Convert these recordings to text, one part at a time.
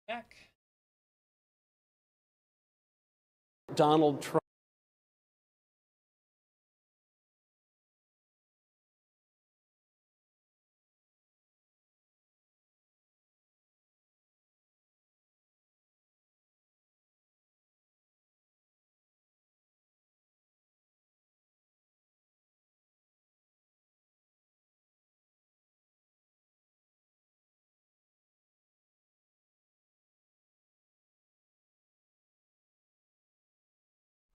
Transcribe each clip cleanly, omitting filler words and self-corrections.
Back. Donald Trump.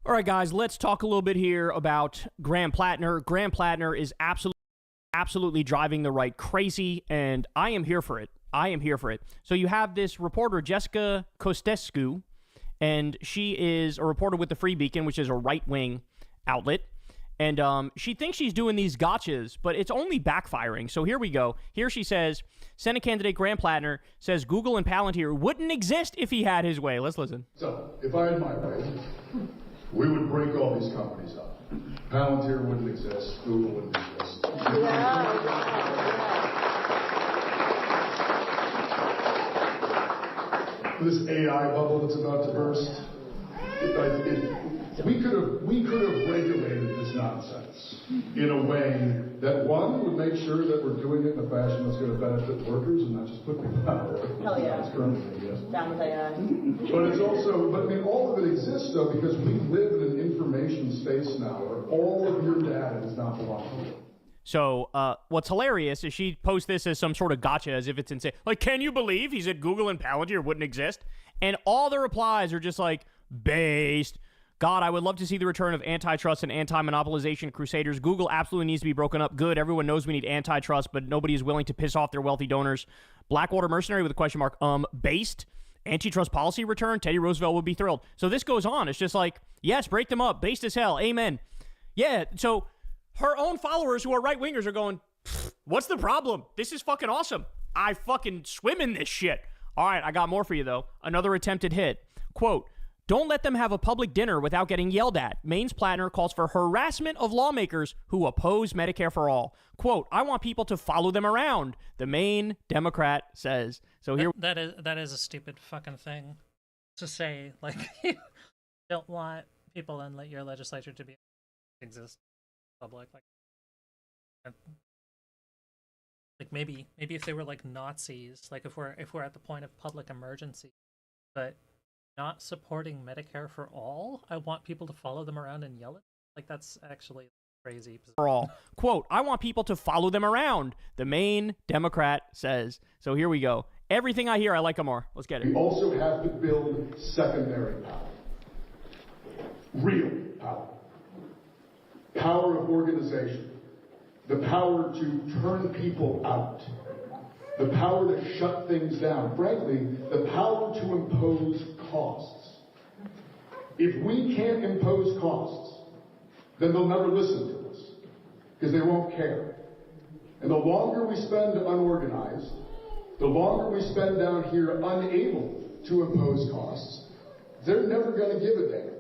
All right, guys, let's talk a little bit here about Graham Plattner. Graham Plattner is absolutely driving the right crazy, and I am here for it. I am here for it. So you have this reporter, Jessica Kostescu, and she is a reporter with the Free Beacon, which is a right-wing outlet. And she thinks she's doing these gotchas, but it's only backfiring. So here we go. Here she says, Senate candidate Graham Plattner says Google and Palantir wouldn't exist if he had his way. Let's listen. So, if I had my way, we would break all these companies up. Palantir wouldn't exist. Google wouldn't exist. This AI bubble that's about to burst, we could have regulated this nonsense in a way that, one, would make sure that we're doing it in a fashion that's going to benefit workers and not just put people out. Hell yeah. It's currently, yes. Down with AI. But it's also, I mean, all of it exists, though, because we live in an information space now where all of your data does not belong to you. So what's hilarious is she posts this as some sort of gotcha, as if it's insane. Like, can you believe he said Google and Palantir wouldn't exist? And all the replies are just like, based. God, I would love to see the return of antitrust and anti-monopolization crusaders. Google absolutely needs to be broken up. Good. Everyone knows we need antitrust, but nobody is willing to piss off their wealthy donors. Blackwater mercenary with a question mark. Based. Antitrust policy return. Teddy Roosevelt would be thrilled. So this goes on. It's just like, yes, break them up. Based as hell. Amen. Yeah. So her own followers who are right-wingers are going, what's the problem? This is fucking awesome. I fucking swim in this shit. All right, I got more for you, though. Another attempted hit. Quote, don't let them have a public dinner without getting yelled at. Maine's Plattner calls for harassment of lawmakers who oppose Medicare for all. Quote, I want people to follow them around, the Maine Democrat says. So here... That is a stupid fucking thing to say. Like, you don't want people in your legislature to be exist public. Like maybe if they were like Nazis, like if we're at the point of public emergency, but not supporting Medicare for all, I want people to follow them around and yell at them. Like, that's actually crazy. For all. Quote, I want people to follow them around, the Maine Democrat says. So here we go. Everything I hear, I like them more. Let's get it. We also have to build secondary power. Real power. Power of organization. The power to turn people out. The power to shut things down. Frankly, the power to impose costs. If we can't impose costs, then they'll never listen to us, because they won't care. And the longer we spend unorganized, the longer we spend down here unable to impose costs, they're never going to give a damn.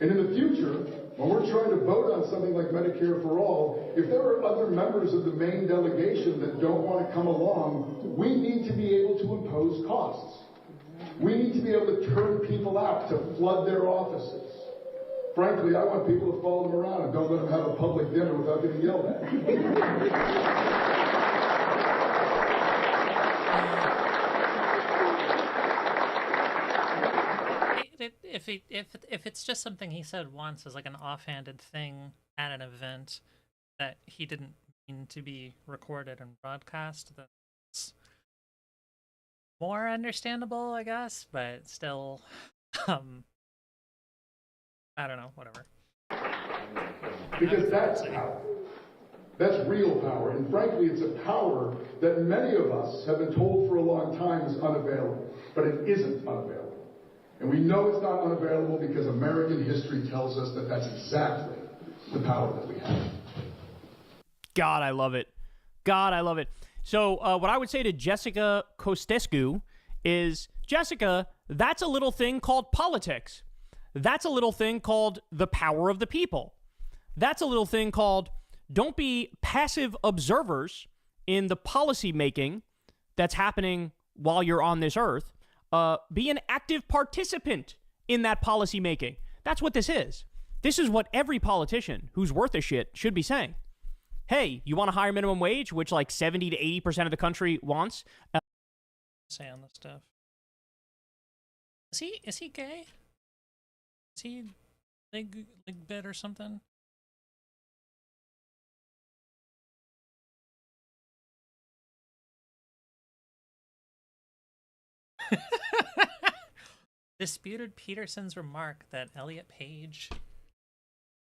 And in the future, when we're trying to vote on something like Medicare for all, if there are other members of the Maine delegation that don't want to come along, we need to be able to impose costs. We need to be able to turn people out, to flood their offices. Frankly, I want people to follow them around and don't let them have a public dinner without getting yelled at. If it's just something he said once as like an offhanded thing at an event that he didn't mean to be recorded and broadcast, that's more understandable, I guess, but still, I don't know, whatever. Because that's power. That's real power. And frankly, it's a power that many of us have been told for a long time is unavailable. But it isn't unavailable. And we know it's not unavailable because American history tells us that that's exactly the power that we have. God, I love it. God, I love it. So what I would say to Jessica Kostescu is, Jessica, that's a little thing called politics. That's a little thing called the power of the people. That's a little thing called don't be passive observers in the policy making that's happening while you're on this earth, be an active participant in that policy making. That's what this is. This is what every politician who's worth a shit should be saying. Hey, you want a higher minimum wage, which like 70 to 80% of the country wants? Say on this stuff. Is he gay? Is he leg bit or something? Disputed Peterson's remark that Elliot Page,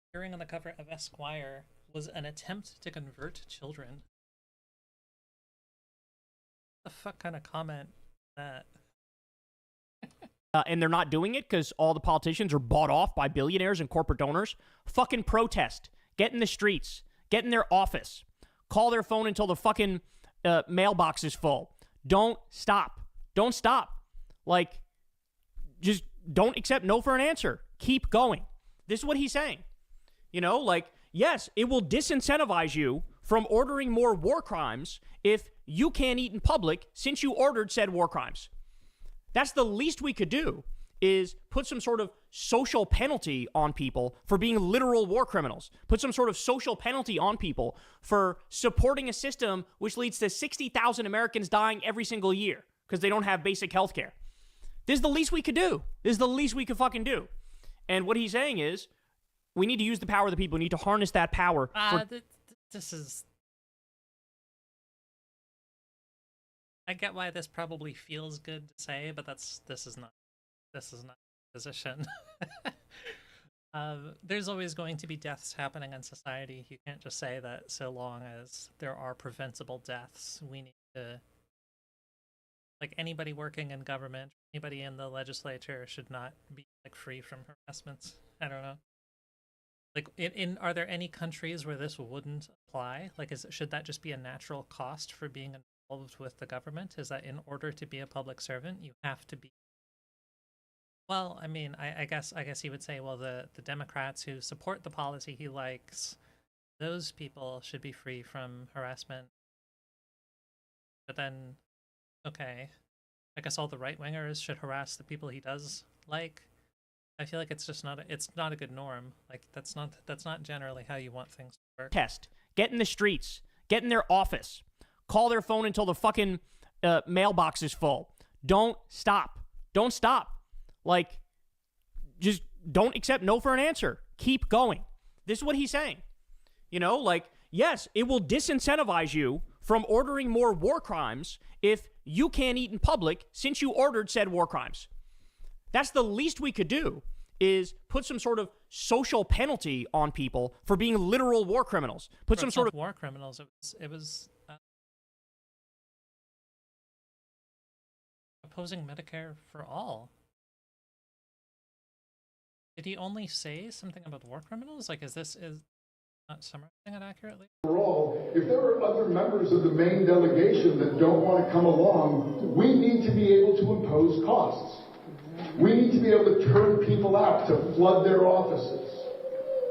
appearing on the cover of Esquire, was an attempt to convert children. What the fuck kind of comment is that? And they're not doing it because all the politicians are bought off by billionaires and corporate donors. Fucking protest. Get in the streets. Get in their office. Call their phone until the fucking mailbox is full. Don't stop. Don't stop. Like, just don't accept no for an answer. Keep going. This is what he's saying. You know, like, yes, it will disincentivize you from ordering more war crimes if you can't eat in public since you ordered said war crimes. That's the least we could do, is put some sort of social penalty on people for being literal war criminals. Put some sort of social penalty on people for supporting a system which leads to 60,000 Americans dying every single year because they don't have basic health care. This is the least we could do. This is the least we could fucking do. And what he's saying is, we need to use the power of the people. We need to harness that power. This is... I get why this probably feels good to say, but this is not position. There's always going to be deaths happening in society. You can't just say that so long as there are preventable deaths. We need to, like, anybody working in government, anybody in the legislature should not be like free from harassment. I don't know. Like, are there any countries where this wouldn't apply? Like, should that just be a natural cost for being involved with the government? Is that in order to be a public servant, you have to be? Well, I mean, I guess he would say, well, the Democrats who support the policy he likes, those people should be free from harassment. But then, okay, I guess all the right-wingers should harass the people he does like. I feel like it's just not a good norm. Like, that's not generally how you want things to work. Test. Get in the streets. Get in their office. Call their phone until the fucking mailbox is full. Don't stop. Don't stop. Like, just don't accept no for an answer. Keep going. This is what he's saying. You know, like, yes, it will disincentivize you from ordering more war crimes if you can't eat in public since you ordered said war crimes. That's the least we could do, is put some sort of social penalty on people for being literal war criminals. Put some sort of war criminals. It was opposing Medicare for all. Did he only say something about war criminals? Like, is not summarizing it accurately? Overall, if there are other members of the main delegation that don't want to come along, we need to be able to impose costs. We need to be able to turn people out, to flood their offices.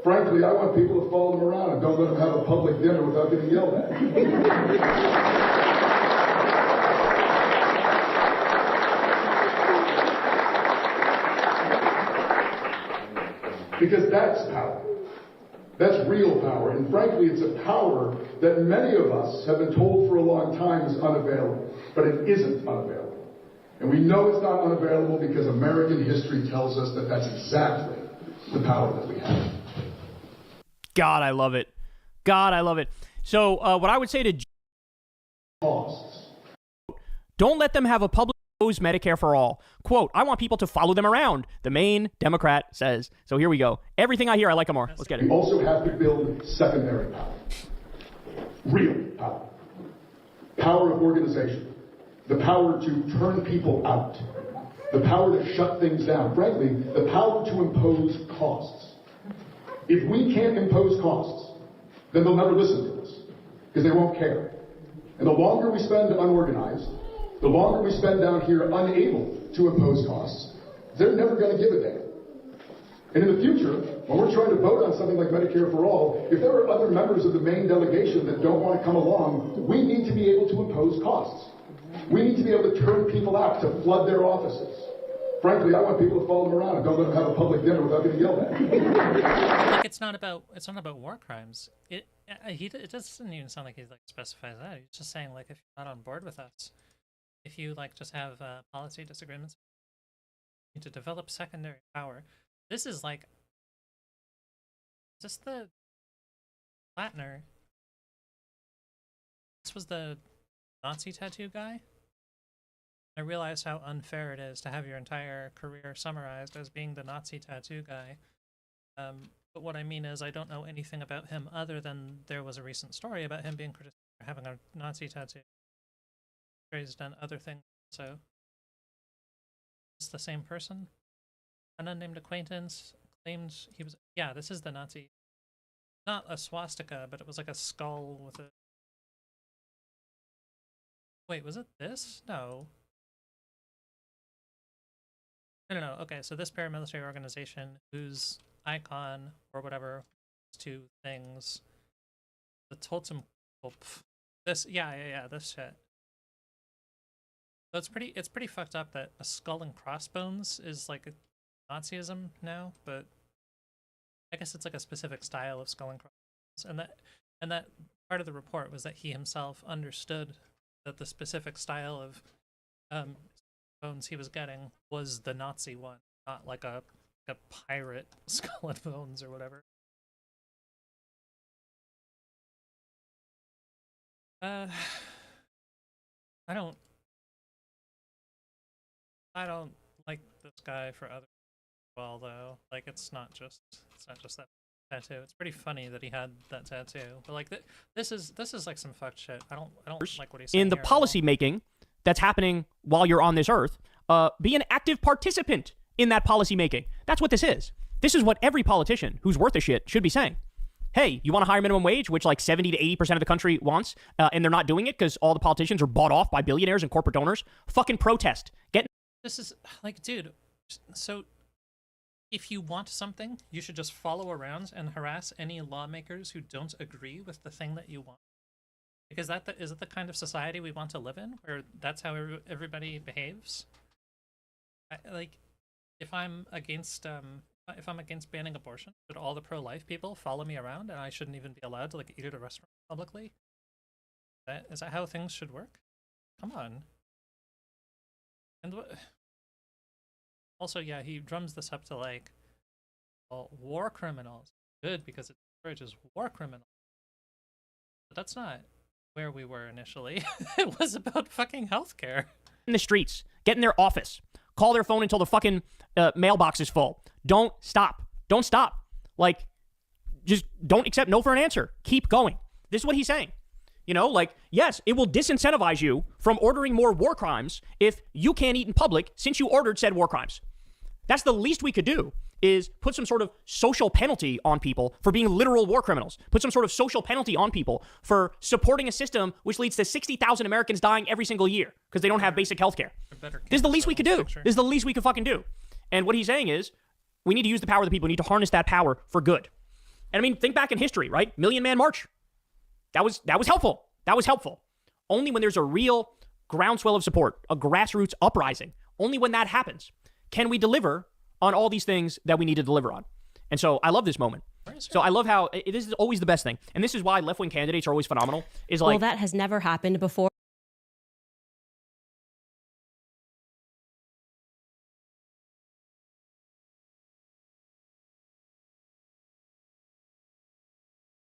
Frankly, I want people to follow them around and don't let them have a public dinner without getting yelled at. Because that's power. That's real power. And frankly, it's a power that many of us have been told for a long time is unavailable. But it isn't unavailable. And we know it's not unavailable because American history tells us that that's exactly the power that we have. God, I love it. God, I love it. So what I would say to costs. Don't let them have a public Medicare for all. Quote, I want people to follow them around, the main Democrat says. So here we go. Everything I hear, I like them more. Let's get it. We also have to build secondary power. Real power. Power of organization. The power to turn people out. The power to shut things down. Frankly, the power to impose costs. If we can't impose costs, then they'll never listen to us. Because they won't care. And the longer we spend unorganized, the longer we spend down here unable to impose costs, they're never going to give a damn. And in the future, when we're trying to vote on something like Medicare for all, if there are other members of the main delegation that don't want to come along, we need to be able to impose costs. We need to be able to turn people out, to flood their offices. Frankly, I want people to follow them around and don't let them have a public dinner without getting yelled at. Like, it's not about war crimes. It doesn't even sound like he like specifies that. He's just saying, like, if you're not on board with us, if you like just have policy disagreements, you need to develop secondary power. This is like, is this the Latner? This was the Nazi tattoo guy? I realize how unfair it is to have your entire career summarized as being the Nazi tattoo guy. But what I mean is I don't know anything about him other than there was a recent story about him being criticized for having a Nazi tattoo. He's done other things, so it's the same person. An unnamed acquaintance claims he was... Yeah, this is the Nazi. Not a swastika, but it was like a skull with a... Wait, was it this? No. No. Okay, so this paramilitary organization whose icon or whatever, two things, the totem, this, yeah, this shit. So it's pretty fucked up that a skull and crossbones is like a Nazism now, but I guess it's like a specific style of skull and crossbones, and that part of the report was that he himself understood that the specific style of bones he was getting was the Nazi one, not like a pirate skull and bones or whatever. I don't like this guy for other well though. Like it's not just that tattoo. It's pretty funny that he had that tattoo, but like this is like some fucked shit. I don't like what he's saying in the policy making that's happening while you're on this earth. Be an active participant in that policy making. That's what this is. This is what every politician who's worth a shit should be saying. Hey, you want a higher minimum wage, which like 70 to 80% of the country wants, and they're not doing it because all the politicians are bought off by billionaires and corporate donors? Fucking protest. This is like, dude, so if you want something, you should just follow around and harass any lawmakers who don't agree with the thing that you want. Because is it the kind of society we want to live in, where that's how everybody behaves? Like, if I'm against banning abortion, should all the pro-life people follow me around, and I shouldn't even be allowed to like eat at a restaurant publicly? Is that how things should work? Come on. And also, yeah, he drums this up to like, well, war criminals. Good, because it encourages war criminals. But that's not where we were initially. It was about fucking healthcare. In the streets, get in their office, call their phone until the fucking mailbox is full. Don't stop. Don't stop. Like, just don't accept no for an answer. Keep going. This is what he's saying. You know, like, yes, it will disincentivize you from ordering more war crimes if you can't eat in public since you ordered said war crimes. That's the least we could do, is put some sort of social penalty on people for being literal war criminals. Put some sort of social penalty on people for supporting a system which leads to 60,000 Americans dying every single year because they don't have basic health care. This is the least we could do. This is the least we could fucking do. And what he's saying is, we need to use the power of the people. We need to harness that power for good. And I mean, think back in history, right? Million Man March. That was helpful. That was helpful. Only when there's a real groundswell of support, a grassroots uprising, only when that happens can we deliver on all these things that we need to deliver on. And so I love this moment. So I love how this is always the best thing. And this is why left-wing candidates are always phenomenal. Is like, well, that has never happened before.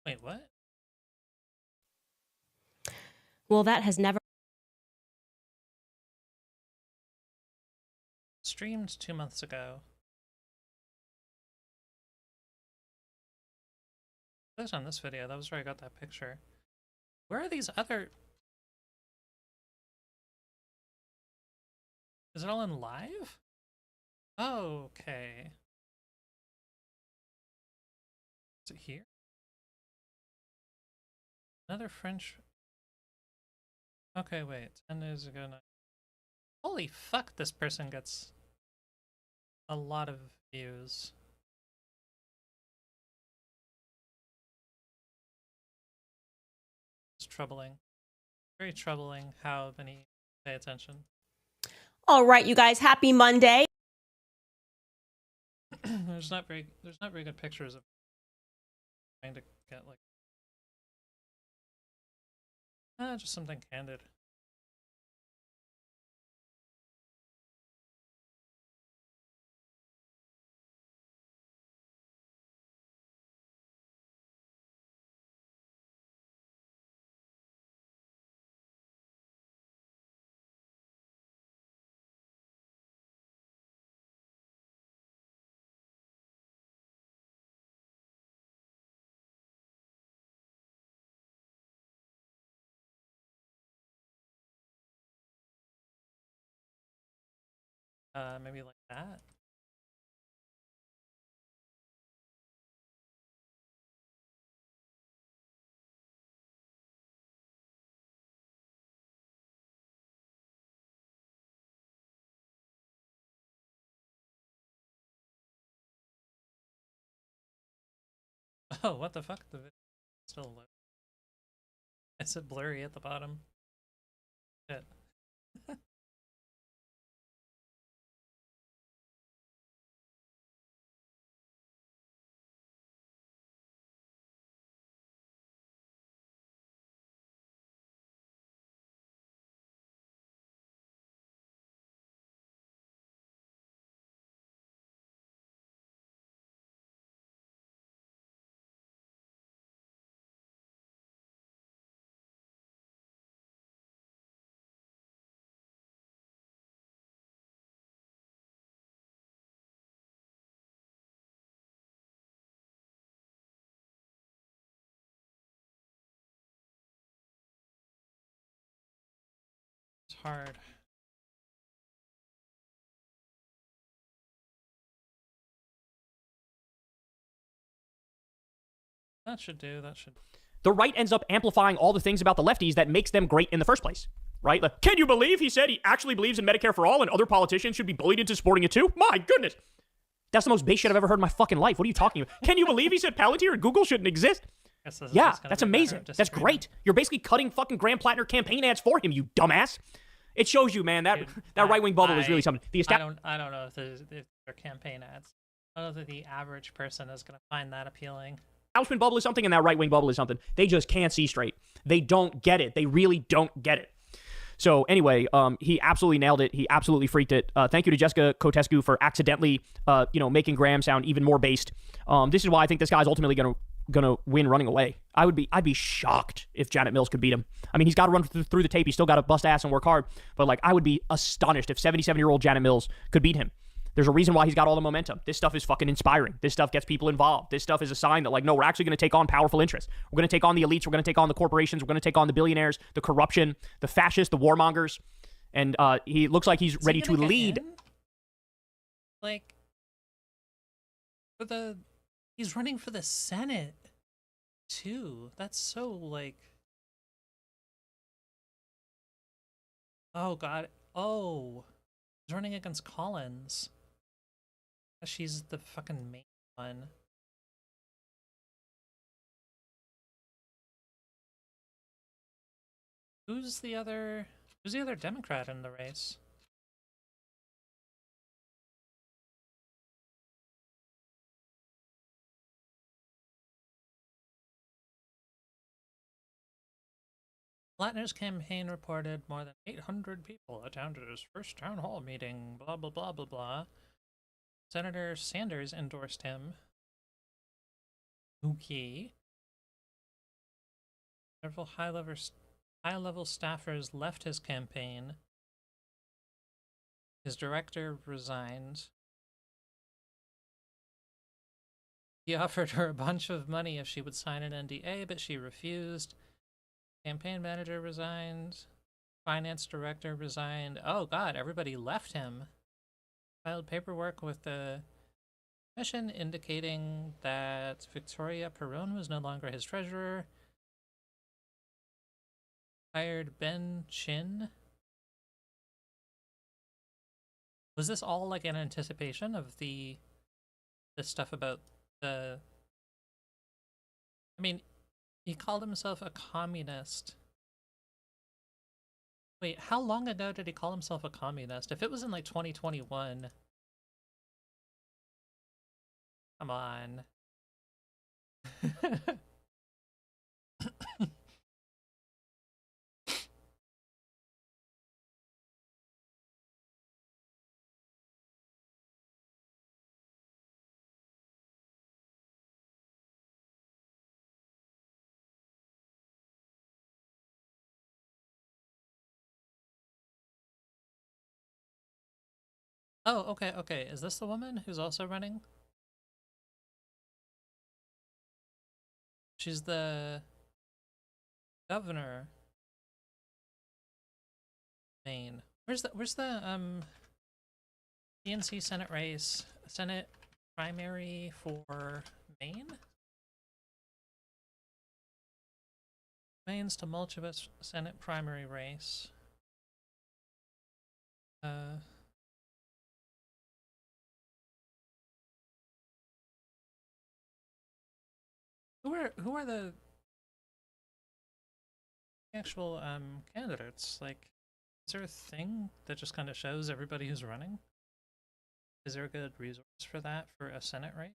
Wait, what? Well, that has never. Streamed 2 months ago. That's on this video. That was where I got that picture. Where are these other... Is it all in live? Oh, okay. Is it here? Another French... Okay, wait. 10 days ago... Holy fuck, this person gets a lot of views. It's troubling. Very troubling how many pay attention. All right, you guys, happy Monday. There's not very good pictures of trying to get like just something candid. Maybe like that. Oh, what the fuck? The video still low. It's a blurry at the bottom. Shit. It's hard. That should do. That should. The right ends up amplifying all the things about the lefties that makes them great in the first place, right? Like, can you believe he said he actually believes in Medicare for all and other politicians should be bullied into supporting it too? My goodness. That's the most base shit I've ever heard in my fucking life. What are you talking about? Can you believe he said Palantir and Google shouldn't exist? Yeah, that's amazing. That's great. You're basically cutting fuking Graham Plattner campaign ads for him, you dumbass. It shows you, man, that right-wing bubble is really something. I don't know if they're campaign ads. I don't know that the average person is going to find that appealing. Establishment bubble is something and that right-wing bubble is something. They just can't see straight. They don't get it. They really don't get it. So anyway, he absolutely nailed it. He absolutely freaked it. Thank you to Jessica Cotescu for accidentally, making Graham sound even more based. This is why I think this guy's ultimately gonna win running away. I'd be shocked if Janet Mills could beat him. I mean, he's got to run through the tape. He's still got to bust ass and work hard. But like, I would be astonished if 77-year-old Janet Mills could beat him. There's a reason why he's got all the momentum. This stuff is fucking inspiring. This stuff gets people involved. This stuff is a sign that, like, no, we're actually going to take on powerful interests. We're going to take on the elites. We're going to take on the corporations. We're going to take on the billionaires, the corruption, the fascists, the warmongers. And he looks like he's ready to lead. Like, he's running for the Senate, too. That's so, like... Oh, God. Oh. He's running against Collins. She's the fucking main one. Who's the other Democrat in the race? Plattner's campaign reported more than 800 people attended his first town hall meeting, blah, blah, blah, blah, blah. Senator Sanders endorsed him. Okay. Several high-level staffers left his campaign. His director resigned. He offered her a bunch of money if she would sign an NDA, but she refused. Campaign manager resigned. Finance director resigned. Oh god, everybody left him. Filed paperwork with the commission indicating that Victoria Perone was no longer his treasurer. Hired Ben Chin. Was this all like in anticipation of the stuff about the... I mean, he called himself a communist. Wait, how long ago did he call himself a communist? If it was in like 2021, come on. Oh, okay, okay. Is this the woman who's also running? She's the governor. Maine. Where's the PNC Senate race? Senate primary for Maine? Maine's tumultuous Senate primary race. Who are the actual candidates? Like, is there a thing that just kind of shows everybody who's running? Is there a good resource for that for a Senate race?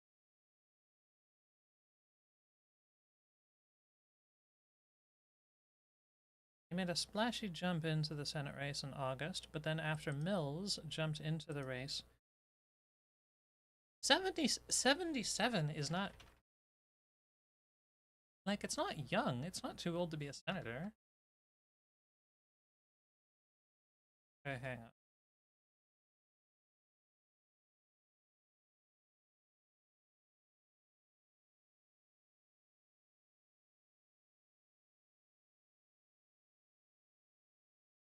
He made a splashy jump into the Senate race in August, but then after Mills jumped into the race, 77 is not, like, it's not young. It's not too old to be a senator. Okay, hang on.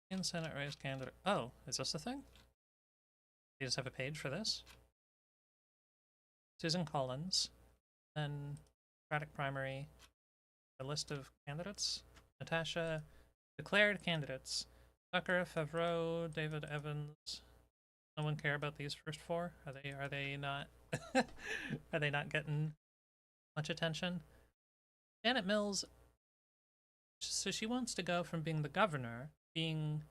In Senate race candidate. Oh, is this the thing? You just have a page for this? Susan Collins, then Democratic primary, a list of candidates. Natasha, declared candidates. Tucker, Favreau, David Evans. No one care about these first four? Are they not are they not getting much attention? Janet Mills, so she wants to go from being the governor, being,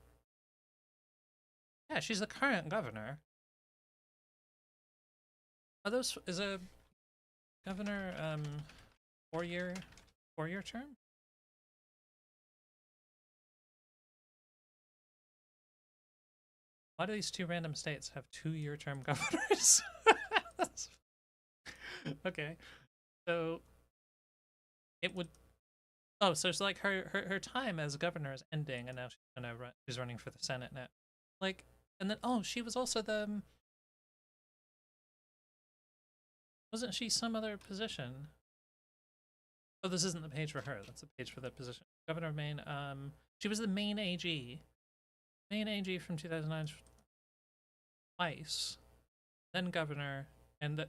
yeah, she's the current governor. Are those, is a governor four-year term? Why do these two random states have 2-year term governors? Okay, so it would. Oh, so it's like her time as governor is ending, and now she's running for the Senate now. Like, and then she was also the. Wasn't she some other position? Oh, this isn't the page for her. That's the page for the position. Governor of Maine. She was the Maine AG. Maine AG from 2009 twice. Then governor, and the.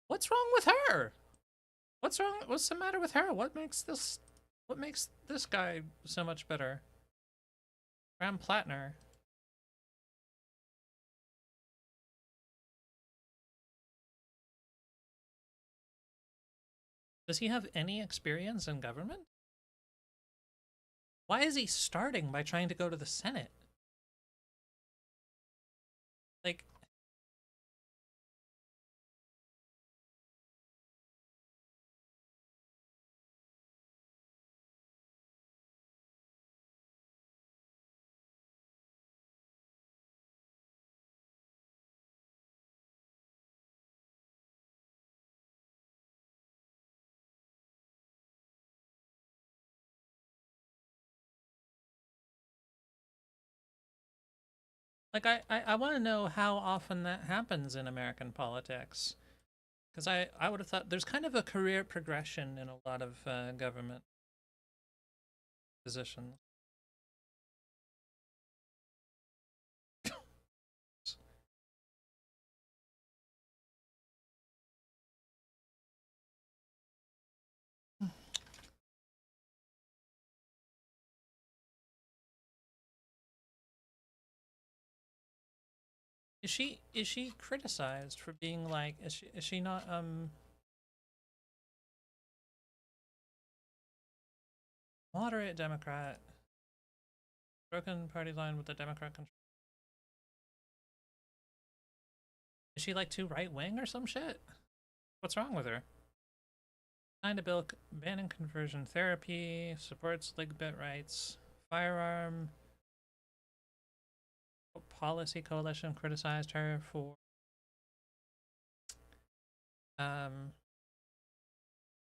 What's wrong with her? What's wrong? What's the matter with her? What makes this guy so much better? Graham Plattner. Does he have any experience in government? Why is he starting by trying to go to the Senate? Like, I want to know how often that happens in American politics. Because I would have thought there's kind of a career progression in a lot of government positions. Is she criticized for being like, is she not moderate Democrat? broken party line with the Democrat control. Is she like too right wing or some shit? What's wrong with her? Signed a bill banning conversion therapy, supports Ligbit rights, firearm policy coalition criticized her for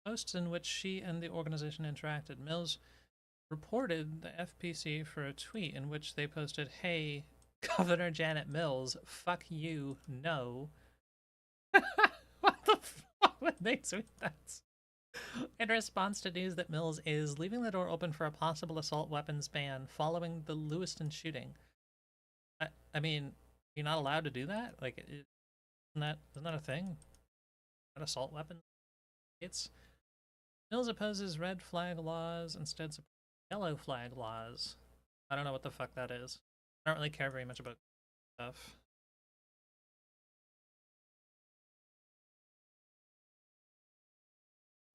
posts in which she and the organization interacted. Mills reported the FPC for a tweet in which they posted, "Hey, Governor Janet Mills, fuck you, no." What the fuck would they tweet that? In response to news that Mills is leaving the door open for a possible assault weapons ban following the Lewiston shooting. I mean, you're not allowed to do that? Like, isn't that a thing? Not assault weapons? Mills opposes red flag laws, instead supports yellow flag laws. I don't know what the fuck that is. I don't really care very much about stuff.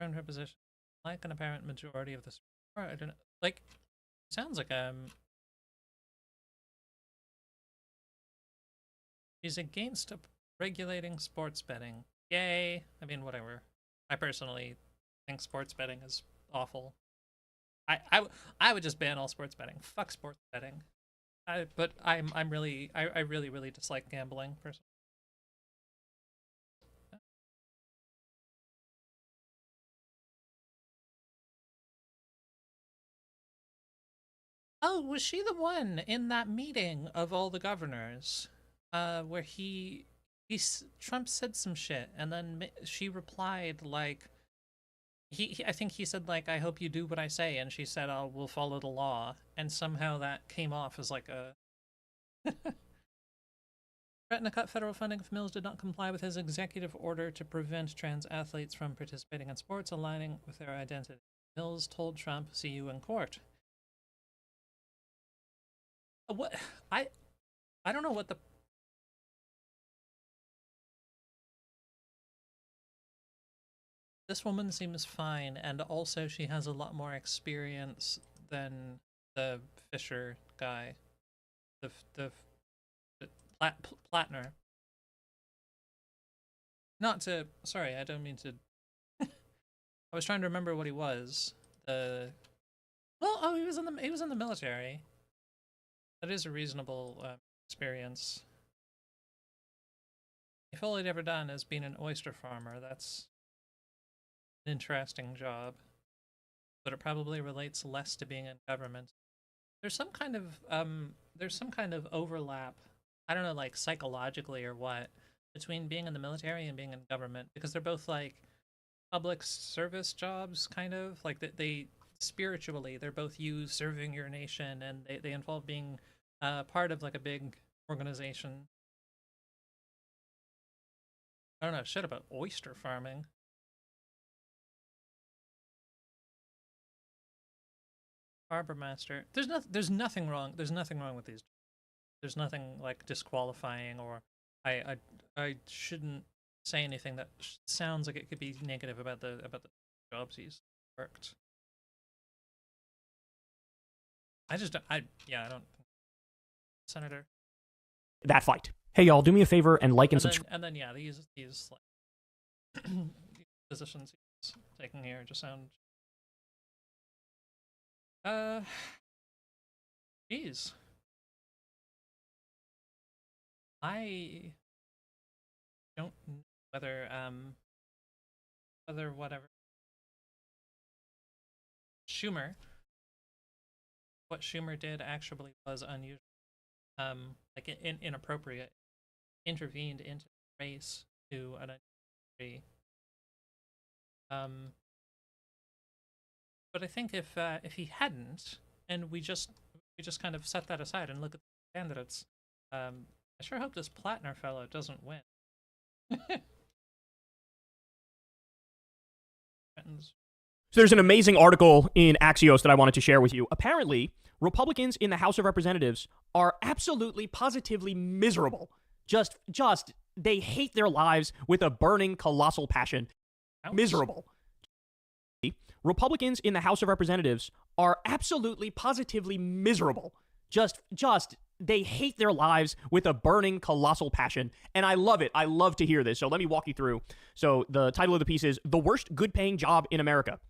Her position, like an apparent majority of the support. I don't know. Like, sounds like she's against regulating sports betting. Yay! I mean, whatever. I personally think sports betting is awful. I would just ban all sports betting. Fuck sports betting. But I really dislike gambling personally. Oh, was she the one in that meeting of all the governors, where Trump said some shit, and then she replied like, I think he said like, "I hope you do what I say," and she said, "Oh, we'll follow the law," and somehow that came off as like a threatened to cut federal funding if Mills did not comply with his executive order to prevent trans athletes from participating in sports aligning with their identity. Mills told Trump, "See you in court." What I don't know what the this woman seems fine, and also she has a lot more experience than the Fisher guy, the Plattner. Not to sorry, I don't mean to. I was trying to remember what he was. He was in the military. That is a reasonable experience. If all he'd ever done is been an oyster farmer, that's an interesting job. But it probably relates less to being in government. There's some kind of overlap, I don't know, like psychologically or what, between being in the military and being in government, because they're both like public service jobs, kind of. Like they spiritually, they're both you serving your nation, and they involve being part of like a big organization. I don't know shit about oyster farming. Harbor master. There's nothing wrong. There's nothing wrong with these. There's nothing like disqualifying, or I shouldn't say anything that sounds like it could be negative about the jobs he's worked. I don't. Senator. That fight. Hey, y'all, do me a favor and like and subscribe. And then, yeah, these like positions he's taking here just sound. Jeez. I don't know whether whatever what Schumer did actually was unusual. Like inappropriate, intervened into the race to an degree. But I think if he hadn't, and we just kind of set that aside and look at the candidates, I sure hope this Plattner fellow doesn't win. So there's an amazing article in Axios that I wanted to share with you. Apparently, Republicans in the House of Representatives are absolutely, positively miserable. Just, they hate their lives with a burning, colossal passion. Ouch. Miserable. Republicans in the House of Representatives are absolutely, positively miserable. just they hate their lives with a burning, colossal passion. And I love it. I love to hear this. So let me walk you through. So the title of the piece is The Worst Good-Paying Job in America.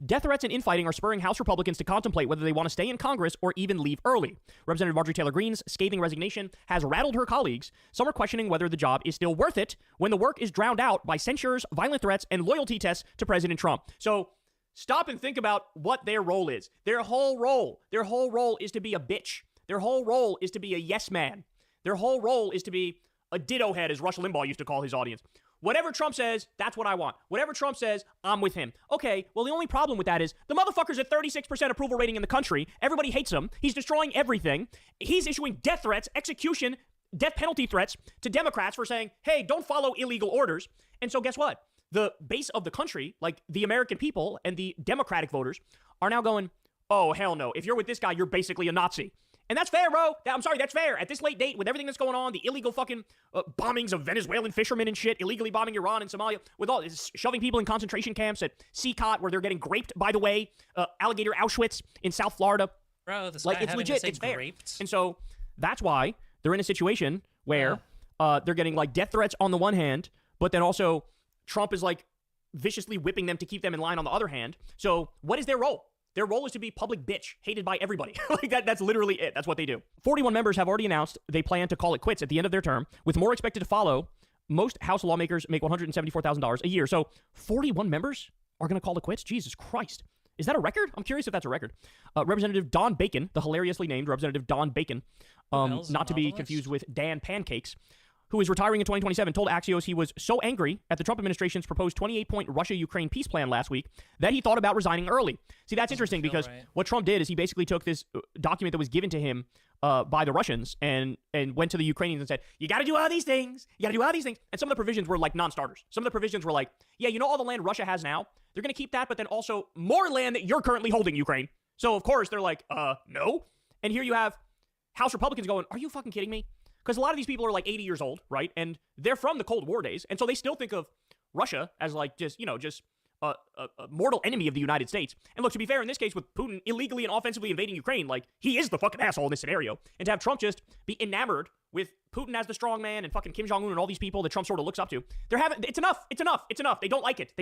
Death threats and infighting are spurring House Republicans to contemplate whether they want to stay in Congress or even leave early. Representative Marjorie Taylor Greene's scathing resignation has rattled her colleagues. Some are questioning whether the job is still worth it when the work is drowned out by censures, violent threats, and loyalty tests to President Trump. So stop and think about what their role is. Their whole role is to be a bitch. Their whole role is to be a yes man. Their whole role is to be a ditto head, as Rush Limbaugh used to call his audience. Whatever Trump says, that's what I want. Whatever Trump says, I'm with him. Okay, well, the only problem with that is the motherfucker's at 36% approval rating in the country. Everybody hates him. He's destroying everything. He's issuing death threats, execution, death penalty threats to Democrats for saying, hey, don't follow illegal orders. And so guess what? The base of the country, like the American people and the Democratic voters, are now going, oh, hell no. If you're with this guy, you're basically a Nazi. And that's fair, bro. I'm sorry, that's fair. At this late date, with everything that's going on, the illegal fucking bombings of Venezuelan fishermen and shit, illegally bombing Iran and Somalia, with all this, shoving people in concentration camps at Seacot, where they're getting raped, by the way, alligator Auschwitz in South Florida. Bro, this like, guy it's legit, it's fair. Raped. And so that's why they're in a situation where they're getting like death threats on the one hand, but then also Trump is like viciously whipping them to keep them in line on the other hand. So what is their role? Their role is to be public bitch, hated by everybody. Like that's literally it. That's what they do. 41 members have already announced they plan to call it quits at the end of their term, with more expected to follow. Most House lawmakers make $174,000 a year. So 41 members are going to call it quits? Jesus Christ. Is that a record? I'm curious if that's a record. Representative Don Bacon, the hilariously named Representative Don Bacon, not to be confused with Dan Pancakes, who is retiring in 2027, told Axios he was so angry at the Trump administration's proposed 28-point Russia-Ukraine peace plan last week that he thought about resigning early. See, that's interesting because what Trump did is he basically took this document that was given to him by the Russians and went to the Ukrainians and said, you got to do all these things. You got to do all these things. And some of the provisions were like non-starters. Some of the provisions were like, yeah, you know all the land Russia has now? They're going to keep that, but then also more land that you're currently holding, Ukraine. So, of course, they're like, no. And here you have House Republicans going, are you fucking kidding me? Because a lot of these people are like 80 years old, right? And they're from the Cold War days. And so they still think of Russia as like just a mortal enemy of the United States. And look, to be fair, in this case with Putin illegally and offensively invading Ukraine, like he is the fucking asshole in this scenario. And to have Trump just be enamored with Putin as the strong man and fucking Kim Jong-un and all these people that Trump sort of looks up to, it's enough. They don't like it.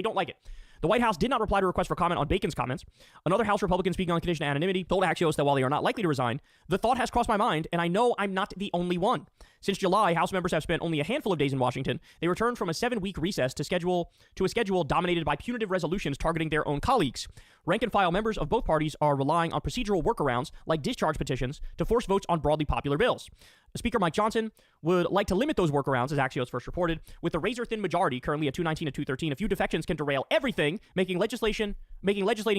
The White House did not reply to a request for comment on Bacon's comments. Another House Republican speaking on condition of anonymity told Axios that while they are not likely to resign, the thought has crossed my mind, and I know I'm not the only one. Since July, House members have spent only a handful of days in Washington. They returned from a 7-week recess to a schedule dominated by punitive resolutions targeting their own colleagues. Rank and file members of both parties are relying on procedural workarounds like discharge petitions to force votes on broadly popular bills. Speaker Mike Johnson would like to limit those workarounds, as Axios first reported. With a razor-thin majority, currently at 219 to 213, a few defections can derail everything, making legislating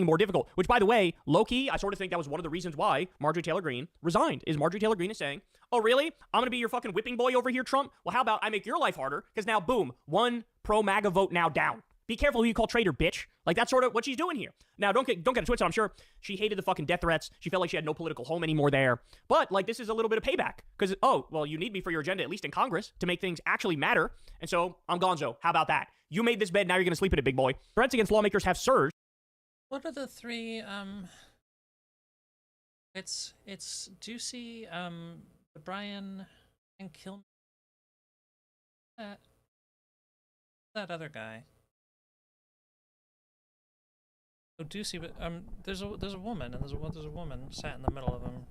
more difficult. Which, by the way, low-key, I sort of think that was one of the reasons why Marjorie Taylor Greene resigned, is Marjorie Taylor Greene is saying, oh, really? I'm going to be your fucking whipping boy over here, Trump? Well, how about I make your life harder? Because now, boom, one pro-MAGA vote now down. Be careful who you call traitor, bitch. Like, that's sort of what she's doing here. Now, don't get it twisted. I'm sure she hated the fucking death threats. She felt like she had no political home anymore there. But, like, this is a little bit of payback. Because, oh, well, you need me for your agenda, at least in Congress, to make things actually matter. And so, I'm gonzo. How about that? You made this bed, now you're going to sleep in it, big boy. Threats against lawmakers have surged. What are the three, It's Ducey, the Brian and Kilmer. That other guy. Oh, Ducey, but there's a woman, and there's a woman sat in the middle of them.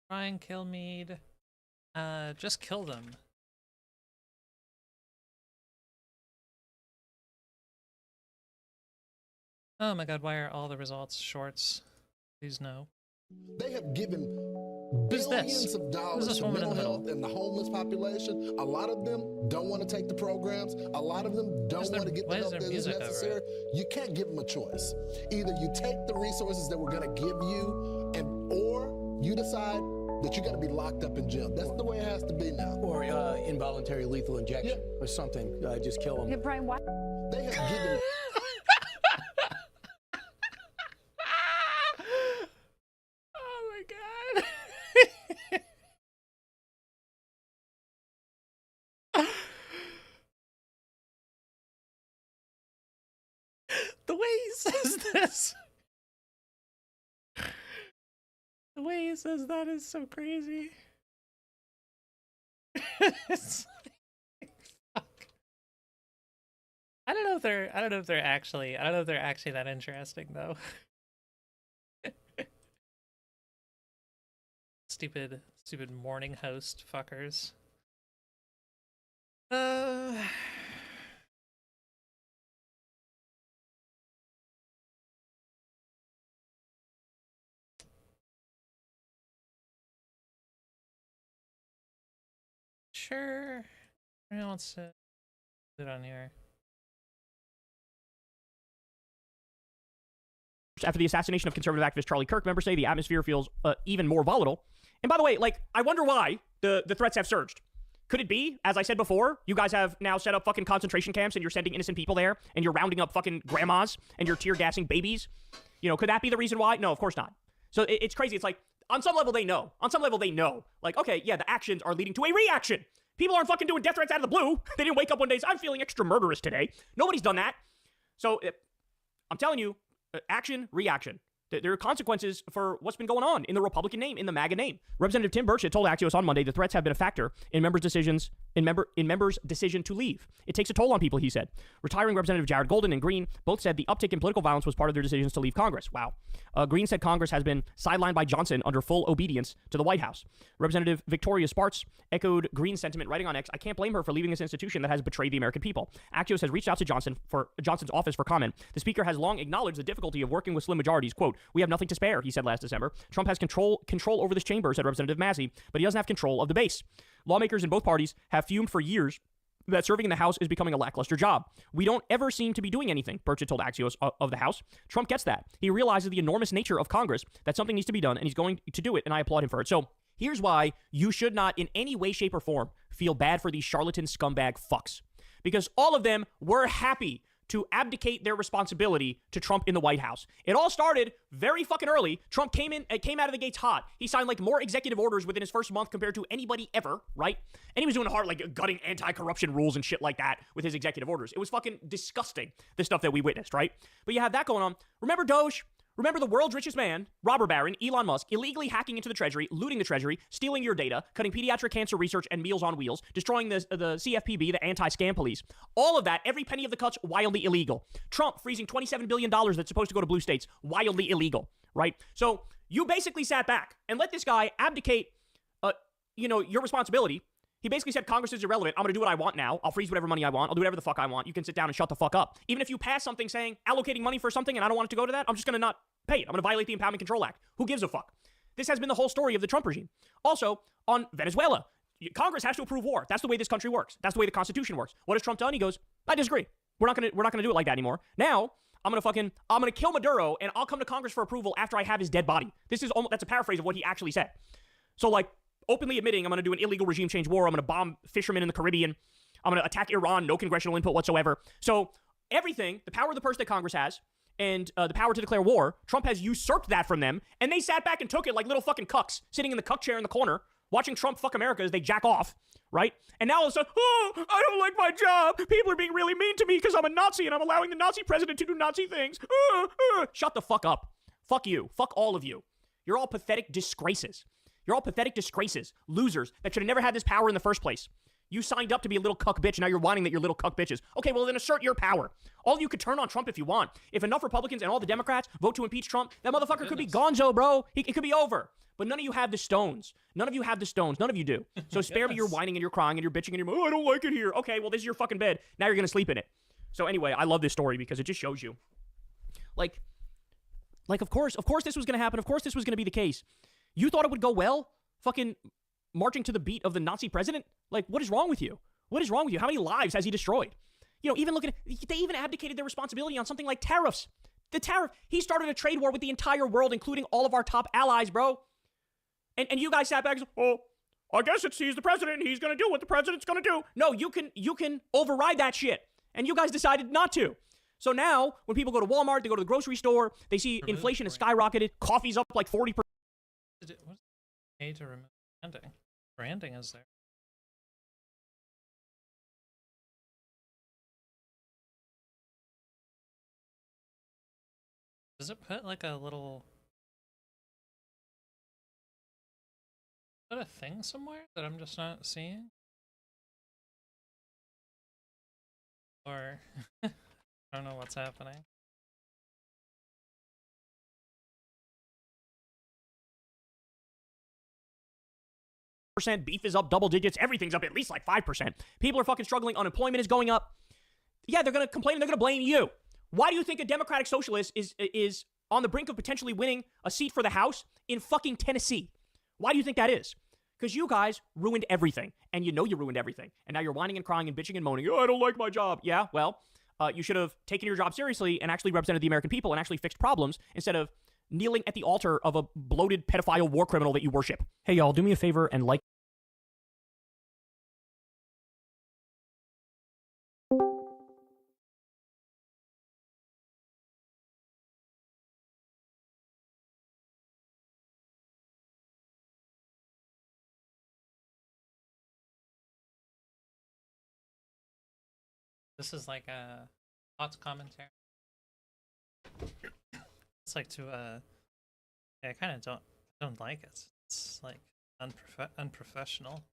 Brian Kilmeade, just kill them. Oh my god, why are all the results shorts? Please no. They have given Who's billions this? of dollars Who's this to woman in mental the health middle? and the homeless population. A lot of them don't want to take the programs. A lot of them don't want to get the help that is necessary. You can't give them a choice. Either you take the resources that we're going to give you or you decide that you got to be locked up in jail. That's the way it has to be now. Or involuntary lethal injection or something. Just kill them. Yeah, Brian, why? They have given. Oh my god. The way he says this. The way he says that is so crazy. It's like, fuck. I don't know if they're actually that interesting though. Stupid morning host fuckers. Sure. Who wants to put it on here? After the assassination of conservative activist Charlie Kirk, members say the atmosphere feels even more volatile. And by the way, like, I wonder why the threats have surged. Could it be, as I said before, you guys have now set up fucking concentration camps and you're sending innocent people there and you're rounding up fucking grandmas and you're tear gassing babies? You know, could that be the reason why? No, of course not. So it's crazy. It's like, on some level they know. On some level they know. Like, okay, yeah, the actions are leading to a reaction. People aren't fucking doing death threats out of the blue. They didn't wake up one day and say, I'm feeling extra murderous today. Nobody's done that. So I'm telling you, action, reaction. There are consequences for what's been going on in the Republican name, in the MAGA name. Representative Tim Burchett told Axios on Monday the threats have been a factor in members' decision to leave. It takes a toll on people, he said. Retiring Representative Jared Golden and Green both said the uptick in political violence was part of their decisions to leave Congress. Wow. Green said Congress has been sidelined by Johnson under full obedience to the White House. Representative Victoria Spartz echoed Green's sentiment, writing on X, I can't blame her for leaving this institution that has betrayed the American people. Axios has reached out to Johnson's office for comment. The speaker has long acknowledged the difficulty of working with slim majorities. Quote, we have nothing to spare, he said last December. Trump has control over this chamber, said Representative Massey, but he doesn't have control of the base. Lawmakers in both parties have fumed for years that serving in the House is becoming a lackluster job. We don't ever seem to be doing anything, Burchett told Axios of the House. Trump gets that. He realizes the enormous nature of Congress, that something needs to be done, and he's going to do it, and I applaud him for it. So here's why you should not in any way, shape, or form feel bad for these charlatan scumbag fucks. Because all of them were happy to abdicate their responsibility to Trump in the White House. It all started very fucking early. Trump came out of the gates hot. He signed like more executive orders within his first month compared to anybody ever, right? And he was doing hard, like gutting anti-corruption rules and shit like that with his executive orders. It was fucking disgusting, the stuff that we witnessed, right? But you have that going on. Remember Doge? Remember the world's richest man, robber baron, Elon Musk, illegally hacking into the Treasury, looting the Treasury, stealing your data, cutting pediatric cancer research and Meals on Wheels, destroying the CFPB, the anti-scam police. All of that, every penny of the cuts, wildly illegal. Trump freezing $27 billion that's supposed to go to blue states, wildly illegal, right? So you basically sat back and let this guy abdicate, your responsibility. He basically said Congress is irrelevant. I'm going to do what I want now. I'll freeze whatever money I want. I'll do whatever the fuck I want. You can sit down and shut the fuck up. Even if you pass something saying allocating money for something and I don't want it to go to that, I'm just going to not pay it. I'm going to violate the Impoundment Control Act. Who gives a fuck? This has been the whole story of the Trump regime. Also, on Venezuela, Congress has to approve war. That's the way this country works. That's the way the Constitution works. What has Trump done? He goes, I disagree. We're not going to do it like that anymore. Now, I'm going to kill Maduro and I'll come to Congress for approval after I have his dead body. That's a paraphrase of what he actually said. So like, openly admitting I'm going to do an illegal regime change war. I'm going to bomb fishermen in the Caribbean. I'm going to attack Iran. No congressional input whatsoever. So everything, the power of the purse that Congress has and the power to declare war, Trump has usurped that from them. And they sat back and took it like little fucking cucks sitting in the cuck chair in the corner, watching Trump fuck America as they jack off, right? And now all of a sudden, I don't like my job. People are being really mean to me because I'm a Nazi and I'm allowing the Nazi president to do Nazi things. Shut the fuck up. Fuck you. Fuck all of you. You're all pathetic disgraces. You're all pathetic disgraces, losers that should have never had this power in the first place. You signed up to be a little cuck bitch. Now you're whining that you're little cuck bitches. Okay, well then assert your power. All of you could turn on Trump if you want. If enough Republicans and all the Democrats vote to impeach Trump, that motherfucker could be gonzo, bro. It could be over. But none of you have the stones. None of you have the stones. None of you do. So spare me your whining and your crying and your bitching and your, I don't like it here. Okay, well this is your fucking bed. Now you're going to sleep in it. So anyway, I love this story because it just shows you. Like of course this was going to happen. Of course this was going to be the case. You thought it would go well? Fucking marching to the beat of the Nazi president? Like, what is wrong with you? What is wrong with you? How many lives has he destroyed? Even looking at, they even abdicated their responsibility on something like tariffs. He started a trade war with the entire world, including all of our top allies, bro. And you guys sat back and said, oh, I guess he's the president. He's going to do what the president's going to do. No, you can override that shit. And you guys decided not to. So now, when people go to Walmart, they go to the grocery store, they see inflation has skyrocketed, coffee's up like 40%. What's A to remove branding? Branding is there. Does it put like a little... Is that a thing somewhere that I'm just not seeing? Or... I don't know what's happening. Beef is up double digits. Everything's up at least like 5%. People are fucking struggling. Unemployment is going up. Yeah, they're going to complain and they're going to blame you. Why do you think a Democratic Socialist is on the brink of potentially winning a seat for the House in fucking Tennessee? Why do you think that is? Because you guys ruined everything. And you know you ruined everything. And now you're whining and crying and bitching and moaning. Oh, I don't like my job. Yeah, well, you should have taken your job seriously and actually represented the American people and actually fixed problems instead of kneeling at the altar of a bloated pedophile war criminal that you worship. Hey, y'all, do me a favor and like. This is like a hot commentary. It's like to yeah, I kind of don't like it. It's like unprofessional.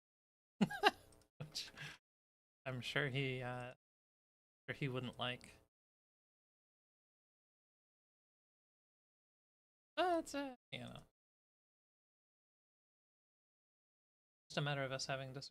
Which I'm sure he wouldn't like. But it's you know, just a matter of us having this.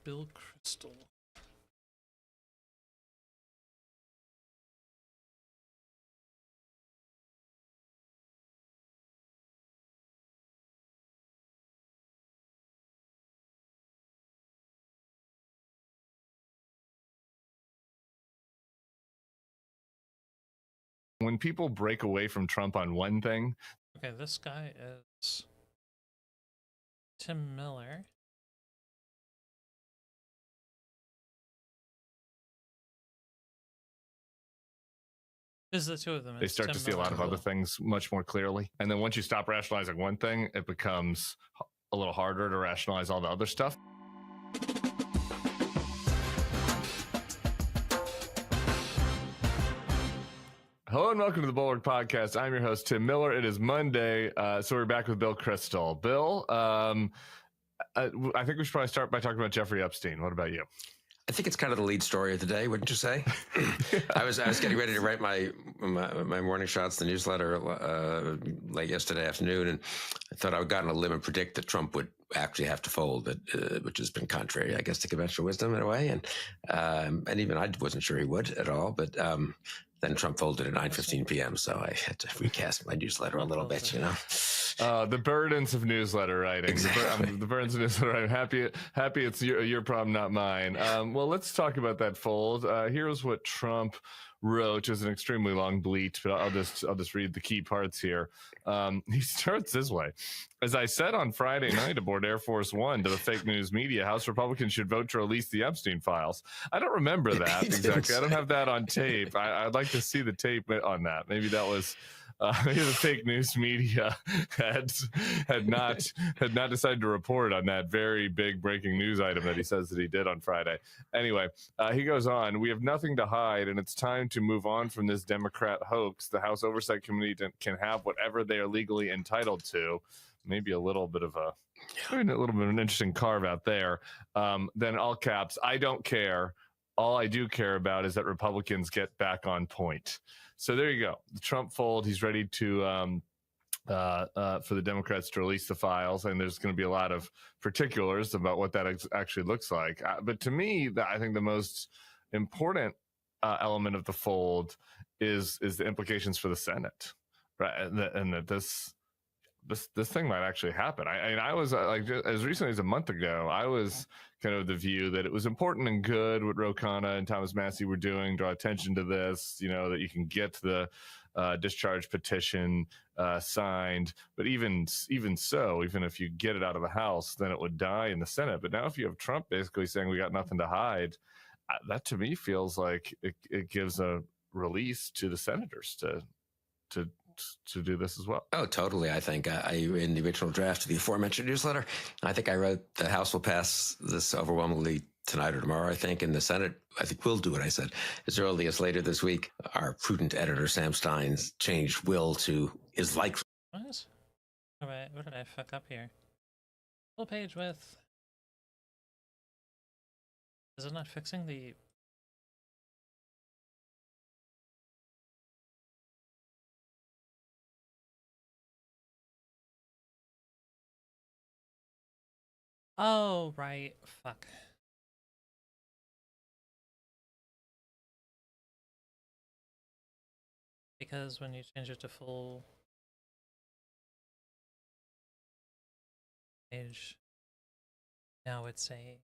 Bill Crystal. When people break away from Trump on one thing. Okay, this guy is Tim Miller. This is the two of them. They start to see a lot of other things much more clearly. And then once you stop rationalizing one thing, it becomes a little harder to rationalize all the other stuff. Hello and welcome to the Bulwark Podcast. I'm your host, Tim Miller. It is Monday, so we're back with Bill Crystal. Bill, I think we should probably start by talking about Jeffrey Epstein. What about you? I think it's kind of the lead story of the day, wouldn't you say? I was getting ready to write my morning shots, the newsletter, late yesterday afternoon, and I thought I would go on a limb and predict that Trump would actually have to fold, which has been contrary, I guess, to conventional wisdom in a way, and even I wasn't sure he would at all, but then Trump folded at 9:15 p.m., so I had to recast my newsletter a little bit, you know. The burdens of newsletter writing. Exactly. The burdens of newsletter writing. Happy it's your problem, not mine. Well, let's talk about that fold. Here's what Trump wrote. It's an extremely long bleat, but I'll just read the key parts here. He starts this way. As I said on Friday night aboard Air Force One to the fake news media, House Republicans should vote to release the Epstein files. I don't remember that exactly. I don't have that on tape. I'd like to see the tape on that. Maybe that was... maybe the fake news media had not decided to report on that very big breaking news item that he says that he did on Friday. Anyway, he goes on, we have nothing to hide, and it's time to move on from this Democrat hoax. The House Oversight Committee can have whatever they are legally entitled to. Maybe a little bit of an interesting carve out there. Then all caps, I don't care. All I do care about is that Republicans get back on point. So there you go. The Trump fold. He's ready to for the Democrats to release the files, and there's going to be a lot of particulars about what that actually looks like. But to me, I think the most important element of the fold is the implications for the Senate. right? And that this thing might actually happen. I was like, as recently as a month ago, I was kind of the view that it was important and good what Ro Khanna and Thomas Massie were doing, draw attention to this, that you can get the discharge petition signed. But even so, even if you get it out of the House, then it would die in the Senate. But now if you have Trump basically saying we got nothing to hide, that to me feels like it gives a release to the senators to do this as well. Oh, totally. I think in the original draft of the aforementioned newsletter, I think I wrote the House will pass this overwhelmingly tonight or tomorrow, I think. In the Senate, I think we'll do what I said as early as later this week. Our prudent editor, Sam Stein's changed will to is likely. What? All right, what did I fuck up here? Full page with... Is it not fixing the... Oh, right. Fuck. Because when you change it to full page, now it's a...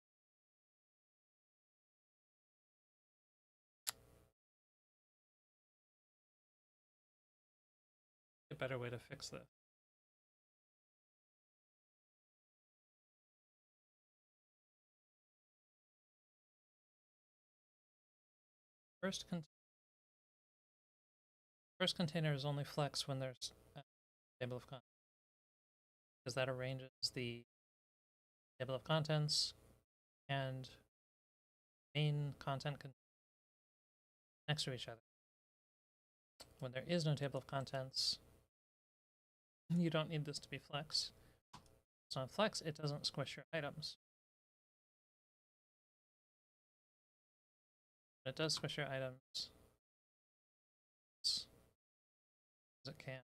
a better way to fix this. First container is only flex when there's a table of contents, because that arranges the table of contents and main content next to each other. When there is no table of contents, you don't need this to be flex. So on flex, it doesn't squish your items. It does squish your items. As it can.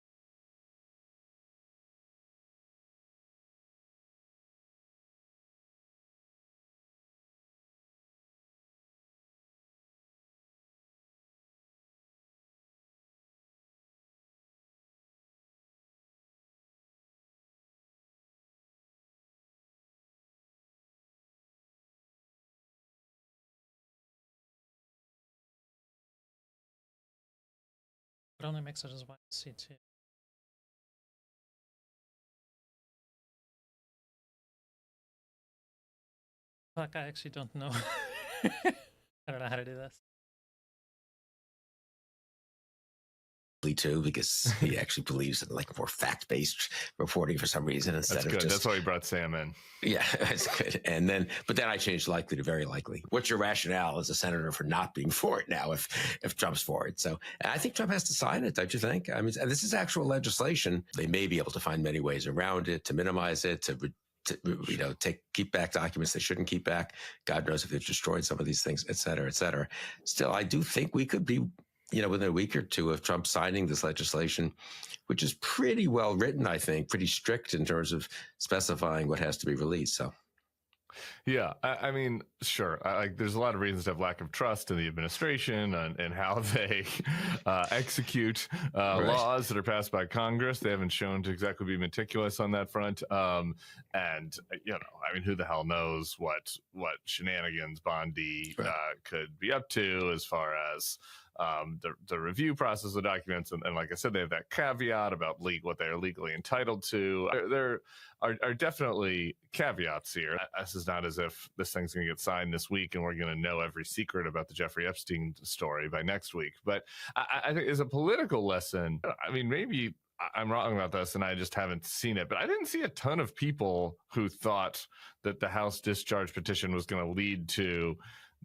It only makes it as wide as C2. Fuck, I actually don't know. I don't know how to do this. Too, because he actually believes in like more fact-based reporting for some reason instead of just... That's why he brought Sam in. Yeah, that's good. But then I changed likely to very likely. What's your rationale as a senator for not being for it now if Trump's for it? So I think Trump has to sign it, don't you think? I mean, this is actual legislation. They may be able to find many ways around it, to minimize it, to keep back documents they shouldn't keep back. God knows if they've destroyed some of these things, et cetera, et cetera. Still, I do think we could be, within a week or two of Trump signing this legislation, which is pretty well written, I think, pretty strict in terms of specifying what has to be released. So, yeah, I mean, sure. There's a lot of reasons to have lack of trust in the administration and how they execute laws that are passed by Congress. They haven't shown to exactly be meticulous on that front. Who the hell knows what shenanigans Bondi could be up to as far as the review process of documents. And like I said, they have that caveat about what they're legally entitled to. There are definitely caveats here. This is not as if this thing's going to get signed this week and we're going to know every secret about the Jeffrey Epstein story by next week. But I think as a political lesson, I mean, maybe I'm wrong about this and I just haven't seen it, but I didn't see a ton of people who thought that the House discharge petition was going to lead to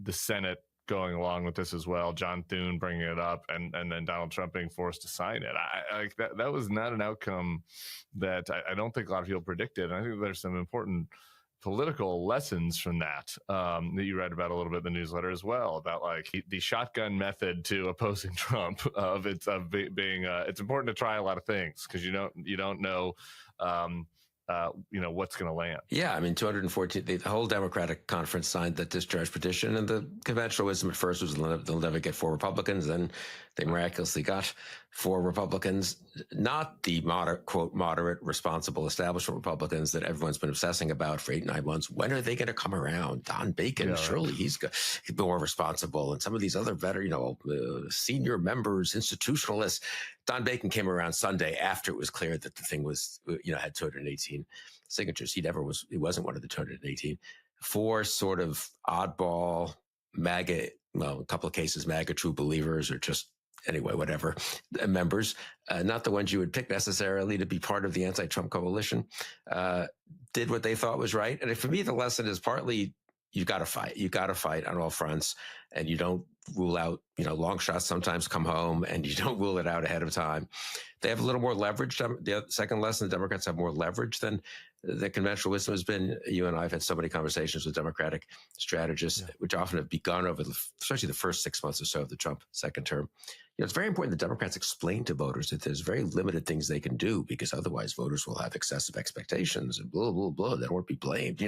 the Senate going along with this as well, John Thune bringing it up, and then Donald Trump being forced to sign it. That was not an outcome that I don't think a lot of people predicted. And I think there's some important political lessons from that that you read about a little bit in the newsletter as well, about the shotgun method to opposing Trump it's important to try a lot of things because you don't know what's going to land. Yeah, I mean, 214, the whole Democratic conference signed that discharge petition, and the conventional wisdom at first was they'll never get 4 Republicans. Then they miraculously got for Republicans, not the moderate, responsible establishment Republicans that everyone's been obsessing about for 8-9 months. When are they going to come around? Don Bacon, surely he's more responsible. And some of these other senior members, institutionalists. Don Bacon came around Sunday after it was clear that the thing was, had 218 signatures. He wasn't one of the 218. 4 sort of oddball MAGA, well, a couple of cases, MAGA true believers or just anyway, whatever, members, not the ones you would pick necessarily to be part of the anti-Trump coalition, did what they thought was right. And for me, the lesson is partly you've got to fight. You've got to fight on all fronts, and you don't rule out, long shots sometimes come home, and you don't rule it out ahead of time. They have a little more leverage. The second lesson, the Democrats have more leverage than the conventional wisdom has been. You and I have had so many conversations with Democratic strategists, which often have begun over, especially the first 6 months or so of the Trump second term. It's very important that Democrats explain to voters that there's very limited things they can do, because otherwise voters will have excessive expectations and blah, blah, blah. They won't be blamed.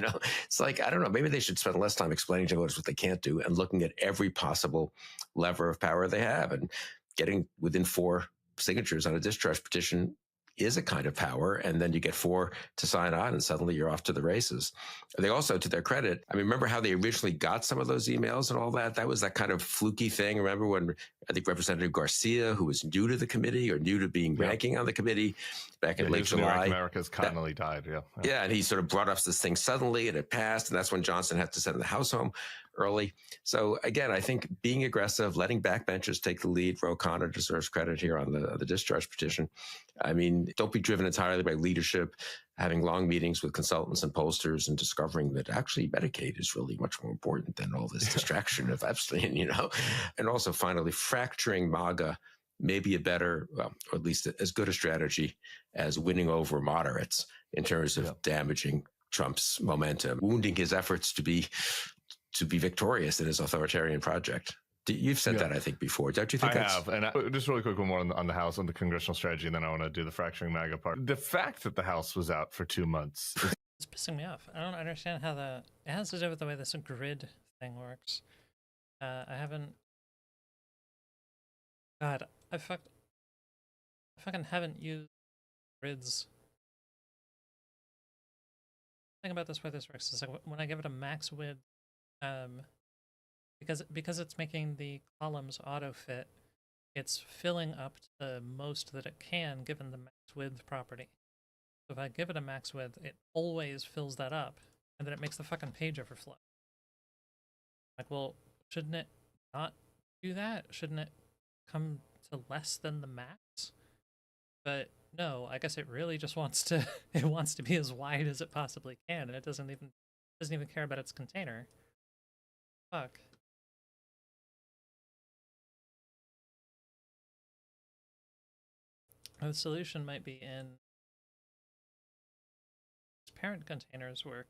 It's like, I don't know, maybe they should spend less time explaining to voters what they can't do and looking at every possible lever of power they have. And getting within 4 signatures on a discharge petition is a kind of power, and then you get 4 to sign on, and suddenly you're off to the races. They also, to their credit, remember how they originally got some of those emails and all that? That was that kind of fluky thing. Remember when I think Representative Garcia, who was new to the committee or new to being ranking on the committee back in late July. America's Connolly died, Yeah, and he sort of brought up this thing suddenly, and it passed, and that's when Johnson had to send the House home early. So again, I think being aggressive, letting backbenchers take the lead. Ro Khanna deserves credit here on the discharge petition. Don't be driven entirely by leadership, having long meetings with consultants and pollsters and discovering that actually Medicaid is really much more important than all this distraction of Epstein, And also finally, fracturing MAGA may be a better, or at least as good a strategy as winning over moderates in terms of damaging Trump's momentum, wounding his efforts to be victorious in his authoritarian project. You've said that, I think, before. Don't you think I have. And just really quick, one more on the House, on the congressional strategy, and then I want to do the fracturing MAGA part. The fact that the House was out for 2 months. It's pissing me off. I don't understand how it has to do with the way this grid thing works. I fucking haven't used grids. The thing about this way this works is like when I give it a max width, because it's making the columns auto fit, it's filling up to the most that it can given the max width property. So if I give it a max width, it always fills that up, and then it makes the fucking page overflow. Like, well, shouldn't it not do that? Shouldn't it come to less than the max? But no, I guess it really just wants to be as wide as it possibly can, and it doesn't even care about its container. Fuck. The solution might be in parent containers work.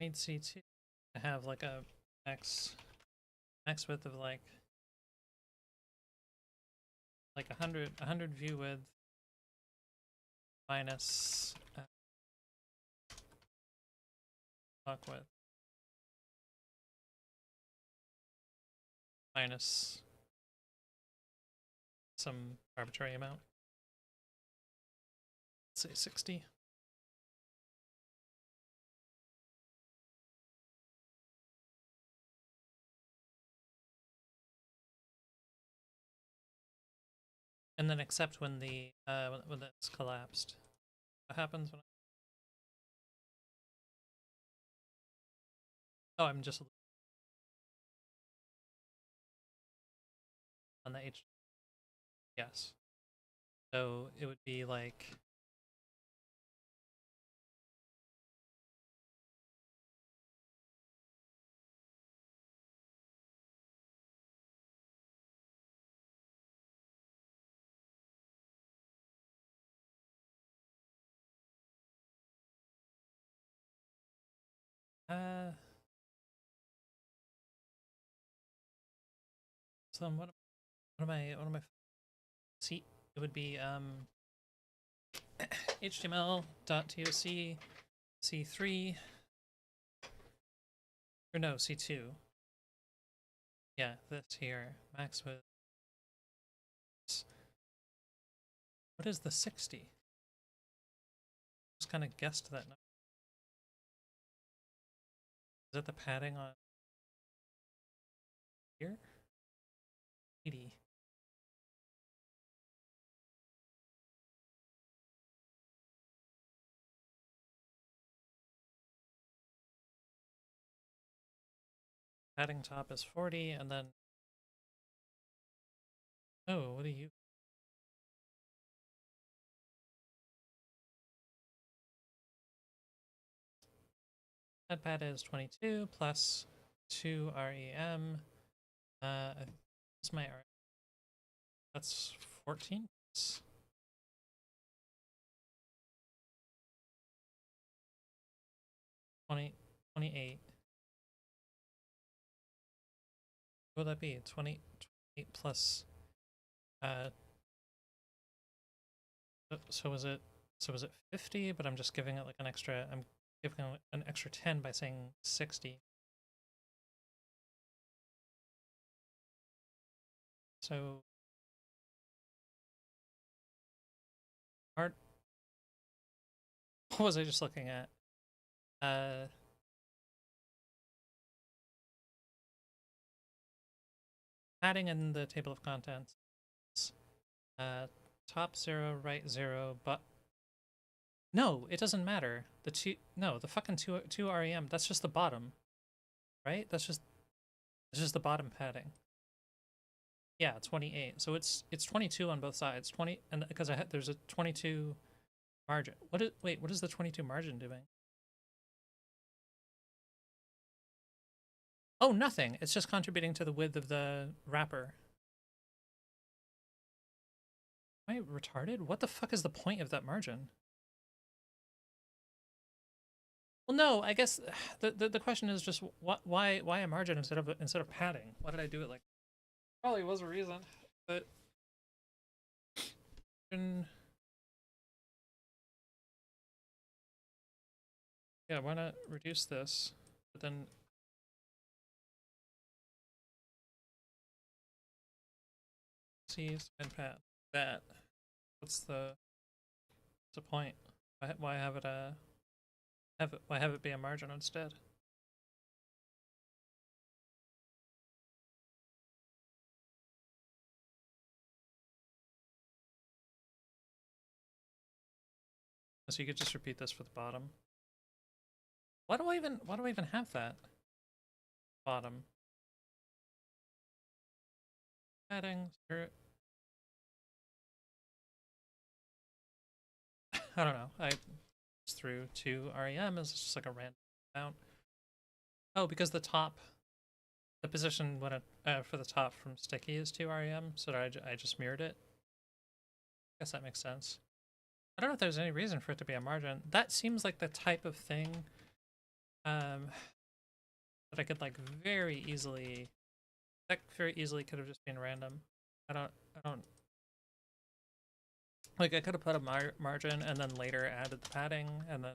Need C2 to have like a max width of like 100 view width minus block width minus some arbitrary amount. Let's say 60. And then except when when it's collapsed. What happens when I'm just on the H. Yes. So it would be like so what am I see, it would be html.toc c3 or no, c2 Yeah, this here. Max width. What is the 60? Just kind of guessed that number. Is that the padding on here? 80. Padding top is 40, and then... Oh, what do you... That pad is 22 plus 2 REM. What's my REM? That's 14? 28. What would that be? 28 plus... So was it 50, but I'm just giving it like an extra, I'm giving it an extra 10 by saying 60. So art, what was I just looking at? Adding in the table of contents. Top 0, right 0, but no, it doesn't matter. The fucking 2 REM, that's just the bottom. Right? That's just the bottom padding. Yeah, 28. So it's 22 on both sides. 20, and because there's a 22 margin. What is the 22 margin doing? Oh, nothing. It's just contributing to the width of the wrapper. Am I retarded? What the fuck is the point of that margin? Well, no, I guess the question is just why a margin instead of padding? Why did I do it like? Probably was a reason, but yeah, why not reduce this? But then see side pad that. What's the point? Why have it why have it be a margin instead? So you could just repeat this for the bottom. Why do I even have that? Bottom. Padding. I don't know. I just threw 2 REM as just like a random amount. Oh, because the position when for the top from sticky is 2 REM, so I just mirrored it. I guess that makes sense. I don't know if there's any reason for it to be a margin. That seems like the type of thing that I could like very easily could have just been random. I don't like I could have put a margin and then later added the padding and then,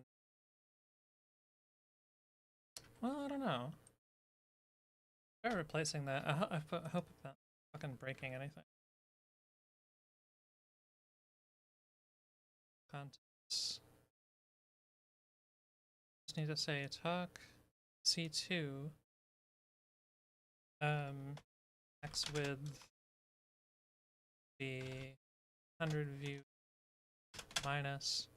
well, I don't know. Try replacing that. I hope I'm not fucking breaking anything. Contents. Just need to say talk C2 X width the 100 view minus.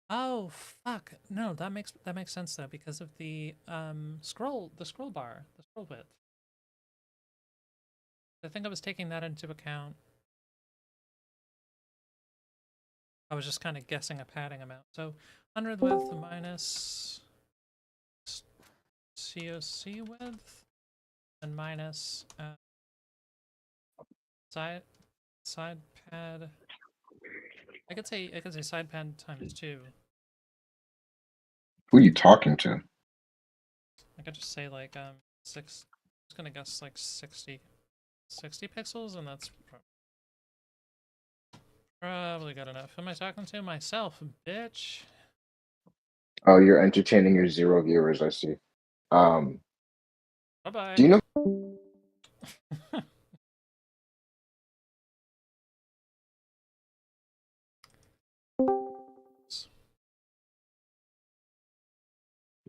Oh fuck, no, that makes sense though because of the scroll bar, the scroll width. I think I was taking that into account. I was just kind of guessing a padding amount. So 100 width minus COC width and minus side pad. I could say side pad times 2. Who are you talking to? I could just say like 6. I'm just gonna guess like 60 pixels, and that's probably good enough. Who am I talking to? Myself, bitch. Oh, you're entertaining your 0 viewers, I see. Bye bye. Do you know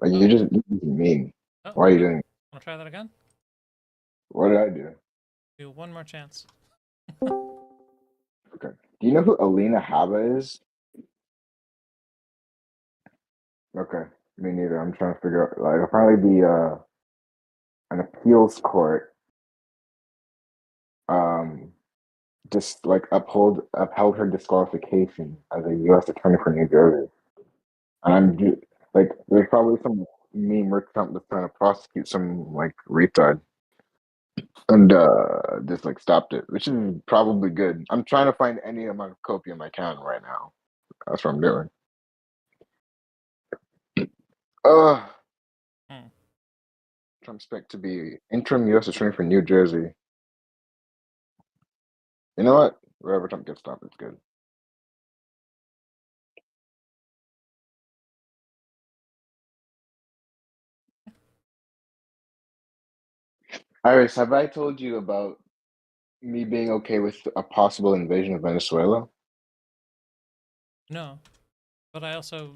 Like you're just mean. Oh, Why are you really? doing? Want to try that again? What did I do? Do one more chance. Okay. Do you know who Alina Haba is? Okay. Me neither. I'm trying to figure out. Like, apparently the an appeals court um just like upheld her disqualification as a U.S. attorney for New Jersey. And like, there's probably some meme or something that's trying to prosecute some like retard, and just like stopped it, which is probably good. I'm trying to find any amount of copium I can right now. That's what I'm doing. Uh, Hmm. Trump's picked to be interim U.S. attorney for New Jersey. You know what? Wherever Trump gets stopped, it's good. Iris, have I told you about me being okay with a possible invasion of Venezuela? No, but I also,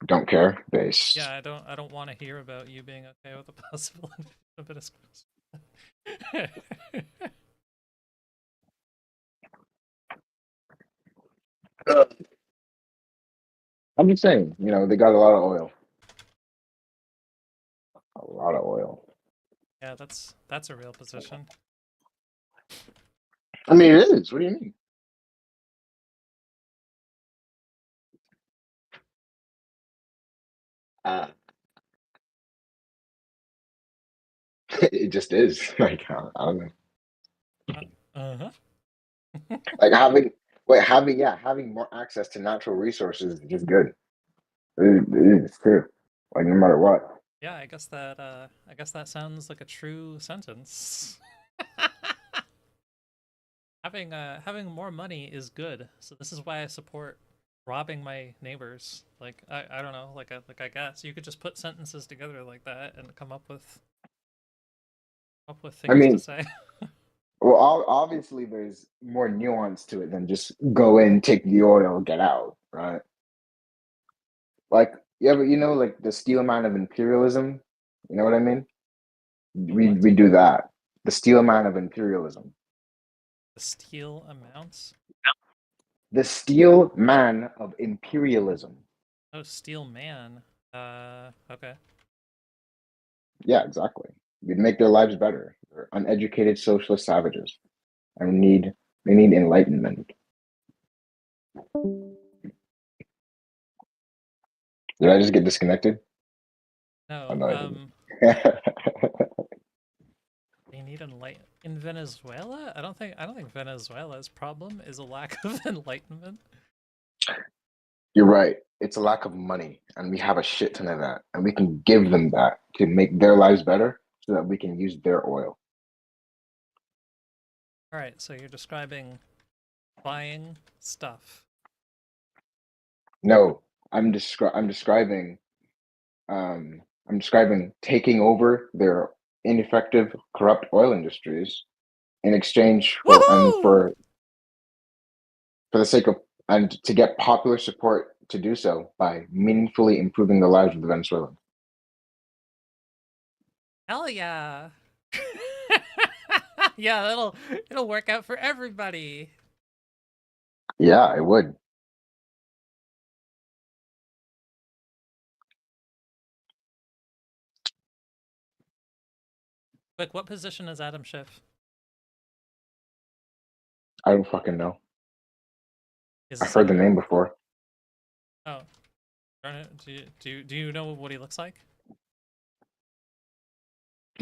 Don't care. Base. yeah, I don't want to hear about you being okay with a possible of it. I'm just saying, they got a lot of oil. A lot of oil. Yeah, that's a real position. I mean, it is. What do you mean? Uh, it just is. Like, I don't know. Uh-huh. Like having more access to natural resources is just good. It is true. Like no matter what. Yeah, I guess that sounds like a true sentence. Having more money is good. So this is why I support robbing my neighbors. Like I don't know, like I guess you could just put sentences together like that and come up with I things to mean, say. well, obviously there's more nuance to it than just go in, take the oil, get out, right? Like, yeah, but like the steel man of imperialism. You know what I mean? What? We do that. The steel man of imperialism. The steel amounts? The steel man of imperialism. Oh, steel man. Okay. Yeah, exactly. We'd make their lives better. They're uneducated socialist savages, and they need enlightenment. Did I just get disconnected? Oh, No, no, I didn't. they need enlightenment in Venezuela? I don't think Venezuela's problem is a lack of enlightenment. You're right. It's a lack of money, and we have a shit ton of that, and we can give them that to make their lives better, so that we can use their oil. All right, so you're describing buying stuff. No, I'm describing taking over their ineffective, corrupt oil industries in exchange Woohoo! for the sake of and to get popular support to do so by meaningfully improving the lives of the Venezuelans. Hell yeah! Yeah, it'll work out for everybody. Yeah, it would. Quick, what position is Adam Schiff? I don't fucking know. He's a I've heard the senator? name before. Oh, do you know what he looks like?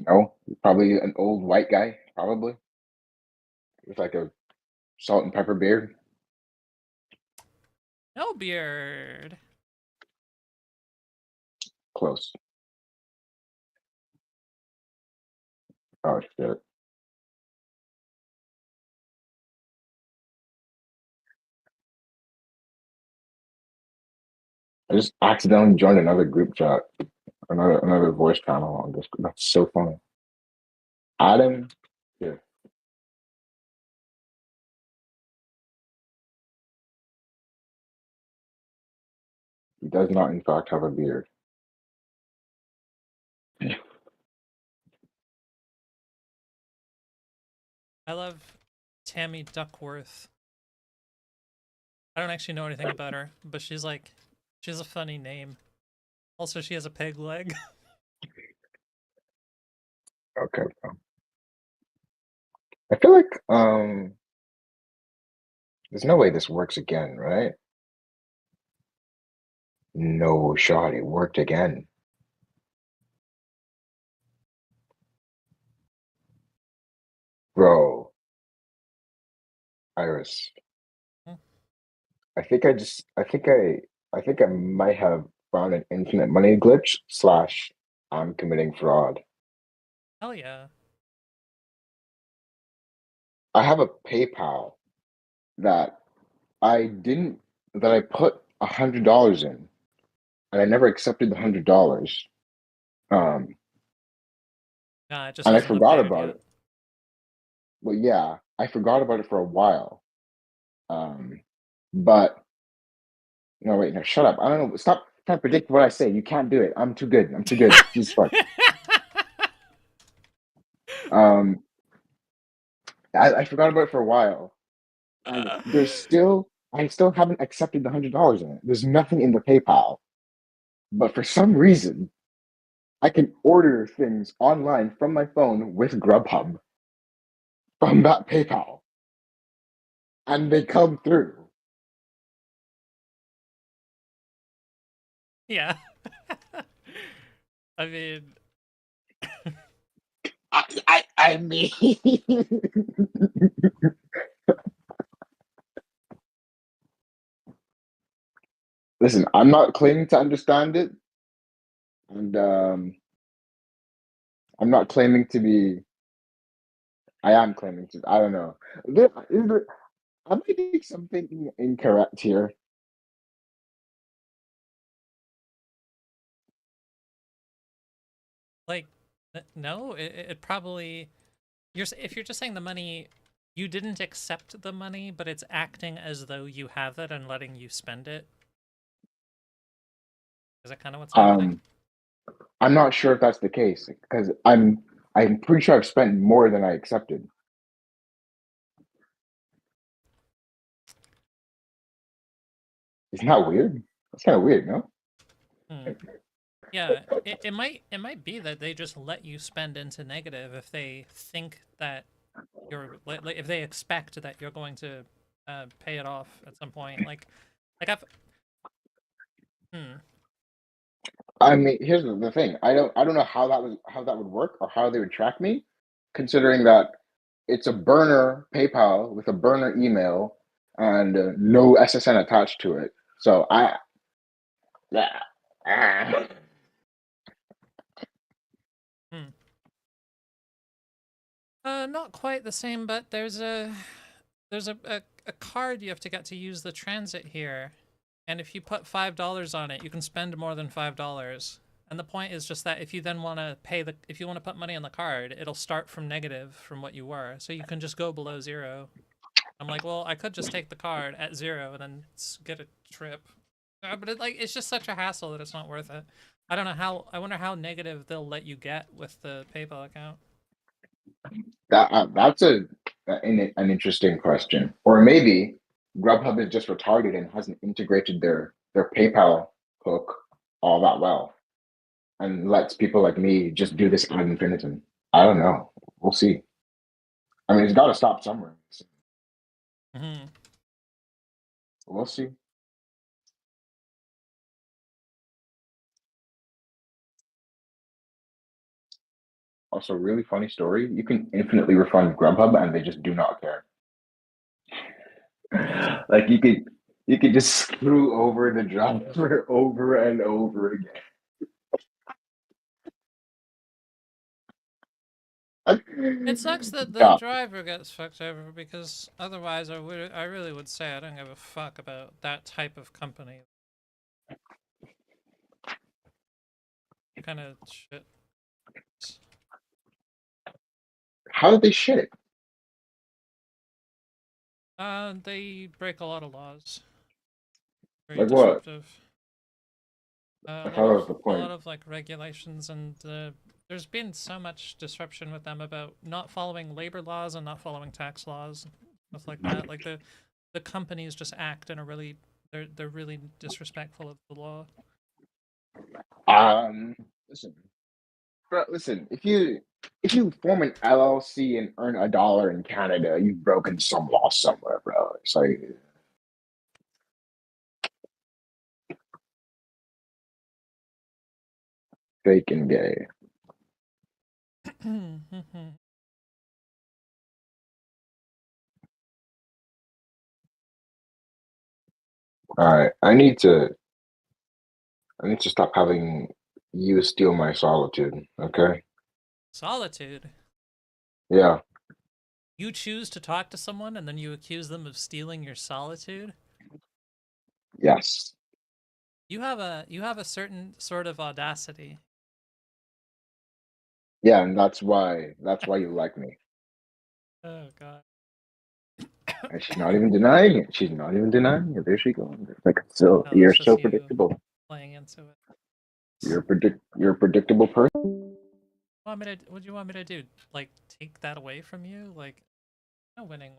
No, probably an old white guy, probably with like a salt and pepper beard. No beard. Close. Oh shit. I just accidentally joined another group chat, another voice channel on this. That's so funny. Adam. Yeah. He does not, in fact, have a beard. I love Tammy Duckworth. I don't actually know anything about her, but she's a funny name. Also, she has a peg leg. Okay. I feel like there's no way this works again, right? No shot, it worked again. Bro, Iris. I think I might have found an infinite money glitch slash I'm committing fraud. Hell yeah. I have a PayPal that I put $100 in and I never accepted the $100. Um, Nah, it just and I hasn't forgot updated about yet. it. Well, yeah, I forgot about it for a while. Um, but no, wait, no, shut up. I don't know. Stop trying to predict what I say. You can't do it. I'm too good. I'm too good. Jesus fuck. Um, I forgot about it for a while, and I still haven't accepted the $100 in it. There's nothing in the PayPal, but for some reason, I can order things online from my phone with Grubhub from that PayPal, and they come through. Yeah. I mean, I mean, listen, I'm not claiming to understand it, and I'm not claiming to be. I am claiming to. I don't know. Am I doing something incorrect here? like, no, it probably if you're just saying the money, you didn't accept the money, but it's acting as though you have it and letting you spend it. Is that kind of what's happening? Um, I'm not sure if that's the case because I'm pretty sure I've spent more than I accepted. Isn't that weird? That's kind of weird, no? Hmm. Yeah, it might be that they just let you spend into negative if they think that if they expect that you're going to pay it off at some point. Like I've hmm. I mean, here's the thing. I don't know how that would work or how they would track me, considering that it's a burner PayPal with a burner email and no SSN attached to it. So yeah. Ah. Hmm. Not quite the same, but there's a card you have to get to use the transit here, and if you put $5 on it, you can spend more than $5. And the point is just that if you then want to if you want to put money on the card, it'll start from negative from what you were, so you can just go below zero. I'm like, well, I could just take the card at zero and then get a trip, but it's just such a hassle that it's not worth it. I don't know how. I wonder how negative they'll let you get with the PayPal account. That's an interesting question. Or maybe Grubhub is just retarded and hasn't integrated their PayPal hook all that well and lets people like me just do this ad infinitum. I don't know. We'll see. I mean, it's got to stop somewhere. So Hmm. we'll see. Also, really funny story. You can infinitely refund Grubhub and they just do not care. Amazing. Like you could just screw over the driver over and over It again. sucks that the Yeah, driver gets fucked over because otherwise I really would say I don't give a fuck about that type of company. Kind of shit. How did they shit it? They break a lot of laws. Very Like what? disruptive. I thought that was the A point. lot of like regulations, and there's been so much disruption with them about not following labor laws and not following tax laws, stuff like that. Like the companies just act in a really they're really disrespectful of the law. Listen, bro, listen. If you form an LLC and earn $1 in Canada, you've broken some law somewhere, bro. It's like fake and gay. All right, I need to stop having you steal my solitude. Okay? Solitude. Yeah. You choose to talk to someone and then you accuse them of stealing your solitude? Yes. You have a certain sort of audacity. Yeah, and that's why you like me. Oh god. And she's not even denying it. She's not even denying it. There she goes. Like so, No, you're that's so just you predictable. playing into it. You're a predictable person. What do you want me to do? Like take that away from you? Like no winning.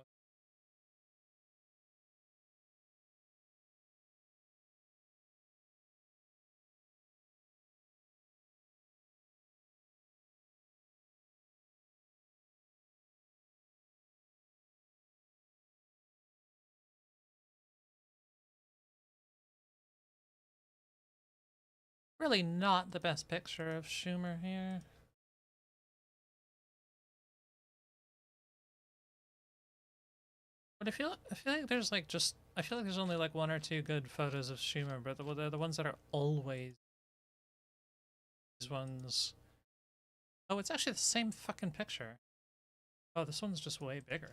Really not the best picture of Schumer here. But I feel like there's like I feel like there's only like one or two good photos of Schumer, but they're the ones that are always these ones. Oh, it's actually the same fucking picture. Oh, this one's just way bigger.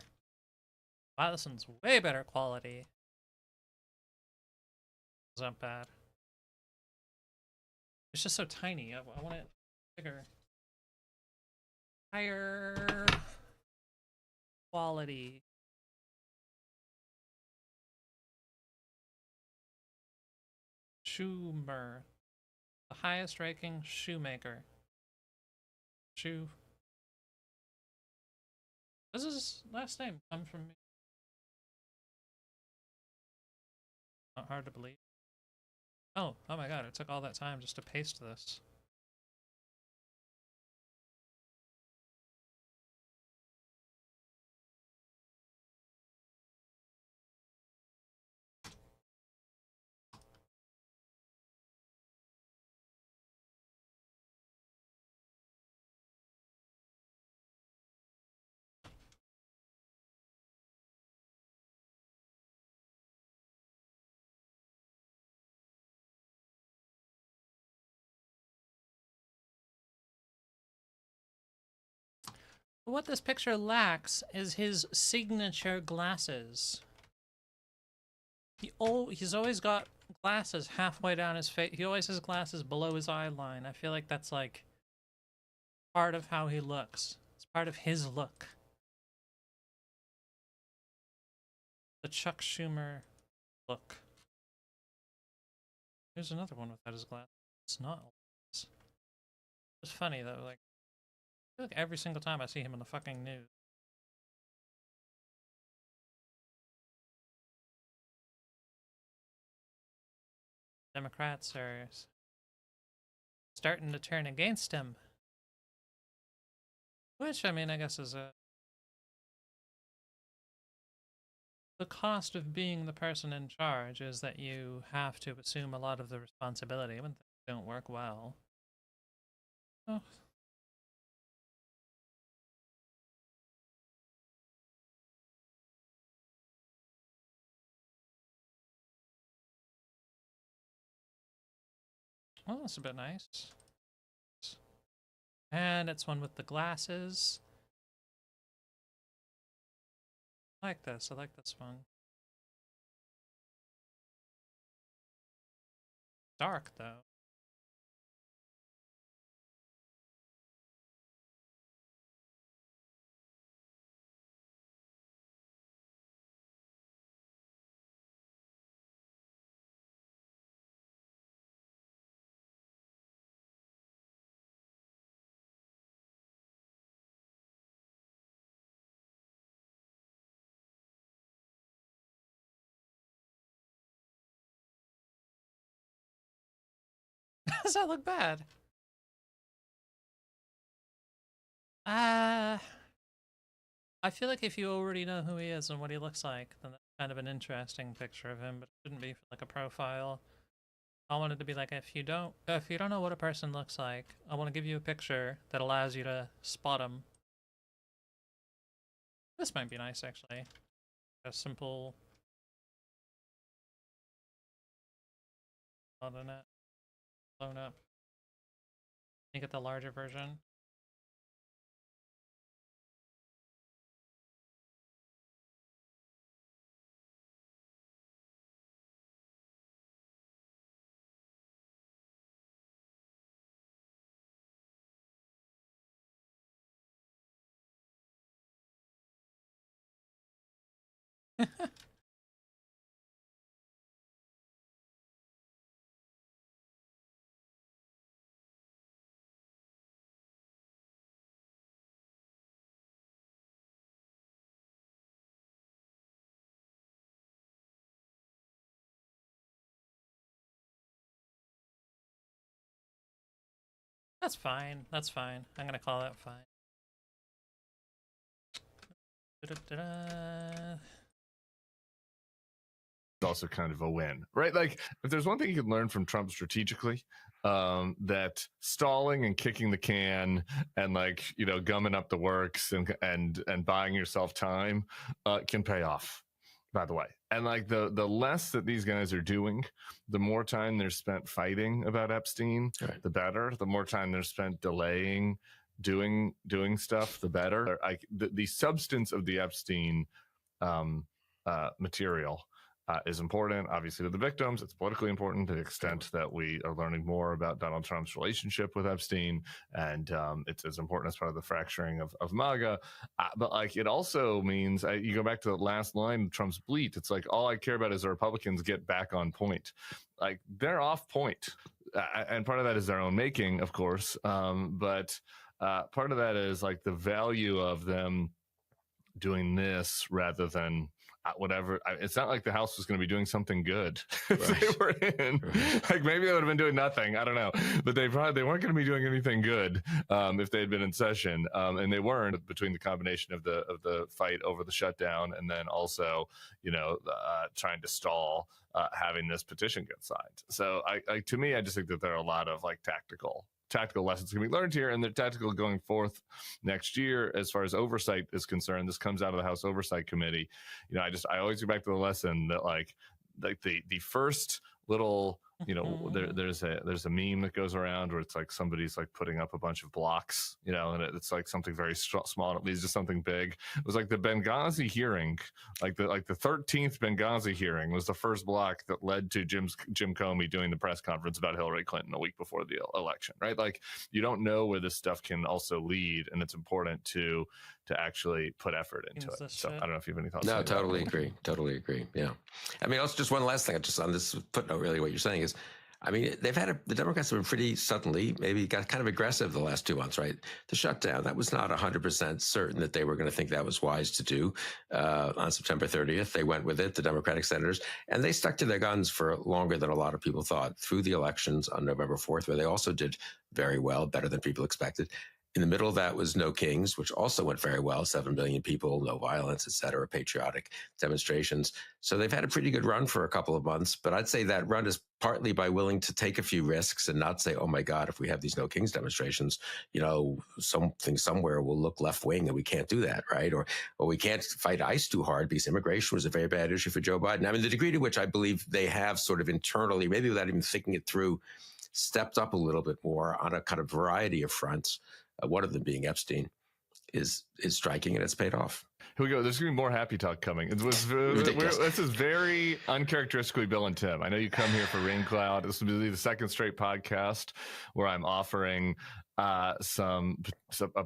Wow, this one's way better quality. It's not bad. It's just so tiny. I want it bigger. Higher quality. Schumer. The highest ranking shoemaker. Shoe. Does his last name come from me? Not hard to believe. Oh my god, it took all that time just to paste this. What this picture lacks is his signature glasses. He's always got glasses halfway down his face. He always has glasses below his eye line. I feel like that's like part of how he looks. It's part of his look. The Chuck Schumer look. Here's another one without his glasses. It's not. It's funny though, like I feel like every single time I see him in the fucking news. Democrats are starting to turn against him. Which, I mean, I guess is the cost of being the person in charge is that you have to assume a lot of the responsibility when things don't work well. Oh. Well, that's a bit nice. And it's one with the glasses. I like this. I like this one. Dark, though. Does that look bad? I feel like if you already know who he is and what he looks like, then that's kind of an interesting picture of him, but it shouldn't be for like a profile. I wanted to be like, if you don't know what a person looks like, I want to give you a picture that allows you to spot him. This might be nice, actually. A simple on it, blown up. You get the larger version. That's fine. That's fine. I'm gonna call that fine. Da-da-da-da. Also kind of a win, right? Like, if there's one thing you can learn from Trump strategically, that stalling and kicking the can and, like, you know, gumming up the works and buying yourself time can pay off, by the way. And like the less that these guys are doing, the more time they're spent fighting about Epstein, right, the better. The more time they're spent delaying doing stuff, the better. The substance of the Epstein material is important, obviously, to the victims. It's politically important to the extent that we are learning more about Donald Trump's relationship with Epstein, and it's as important as part of the fracturing of MAGA. But like, it also means you go back to the last line of Trump's bleat. It's like, all I care about is the Republicans get back on point. Like, they're off point, and part of that is their own making, of course. But part of that is like the value of them doing this rather than whatever. It's not like the House was going to be doing something good if they were in. Like, maybe they would have been doing nothing. I don't know, but they weren't going to be doing anything good if they had been in session, and they weren't. Between the combination of the fight over the shutdown and then also, you know, trying to stall having this petition get signed. So to me, I just think that there are a lot of like tactical lessons can be learned here, and they're tactical going forth next year as far as oversight is concerned. This comes out of the House Oversight Committee. You know, I always go back to the lesson that like the first little, you know, there's a meme that goes around where it's like somebody's like putting up a bunch of blocks, you know, and it's like something very small and it leads to something big. It was like the Benghazi hearing, like the 13th Benghazi hearing was the first block that led to Jim Comey doing the press conference about Hillary Clinton a week before the election, right? Like, you don't know where this stuff can also lead, and it's important to actually put effort into it. So I don't know if you have any thoughts. No, totally agree. Yeah. I mean, also just one last thing, just on this footnote, really what you're saying is, I mean, the Democrats have been pretty suddenly, maybe got kind of aggressive the last 2 months, right? The shutdown, that was not 100% certain that they were going to think that was wise to do. On September 30th, they went with it, the Democratic senators, and they stuck to their guns for longer than a lot of people thought through the elections on November 4th, where they also did very well, better than people expected. In the middle of that was No Kings, which also went very well, 7 million people, no violence, et cetera, patriotic demonstrations. So they've had a pretty good run for a couple of months, but I'd say that run is partly by willing to take a few risks and not say, oh my God, if we have these No Kings demonstrations, you know, something somewhere will look left wing and we can't do that, right? Or we can't fight ICE too hard because immigration was a very bad issue for Joe Biden. I mean, the degree to which I believe they have sort of internally, maybe without even thinking it through, stepped up a little bit more on a kind of variety of fronts. One of them being Epstein is striking, and it's paid off. Here we go. There's going to be more happy talk coming. This is very uncharacteristically Bill and Tim. I know you come here for Rain Cloud. This will be the second straight podcast where I'm offering a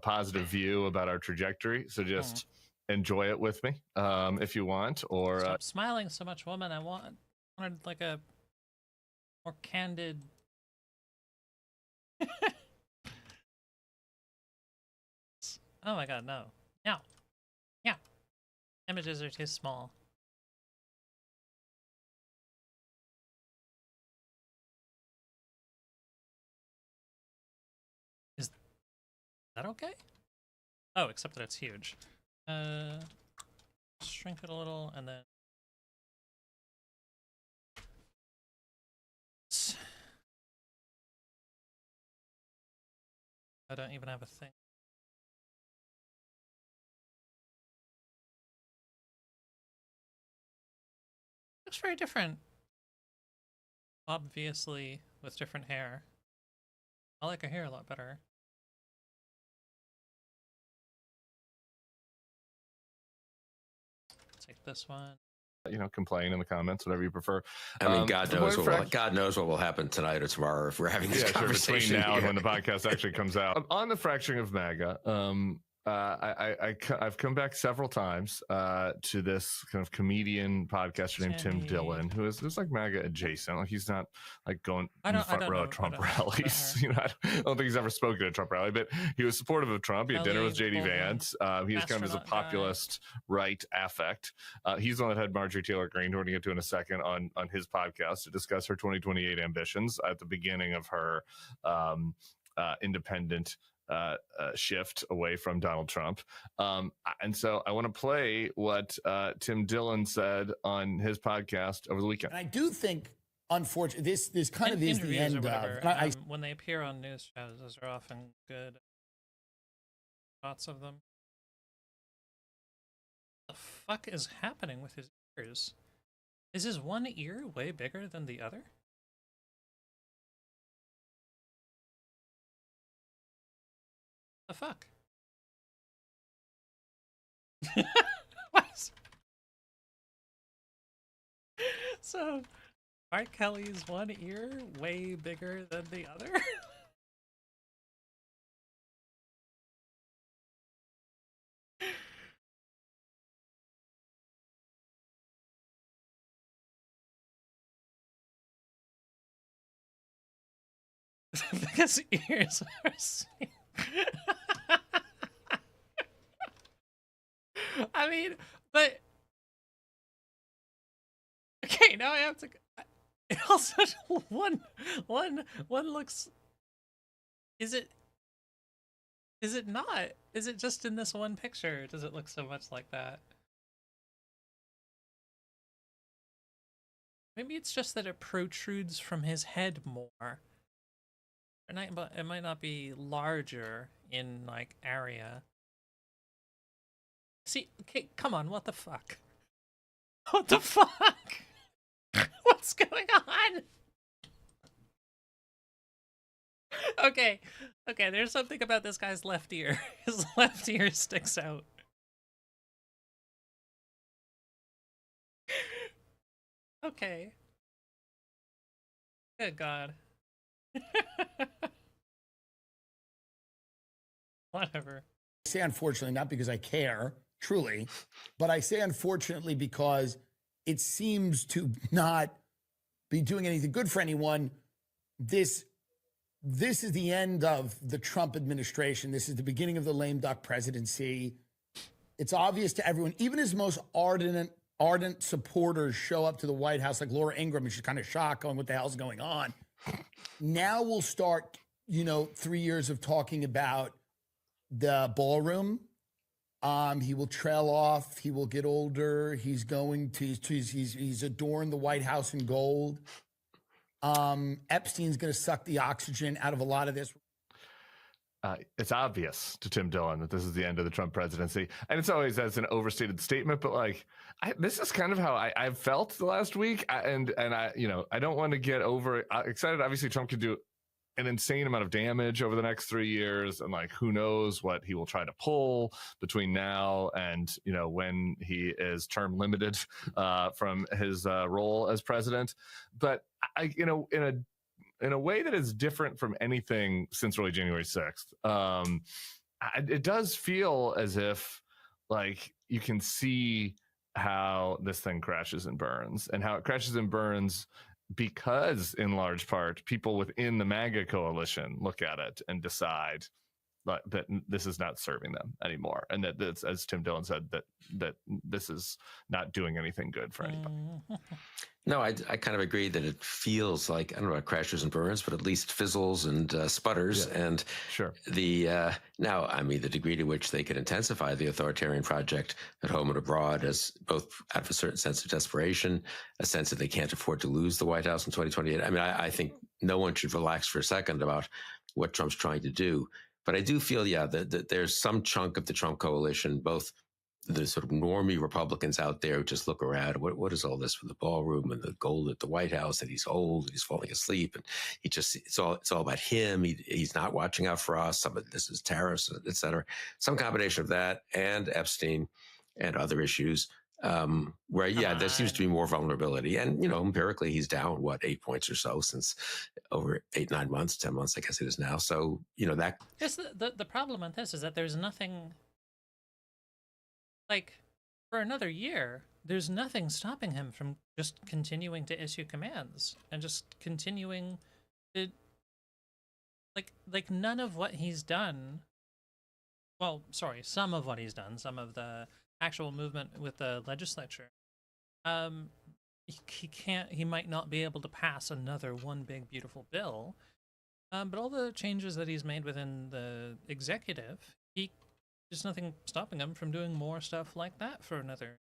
positive view about our trajectory. So just enjoy it with me if you want. Or stop smiling so much, woman. I wanted like a more candid. Oh my God, no. No. Yeah. Images are too small. that okay? Oh, except that it's huge. Shrink it a little, and then... I don't even have a thing. Looks very different. Obviously, with different hair. I like her hair a lot better. Take this one. Complain in the comments, whatever you prefer. I mean, God knows what will happen tonight or tomorrow if we're having this conversation between now and when the podcast actually comes out. On the fracturing of MAGA, I've come back several times to this kind of comedian podcaster named Tim Dillon, who's like MAGA adjacent. Like he's not like going in the front row at Trump rallies. I don't think he's ever spoken at a Trump rally, but he was supportive of Trump. He had dinner with JD Vance. He is kind of as a populist right affect. He's the one that had Marjorie Taylor Greene, who we're going to get to in a second, on his podcast to discuss her 2028 ambitions at the beginning of her independent shift away from Donald Trump. And so I want to play what Tim Dillon said on his podcast over the weekend. And I do think, unfortunately, this kind of is the end of... when they appear on news shows, those are often good thoughts of them. What the fuck is happening with his ears? Is his one ear way bigger than the other? The fuck? What? So, Mark Kelly's one ear way bigger than the other? Because ears are... I mean, but okay, now I have to. It also one looks. Is it not? Is it just in this one picture? Does it look so much like that? Maybe it's just that it protrudes from his head more. But it might not be larger in like area. See, okay, come on, what the fuck? What the fuck? What's going on? Okay, there's something about this guy's left ear. His left ear sticks out. Okay. Good God. Whatever. I say unfortunately, not because I care, truly, but I say unfortunately because it seems to not be doing anything good for anyone. This is the end of the Trump administration. This is the beginning of the lame duck presidency. It's obvious to everyone, even his most ardent supporters show up to the White House, like Laura Ingraham, and she's kind of shocked, going, what the hell's going on? Now we'll start, 3 years of talking about the ballroom. He will trail off. He will get older. He's adorned the White House in gold. Epstein's going to suck the oxygen out of a lot of this. It's obvious to Tim Dillon that this is the end of the Trump presidency. And it's always as an overstated statement, but this is kind of how I've felt the last week. I don't want to get over excited. Obviously, Trump could do an insane amount of damage over the next 3 years. And who knows what he will try to pull between now and, when he is term limited from his role as president. But in a way that is different from anything since really January 6th. It does feel as if you can see how this thing crashes and burns, and how it crashes and burns because in large part people within the MAGA coalition look at it and decide that this is not serving them anymore, and that that's, as Tim Dillon said, that this is not doing anything good for anybody. No, I kind of agree that it feels like, I don't know about crashes and burns, but at least fizzles and sputters. Yeah, and sure. Now, I mean, the degree to which they could intensify the authoritarian project at home and abroad as both out of a certain sense of desperation, a sense that they can't afford to lose the White House in 2028. I mean, I think no one should relax for a second about what Trump's trying to do. But I do feel, that there's some chunk of the Trump coalition, both the sort of normie Republicans out there who just look around. What is all this with the ballroom and the gold at the White House? And he's old and he's falling asleep, and it's all about him. He's not watching out for us. Some of this is tariffs, et cetera. Some combination of that and Epstein and other issues, where there seems to be more vulnerability. And empirically, he's down 8 points or so since over 8-9 months, 10 months, I guess it is now. So that. Yes, the problem with this is that there's nothing. Like, for another year, there's nothing stopping him from just continuing to issue commands and just continuing to, like none of what he's done. Well, sorry, some of what he's done, some of the actual movement with the legislature. He might not be able to pass another one big beautiful bill, but all the changes that he's made within the executive, there's nothing stopping him from doing more stuff like that for another.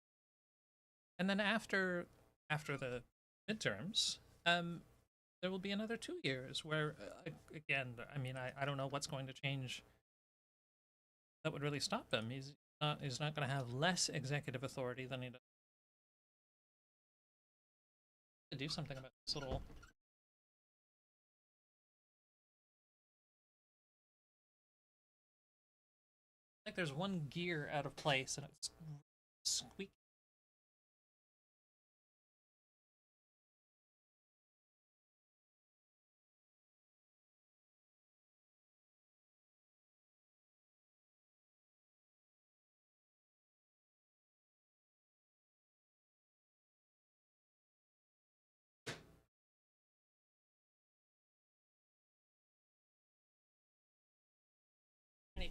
And then after the midterms, there will be another 2 years where, again, I mean, I don't know what's going to change that would really stop him. He's not going to have less executive authority than he does. To do something about this little. Like there's one gear out of place and it's squeaky.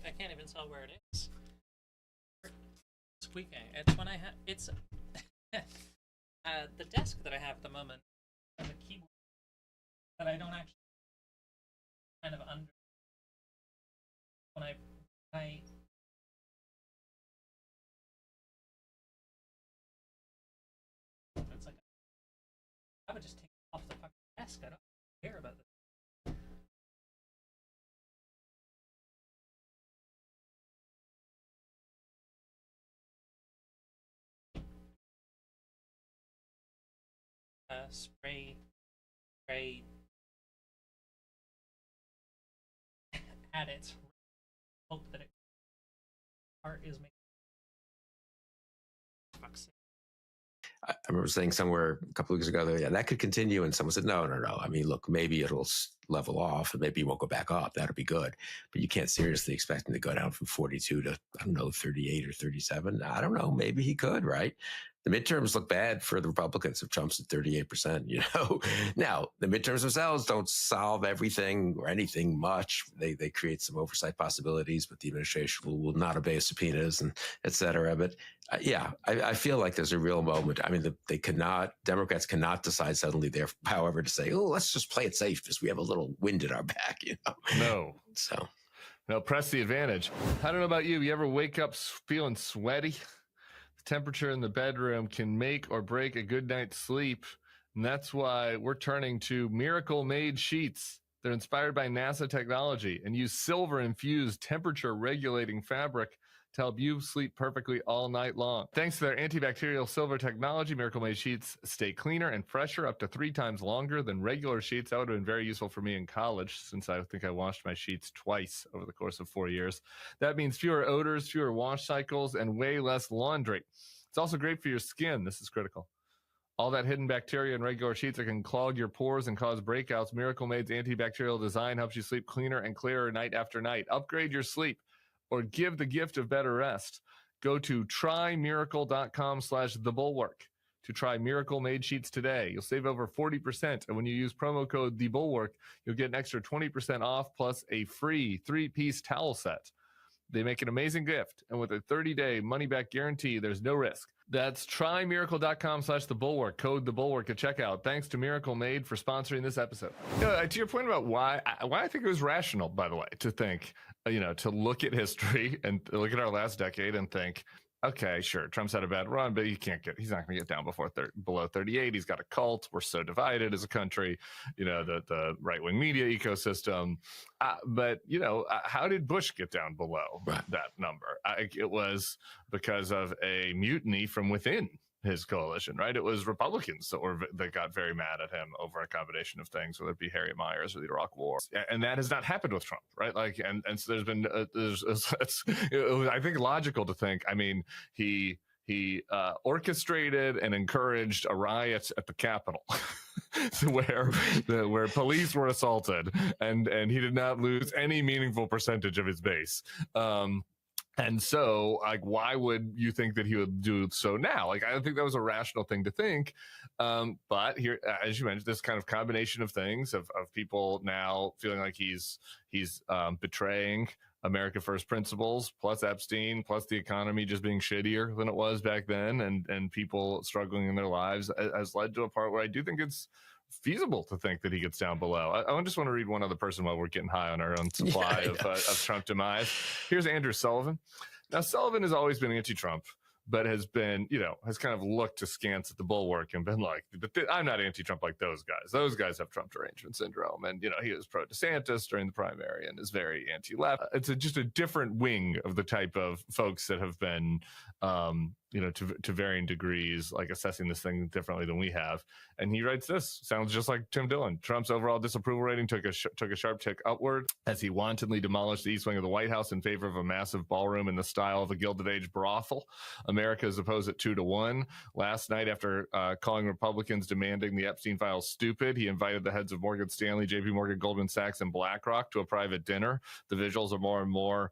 I can't even tell where it is. Squeaking. It's when I have. It's the desk that I have at the moment has a keyboard that I don't actually kind of under. When I it's like I would just take it off the fucking desk. I don't care about this. Spray at it. Hope that it art is making. Fuck's sake. I remember saying somewhere a couple of weeks ago that could continue, and someone said no. I mean, look, maybe it'll level off and maybe it won't go back up. That'll be good, but you can't seriously expect him to go down from 42 to 38 or 37. I don't know, maybe he could, right? The midterms look bad for the Republicans if Trump's at 38%, Now, the midterms themselves don't solve everything or anything much. They create some oversight possibilities, but the administration will not obey subpoenas and et cetera. But I feel like there's a real moment. I mean, Democrats cannot decide suddenly however, to say, oh, let's just play it safe because we have a little wind at our back, No. So. No, press the advantage. I don't know about you. You ever wake up feeling sweaty? The temperature in the bedroom can make or break a good night's sleep. And that's why we're turning to Miracle Made sheets. They're inspired by NASA technology and use silver-infused temperature-regulating fabric to help you sleep perfectly all night long. Thanks to their antibacterial silver technology, Miracle Made sheets stay cleaner and fresher up to 3 times longer than regular sheets. That would have been very useful for me in college, since I think I washed my sheets twice over the course of 4 years. That means fewer odors, fewer wash cycles, and way less laundry. It's also great for your skin. This is critical. All that hidden bacteria in regular sheets that can clog your pores and cause breakouts. Miracle Made's antibacterial design helps you sleep cleaner and clearer night after night. Upgrade your sleep or give the gift of better rest. Go to trymiracle.com/thebulwark. to try Miracle Made sheets today. You'll save over 40%. And when you use promo code TheBulwark, you'll get an extra 20% off plus a free 3-piece towel set. They make an amazing gift. And with a 30-day money-back guarantee, there's no risk. That's trymiracle.com/thebulwark, code TheBulwark at checkout. Thanks to Miracle Made for sponsoring this episode. To your point about why I think it was rational, by the way, to think, to look at history and look at our last decade and think, okay, sure, Trump's had a bad run, but he's not going to get down below 38. He's got a cult. We're so divided as a country, the right-wing media ecosystem. But how did Bush get down below that number? It was because of a mutiny from within his coalition, right? It was Republicans that got very mad at him over a combination of things, whether it be Harry Myers or the Iraq War, and that has not happened with Trump, right? And so there's been I think logical to think. I mean, he orchestrated and encouraged a riot at the Capitol, where police were assaulted, and he did not lose any meaningful percentage of his base. And so, why would you think that he would do so now? I don't think that was a rational thing to think. But here, as you mentioned, this kind of combination of things of people now feeling like he's betraying America First principles, plus Epstein, plus the economy just being shittier than it was back then, and people struggling in their lives, has led to a part where I do think it's feasible to think that he gets down below. I just want to read one other person while we're getting high on our own supply of Trump demise. Here's Andrew Sullivan. Now, Sullivan has always been anti-Trump, but has been, has kind of looked askance at the Bulwark and been like, I'm not anti-Trump like those guys. Those guys have Trump derangement syndrome. And, he was pro-DeSantis during the primary and is very anti-left. It's just a different wing of the type of folks that have been, to varying degrees, assessing this thing differently than we have. And he writes this, sounds just like Tim Dillon. Trump's overall disapproval rating took a sharp tick upward as he wantonly demolished the East Wing of the White House in favor of a massive ballroom in the style of a Gilded Age brothel. America is opposed at 2-1. Last night, after calling Republicans demanding the Epstein files stupid, he invited the heads of Morgan Stanley, JP Morgan, Goldman Sachs, and BlackRock to a private dinner. The visuals are more and more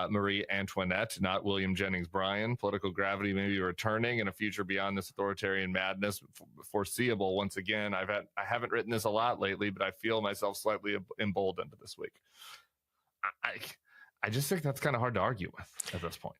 Marie Antoinette, not William Jennings Bryan. Political gravity may be returning, and a future beyond this authoritarian madness foreseeable. Once again, I haven't written this a lot lately, but I feel myself slightly emboldened this week. I just think that's kind of hard to argue with at this point.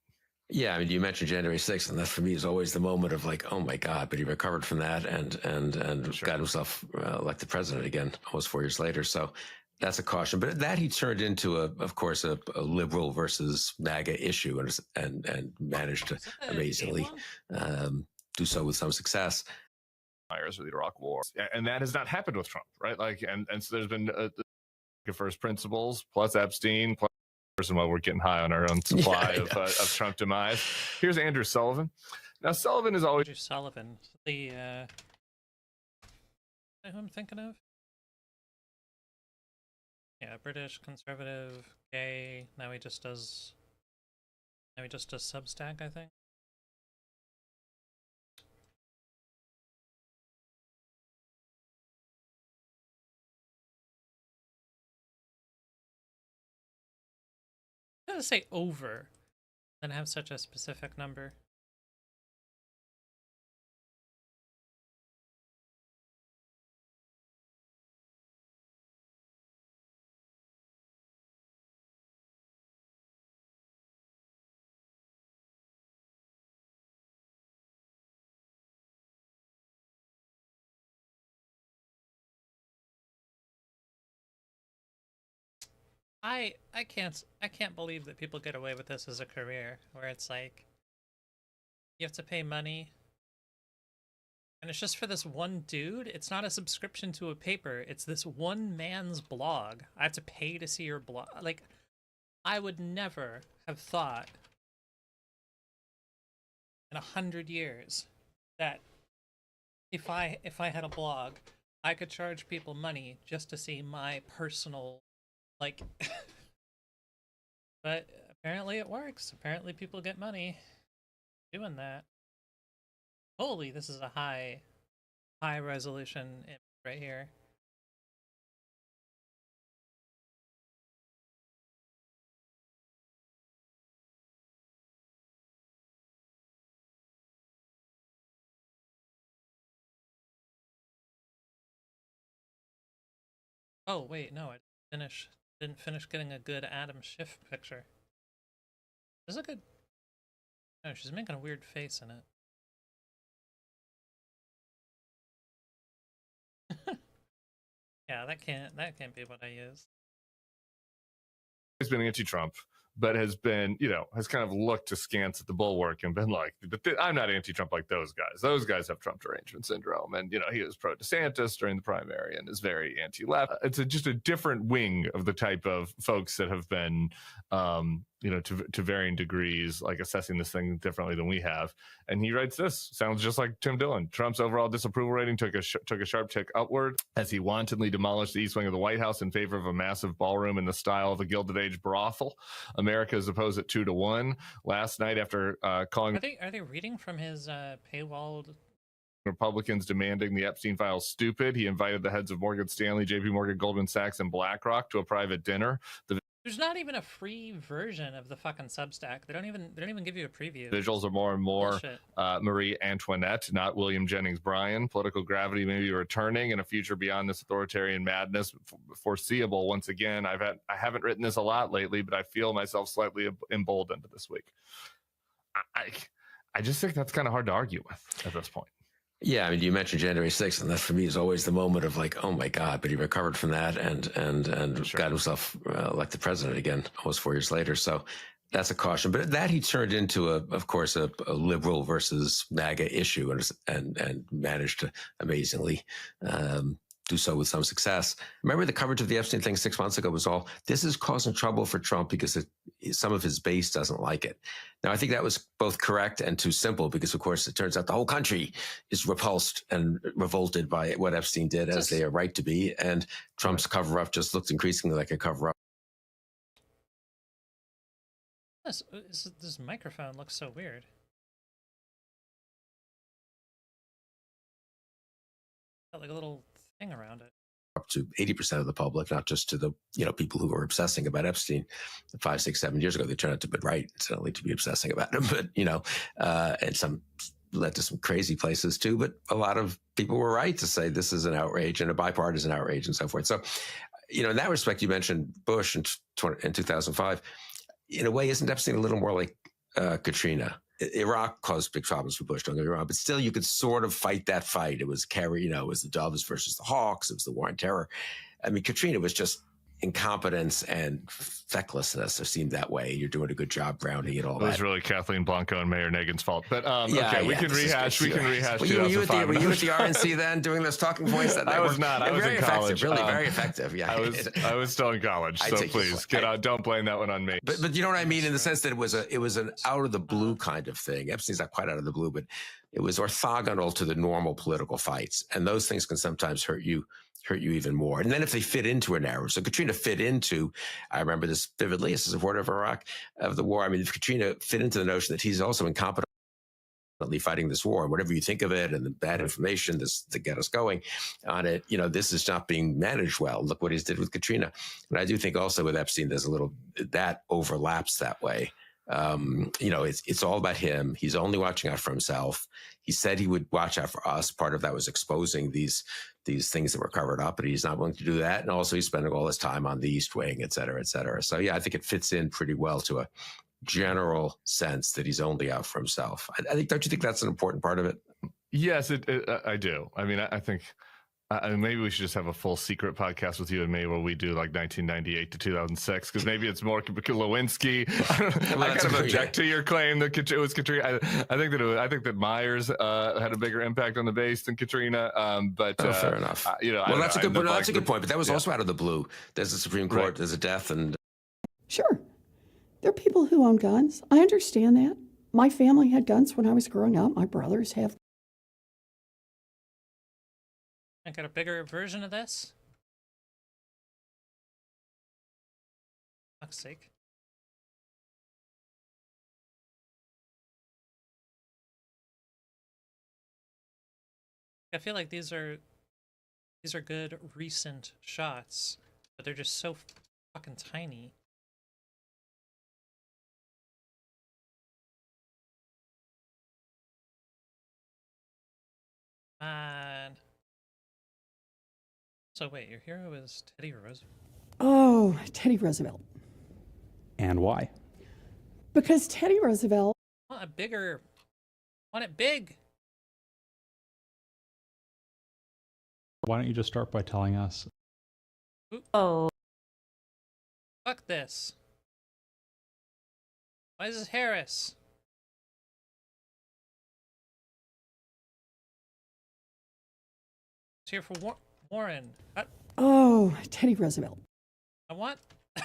Yeah, I mean, you mentioned January 6th, and that for me is always the moment of oh my God, but he recovered from that and Sure. got himself elected president again almost 4 years later. So that's a caution. But that he turned into, of course, a liberal versus MAGA issue and managed to amazingly do so with some success. Myers or the Iraq War. And that has not happened with Trump, right? And so there's been the first principles, plus Epstein, plus while we're getting high on our own supply of Trump demise. Here's Andrew Sullivan. Now, Sullivan is always... Andrew Sullivan, the... who I'm thinking of? Yeah, British, conservative, gay. Now he just does Substack, I think. I'm gonna say over, and have such a specific number. I can't believe that people get away with this as a career, where it's like you have to pay money and it's just for this one dude. It's not a subscription to a paper, it's this one man's blog. I have to pay to see your blog. I would never have thought in 100 years that if I had a blog, I could charge people money just to see my personal but apparently it works. Apparently people get money doing that. Holy, this is a high resolution image right here. Oh wait, no, I didn't finish getting a good Adam Schiff picture. This is a good. No, she's making a weird face in it. Yeah, that can't be what I use. He's been anti-Trump, but has been, has kind of looked askance at the bulwark and been like, I'm not anti-Trump like those guys. Those guys have Trump derangement syndrome. And, he was pro-DeSantis during the primary and is very anti-left. It's just a different wing of the type of folks that have been, to varying degrees, like assessing this thing differently than we have. And he writes this, sounds just like Tim Dillon. Trump's overall disapproval rating took a sharp tick upward as he wantonly demolished the east wing of the White House in favor of a massive ballroom in the style of a Gilded Age brothel. America is opposed at 2-1. Last night, after calling... Are they reading from his paywalled... Republicans demanding the Epstein files stupid, he invited the heads of Morgan Stanley, JP Morgan, Goldman Sachs, and BlackRock to a private dinner. There's not even a free version of the fucking Substack. They don't even give you a preview. Visuals are more and more Marie Antoinette, not William Jennings Bryan. Political gravity may be returning in a future beyond this authoritarian madness foreseeable. Once again, I haven't written this a lot lately, but I feel myself slightly emboldened this week. I just think that's kind of hard to argue with at this point. Yeah, I mean, you mentioned January 6th, and that for me is always the moment of like, oh my God, but he recovered from that and got himself elected president again almost 4 years later. So that's a caution. But that he turned into, of course, a liberal versus MAGA issue and managed to amazingly do so with some success. Remember the coverage of the Epstein thing 6 months ago was all, this is causing trouble for Trump because some of his base doesn't like it. Now, I think that was both correct and too simple because, of course, it turns out the whole country is repulsed and revolted by what Epstein did, as they are right to be. And Trump's cover-up just looked increasingly like a cover-up. This microphone looks so weird. Got like a little thing around it. Up to 80% of the public, not just to the people who were obsessing about Epstein 5, 6, 7 years ago. They turned out to be right, incidentally, to be obsessing about him. But and some led to some crazy places too. But a lot of people were right to say this is an outrage and a bipartisan outrage and so forth. So, in that respect, you mentioned Bush in 2005. In a way, isn't Epstein a little more like Katrina? Iraq caused big problems for Bush, don't get me wrong, but still you could sort of fight that fight. It was it was the Doves versus the Hawks. It was the war on terror. I mean, Katrina was just incompetence and fecklessness. It seemed that way. You're doing a good job grounding it all. It was really Kathleen Blanco and Mayor Nagin's fault. But we can rehash. We can rehash. Were you at the RNC then doing those talking points? I was not. I was in college. Really very effective. Yeah, I was still in college. So please get out. Don't blame that one on me. But you know what I mean in the sense that it was an out of the blue kind of thing. Epstein's not quite out of the blue, but it was orthogonal to the normal political fights, and those things can sometimes hurt you even more. And then if they fit into a narrative, so Katrina fit into, I remember this vividly as a supporter of Iraq, of the war. I mean, if Katrina fit into the notion that he's also incompetent fighting this war, and whatever you think of it, and the bad information to get us going on it, this is not being managed well. Look what he did with Katrina. And I do think also with Epstein, there's a little, that overlaps that way. It's all about him. He's only watching out for himself. He said he would watch out for us. Part of that was exposing these things that were covered up, but he's not willing to do that. And also he's spending all his time on the East Wing, et cetera, et cetera. So yeah, I think it fits in pretty well to a general sense that he's only out for himself. I think, don't you think that's an important part of it? Yes, I do. I mean, I think maybe we should just have a full secret podcast with you and me where we do like 1998 to 2006, because maybe it's more Lewinsky. I kind of object to your claim that it was Katrina. I think that Myers had a bigger impact on the base than Katrina. Fair enough. That's a good point. But that was also out of the blue. There's the Supreme Court. Right. There's a death, and sure, there are people who own guns. I understand that. My family had guns when I was growing up. My brothers have. I got a bigger version of this. For fuck's sake. I feel like these are good recent shots, but they're just so fucking tiny. Man. So wait, your hero is Teddy Roosevelt? Oh, Teddy Roosevelt. And why? Because Teddy Roosevelt. I want a bigger. I want it big. Why don't you just start by telling us? Oh. Fuck this. Why is this Harris? It's here for Warren. Oh, Teddy Roosevelt. I want. Why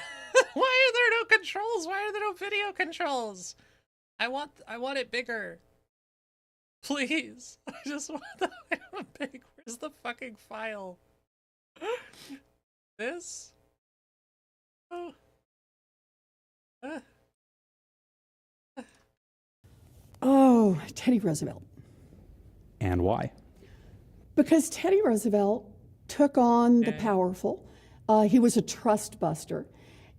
are there no controls? Why are there no video controls? I want it bigger. Please. I just want the item big. Where's the fucking file? This? Oh. Oh, Teddy Roosevelt. And why? Because Teddy Roosevelt took on the powerful. He was a trust buster.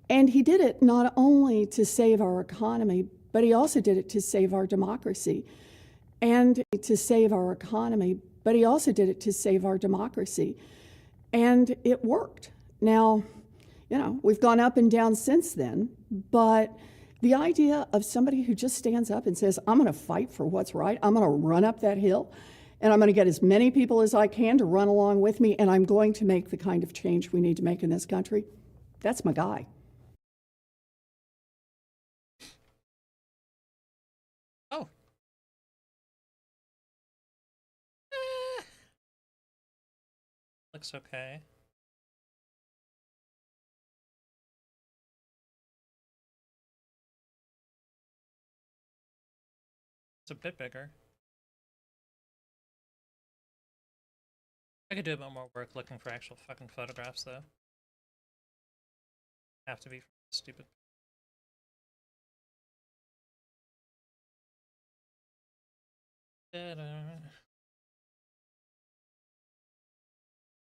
And he did it not only to save our economy, but he also did it to save our democracy. And to save our economy, but he also did it to save our democracy. And it worked. Now, you know, we've gone up and down since then, but the idea of somebody who just stands up and says, I'm going to fight for what's right, I'm going to run up that hill, and I'm going to get as many people as I can to run along with me, and I'm going to make the kind of change we need to make in this country, that's my guy. Oh. Looks okay. It's a bit bigger. I could do a bit more work looking for actual fucking photographs, though. Have to be stupid.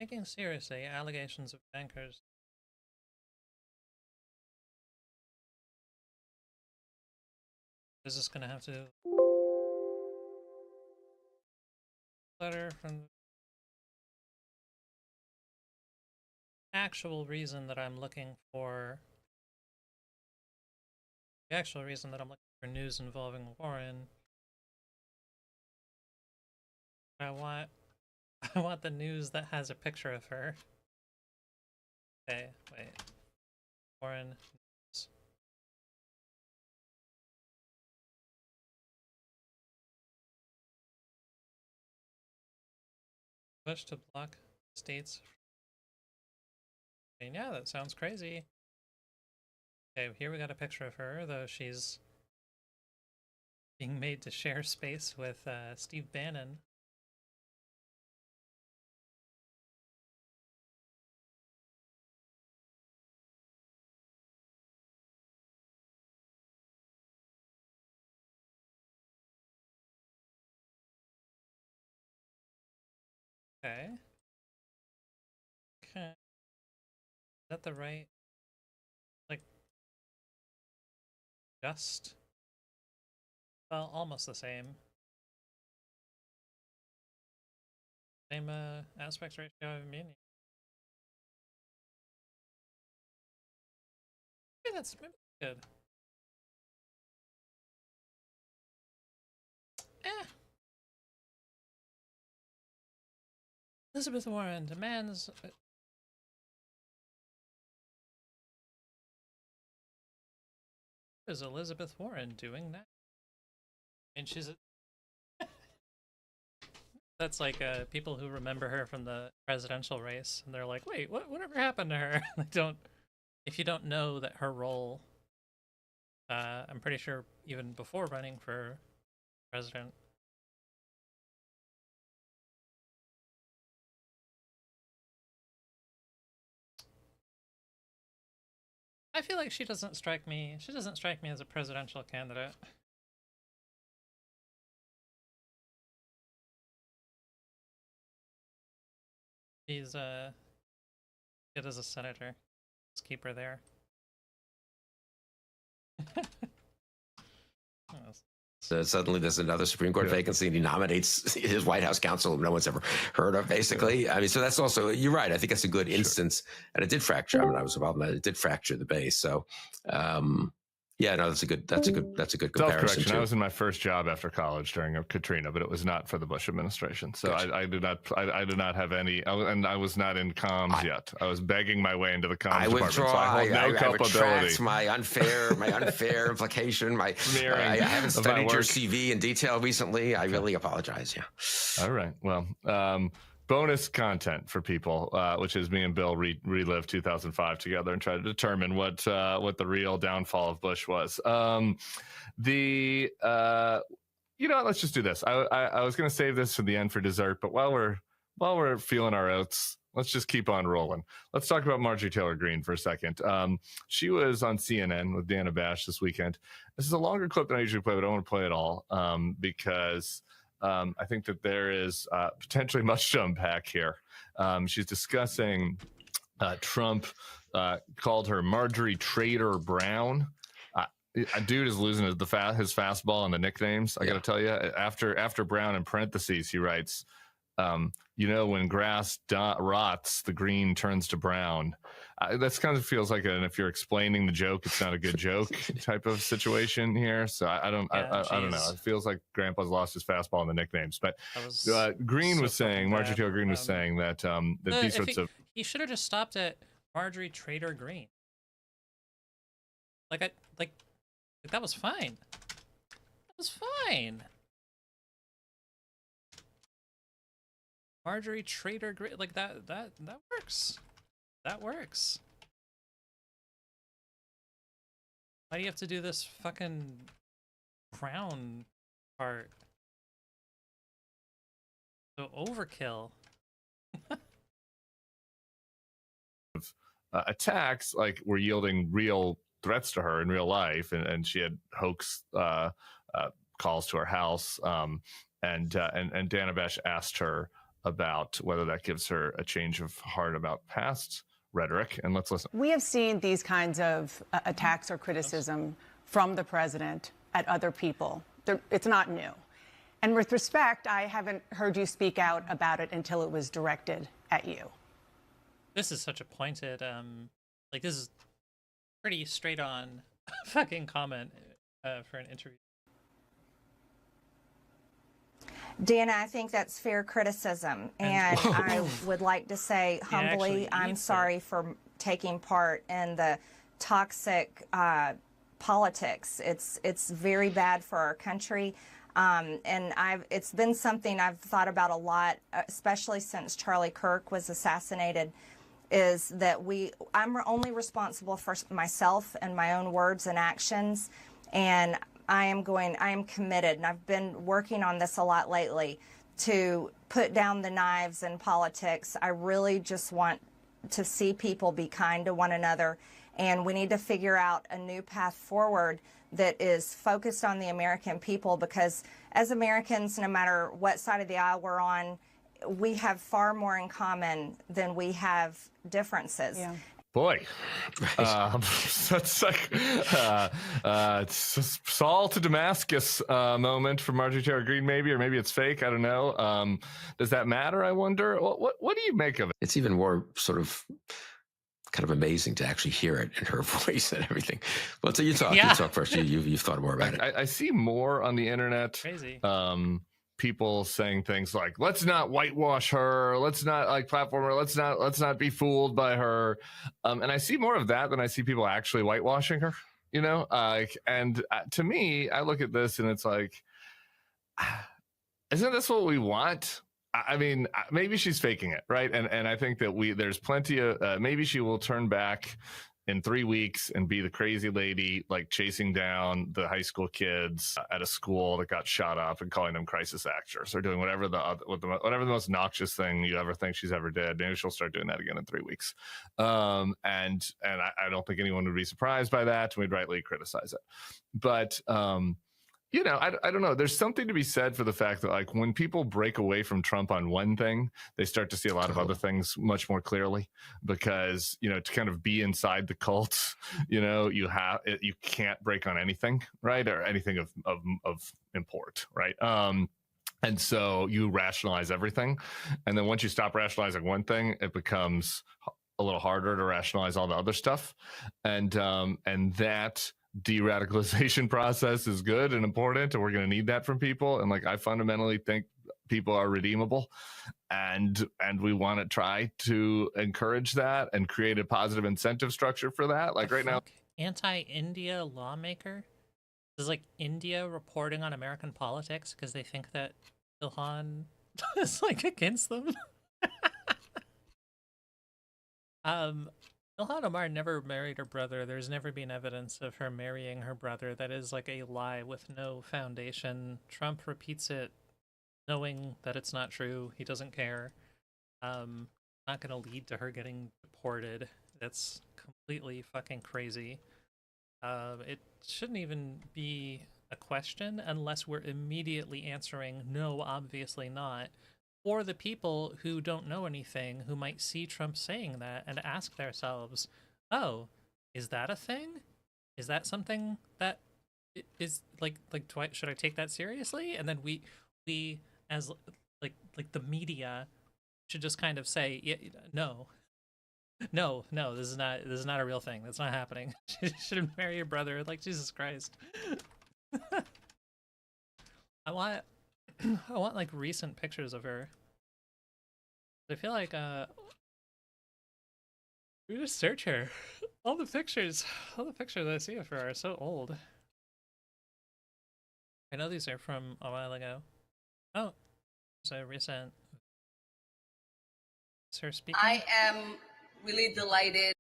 Taking seriously allegations of bankers. Is this gonna have to letter from the actual reason that I'm looking for the actual reason that I'm looking for news involving Warren. I want the news that has a picture of her. Okay, wait. Warren news. Push to block states. And yeah, that sounds crazy. Okay, here we got a picture of her, though she's being made to share space with Steve Bannon. Okay. Okay. Is that the right? Like, just? Well, almost the same. Same aspect ratio, I mean. Maybe that's good. Eh. Elizabeth Warren demands. What is Elizabeth Warren doing now? And she's that's like people who remember her from the presidential race, and they're like, "Wait, whatever happened to her?" They don't. If you don't know that her role, I'm pretty sure even before running for president. I feel like she doesn't strike me as a presidential candidate. She's good as a senator. Let's keep her there. Suddenly there's another Supreme Court vacancy and he nominates his White House counsel who no one's ever heard of, basically. I mean, so that's also, you're right. I think that's a good instance. And it did fracture. I mean, I was involved in that. It did fracture the base. So, yeah, no, that's a good comparison. Self-correction. Too. I was in my first job after college during Katrina, but it was not for the Bush administration. So I did not have any, and I was not in comms yet. I was begging my way into the comms department. Withdraw. So I hold no culpability. I retract my unfair implication. I haven't studied your CV in detail recently. I really apologize. Yeah. All right. Well, bonus content for people, which is me and Bill relive 2005 together and try to determine what the real downfall of Bush was. Let's just do this. I was going to save this for the end for dessert, but while we're feeling our oats, let's just keep on rolling. Let's talk about Marjorie Taylor Greene for a second. She was on CNN with Dana Bash this weekend. This is a longer clip than I usually play, but I don't want to play it all because I think that there is potentially much to unpack here. She's discussing Trump called her Marjorie Trader Brown. A dude is losing his fastball on the nicknames. I got to tell you, after Brown in parentheses, he writes, when grass rots, the green turns to brown. That's kind of feels like if you're explaining the joke, it's not a good joke type of situation here. So I don't know. It feels like Grandpa's lost his fastball in the nicknames. But Greene was saying, Marjorie Taylor Greene was saying that these sorts of he should have just stopped at Marjorie Trader Greene. That was fine. That was fine. Marjorie Trader Greene, that works. That works. Why do you have to do this fucking crown part? So overkill. Attacks were yielding real threats to her in real life, and she had hoax calls to her house. And Dana Bash asked her about whether that gives her a change of heart about past rhetoric, and let's listen. We have seen these kinds of attacks or criticism from the president at other people. It's not new. And with respect, I haven't heard you speak out about it until it was directed at you. This is such a pointed, this is pretty straight on fucking comment for an interview. Dana, I think that's fair criticism, and I would like to say humbly, I'm sorry for taking part in the toxic politics. It's very bad for our country, and it's been something I've thought about a lot, especially since Charlie Kirk was assassinated. Is that I'm only responsible for myself and my own words and actions, and I am committed, and I've been working on this a lot lately, to put down the knives in politics. I really just want to see people be kind to one another, and we need to figure out a new path forward that is focused on the American people, because as Americans, no matter what side of the aisle we're on, we have far more in common than we have differences. Yeah. Boy, that's it's a Saul to Damascus moment for Marjorie Taylor Greene, maybe, or maybe it's fake. I don't know. Does that matter? I wonder. What do you make of it? It's even more sort of kind of amazing to actually hear it in her voice and everything. Well, so you talk. Yeah. You talk first. You've thought more about it. I see more on the internet. Crazy. People saying things like, let's not whitewash her, let's not platform her, let's not be fooled by her, and I see more of that than I see people actually whitewashing her, and to me, I look at this and it's like, isn't this what we want? I mean, maybe she's faking it, right? And I think that there's plenty of maybe she will turn back in 3 weeks and be the crazy lady chasing down the high school kids at a school that got shot up and calling them crisis actors, or doing whatever the most noxious thing you ever think she's ever did. Maybe she'll start doing that again in 3 weeks. And I don't think anyone would be surprised by that. We'd rightly criticize it. But you know, I don't know. There's something to be said for the fact that, like, when people break away from Trump on one thing, they start to see a lot of other things much more clearly, because, you know, to kind of be inside the cult, you know, you can't break on anything, right? Or anything of import, right? And so you rationalize everything. And then once you stop rationalizing one thing, it becomes a little harder to rationalize all the other stuff. And that de-radicalization process is good and important, and we're going to need that from people. And like, I fundamentally think people are redeemable, and we want to try to encourage that and create a positive incentive structure for that. Like right now, anti-India lawmaker? This is like India reporting on American politics because they think that Ilhan is like against them. Ilhan Omar never married her brother. There's never been evidence of her marrying her brother. That is like a lie with no foundation. Trump repeats it knowing that it's not true. He doesn't care. Not gonna lead to her getting deported. That's completely fucking crazy. It shouldn't even be a question unless we're immediately answering no, obviously not. Or the people who don't know anything, who might see Trump saying that and ask themselves, oh, is that a thing? Is that something that is like should I take that seriously? And then we as like the media should just kind of say, yeah, no, this is not a real thing. That's not happening. She shouldn't marry your brother. Like, Jesus Christ. I want like recent pictures of her. I feel like we just search her. All the pictures I see of her are so old. I know these are from a while ago. Oh, it's a recent. Is her speaking? I am really delighted.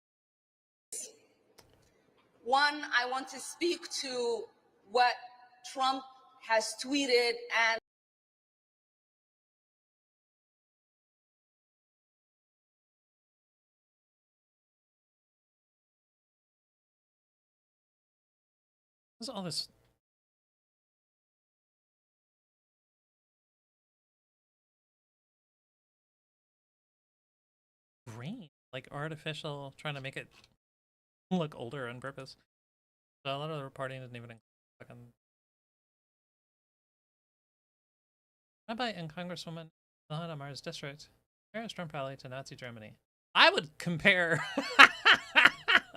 One, I want to speak to what Trump has tweeted and What's all this? Green, like artificial, trying to make it look older on purpose. So a lot of the reporting didn't even fucking. Rabbi and Congresswoman Ilhan Omar's district compares Trump rally to Nazi Germany. I would compare.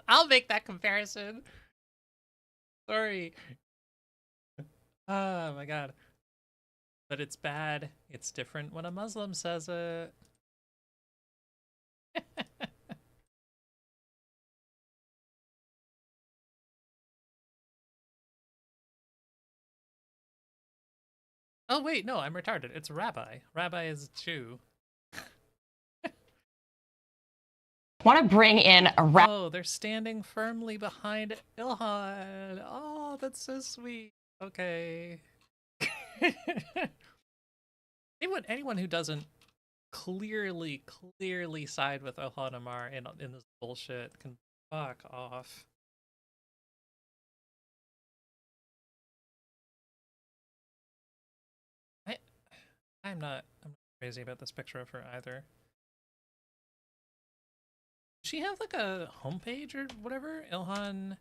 I'll make that comparison. Sorry. Oh my god. But it's bad. It's different when a Muslim says it. Oh wait, no, I'm retarded. It's rabbi. Rabbi is Jew. Want to bring in a Oh, they're standing firmly behind Ilhan. Oh, that's so sweet. Okay. anyone who doesn't clearly side with Ilhan Omar in this bullshit can fuck off. I'm not crazy about this picture of her either. Does she have like a homepage or whatever? Ilhan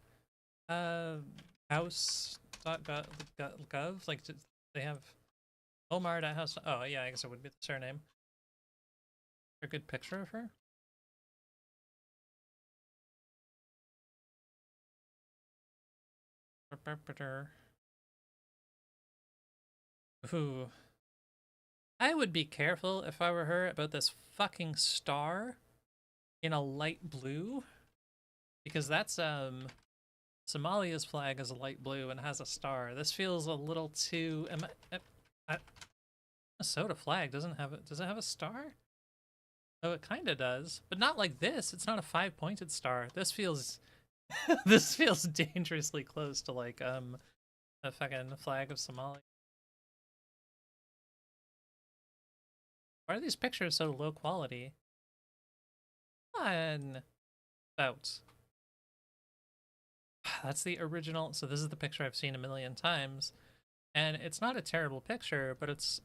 house.gov? Like, they have Omar.house? Oh yeah, I guess it would be the surname. A good picture of her? Ooh. I would be careful if I were her about this fucking star in a light blue, because that's Somalia's flag is a light blue and has a star. This feels a little too. A soda flag doesn't have it. Does it have a star? Oh, it kind of does, but not like this. It's not a 5-pointed star. This feels this feels dangerously close to like a fucking flag of Somalia. Why are these pictures so low quality? On about. That's the original. So this is the picture I've seen a million times. and it's not a terrible picture, but it's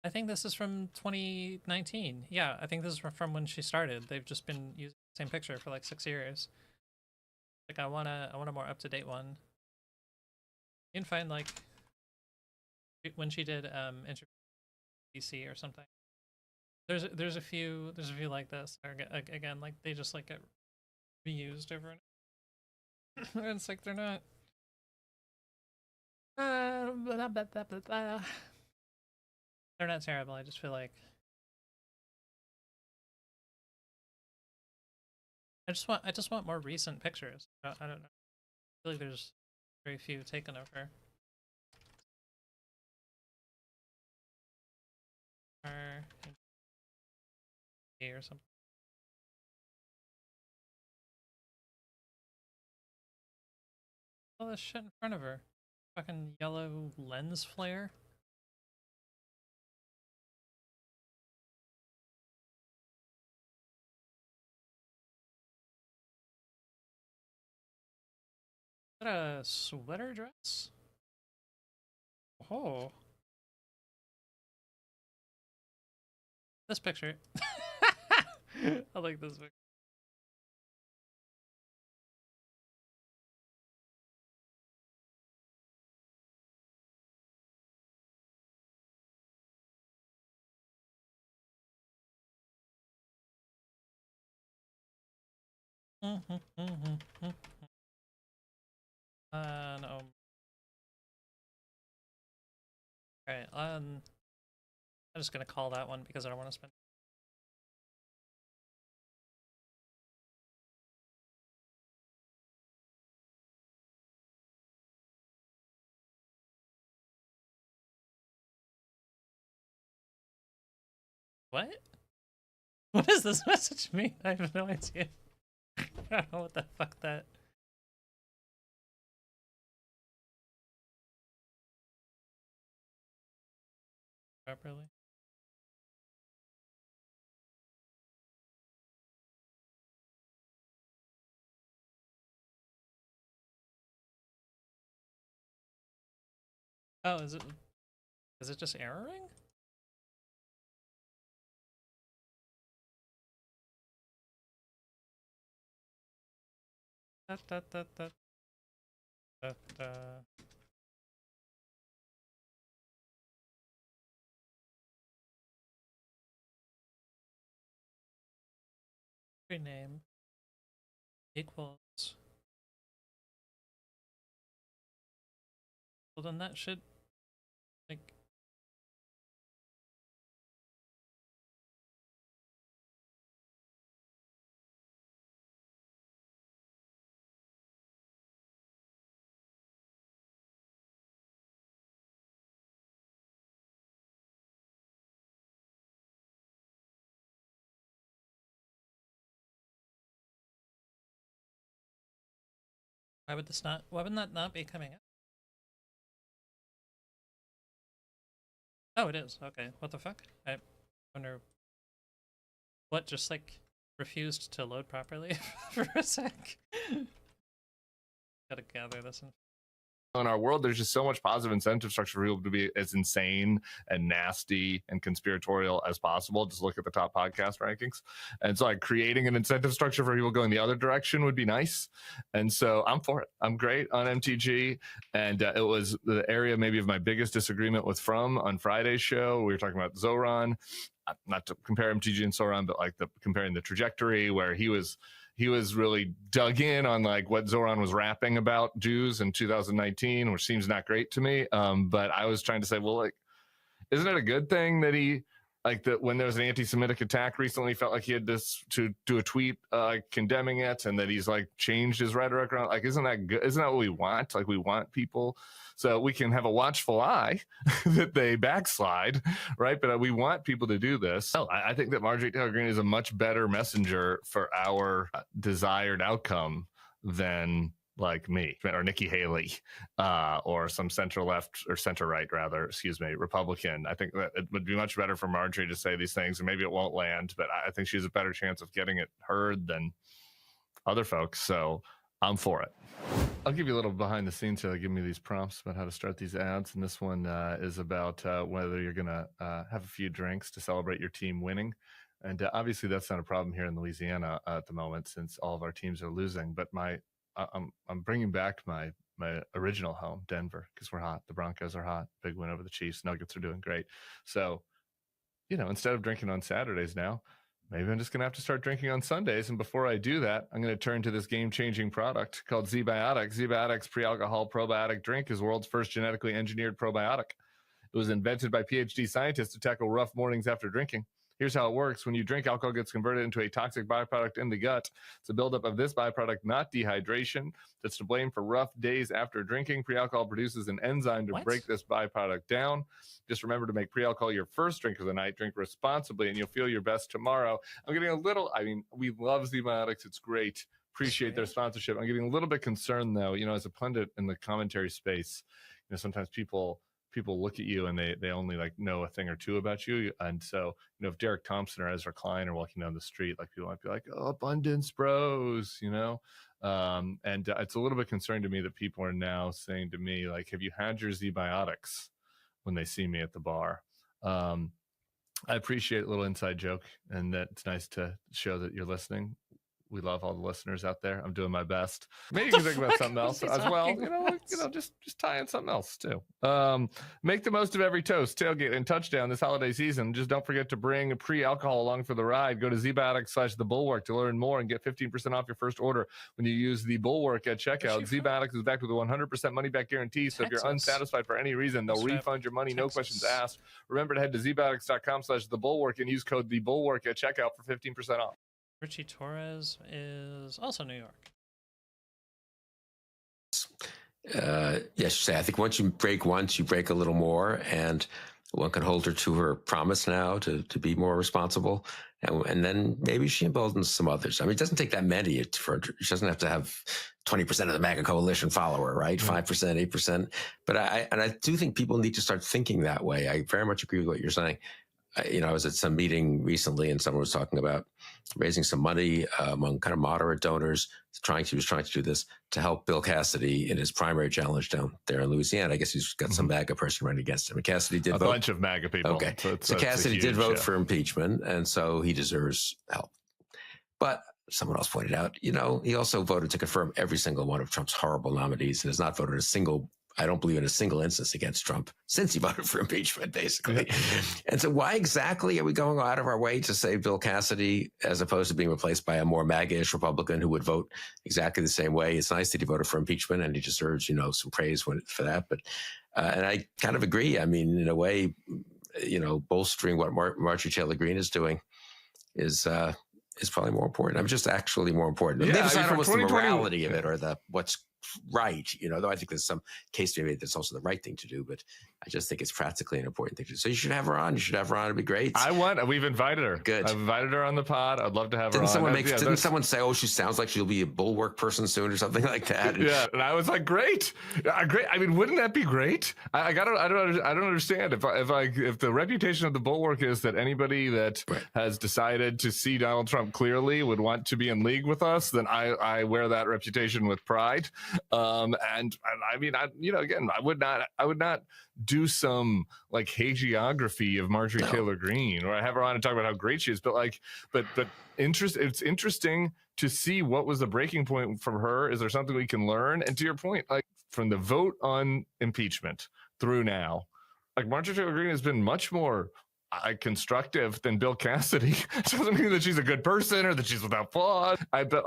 I think this is from 2019. Yeah, I think this is from when she started. They've just been using the same picture for like 6 years. Like I want a more up-to-date one. You can find like when she did interview DC or something. There's a few like this. Or again, like they just like get reused over and over. It's like they're not. Blah, blah, blah, blah, blah. They're not terrible. I just feel like I just want more recent pictures. I don't know. I feel like there's very few taken of her. Or something. All this shit in front of her. Fucking yellow lens flare. Is that a sweater dress? Oh. This picture. I like this picture. No. Alright, I'm just gonna call that one because I don't want to spend. What? What does this message mean? I have no idea. I don't know what the fuck that. Properly. Oh, is it just erroring? Rename equals. Well, then that should like. Why would this not? Why would that not be coming up? Oh, it is. Okay. What the fuck? I wonder what just like refused to load properly for a sec. Gotta gather this. In our world, there's just so much positive incentive structure for people to be as insane and nasty and conspiratorial as possible. Just look at the top podcast rankings. And so like creating an incentive structure for people going the other direction would be nice. And so I'm for it. I'm great on MTG. And it was the area maybe of my biggest disagreement with From on Friday's show. We were talking about Zoran, not to compare MTG and Zoran, but like comparing the trajectory where he was really dug in on like what Zoran was rapping about Jews in 2019, which seems not great to me. But I was trying to say, well, like, isn't it a good thing that he, like, that when there was an anti-Semitic attack recently, felt like he had this to do a tweet condemning it, and that he's like changed his rhetoric around? Like, isn't that good? Isn't that what we want? Like, we want people so we can have a watchful eye that they backslide, right? But we want people to do this. Oh, I think that Marjorie Taylor Greene is a much better messenger for our desired outcome than like me or Nikki Haley or some center left or center right, rather, excuse me, Republican. I think that it would be much better for Marjorie to say these things, and maybe it won't land, but I think she has a better chance of getting it heard than other folks. So I'm for it. I'll give you a little behind the scenes here. Give me these prompts about how to start these ads. And this one is about whether you're going to have a few drinks to celebrate your team winning. And obviously that's not a problem here in Louisiana at the moment since all of our teams are losing. But I'm bringing back my original home, Denver, because we're hot. The Broncos are hot. Big win over the Chiefs. Nuggets are doing great. So, instead of drinking on Saturdays now, maybe I'm just going to have to start drinking on Sundays. And before I do that, I'm going to turn to this game-changing product called Z-Biotic. Z-Biotic's pre-alcohol probiotic drink is the world's first genetically engineered probiotic. It was invented by PhD scientists to tackle rough mornings after drinking. Here's how it works. When you drink, alcohol gets converted into a toxic byproduct in the gut. It's a buildup of this byproduct, not dehydration, that's to blame for rough days after drinking. Pre-alcohol produces an enzyme to break this byproduct down. Just remember to make pre-alcohol your first drink of the night. Drink responsibly, and you'll feel your best tomorrow. I'm getting a little, we love Z-Biotics. It's great. Appreciate their sponsorship. I'm getting a little bit concerned, though, as a pundit in the commentary space, sometimes people look at you and they only know a thing or two about you. And so, if Derek Thompson or Ezra Klein are walking down the street, people might be like, oh, abundance bros, and it's a little bit concerning to me that people are now saying to me, have you had your Z-Biotics when they see me at the bar? I appreciate a little inside joke, and that it's nice to show that you're listening. We love all the listeners out there. I'm doing my best. Maybe you can think about something else as well. Just tie in something else too. Make the most of every toast, tailgate, and touchdown this holiday season. Just don't forget to bring pre-alcohol along for the ride. Go to zbiotics/thebulwark to learn more and get 15% off your first order when you use the Bulwark at checkout. Z-Biotics is backed with a 100% money-back guarantee. So if you're unsatisfied for any reason, they'll refund your money, no questions asked. Remember to head to zbiotics.com/thebulwark and use code thebulwark at checkout for 15% off. Richie Torres is also New York. Yes, I think once you break once, you break a little more, and one can hold her to her promise now to be more responsible, and then maybe she emboldens some others. It doesn't take that many she doesn't have to have 20% of the MAGA coalition follow her, right? 5%, 8%. But I do think people need to start thinking that way. I very much agree with what you're saying. I was at some meeting recently and someone was talking about raising some money among kind of moderate donors, he was trying to do this to help Bill Cassidy in his primary challenge down there in Louisiana. I guess he's got some MAGA person running against him. And Cassidy did vote. A bunch of MAGA people. Okay. So Cassidy did vote for impeachment, and so he deserves help. But someone else pointed out, he also voted to confirm every single one of Trump's horrible nominees and has not voted I don't believe in a single instance against Trump since he voted for impeachment, basically. And so why exactly are we going out of our way to save Bill Cassidy as opposed to being replaced by a more MAGA-ish Republican who would vote exactly the same way? It's nice that he voted for impeachment and he deserves, some praise for that. But, and I kind of agree. In a way, bolstering what Marjorie Taylor Greene is doing is probably more important. Just actually more important. Yeah, Maybe it's not almost the morality of it or what's right, though I think there's some case to be made that's also the right thing to do, but I just think it's practically an important thing to do. So you should have her on. It'd be great. We've invited her. Good. I've invited her on the pod. I'd love to have her on. Didn't someone say, oh, she sounds like she'll be a Bulwark person soon or something like that? Yeah. And I was like, great. Great. Wouldn't that be great? I don't understand if the reputation of the Bulwark is that anybody that has decided to see Donald Trump clearly would want to be in league with us, then I wear that reputation with pride. Again, I would not do some hagiography of Marjorie Taylor Greene, or I have her on and talk about how great she is. But it's interesting to see what was the breaking point from her. Is there something we can learn? And to your point, from the vote on impeachment through now, Marjorie Taylor Greene has been much more constructive than Bill Cassidy. It doesn't mean that she's a good person or that she's without flaws. I bet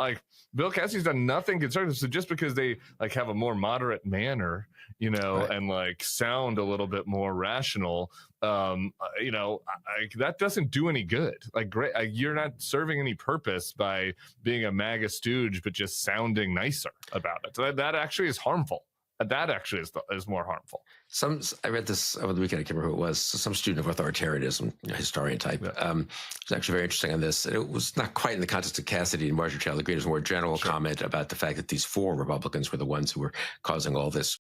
Bill Cassidy's done nothing constructive. So just because they have a more moderate manner, and sound a little bit more rational, that doesn't do any good. You're not serving any purpose by being a MAGA stooge, but just sounding nicer about it. So that actually is harmful. That actually is more harmful. I read this over the weekend. I can't remember who it was. Some student of authoritarianism, historian type. Was actually very interesting on this. It was not quite in the context of Cassidy and Marjorie Taylor Greene. It was a more general comment about the fact that these 4 Republicans were the ones who were causing all this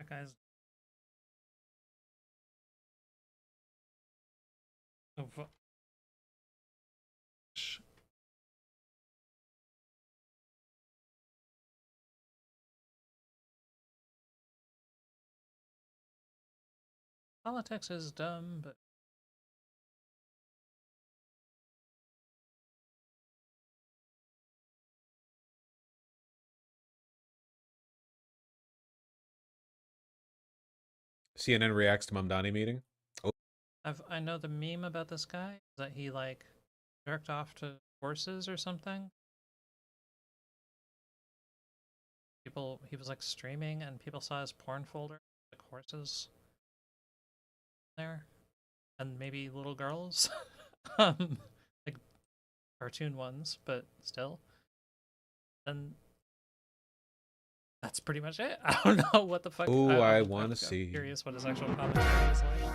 That guy's. Oh, politics is dumb, but CNN reacts to Mamdani meeting. Oh. I know the meme about this guy that he like jerked off to horses or something. He was like streaming and people saw his porn folder, like horses there, and maybe little girls, like cartoon ones, but still. And that's pretty much it. I don't know what the fuck. Oh, I want to see. Curious what his actual commentary is like.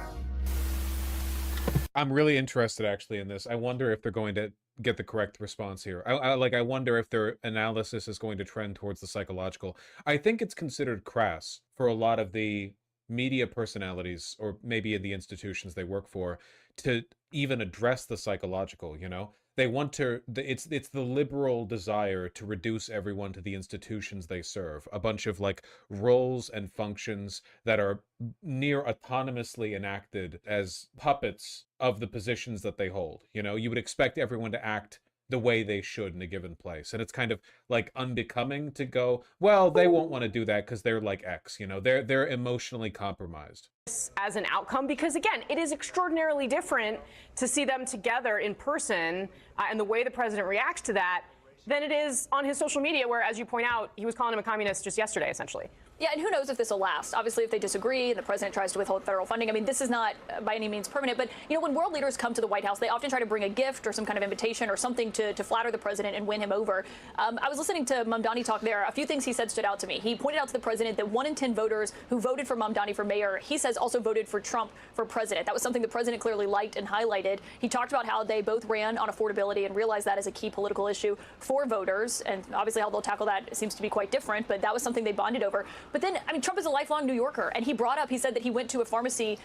I'm really interested actually in this. I wonder if they're going to get the correct response here. I wonder if their analysis is going to trend towards the psychological. I think it's considered crass for a lot of the media personalities, or maybe in the institutions they work for, to even address the psychological, you know? They want to, it's the liberal desire to reduce everyone to the institutions they serve. A bunch of like roles and functions that are near autonomously enacted as puppets of the positions that they hold. You know, you would expect everyone to act the way they should in a given place. And it's kind of like unbecoming to go, well, they won't want to do that because they're like X, you know, they're emotionally compromised. As an outcome, because again, it is extraordinarily different to see them together in person and the way the president reacts to that than it is on his social media, where, as you point out, he was calling him a communist just yesterday, essentially. Yeah, and who knows if this will last. Obviously, if they disagree and the president tries to withhold federal funding, I mean, this is not by any means permanent. But, you know, when world leaders come to the White House, they often try to bring a gift or some kind of invitation or something to flatter the president and win him over. I was listening to Mamdani talk there. A few things he said stood out to me. He pointed out to the president that 1 in 10 voters who voted for Mamdani for mayor, he says also voted for Trump for president. That was something the president clearly liked and highlighted. He talked about how they both ran on affordability and realized that as a key political issue for voters. And obviously how they'll tackle that seems to be quite different. But that was something they bonded over. But then, I mean, Trump is a lifelong New Yorker, and he said that he went to a pharmacy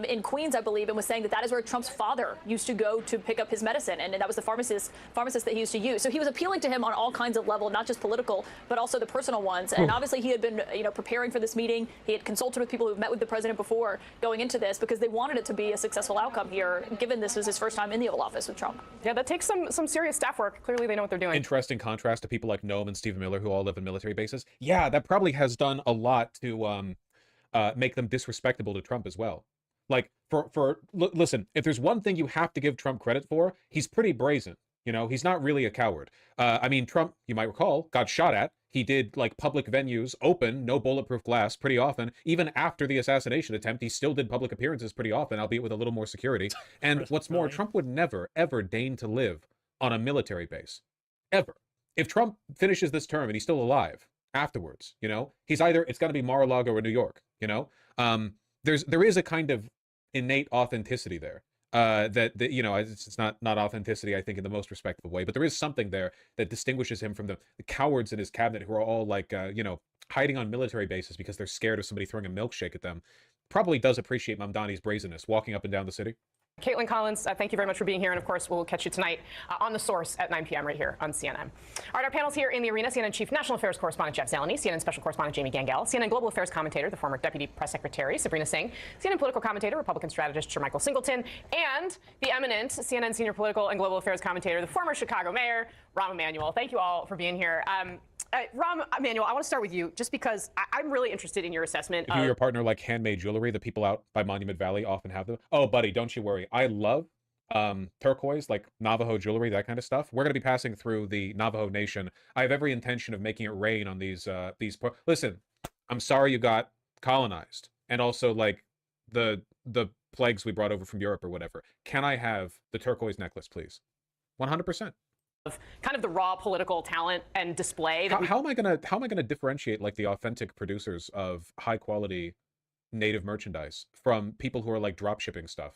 in Queens, I believe, and was saying that that is where Trump's father used to go to pick up his medicine, and that was the pharmacist that he used to use. So he was appealing to him on all kinds of levels, not just political, but also the personal ones. And obviously he had been, you know, preparing for this meeting. He had consulted with people who've met with the president before going into this because they wanted it to be a successful outcome here, given this was his first time in the Oval Office with Trump. Yeah, that takes some serious staff work. Clearly they know what they're doing. Interesting contrast to people like Noam and Stephen Miller, who all live in military bases. Yeah, that probably has done a lot to make them disrespectable to Trump as well. Like, listen, if there's one thing you have to give Trump credit for, he's pretty brazen. You know, he's not really a coward. I mean, Trump, you might recall, got shot at. He did like public venues open, no bulletproof glass pretty often. Even after the assassination attempt, he still did public appearances pretty often, albeit with a little more security. And what's more, Trump would never, ever deign to live on a military base. Ever. If Trump finishes this term and he's still alive afterwards, you know, he's either, it's going to be Mar-a-Lago or New York, you know? There is a kind of innate authenticity there. That you know, it's not authenticity, I think, in the most respectful way, but there is something there that distinguishes him from the cowards in his cabinet who are all like, you know, hiding on military bases because they're scared of somebody throwing a milkshake at them. Probably does appreciate Mamdani's brazenness, walking up and down the city. Caitlin Collins, thank you very much for being here. And of course, we'll catch you tonight on The Source at 9 p.m. right here on CNN. All right, our panel's here in the arena. CNN Chief National Affairs Correspondent Jeff Zeleny, CNN Special Correspondent Jamie Gangel, CNN Global Affairs Commentator, the former Deputy Press Secretary Sabrina Singh, CNN Political Commentator, Republican Strategist Sir Michael Singleton, and the eminent CNN Senior Political and Global Affairs Commentator, the former Chicago Mayor, Rahm Emanuel. Thank you all for being here. Rahm Emanuel, I want to start with you just because I'm really interested in your assessment. If you're your partner like handmade jewelry, the people out by Monument Valley often have them. Oh, buddy, don't you worry. I love turquoise, like Navajo jewelry, that kind of stuff. We're going to be passing through the Navajo Nation. I have every intention of making it rain on these. Listen, I'm sorry you got colonized, and also like the plagues we brought over from Europe or whatever. Can I have the turquoise necklace, please? 100%. Of kind of the raw political talent and display. That how am I gonna differentiate like the authentic producers of high quality native merchandise from people who are like drop shipping stuff?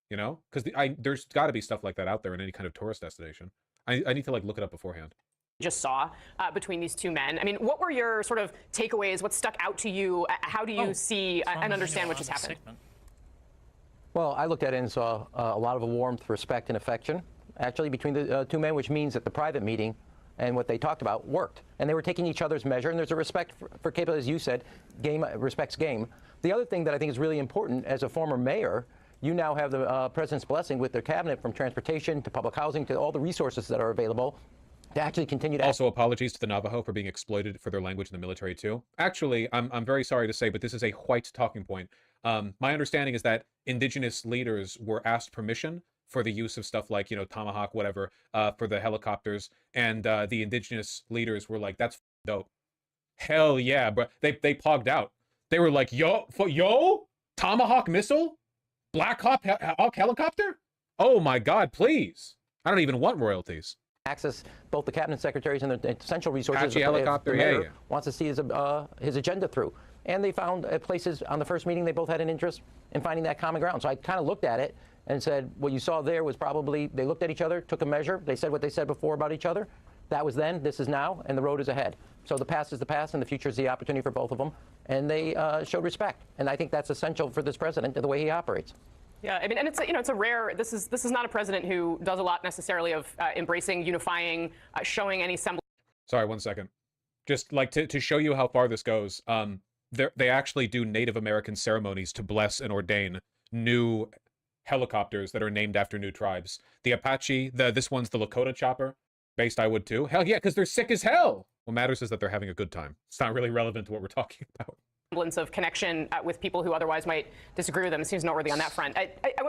You know, because there's got to be stuff like that out there in any kind of tourist destination. I need to like look it up beforehand. just saw between these two men. I mean, what were your sort of takeaways? What stuck out to you? How do you see and understand what just happened? Well, I looked at it and saw a lot of warmth, respect, and affection, actually, between the two men, which means that the private meeting and what they talked about worked. And they were taking each other's measure, and there's a respect for capability, as you said, game respects game. The other thing that I think is really important, as a former mayor, you now have the president's blessing with their cabinet, from transportation to public housing to all the resources that are available to actually continue to... Also, apologies to the Navajo for being exploited for their language in the military, too. Actually, I'm very sorry to say, but this is a white talking point. My understanding is that indigenous leaders were asked permission for the use of stuff like, Tomahawk, whatever, for the helicopters. And the indigenous leaders were like, that's dope. Hell yeah, bro. They pogged out. They were like, yo, Tomahawk missile? Black Hawk helicopter? Oh my God, please. I don't even want royalties. Access both the cabinet secretaries and the essential resources. Apache helicopter, the mayor yeah. wants to see his agenda through. And they found places on the first meeting, they both had an interest in finding that common ground. So I kind of looked at it and said, what you saw there was probably, they looked at each other, took a measure, they said what they said before about each other. That was then, this is now, and the road is ahead. So the past is the past, and the future is the opportunity for both of them. And they showed respect. And I think that's essential for this president, the way he operates. Yeah, I mean, and it's a rare. This is not a president who does a lot necessarily of embracing, unifying, showing any semblance. Sorry, 1 second. Just like to show you how far this goes. They actually do Native American ceremonies to bless and ordain new helicopters that are named after new tribes. The Apache, this one's the Lakota chopper, based I would too. Hell yeah, because they're sick as hell. What matters is that they're having a good time. It's not really relevant to what we're talking about. Semblance of connection with people who otherwise might disagree with them. It seems noteworthy on that front.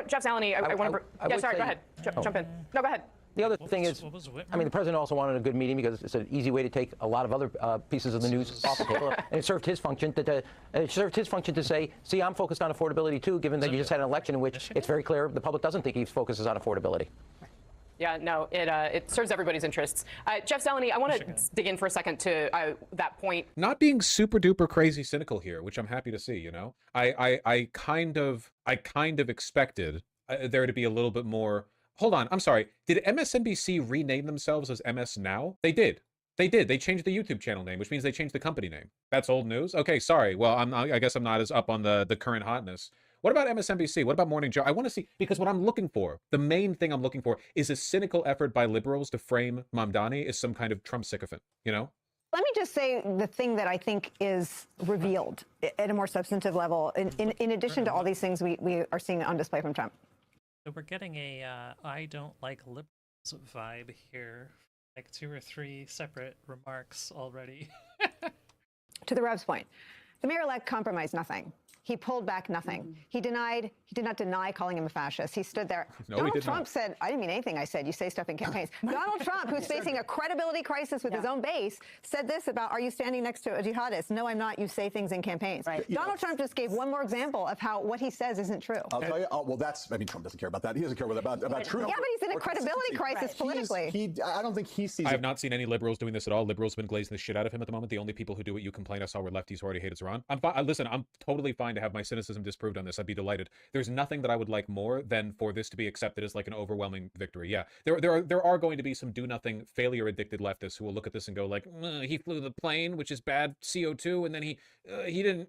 Jeff Zeleny, I want to... Yeah, sorry, go ahead. Jump in. No, go ahead. The other thing is, I mean, the president also wanted a good meeting because it's an easy way to take a lot of other pieces of the news off the table, and it served his function to say, see, I'm focused on affordability too, given that you just had an election in which it's very clear the public doesn't think he focuses on affordability. Yeah, no, it serves everybody's interests. Jeff Zeleny, I want to dig in for a second to that point. Not being super duper crazy cynical here, which I'm happy to see. I kind of expected there to be a little bit more. Hold on, I'm sorry. Did MSNBC rename themselves as MS Now? They did. They did. They changed the YouTube channel name, which means they changed the company name. That's old news? Okay, sorry. Well, I guess I'm not as up on the current hotness. What about MSNBC? What about Morning Joe? I want to see, because what I'm looking for, the main thing I'm looking for, is a cynical effort by liberals to frame Mamdani as some kind of Trump sycophant, Let me just say the thing that I think is revealed at a more substantive level, in addition to all these things we are seeing on display from Trump. So we're getting a I don't like liberals vibe here, like 2 or 3 separate remarks already. To the Rev's point, the mayor-elect compromised nothing. He pulled back nothing. He did not deny calling him a fascist. He stood there. No, Donald Trump said, I didn't mean anything I said. You say stuff in campaigns. Donald Trump, who's facing a credibility crisis with his own base, said this about, are you standing next to a jihadist? No, I'm not. You say things in campaigns. Right. Donald Trump just gave one more example of how what he says isn't true. I'll tell you, well, Trump doesn't care about that. He doesn't care about truth. Yeah, but he's in a credibility crisis politically. I don't think he sees I have not seen any liberals doing this at all. Liberals have been glazing the shit out of him at the moment. The only people who do what you complain I saw were lefties who already hated Iran. Listen, I'm totally fine to have my cynicism disproved on this. I'd be delighted. There's nothing that I would like more than for this to be accepted as like an overwhelming victory. Yeah, there are going to be some do-nothing, failure-addicted leftists who will look at this and go like, he flew the plane, which is bad CO2, and then he didn't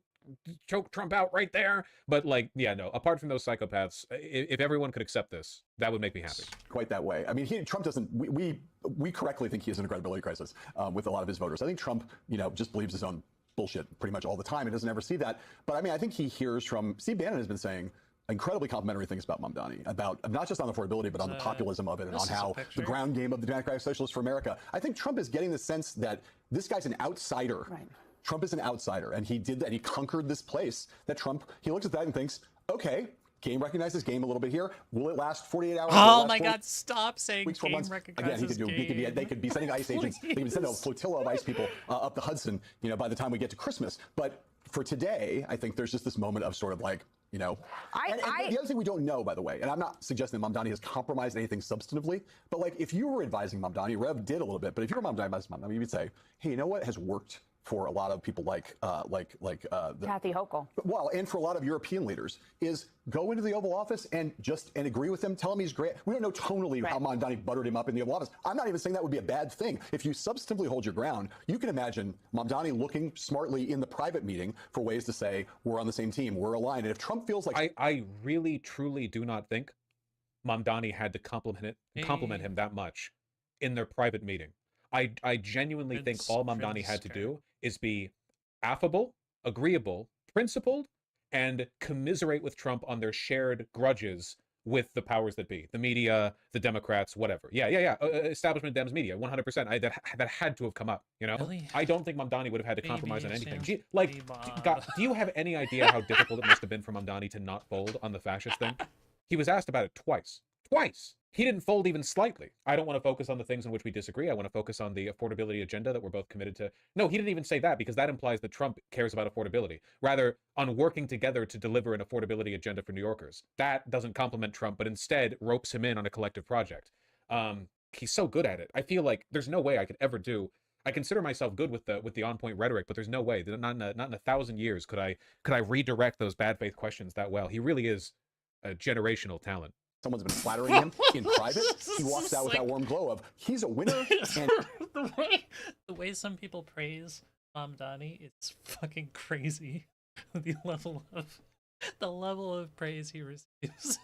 choke Trump out right there. But like, yeah, no, apart from those psychopaths, if everyone could accept this, that would make me happy. Quite that way. I mean, Trump doesn't, we correctly think he is in a credibility crisis with a lot of his voters. I think Trump, just believes his own bullshit pretty much all the time. He doesn't ever see that. But I mean, I think he hears from, Steve Bannon has been saying incredibly complimentary things about Mamdani, about not just on affordability, but on the populism of it and on how the ground game of the Democratic Socialists for America. I think Trump is getting the sense that this guy's an outsider. Right. Trump is an outsider, and he did that. He conquered this place that he looks at that and thinks, okay, game recognizes game a little bit here. Will it last 48 hours? Oh my God, stop saying weeks, game recognizes game. They could be sending ICE agents. They could send a flotilla of ICE people up the Hudson, by the time we get to Christmas. But for today, I think there's just this moment of sort of like, and the other thing we don't know, by the way, and I'm not suggesting that Mamdani has compromised anything substantively, but like if you were advising Mamdani, Rev did a little bit, but if you were advising Mamdani, you would say, hey, you know what has worked for a lot of people like Kathy Hochul. Well, and for a lot of European leaders is go into the Oval Office and agree with him. Tell him he's great. We don't know tonally how Mamdani buttered him up in the Oval Office. I'm not even saying that would be a bad thing. If you substantively hold your ground, you can imagine Mamdani looking smartly in the private meeting for ways to say we're on the same team, we're aligned. And if Trump feels like I really truly do not think Mamdani had to compliment him that much in their private meeting. I genuinely think all Mamdani had to do is be affable, agreeable, principled, and commiserate with Trump on their shared grudges with the powers that be, the media, the Democrats, whatever. Establishment Dems media, 100%. That had to have come up. You know, Really? I don't think Mamdani would have had to compromise on anything. God, do you have any idea how difficult it must have been for Mamdani to not fold on the fascist thing? He was asked about it twice. Twice. He didn't fold even slightly. I don't want to focus on the things in which we disagree. I want to focus on the affordability agenda that we're both committed to. No, he didn't even say that because that implies that Trump cares about affordability. Rather, on working together to deliver an affordability agenda for New Yorkers. That doesn't compliment Trump, but instead ropes him in on a collective project. He's so good at it. I feel like there's no way I could ever do. I consider myself good with the on-point rhetoric, but there's no way. Not in 1,000 years could I redirect those bad faith questions that well. He really is a generational talent. Someone's been flattering him in private, he walks out with that warm glow of he's a winner. And the way some people praise Mamdani, it's fucking crazy. The level of praise he receives.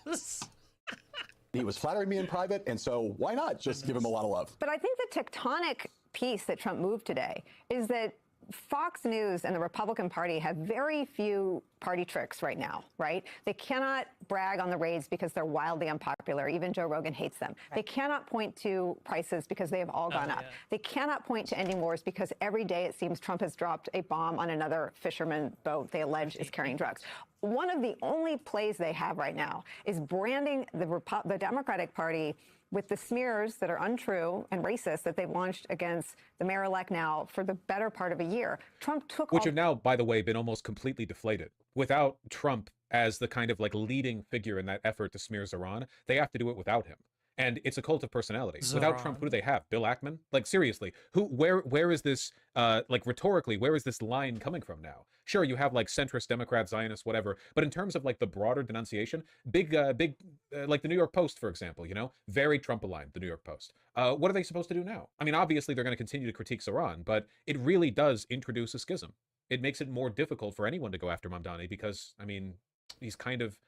he was flattering me in private, and so why not just give him a lot of love? But I think the tectonic piece that Trump moved today is that Fox News and the Republican Party have very few party tricks right now, right? They cannot brag on the raids because they're wildly unpopular. Even Joe Rogan hates them. Right. They cannot point to prices because they have all gone up. They cannot point to ending wars because every day it seems Trump has dropped a bomb on another fisherman boat they allege is carrying drugs. One of the only plays they have right now is branding the Democratic Party with the smears that are untrue and racist that they've launched against the mayor-elect now for the better part of a year. Trump took Which have now, by the way, been almost completely deflated. Without Trump as the kind of like leading figure in that effort to smear Zoran, they have to do it without him. And it's a cult of personality. Without Trump, who do they have? Bill Ackman? Like, seriously, where is this, like, rhetorically, where is this line coming from now? Sure, you have, like, centrist Democrats, Zionists, whatever, but in terms of, like, the broader denunciation, like the New York Post, for example, you know, very Trump-aligned, the New York Post. What are they supposed to do now? I mean, obviously, they're going to continue to critique Zoran, but it really does introduce a schism. It makes it more difficult for anyone to go after Mamdani because, I mean, he's kind of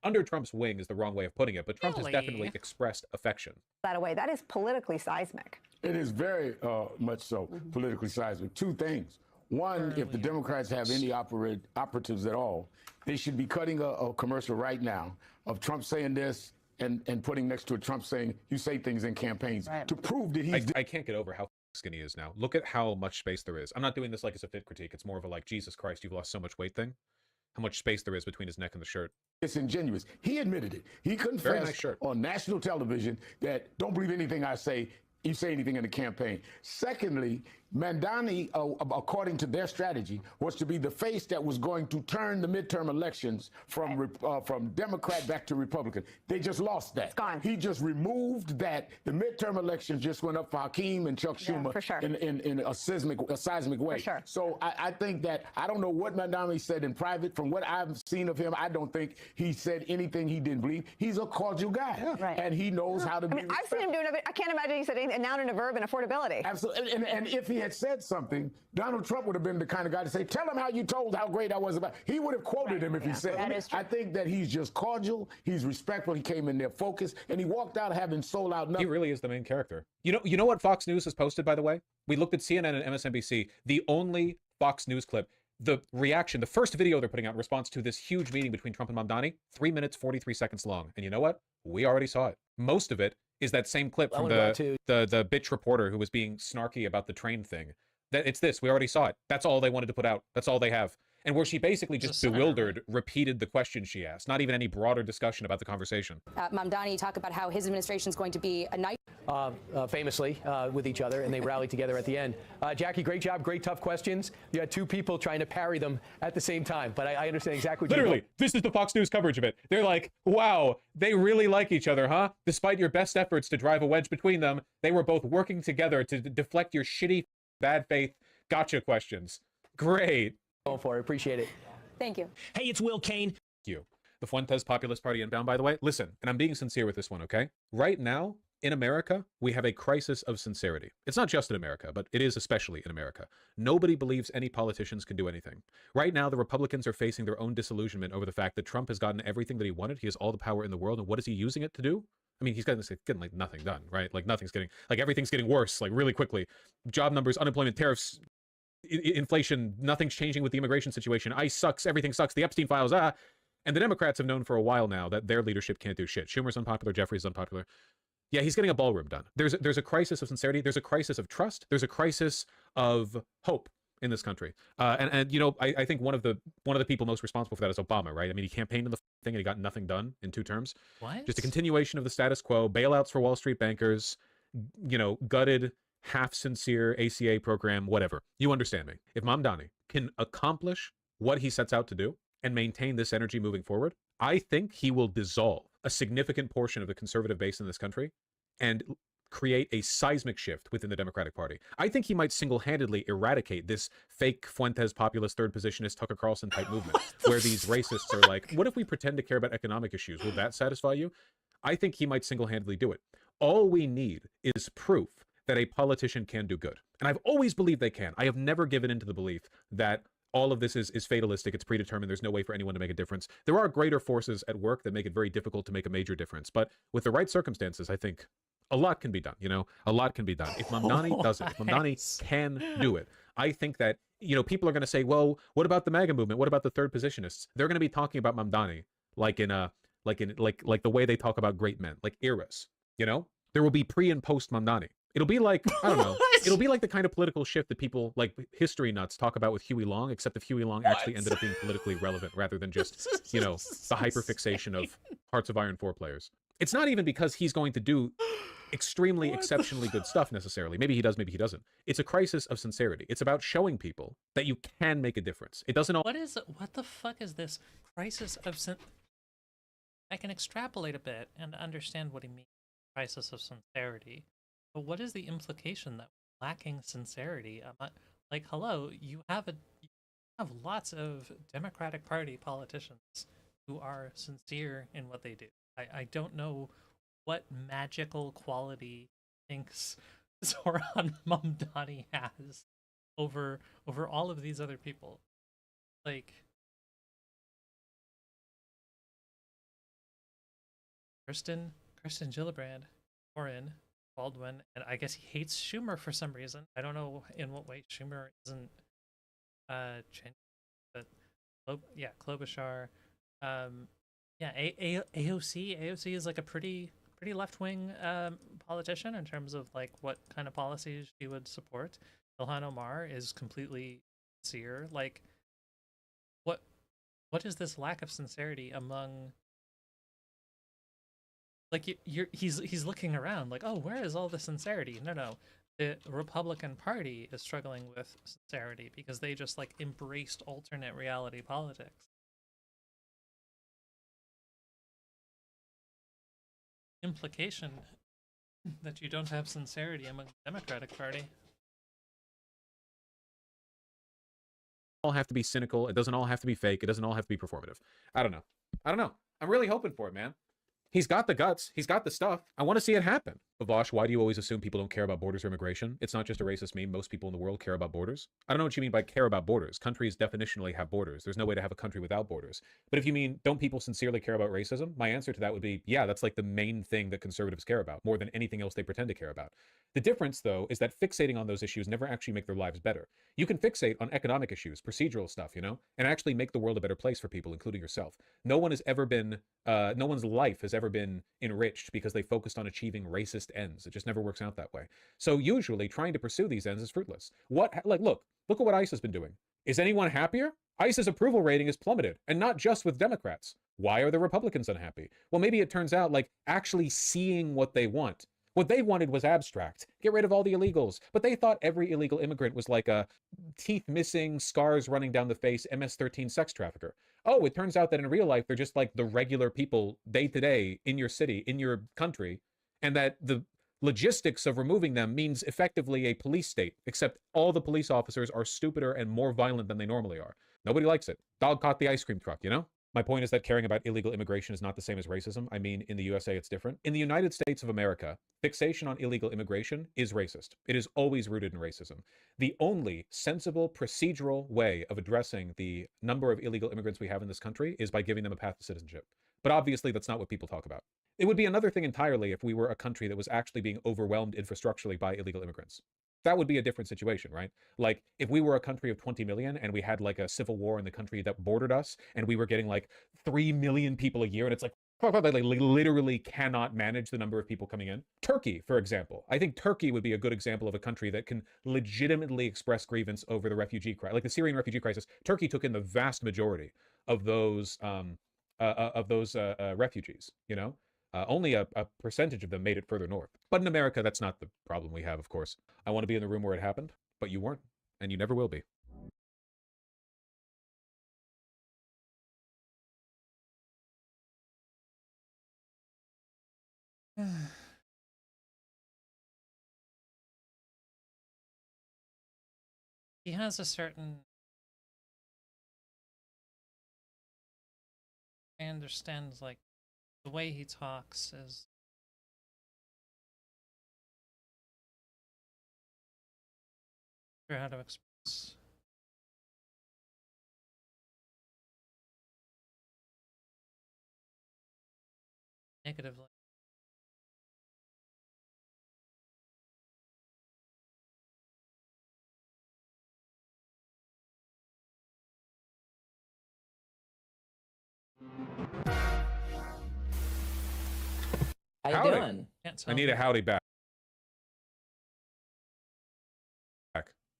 under Trump's wing is the wrong way of putting it, but Trump has definitely expressed affection. That away. That is politically seismic. It is very much so politically seismic. Two things. One, if the Democrats have any operatives at all, they should be cutting a commercial right now of Trump saying this and putting next to it Trump saying you say things in campaigns to prove that he's... I can't get over how skinny he is now. Look at how much space there is. I'm not doing this like it's a fit critique. It's more of a like, Jesus Christ, you've lost so much weight thing. How much space there is between his neck and the shirt. It's ingenuous. He admitted it. He confessed on national television that don't believe anything I say. You say anything in the campaign. Secondly, Mamdani, according to their strategy, was to be the face that was going to turn the midterm elections from Democrat back to Republican. They just lost that. It's gone. He just removed that. The midterm elections just went up for Hakeem and Chuck Schumer in a seismic way. For sure. So I think that, I don't know what Mamdani said in private. From what I've seen of him, I don't think he said anything he didn't believe. He's a cordial guy. Right. And he knows how to be I've seen him doing it. I can't imagine he said anything, a noun and a verb and affordability. Absolutely. And if he had said something, Donald Trump would have been the kind of guy to say, tell him how you told how great I was about. He would have quoted him if he said it. I think that he's just cordial. He's respectful. He came in there focused, and he walked out having sold out nothing. He really is the main character. You know what Fox News has posted, by the way? We looked at CNN and MSNBC. The only Fox News clip, the reaction, the first video they're putting out in response to this huge meeting between Trump and Mamdani, 3 minutes, 43 seconds long. And you know what? We already saw it. Most of it is that same clip from the bitch reporter who was being snarky about the train thing. It's this. We already saw it. That's all they wanted to put out. That's all they have. And where she basically just bewildered, repeated the question she asked. Not even any broader discussion about the conversation. Mamdani talk about how his administration is going to be a night. Famously with each other, and they rallied together at the end. Jackie, great job. Great tough questions. You had two people trying to parry them at the same time, but I understand exactly what Literally, this is the Fox News coverage of it. They're like, wow, they really like each other, huh? Despite your best efforts to drive a wedge between them, they were both working together to deflect your shitty, bad faith Gotcha questions. Great. Going for it. Appreciate it. Thank you. Hey, it's Will Kane. Thank you. The Fuentes Populist Party inbound, by the way. Listen, and I'm being sincere with this one, okay? Right now, in America, we have a crisis of sincerity. It's not just in America, but it is especially in America. Nobody believes any politicians can do anything. Right now, the Republicans are facing their own disillusionment over the fact that Trump has gotten everything that he wanted. He has all the power in the world, and what is he using it to do? I mean, he's getting like nothing done, right? Like nothing's getting, like everything's getting worse, like really quickly. Job numbers, unemployment, tariffs, inflation, nothing's changing with the immigration situation. ICE sucks, everything sucks, the Epstein files, And the Democrats have known for a while now that their leadership can't do shit. Schumer's unpopular, Jeffries unpopular. Yeah, he's getting a ballroom done. There's a crisis of sincerity. There's a crisis of trust. There's a crisis of hope in this country. And you know, I think one of the people most responsible for that is Obama, right? I mean, he campaigned on the thing and he got nothing done in 2 terms. What? Just a continuation of the status quo, bailouts for Wall Street bankers, you know, gutted, half-sincere ACA program, whatever. You understand me. If Mamdani can accomplish what he sets out to do and maintain this energy moving forward, I think he will dissolve a significant portion of the conservative base in this country and create a seismic shift within the Democratic Party. I think he might single-handedly eradicate this fake Fuentes populist third positionist Tucker Carlson type movement where these racists are like, what if we pretend to care about economic issues? Will that satisfy you? I think he might single-handedly do it. All we need is proof that a politician can do good. And I've always believed they can. I have never given into the belief that all of this is fatalistic, it's predetermined, there's no way for anyone to make a difference. There are greater forces at work that make it very difficult to make a major difference. But with the right circumstances, I think a lot can be done, you know? A lot can be done. If Mamdani does it, if Mamdani can do it, I think that, you know, people are going to say, well, what about the MAGA movement? What about the third positionists? They're going to be talking about Mamdani like the way they talk about great men, like eras, you know? There will be pre and post Mamdani. It'll be like, I don't know, it'll be like the kind of political shift that people like history nuts talk about with Huey Long, except if Huey Long actually ended up being politically relevant rather than just, you know, the hyperfixation of Hearts of Iron 4 players. It's not even because he's going to do extremely exceptionally good stuff necessarily. Maybe he does, maybe he doesn't. It's a crisis of sincerity. It's about showing people that you can make a difference. It doesn't all— What the fuck is this crisis of I can extrapolate a bit and understand what he means, crisis of sincerity. But what is the implication that we're lacking sincerity? Like, hello, you have lots of Democratic Party politicians who are sincere in what they do. I don't know what magical quality thinks Zoran Mamdani has over all of these other people. Like, Kristen Gillibrand, Warren, Baldwin, and I guess he hates Schumer for some reason. I don't know in what way Schumer isn't changed, but Klobuchar, AOC is like a pretty left-wing politician in terms of like what kind of policies she would support. Ilhan Omar is completely sincere. Like, what is this lack of sincerity among? Like, he's looking around like, oh, where is all the sincerity? No, the Republican Party is struggling with sincerity because they just like embraced alternate reality politics. Implication that you don't have sincerity among the Democratic Party. all have to be cynical. It doesn't all have to be fake. It doesn't all have to be performative. I don't know. I'm really hoping for it, man. He's got the guts. He's got the stuff. I want to see it happen. Vosh, why do you always assume people don't care about borders or immigration? It's not just a racist meme. Most people in the world care about borders. I don't know what you mean by care about borders. Countries definitionally have borders. There's no way to have a country without borders. But if you mean, don't people sincerely care about racism? My answer to that would be, yeah, that's like the main thing that conservatives care about, more than anything else they pretend to care about. The difference, though, is that fixating on those issues never actually make their lives better. You can fixate on economic issues, procedural stuff, and actually make the world a better place for people, including yourself. No one's life has ever been enriched because they focused on achieving racist ends. It just never works out that way. So usually trying to pursue these ends is fruitless. Look at what ICE has been doing. Is anyone happier? ICE's approval rating is plummeted, and not just with Democrats. Why are the Republicans unhappy? Well, maybe it turns out like actually seeing what they want. What they wanted was abstract. Get rid of all the illegals. But they thought every illegal immigrant was like a teeth missing, scars running down the face, MS-13 sex trafficker. Oh, it turns out that in real life, they're just like the regular people day to day in your city, in your country. And that the logistics of removing them means effectively a police state, except all the police officers are stupider and more violent than they normally are. Nobody likes it. Dog caught the ice cream truck, you know? My point is that caring about illegal immigration is not the same as racism. I mean, in the USA, it's different. In the United States of America, fixation on illegal immigration is racist. It is always rooted in racism. The only sensible procedural way of addressing the number of illegal immigrants we have in this country is by giving them a path to citizenship. But obviously, that's not what people talk about. It would be another thing entirely if we were a country that was actually being overwhelmed infrastructurally by illegal immigrants. That would be a different situation, right? Like, if we were a country of 20 million and we had like a civil war in the country that bordered us and we were getting like 3 million people a year and it's like, they literally cannot manage the number of people coming in. Turkey, for example. I think Turkey would be a good example of a country that can legitimately express grievance over the refugee crisis. Like the Syrian refugee crisis, Turkey took in the vast majority of those refugees, you know? Only a percentage of them made it further north. But in America, that's not the problem we have, of course. I want to be in the room where it happened, but you weren't, and you never will be. He has a certain... I understand, like, the way he talks is... sure how to express... negatively. How you Howdy. doing? I need a howdy back.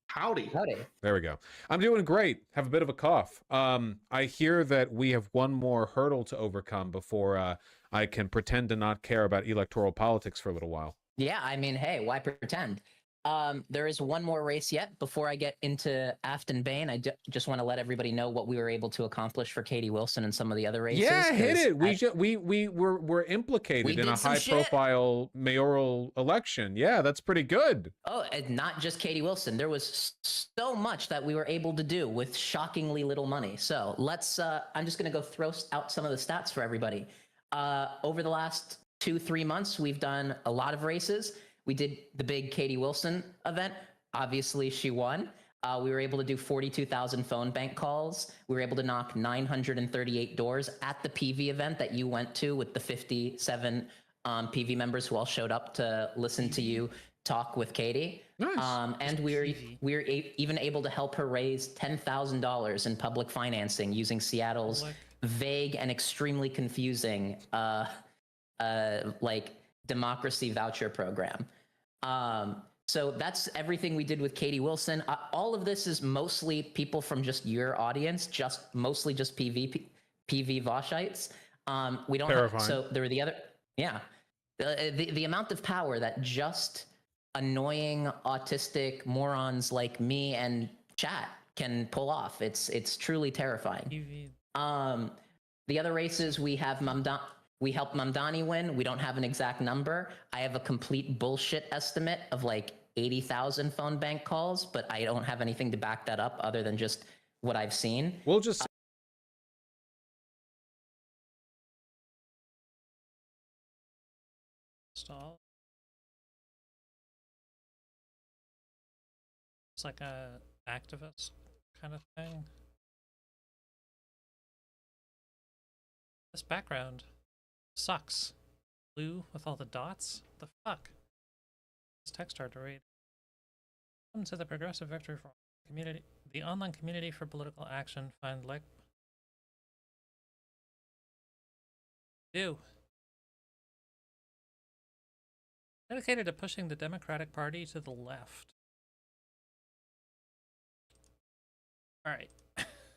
Howdy. Howdy. There we go. I'm doing great. Have a bit of a cough. I hear that we have one more hurdle to overcome before I can pretend to not care about electoral politics for a little while. Yeah, I mean, hey, why pretend? There is one more race yet. Before I get into Afton Bain, I just want to let everybody know what we were able to accomplish for Katie Wilson and some of the other races. Yeah, hit it. We were implicated in a high-profile mayoral election. Yeah, that's pretty good. Oh, and not just Katie Wilson. There was so much that we were able to do with shockingly little money. So let's. I'm just going to go throw out some of the stats for everybody. Over the last 2-3 months, we've done a lot of races. We did the big Katie Wilson event. Obviously, she won. We were able to do 42,000 phone bank calls. We were able to knock 938 doors at the PV event that you went to with the 57 PV members who all showed up to listen to you talk with Katie. Nice. And we were even able to help her raise $10,000 in public financing using Seattle's vague and extremely confusing like democracy voucher program. So that's everything we did with Katie Wilson. All of this is mostly people from just your audience, mostly just PV Voshites. We don't have, so there were the other, yeah. The amount of power that just annoying autistic morons like me and chat can pull off. It's truly terrifying. The other races we have we helped Mamdani win. We don't have an exact number. I have a complete bullshit estimate of like 80,000 phone bank calls, but I don't have anything to back that up other than just what I've seen. We'll just stall. It's like a activist kind of thing. This background sucks. Blue with all the dots? What the fuck? This text hard to read. Welcome to the Progressive Victory for Community, the online community for political action. Find like. Do. Dedicated to pushing the Democratic Party to the left. Alright.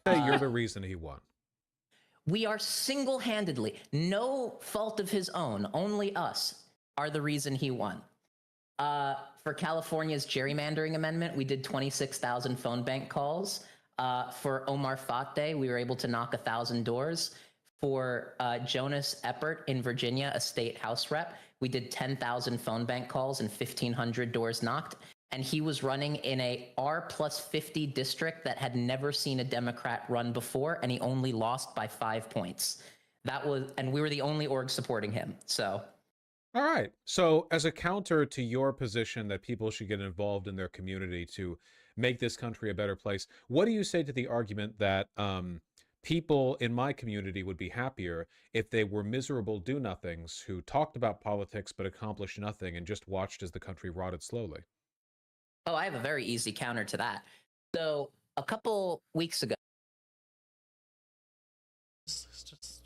You're the reason he won. We are single-handedly, no fault of his own, only us, are the reason he won. For California's gerrymandering amendment, we did 26,000 phone bank calls. For Omar Fateh, we were able to knock 1,000 doors. for Jonas Eppert in Virginia, a state House rep. We did 10,000 phone bank calls and 1,500 doors knocked. And he was running in a R+50 district that had never seen a Democrat run before, and he only lost by 5 points. And we were the only org supporting him. So. All right. So as a counter to your position that people should get involved in their community to make this country a better place, what do you say to the argument that people in my community would be happier if they were miserable do-nothings who talked about politics but accomplished nothing and just watched as the country rotted slowly? Oh, I have a very easy counter to that. So a couple weeks ago. It's just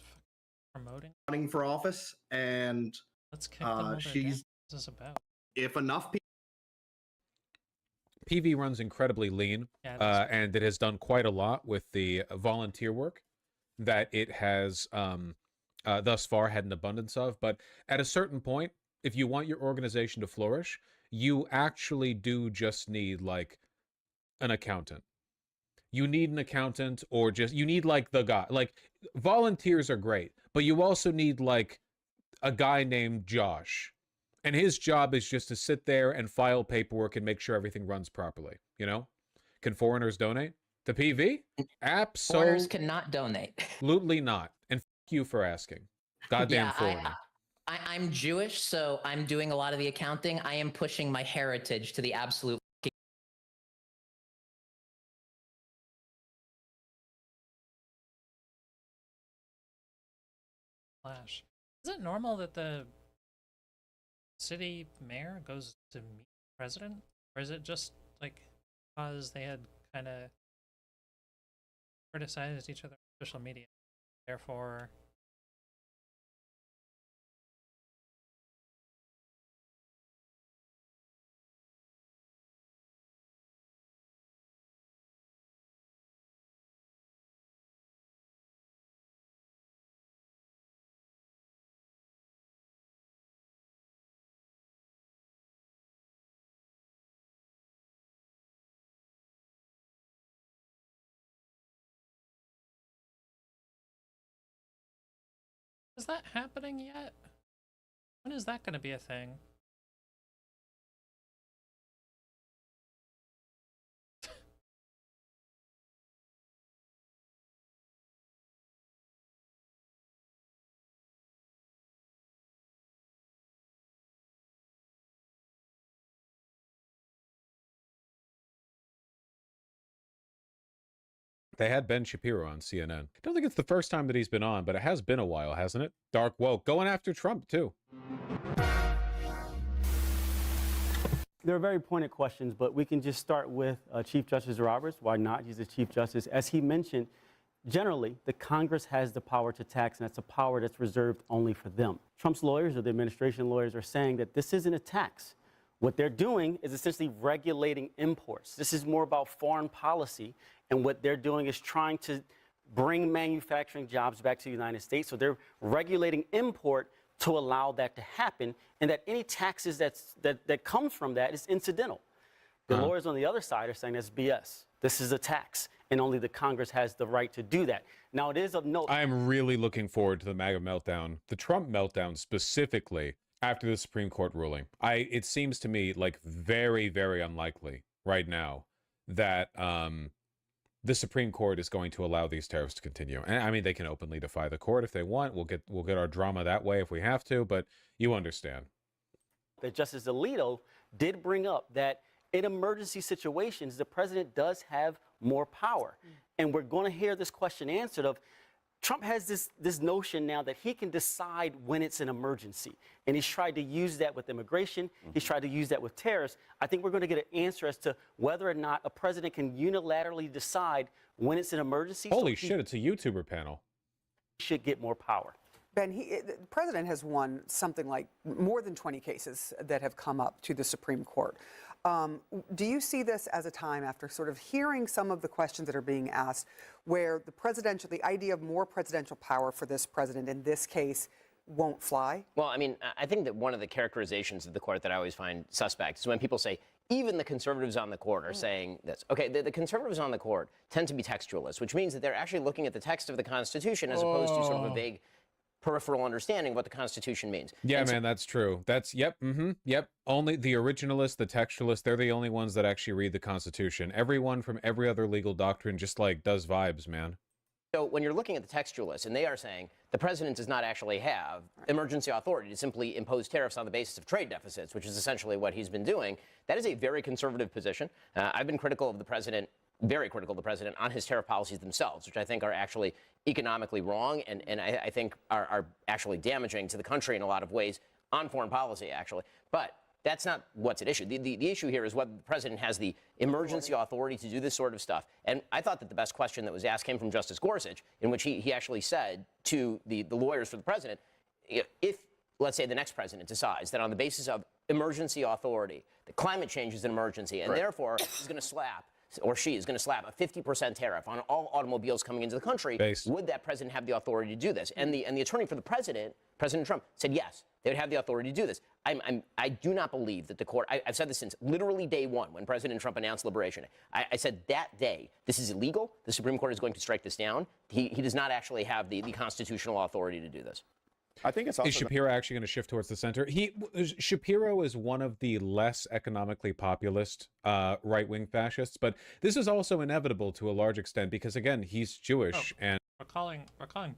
promoting. Running for office, and let's kick them she's. What's this about? If enough people. PV runs incredibly lean, and it has done quite a lot with the volunteer work that it has thus far had an abundance of. But at a certain point, if you want your organization to flourish, you actually do just need like an accountant. You need an accountant, or just you need like the guy. Like volunteers are great, but you also need like a guy named Josh. And his job is just to sit there and file paperwork and make sure everything runs properly. You know? Can foreigners donate to PV? Absolutely. Foreigners cannot donate. Absolutely not. And f you for asking. Goddamn foreigner. I'm Jewish, so I'm doing a lot of the accounting. I am pushing my heritage to the absolute. Flash. Is it normal that the city mayor goes to meet the president, or is it just like because they had kind of criticized each other on social media, therefore? Is that happening yet? When is that going to be a thing? They had Ben Shapiro on CNN. I don't think it's the first time that he's been on, but it has been a while, hasn't it? Dark woke, going after Trump, too. They're very pointed questions, but we can just start with Chief Justice Roberts. Why not? He's the Chief Justice. As he mentioned, generally, the Congress has the power to tax, and that's a power that's reserved only for them. Trump's lawyers, or the administration lawyers, are saying that this isn't a tax. What they're doing is essentially regulating imports. This is more about foreign policy, and what they're doing is trying to bring manufacturing jobs back to the United States. So they're regulating import to allow that to happen, and that any taxes that comes from that is incidental. The lawyers on the other side are saying that's BS. This is a tax, and only the Congress has the right to do that. Now, it is of note. I am really looking forward to the MAGA meltdown, the Trump meltdown specifically after the Supreme Court ruling. It seems to me like very, very unlikely right now that the Supreme Court is going to allow these tariffs to continue. And I mean, they can openly defy the court if they want. We'll get our drama that way if we have to, but you understand. That Justice Alito did bring up that in emergency situations, the president does have more power. And we're going to hear this question answered of, Trump has this notion now that he can decide when it's an emergency. And he's tried to use that with immigration. He's tried to use that with tariffs. I think we're going to get an answer as to whether or not a president can unilaterally decide when it's an emergency. Holy shit, it's a YouTuber panel. He should get more power. Ben, the president has won something like more than 20 cases that have come up to the Supreme Court. Do you see this as a time, after sort of hearing some of the questions that are being asked, where the idea of more presidential power for this president in this case won't fly? Well, I mean, I think that one of the characterizations of the court that I always find suspect is when people say even the conservatives on the court are saying this. Okay, the conservatives on the court tend to be textualists, which means that they're actually looking at the text of the Constitution as opposed to sort of a vague peripheral understanding of what the Constitution means. Yeah, man, that's true. That's, yep, yep. Only the originalists, the textualists, they're the only ones that actually read the Constitution. Everyone from every other legal doctrine just, like, does vibes, man. So when you're looking at the textualists, and they are saying the president does not actually have emergency authority to simply impose tariffs on the basis of trade deficits, which is essentially what he's been doing, that is a very conservative position. I've been critical of the president, very critical of the president on his tariff policies themselves, which I think are actually economically wrong and I think are actually damaging to the country in a lot of ways on foreign policy, actually. But that's not what's at issue. The issue here is whether the president has the emergency authority to do this sort of stuff. And I thought that the best question that was asked came from Justice Gorsuch, in which he actually said to the lawyers for the president, if, let's say, the next president decides that on the basis of emergency authority, that climate change is an emergency, and therefore he's going to slap, or she is going to slap a 50% tariff on all automobiles coming into the country, would that president have the authority to do this? And the attorney for the president, President Trump, said yes, they would have the authority to do this. I do not believe that the court, I've said this since literally day one when President Trump announced Liberation Day. I said that day, this is illegal. The Supreme Court is going to strike this down. He does not actually have the constitutional authority to do this. I think it's also is Shapiro actually going to shift towards the center? Shapiro is one of the less economically populist right-wing fascists, but this is also inevitable to a large extent because again he's Jewish and we're calling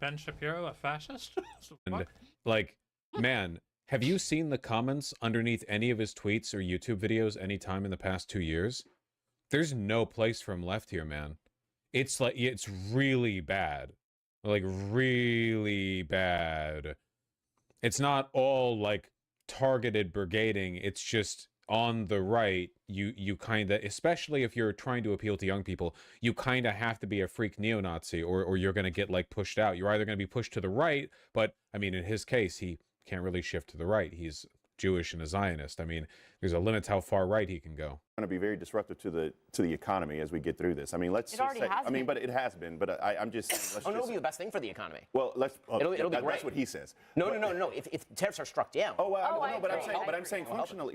Ben Shapiro a fascist. and like, man, have you seen the comments underneath any of his tweets or YouTube videos any time in the past 2 years? There's no place for him left here, man. It's like it's really bad, like really bad. It's not all like targeted brigading. It's just on the right. You kind of, especially if you're trying to appeal to young people, you kind of have to be a freak neo-Nazi or you're going to get like pushed out. You're either going to be pushed to the right, but I mean, in his case, he can't really shift to the right. He's Jewish and a Zionist. I mean, there's a limit to how far right he can go. Going to be very disruptive to the economy as we get through this. I mean, let's. It already say, has I mean, been. but it has been. But I'm just. Let's It'll be the best thing for the economy. Well, let's. It'll be great. That's what he says. No. If tariffs are struck down. Oh, well, no, but I'm saying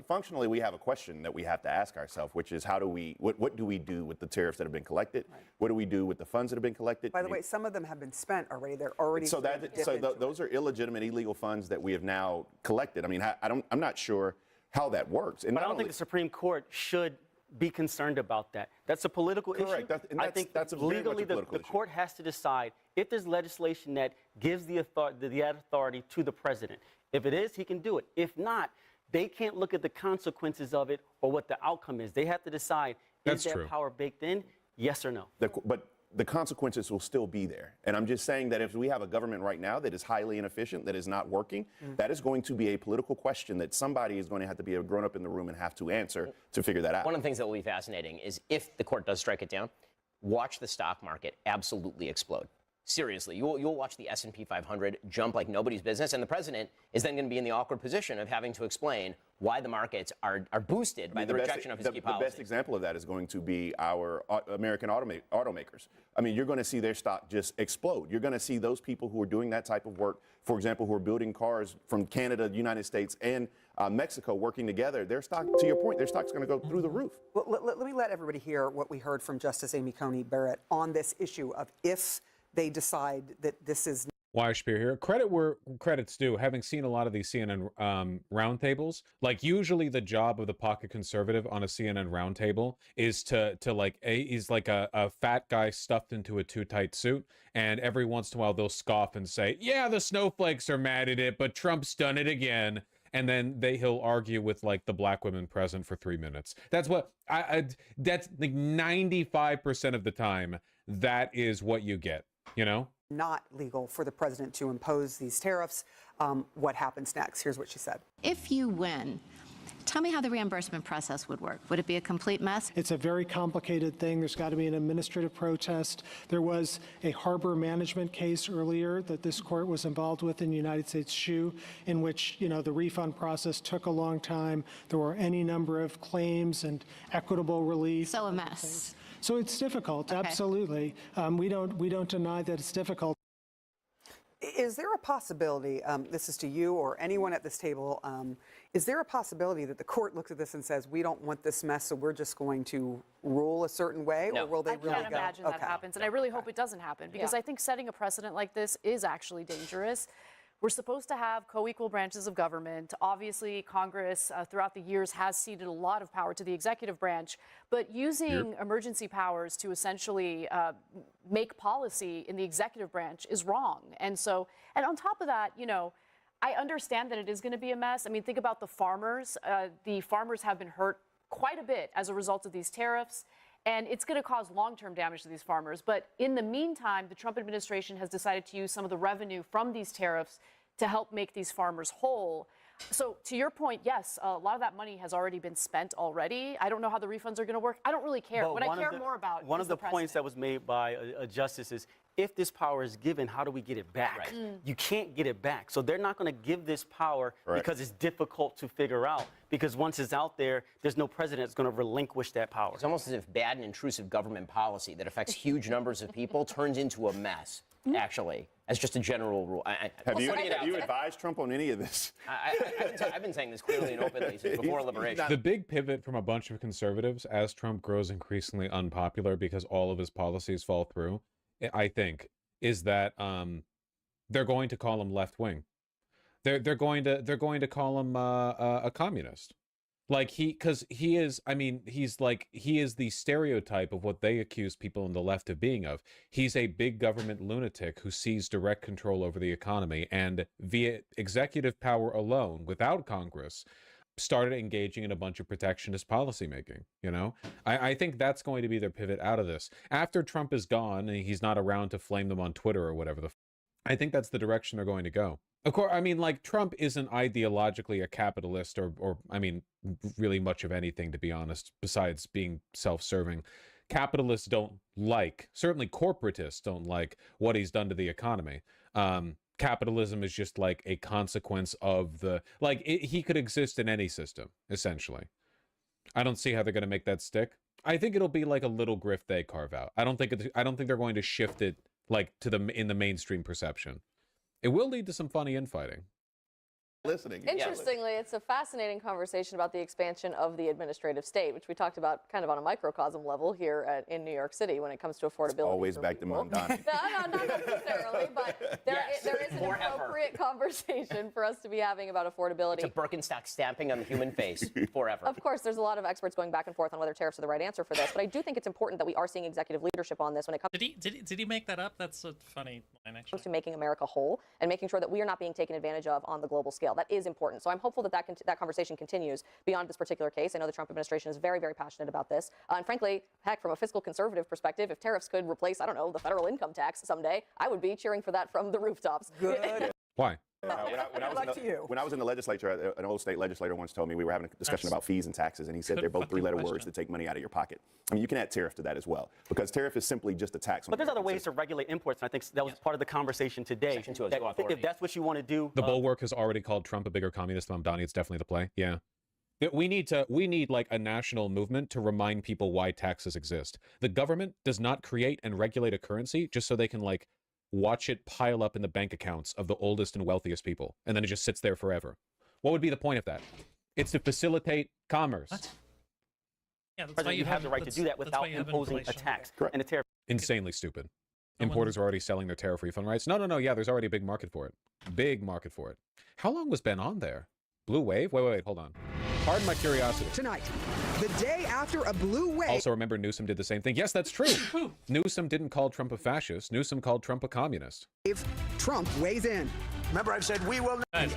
functionally, we have a question that we have to ask ourselves, which is how do we, what do we do with the tariffs that have been collected? Right. What do we do with the funds that have been collected? By the way, some of them have been spent already. They're already. So those are illegitimate, illegal funds that we have now collected. I mean, I'm not sure how that works. And but I don't think the Supreme Court should be concerned about that. That's a political issue. I think that's legally the court has to decide if there's legislation that gives the authority to the president. If it is, he can do it. If not, they can't look at the consequences of it or what the outcome is. They have to decide, is that power baked in? Yes or no? But the consequences will still be there. And I'm just saying that if we have a government right now that is highly inefficient, that is not working, that is going to be a political question that somebody is going to have to be a grown up in the room and have to answer to figure that out. One of the things that will be fascinating is if the court does strike it down, watch the stock market absolutely explode. Seriously, you'll watch the S&P 500 jump like nobody's business, and the president is then going to be in the awkward position of having to explain why the markets are boosted by the rejection of his key policies. The best example of that is going to be our American automakers. I mean, you're going to see their stock just explode. You're going to see those people who are doing that type of work, for example, who are building cars from Canada, the United States, and Mexico working together. Their stock, to your point, their stock's going to go through the roof. Well, let me let everybody hear what we heard from Justice Amy Coney Barrett on this issue of if they decide that this is. Why Shapiro here? Credit where credit's due. Having seen a lot of these CNN roundtables, like usually the job of the pocket conservative on a CNN roundtable is to like he's like a fat guy stuffed into a too tight suit, and every once in a while they'll scoff and say, "Yeah, the snowflakes are mad at it, but Trump's done it again." And then he'll argue with like the black women present for 3 minutes. That's what that's like 95% of the time. That is what you get. You know, not legal for the president to impose these tariffs. What happens next? Here's what she said. If you win, tell me how the reimbursement process would work. Would it be a complete mess? It's a very complicated thing. There's got to be an administrative protest. There was a harbor management case earlier that this court was involved with in the United States Shoe, in which, you know, the refund process took a long time. There were any number of claims and equitable relief. So a mess. So it's difficult, absolutely. We don't deny that it's difficult. Is there a possibility, this is to you or anyone at this table, is there a possibility that the court looks at this and says, we don't want this mess, so we're just going to rule a certain way? No. Or will they I really can't go? imagine that happens, and I really hope it doesn't happen, because I think setting a precedent like this is actually dangerous. We're supposed to have co-equal branches of government. Obviously, Congress throughout the years has ceded a lot of power to the executive branch, but using emergency powers to essentially make policy in the executive branch is wrong. And on top of that, you know, I understand that it is going to be a mess. I mean, think about the farmers. The farmers have been hurt quite a bit as a result of these tariffs. And it's going to cause long-term damage to these farmers. But in the meantime, the Trump administration has decided to use some of the revenue from these tariffs to help make these farmers whole. So to your point, yes, a lot of that money has already been spent already. I don't know how the refunds are going to work. I don't really care. But what I care more about one is of the points that was made by a justice is, if this power is given, how do we get it back? Right. You can't get it back. So they're not going to give this power because it's difficult to figure out. Because once it's out there, there's no president that's going to relinquish that power. It's almost as if bad and intrusive government policy that affects huge numbers of people turns into a mess, actually, as just a general rule. Have you advised Trump on any of this? I've been saying this clearly and openly since before liberation. The big pivot from a bunch of conservatives as Trump grows increasingly unpopular because all of his policies fall through, I think, is that they're going to call him left wing. They're going to call him a communist. Like because he is, I mean, he is the stereotype of what they accuse people on the left of being of. He's a big government lunatic who sees direct control over the economy and via executive power alone, without Congress, started engaging in a bunch of protectionist policymaking. You know, I think that's going to be their pivot out of this. After Trump is gone and he's not around to flame them on Twitter or whatever I think that's the direction they're going to go. Of course, I mean, like, Trump isn't ideologically a capitalist or I mean, really much of anything, to be honest, besides being self-serving. Capitalists don't like, certainly corporatists don't like what he's done to the economy. Capitalism is just like a consequence of the, like, he could exist in any system, essentially. I don't see how they're going to make that stick. I think it'll be like a little grift they carve out. I don't think they're going to shift it like to in the mainstream perception. It will lead to some funny infighting. Listening. Interestingly, it's a fascinating conversation about the expansion of the administrative state, which we talked about kind of on a microcosm level here in New York City when it comes to affordability. Always back to Mondani. No, not necessarily, but there is an appropriate conversation for us to be having about affordability. It's a Birkenstock stamping on the human face forever. Of course, there's a lot of experts going back and forth on whether tariffs are the right answer for this, but I do think it's important that we are seeing executive leadership on this when it comes. Did he make that up? That's a funny line, actually. To making America whole and making sure that we are not being taken advantage of on the global scale. That is important. So I'm hopeful that that conversation continues beyond this particular case. I know the Trump administration is very, very passionate about this. And frankly, heck, from a fiscal conservative perspective, if tariffs could replace, I don't know, the federal income tax someday, I would be cheering for that from the rooftops. Good. Why? When I was in the legislature, an old state legislator once told me, we were having a discussion about fees and taxes, and he said they're both three-letter words that take money out of your pocket. I mean, you can add tariff to that as well, because tariff is simply just a tax. But there's other ways to regulate imports, and I think that was part of the conversation today. If that's what you want to do. The Bulwark has already called Trump a bigger communist than Mamdani. It's definitely the play. Yeah. We need like a national movement to remind people why taxes exist. The government does not create and regulate a currency just so they can like watch it pile up in the bank accounts of the oldest and wealthiest people, and then it just sits there forever. What would be the point of that? It's to facilitate commerce. What? Yeah, that's why you have the right to do that without imposing a tax and a tariff. Insanely stupid. Importers are already selling their tariff refund rights. No. Yeah, there's already a big market for it. Big market for it. How long was Ben on there? Blue wave? Wait, hold on. Pardon my curiosity. Tonight, the day after a blue wave. Also, remember Newsom did the same thing. Yes, that's true. Newsom didn't call Trump a fascist. Newsom called Trump a communist. If Trump weighs in. Remember, I've said we will Guys,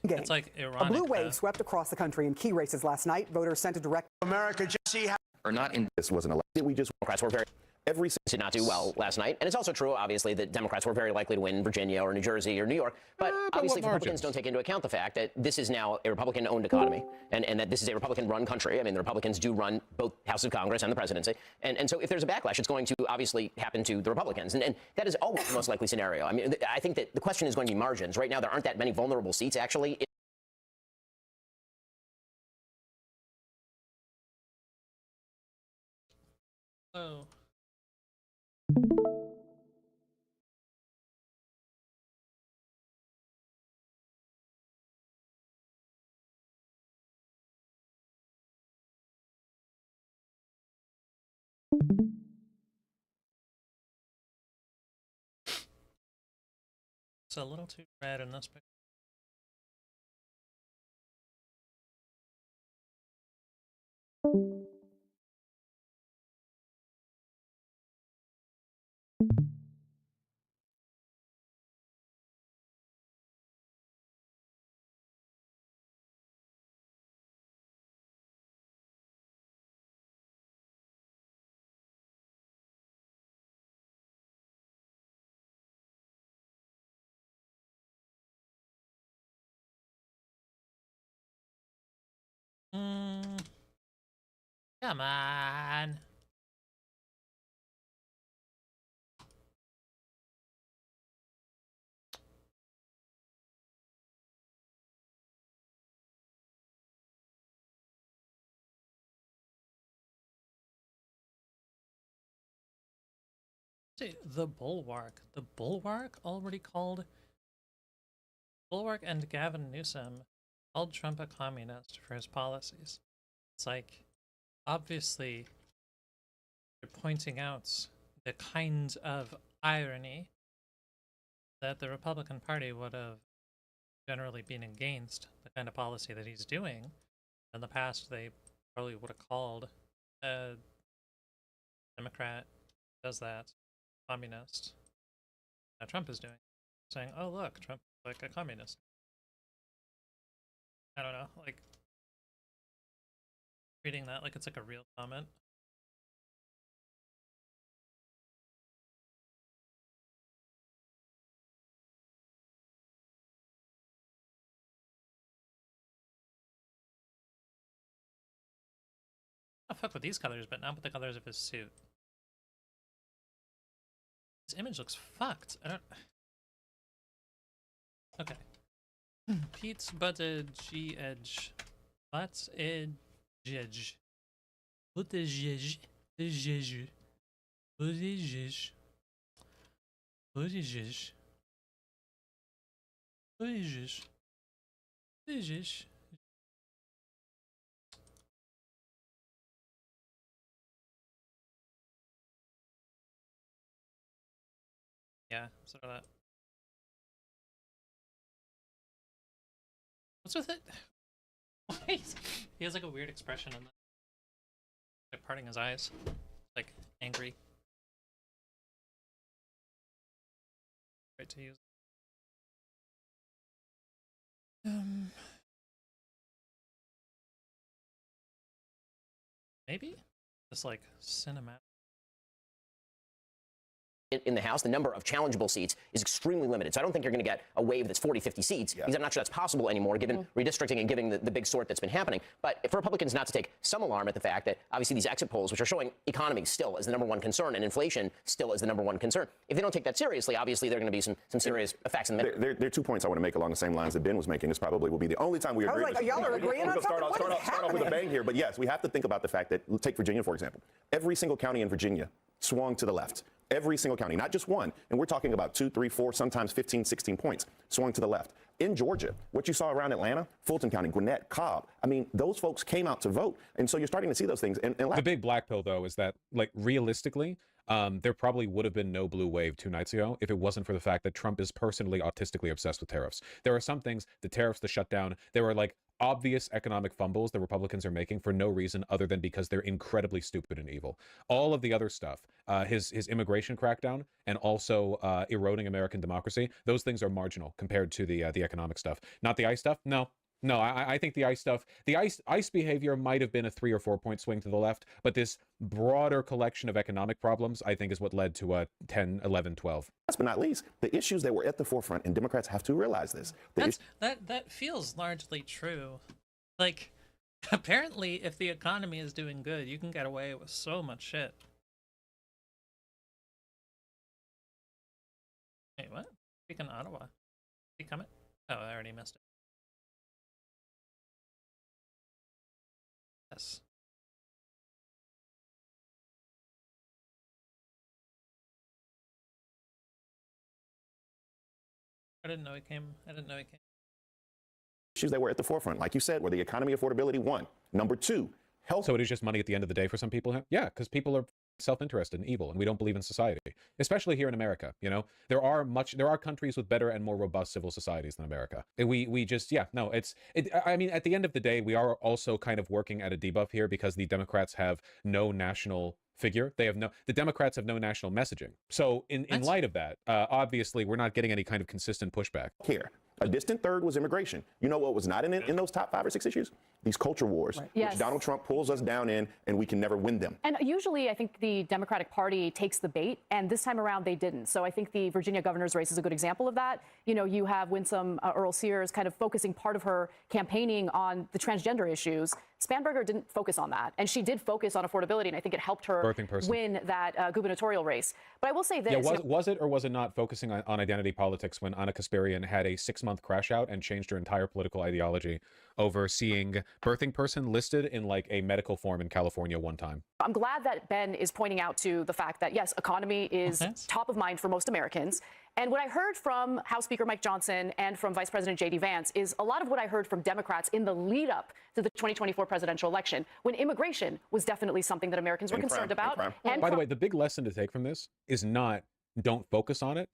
it's like ironic. A blue wave swept across the country in key races last night. Voters sent a direct. America just see how. Or not in. This wasn't elected. We just. Democrats were very. Every did not do well last night. And it's also true, obviously, that Democrats were very likely to win Virginia or New Jersey or New York. But obviously, Republicans don't take into account the fact that this is now a Republican-owned economy and that this is a Republican-run country. I mean, the Republicans do run both House of Congress and the presidency. And so if there's a backlash, it's going to obviously happen to the Republicans. And that is always the most likely scenario. I mean, I think that the question is going to be margins. Right now, there aren't that many vulnerable seats, actually. Oh. It's a little too red in this picture. Come on. See, the Bulwark. The Bulwark already called... Bulwark and Gavin Newsom called Trump a communist for his policies. It's like, obviously, they're pointing out the kinds of irony that the Republican Party would have generally been against the kind of policy that he's doing. In the past, they probably would have called a Democrat who does that communist. Now Trump is doing, saying, "Oh look, Trump is like a communist." I don't know, like reading that like it's like a real comment. I fuck with these colors, but not with the colors of his suit. His image looks fucked. I don't. Okay. Pete's butted G edge. What's edge? What is edge? Edge. What is edge? What is edge? What is edge? What is edge? Yeah, sort of that. What's with it? He has like a weird expression in that. Like parting his eyes. Like angry. Right to use. Maybe? Just like cinematic. In the House, the number of challengeable seats is extremely limited. So I don't think you're going to get a wave that's 40, 50 seats, because I'm not sure that's possible anymore, given redistricting and given the big sort that's been happening. But for Republicans not to take some alarm at the fact that obviously these exit polls, which are showing economy still as the number one concern and inflation still as the number one concern, if they don't take that seriously, obviously there are going to be some serious effects in the middle. There are 2 points I want to make along the same lines that Ben was making. This probably will be the only time we agree. Like, y'all are agreeing on something? Start off with a bang here. But yes, we have to think about the fact that, take Virginia, for example. Every single county in Virginia swung to the left. Every single county, not just one. And we're talking about 2, 3, 4, sometimes 15, 16 points swung to the left. In Georgia, what you saw around Atlanta, Fulton County, Gwinnett, Cobb, I mean, those folks came out to vote. And so you're starting to see those things. And the big black pill, though, is that, like, realistically, there probably would have been no blue wave 2 nights ago if it wasn't for the fact that Trump is personally autistically obsessed with tariffs. There are some things, the tariffs, the shutdown, there are like obvious economic fumbles the Republicans are making for no reason other than because they're incredibly stupid and evil. All of the other stuff, his immigration crackdown and also eroding American democracy, those things are marginal compared to the economic stuff. Not the ICE stuff? No. No, I think the ICE stuff, the ICE behavior might have been a 3 or 4 point swing to the left, but this broader collection of economic problems, I think, is what led to 10, 11, 12. Last but not least, the issues that were at the forefront, and Democrats have to realize this. That feels largely true. Like, apparently, if the economy is doing good, you can get away with so much shit. Wait, what? Speaking Ottawa. Is he coming? Oh, I already missed it. Yes. I didn't know he came. Issues that were at the forefront, like you said, were the economy, affordability, 1. Number 2, health. So it is just money at the end of the day for some people? Yeah, because people are self-interested and evil, and we don't believe in society, especially here in America. You know, there are countries with better and more robust civil societies than America. We just, yeah, no, I mean, at the end of the day, we are also kind of working at a debuff here because the Democrats have no national figure. The Democrats have no national messaging. So in light of that, obviously we're not getting any kind of consistent pushback. Here, a distant third was immigration. You know what was not in those top 5 or 6 issues? These culture wars, Yes. which Donald Trump pulls us down in, and we can never win them. And usually, I think the Democratic Party takes the bait, and this time around they didn't. So I think the Virginia governor's race is a good example of that. You know, you have Winsome Earl Sears kind of focusing part of her campaigning on the transgender issues. Spanberger didn't focus on that, and she did focus on affordability, and I think it helped her win that gubernatorial race. But I will say this: yeah, was it or was it not focusing on identity politics when Anna Kasparian had a 6-month crash out and changed her entire political ideology over seeing birthing person listed in like a medical form in California one time? I'm glad that Ben is pointing out to the fact that, yes, economy is top of mind for most Americans. And what I heard from House Speaker Mike Johnson and from Vice President J.D. Vance is a lot of what I heard from Democrats in the lead up to the 2024 presidential election, when immigration was definitely something that Americans were concerned about. And by the way, the big lesson to take from this is not don't focus on it.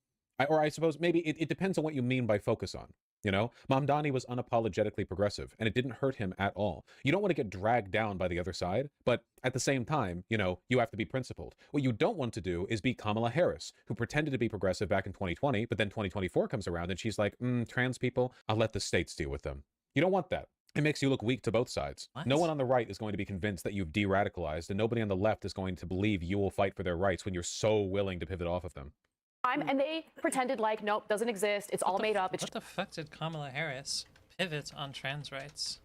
Or I suppose maybe it depends on what you mean by focus on. You know, Mamdani was unapologetically progressive, and it didn't hurt him at all. You don't want to get dragged down by the other side, but at the same time, you know, you have to be principled. What you don't want to do is be Kamala Harris, who pretended to be progressive back in 2020, but then 2024 comes around and she's like, trans people, I'll let the states deal with them. You don't want that. It makes you look weak to both sides. What? No one on the right is going to be convinced that you've de-radicalized, and nobody on the left is going to believe you will fight for their rights when you're so willing to pivot off of them. And they pretended like, nope, doesn't exist. It's all made up. It's What the fuck did Kamala Harris pivot on trans rights?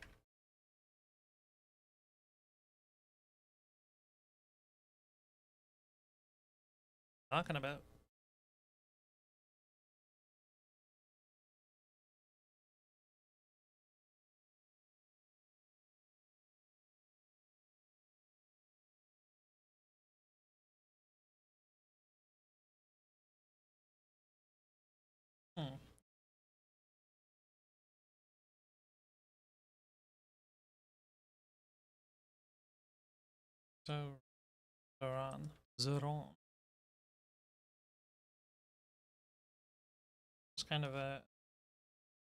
Talking about. So, Zoran. It's kind of a.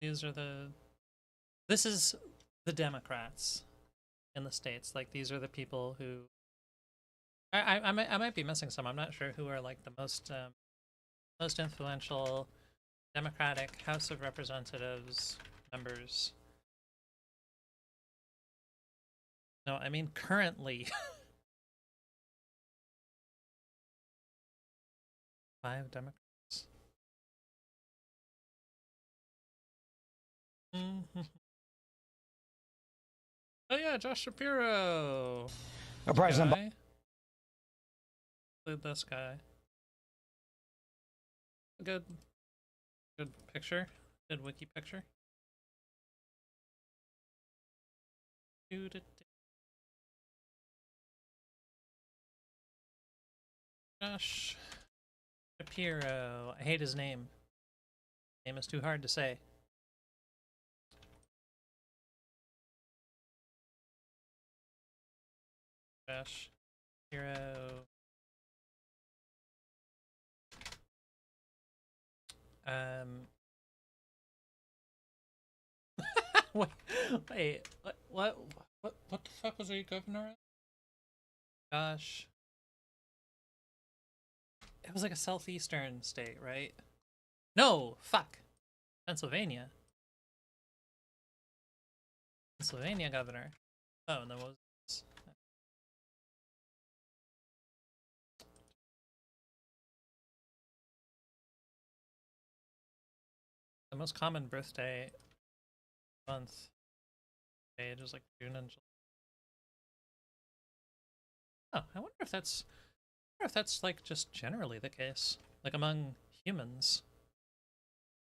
This is the Democrats in the States. Like, these are the people who. I might be missing some. I'm not sure who are like the most influential Democratic House of Representatives members. No, I mean currently. 5 Democrats. Oh yeah, Josh Shapiro. President. This guy. Good picture. Good wiki picture. Josh Shapiro. I hate his name. Name is too hard to say. Josh Shapiro. Wait, what the fuck was he governor at? Gosh. It was like a southeastern state, right? No, fuck. Pennsylvania. Pennsylvania governor. Oh, and then what was this? The most common birthday month age is like June and July. Oh, I wonder if that's like just generally the case, like among humans.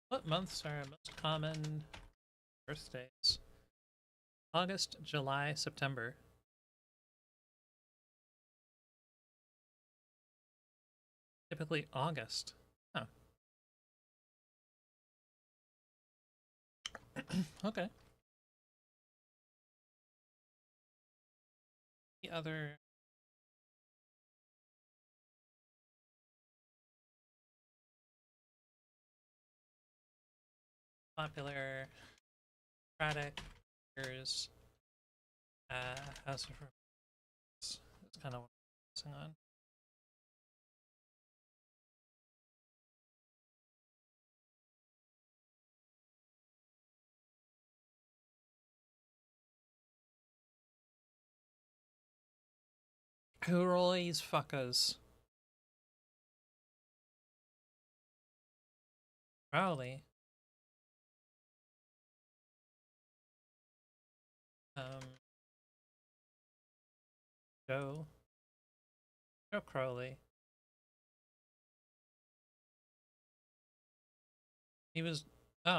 What months are most common birthdays? August, July, September. Typically August. Oh. Okay. The other popular Democratic figures, House of Representatives. That's kind of what I'm focusing on. Who are all these fuckers? Crowley. Joe Crowley. He was he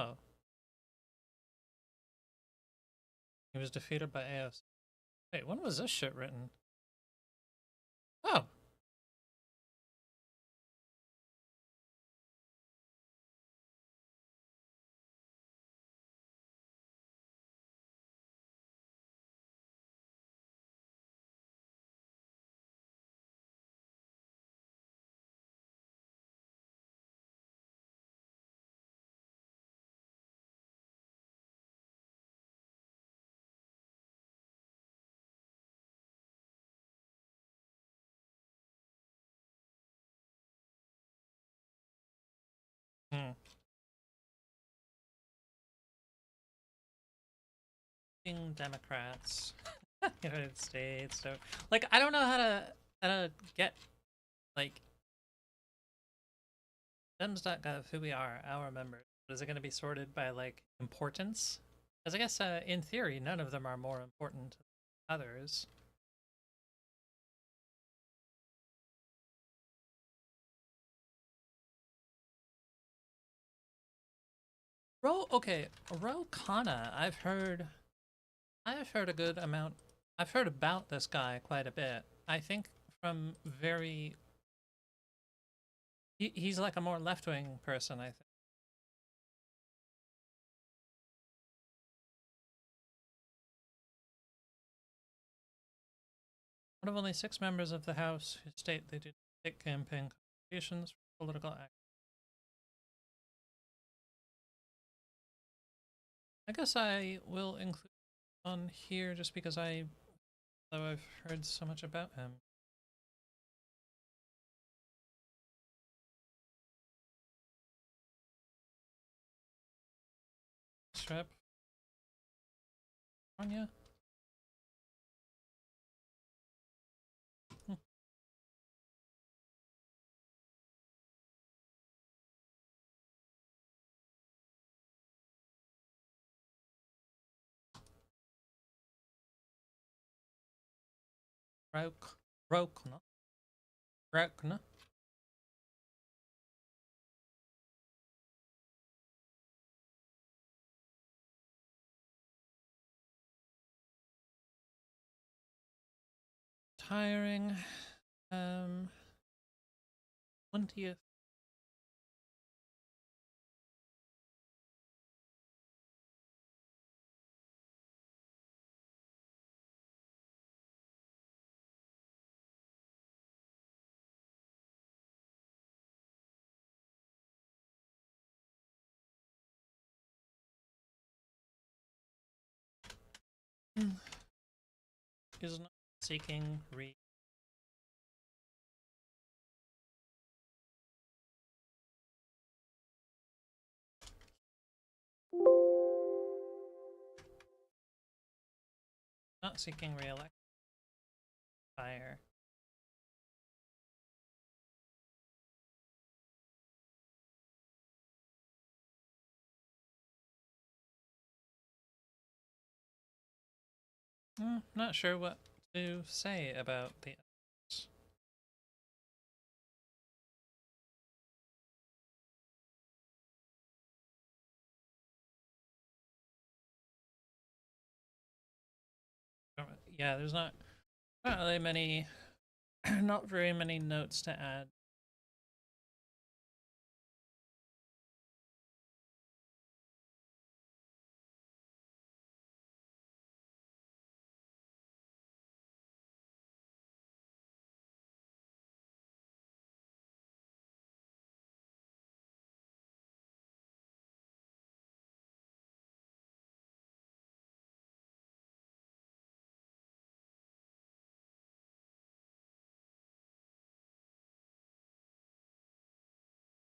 was defeated by AOC. Wait, when was this shit written? Oh. Democrats, United States. So, like, I don't know how to get like Dems.gov, who we are, our members. Is it going to be sorted by like importance? Because I guess in theory, none of them are more important than others. Ro Khanna, I've heard a good amount. I've heard about this guy quite a bit. I think from he's like a more left-wing person, I think. One of only 6 members of the House who state they did take campaign contributions for political act. I guess I will include on here just because though I've heard so much about him. Strap. Anya. Rokna. Tiring. 20th. Is not seeking re. Not seeking re-election. Fire. Not sure what to say about the others. Yeah, there's not really many, not very many notes to add.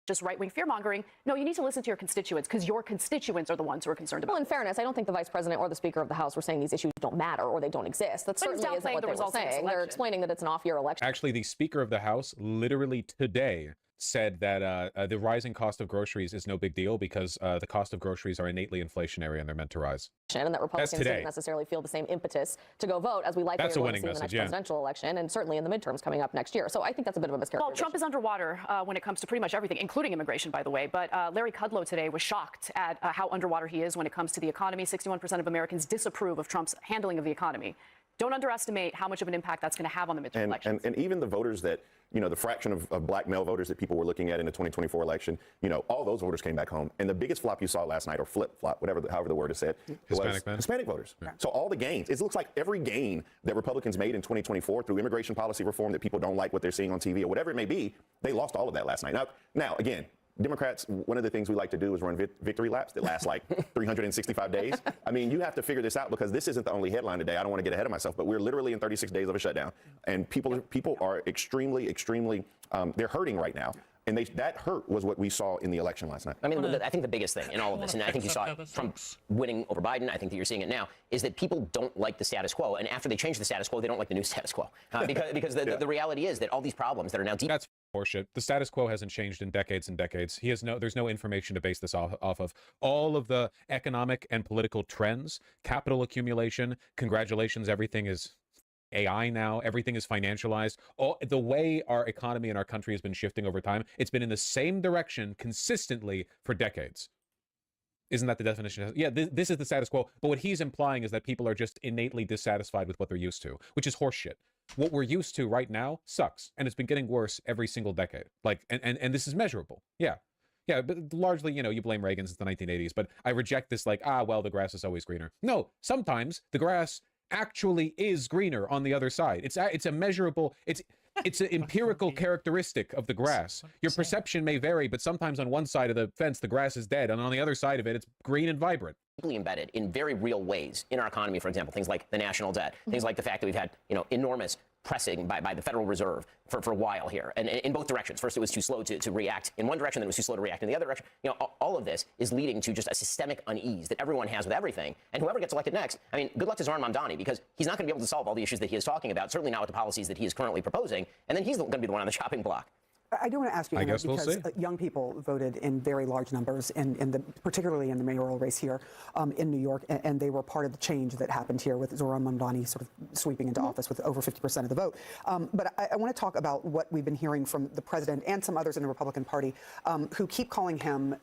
just right-wing fear-mongering. No, you need to listen to your constituents because your constituents are the ones who are concerned about Well, in fairness, I don't think the vice president or the speaker of the House were saying these issues don't matter or they don't exist. That certainly isn't what they were saying. They're explaining that it's an off-year election. Actually, the Speaker of the House literally today said that the rising cost of groceries is no big deal because the cost of groceries are innately inflationary and they're meant to rise. And that Republicans didn't necessarily feel the same impetus to go vote as we likely are going to see in the next presidential election and certainly in the midterms coming up next year. So I think that's a bit of a mischaracterization. Well, Trump is underwater when it comes to pretty much everything, including immigration, by the way. But Larry Kudlow today was shocked at how underwater he is when it comes to the economy. 61% of Americans disapprove of Trump's handling of the economy. Don't underestimate how much of an impact that's going to have on the midterm elections. And even the voters that, the fraction of black male voters that people were looking at in the 2024 election, all those voters came back home. And the biggest flop you saw last night, or flip-flop, however the word is said, was Hispanic voters. Yeah. So all the gains, it looks like every gain that Republicans made in 2024 through immigration policy reform that people don't like what they're seeing on TV or whatever it may be, they lost all of that last night. Now again, Democrats, one of the things we like to do is run victory laps that last like 365 days. I mean, you have to figure this out because this isn't the only headline today. I don't want to get ahead of myself, but we're literally in 36 days of a shutdown. And people are extremely, they're hurting right now. And that hurt was what we saw in the election last night. I mean, I think the biggest thing in all of this, and I think you saw Trump winning over Biden, I think that you're seeing it now, is that people don't like the status quo. And after they change the status quo, they don't like the new status quo. Because the reality is that all these problems that are now deep. That's horseshit. The status quo hasn't changed in decades and decades. There's no information to base this off of. All of the economic and political trends, capital accumulation, congratulations, everything is AI now, everything is financialized. The way our economy and our country has been shifting over time, it's been in the same direction consistently for decades. Isn't that the definition? Yeah, this is the status quo. But what he's implying is that people are just innately dissatisfied with what they're used to, which is horseshit. What we're used to right now sucks, and it's been getting worse every single decade. And this is measurable. Yeah, but largely, you blame Reagan since the 1980s. But I reject this well, the grass is always greener. No, sometimes the grass actually is greener on the other side. It's a measurable. It's an empirical characteristic of the grass. Your perception may vary, but sometimes on one side of the fence, the grass is dead, and on the other side of it, it's green and vibrant. Deeply embedded in very real ways in our economy, for example, things like the national debt, things like the fact that we've had, enormous pressing by the Federal Reserve for a while here, and in both directions. First, it was too slow to react in one direction, then it was too slow to react in the other direction. All of this is leading to just a systemic unease that everyone has with everything. And whoever gets elected next, I mean, good luck to Zoran Mamdani, because he's not going to be able to solve all the issues that he is talking about, certainly not with the policies that he is currently proposing, and then he's going to be the one on the chopping block. I do want to ask you, because young people voted in very large numbers, particularly in the mayoral race here in New York, and they were part of the change that happened here with Zoran Mamdani sort of sweeping into office with over 50% of the vote. But I want to talk about what we've been hearing from the president and some others in the Republican Party who keep calling him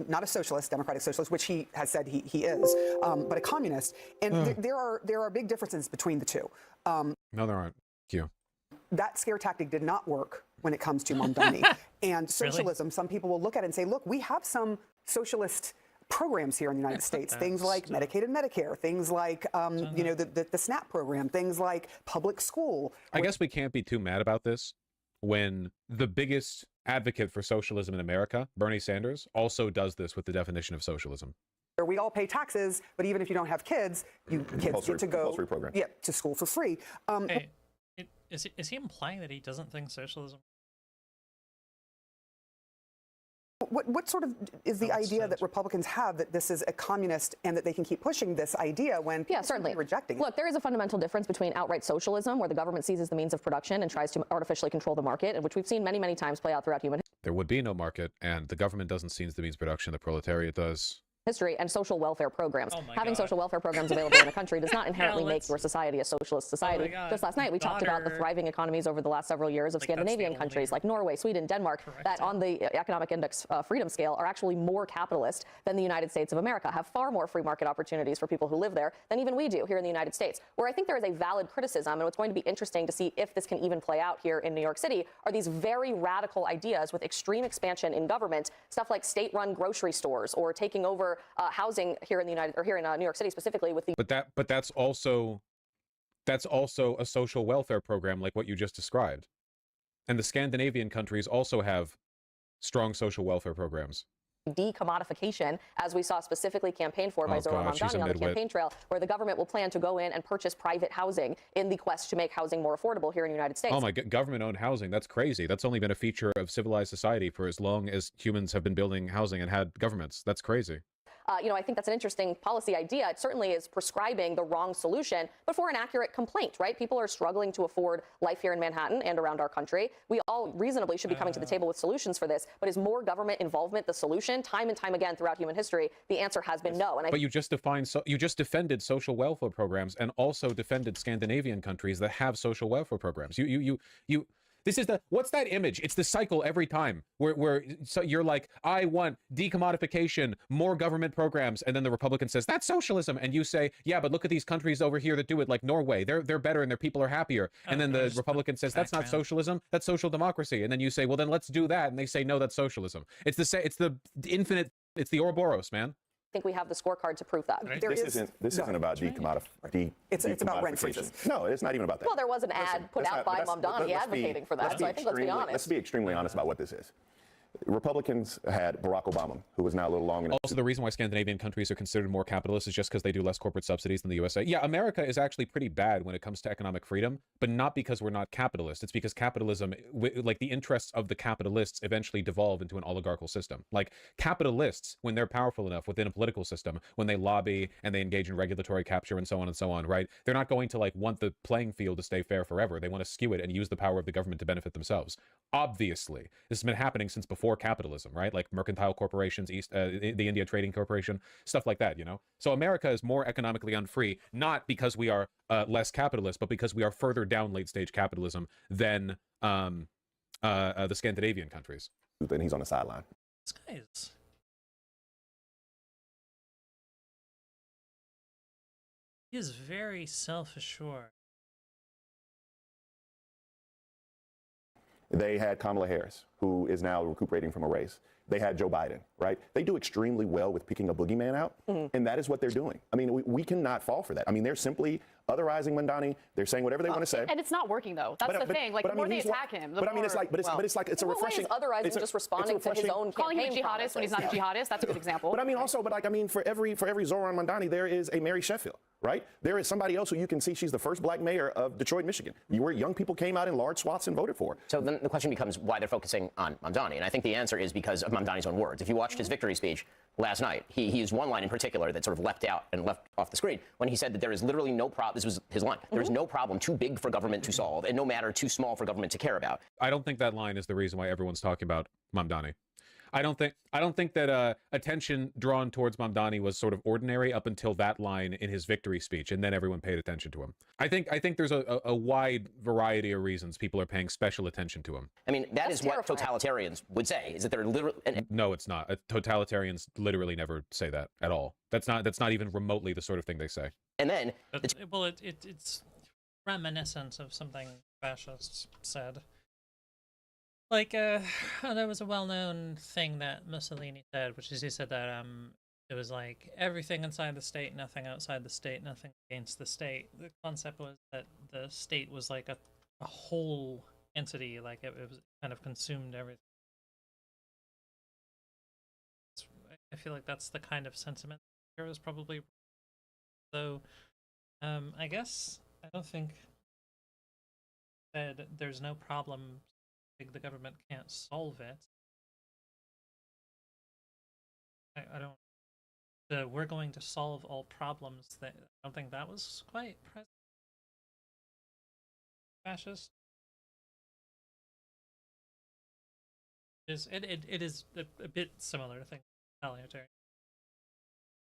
not a socialist, democratic socialist, which he has said he is, but a communist. And there are big differences between the two. No, there aren't. Thank you. That scare tactic did not work when it comes to Mamdani. And socialism, some people will look at it and say, look, we have some socialist programs here in the United States, things like Medicaid and Medicare, things like, the SNAP program, things like public school. I guess we can't be too mad about this when the biggest advocate for socialism in America, Bernie Sanders, also does this with the definition of socialism. We all pay taxes, but even if you don't have kids, kids get to go to school for free. Is he implying that he doesn't think socialism? What sort of is the idea that Republicans have that this is a communist and that they can keep pushing this idea when people certainly rejecting it? Look, there is a fundamental difference between outright socialism, where the government seizes the means of production and tries to artificially control the market, which we've seen many, many times play out throughout human history. There would be no market, and the government doesn't seize the means of production, the proletariat does. History and social welfare programs. Having social welfare programs available in a country does not inherently make your society a socialist society. Just last night, we talked about the thriving economies over the last several years of Scandinavian countries like Norway, Sweden, Denmark, that on the economic index freedom scale are actually more capitalist than the United States of America, have far more free market opportunities for people who live there than even we do here in the United States. Where I think there is a valid criticism, and what's going to be interesting to see if this can even play out here in New York City, are these very radical ideas with extreme expansion in government, stuff like state-run grocery stores or taking over housing here in the New York City specifically with the. But that's also a social welfare program like what you just described, and the Scandinavian countries also have strong social welfare programs. decommodification, as we saw specifically campaigned for by Zohran Mamdani on the campaign trail, where the government will plan to go in and purchase private housing in the quest to make housing more affordable here in the United States. Oh my God, government-owned housing. That's crazy. That's only been a feature of civilized society for as long as humans have been building housing and had governments. That's crazy. I think that's an interesting policy idea. It certainly is prescribing the wrong solution, but for an accurate complaint, right? People are struggling to afford life here in Manhattan and around our country. We all reasonably should be coming to the table with solutions for this, but is more government involvement the solution? Time and time again throughout human history, the answer has been no. But you just defended social welfare programs and also defended Scandinavian countries that have social welfare programs. This is what's that image? It's the cycle every time where so you're like, I want decommodification, more government programs, and then the Republican says that's socialism, and you say, yeah, but look at these countries over here that do it, like Norway. They're better and their people are happier. And then the Republican says that's not socialism, that's social democracy. And then you say, well, then let's do that, and they say no, that's socialism. It's the Ouroboros, man. I think we have the scorecard to prove that. This isn't about decommodification. It's about rent freezes. No, it's not even about that. Well, there was an ad put out by Mamdani advocating for that, so I think let's be honest. Let's be extremely honest about what this is. Republicans had Barack Obama, who was now a little long enough. Also, the reason why Scandinavian countries are considered more capitalist is just because they do less corporate subsidies than the USA. Yeah, America is actually pretty bad when it comes to economic freedom, but not because we're not capitalist. It's because capitalism, like the interests of the capitalists, eventually devolve into an oligarchical system. Like capitalists, when they're powerful enough within a political system, when they lobby and they engage in regulatory capture and so on, right? They're not going to like want the playing field to stay fair forever. They want to skew it and use the power of the government to benefit themselves. Obviously, this has been happening since before capitalism, right? Like mercantile corporations, the India Trading Corporation, stuff like that, you know? So America is more economically unfree, not because we are less capitalist, but because we are further down late-stage capitalism than the Scandinavian countries. Then he's on the sideline. This guy is... He is very self-assured. They had Kamala Harris, who is now recuperating from a race. They had Joe Biden, right? They do extremely well with picking a boogeyman out, and that is what they're doing. I mean, we cannot fall for that. I mean, they're simply otherizing Mamdani. They're saying whatever they want to say. And it's not working, though. That's the thing. Like, the more they attack him, the more... it's a refreshing... Otherizing just responding to his own calling him a jihadist when he's not a jihadist, that's a good example. But I mean, also, for every Zohran Mamdani, there is a Mary Sheffield, right? There is somebody else who you can see. She's the first black mayor of Detroit, Michigan, where young people came out in large swaths and voted for. So then the question becomes why they're focusing on Mamdani. And I think the answer is because of Mamdani's own words. If you watched his victory speech last night, he used one line in particular that sort of leapt out and left off the screen when he said that there is literally no problem. This was his line. There is no problem too big for government to solve and no matter too small for government to care about. I don't think that line is the reason why everyone's talking about Mamdani. I don't think that attention drawn towards Mamdani was sort of ordinary up until that line in his victory speech, and then everyone paid attention to him. I think there's a wide variety of reasons people are paying special attention to him. I mean, that's what totalitarians would say, is that they're literally... No, it's not. Totalitarians literally never say that at all. That's not even remotely the sort of thing they say. And then... It's reminiscent of something fascists said. Like, there was a well-known thing that Mussolini said, which is he said that it was like everything inside the state, nothing outside the state, nothing against the state. The concept was that the state was like a whole entity, like it was kind of consumed everything. I feel like that's the kind of sentiment here was probably. So, I guess I don't think that there's no problem. The government can't solve it. I don't. We're going to solve all problems. I don't think that was quite fascist. It is a bit similar to think totalitarian.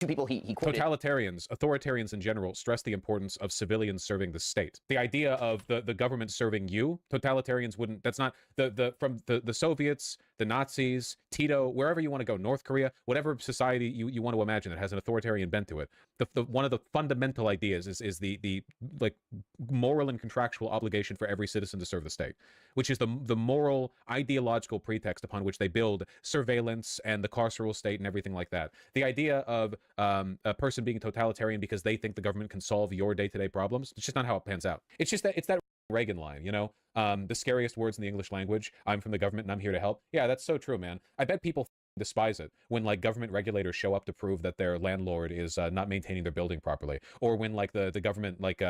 Two people he quoted. Totalitarians, authoritarians in general, stress the importance of civilians serving the state. The idea of the government serving you, totalitarians wouldn't. That's not from the Soviets, the Nazis, Tito, wherever you want to go, North Korea, whatever society you want to imagine that has an authoritarian bent to it. One of the fundamental ideas is the like moral and contractual obligation for every citizen to serve the state, which is the moral ideological pretext upon which they build surveillance and the carceral state and everything like that. The idea of a person being totalitarian because they think the government can solve your day-to-day problems, it's just not how it pans out. It's that Reagan line, you know, the scariest words in the English language, I'm from the government and I'm here to help. Yeah, that's so true, man. I bet people despise it when like government regulators show up to prove that their landlord is not maintaining their building properly, or when like the government like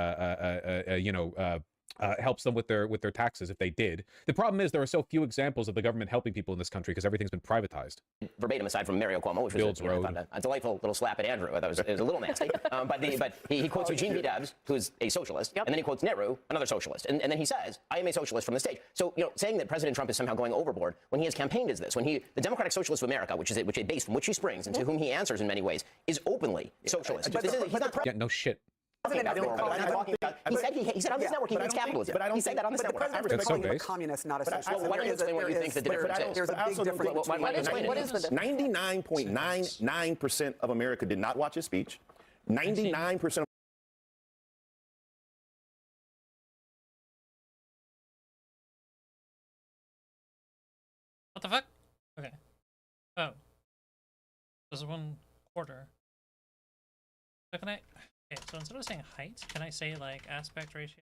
helps them with their taxes if they did. The problem is there are so few examples of the government helping people in this country because everything's been privatized. Verbatim, aside from Mario Cuomo, which was a delightful little slap at Andrew. It was a little nasty. But he quotes Eugene V. Debs, who's a socialist, and then he quotes Nehru, another socialist. And then he says, I am a socialist from the stage. So, saying that President Trump is somehow going overboard when he has campaigned as this, when the Democratic Socialists of America, which a base from which he springs and to whom he answers in many ways, is openly socialist. Yeah, no shit. He said on this network he hates capitalism. He said that on this network. That's so base. A communist, not a socialist. Why don't you explain what you think the difference is? There's a big difference. What is the difference? 99.99% of America did not watch his speech. 99% of What the fuck? Okay. Oh. This is 1/4. So can I... Okay, so instead of saying height, can I say, like, aspect ratio?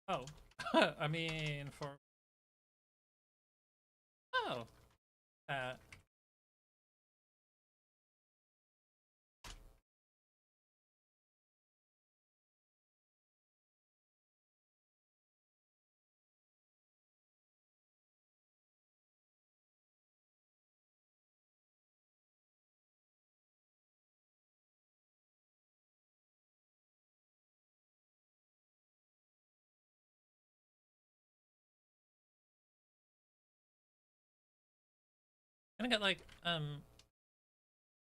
Oh. I mean, for... Oh. Can I get, like,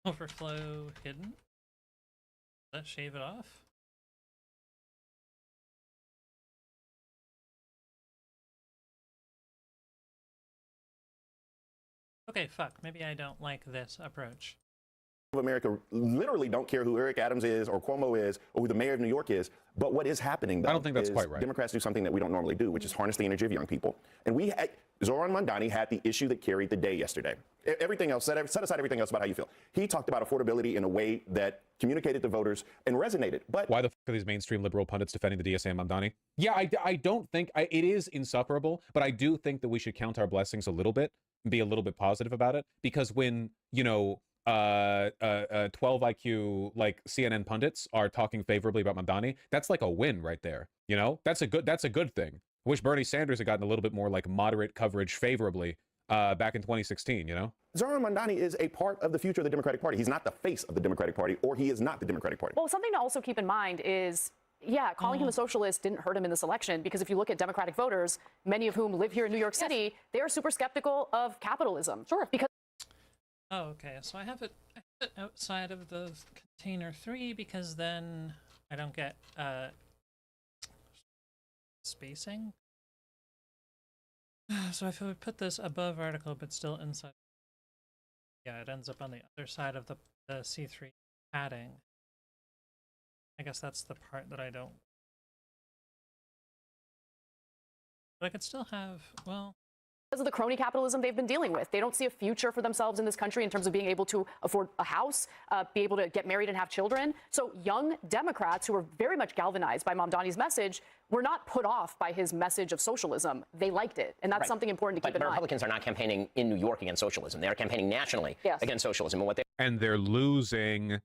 overflow hidden? Does that shave it off? Okay, fuck. Maybe I don't like this approach. America literally don't care who Eric Adams is or Cuomo is or who the mayor of New York is. But what is happening, though, I don't think that's is quite right. Democrats do something that we don't normally do, which is harness the energy of young people. And Zoran Mondani had the issue that carried the day yesterday. Everything else, set aside everything else about how you feel. He talked about affordability in a way that communicated to voters and resonated. But why the fuck are these mainstream liberal pundits defending the DSA and Mondani? Yeah, I don't think it is insufferable, but I do think that we should count our blessings a little bit and be a little bit positive about it, because when 12 IQ like CNN pundits are talking favorably about Mondani, that's like a win right there. That's a good thing. I wish Bernie Sanders had gotten a little bit more like moderate coverage favorably back in 2016. Zoran Mondani is a part of the future of the Democratic Party. He's not the face of the Democratic Party, or he is not the Democratic Party. Well, something to also keep in mind is, yeah, calling him a socialist didn't hurt him in this election, because if you look at Democratic voters, many of whom live here in New York City, they are super skeptical of capitalism. Sure. Because oh, okay. So I have it outside of the container 3 because then I don't get spacing. So if I put this above article but still inside, yeah, it ends up on the other side of the C3 padding. I guess that's the part that I don't. But I could still have, well, because of the crony capitalism they've been dealing with. They don't see a future for themselves in this country in terms of being able to afford a house, be able to get married and have children. So young Democrats who were very much galvanized by Mamdani's message were not put off by his message of socialism. They liked it. And that's something important to keep in mind. Republicans are not campaigning in New York against socialism. They are campaigning nationally against socialism. And they're losing.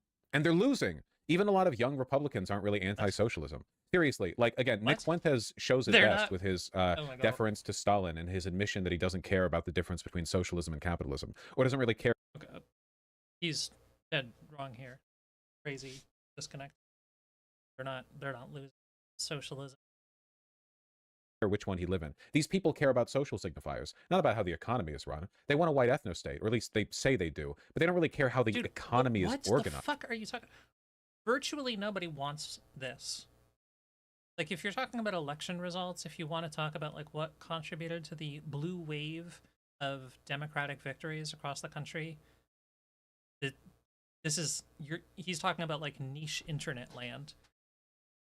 Even a lot of young Republicans aren't really anti-socialism. Seriously, like, again, Nick Fuentes shows it best with his deference to Stalin and his admission that he doesn't care about the difference between socialism and capitalism, or doesn't really care. He's dead wrong here. Crazy disconnect. They're not losing socialism. Which one he live in. These people care about social signifiers, not about how the economy is run. They want a white ethno-state, or at least they say they do, but they don't really care how the economy is organized. What the fuck are you talking? Virtually nobody wants this. Like, if you're talking about election results, if you want to talk about like what contributed to the blue wave of Democratic victories across the country, he's talking about like niche internet land.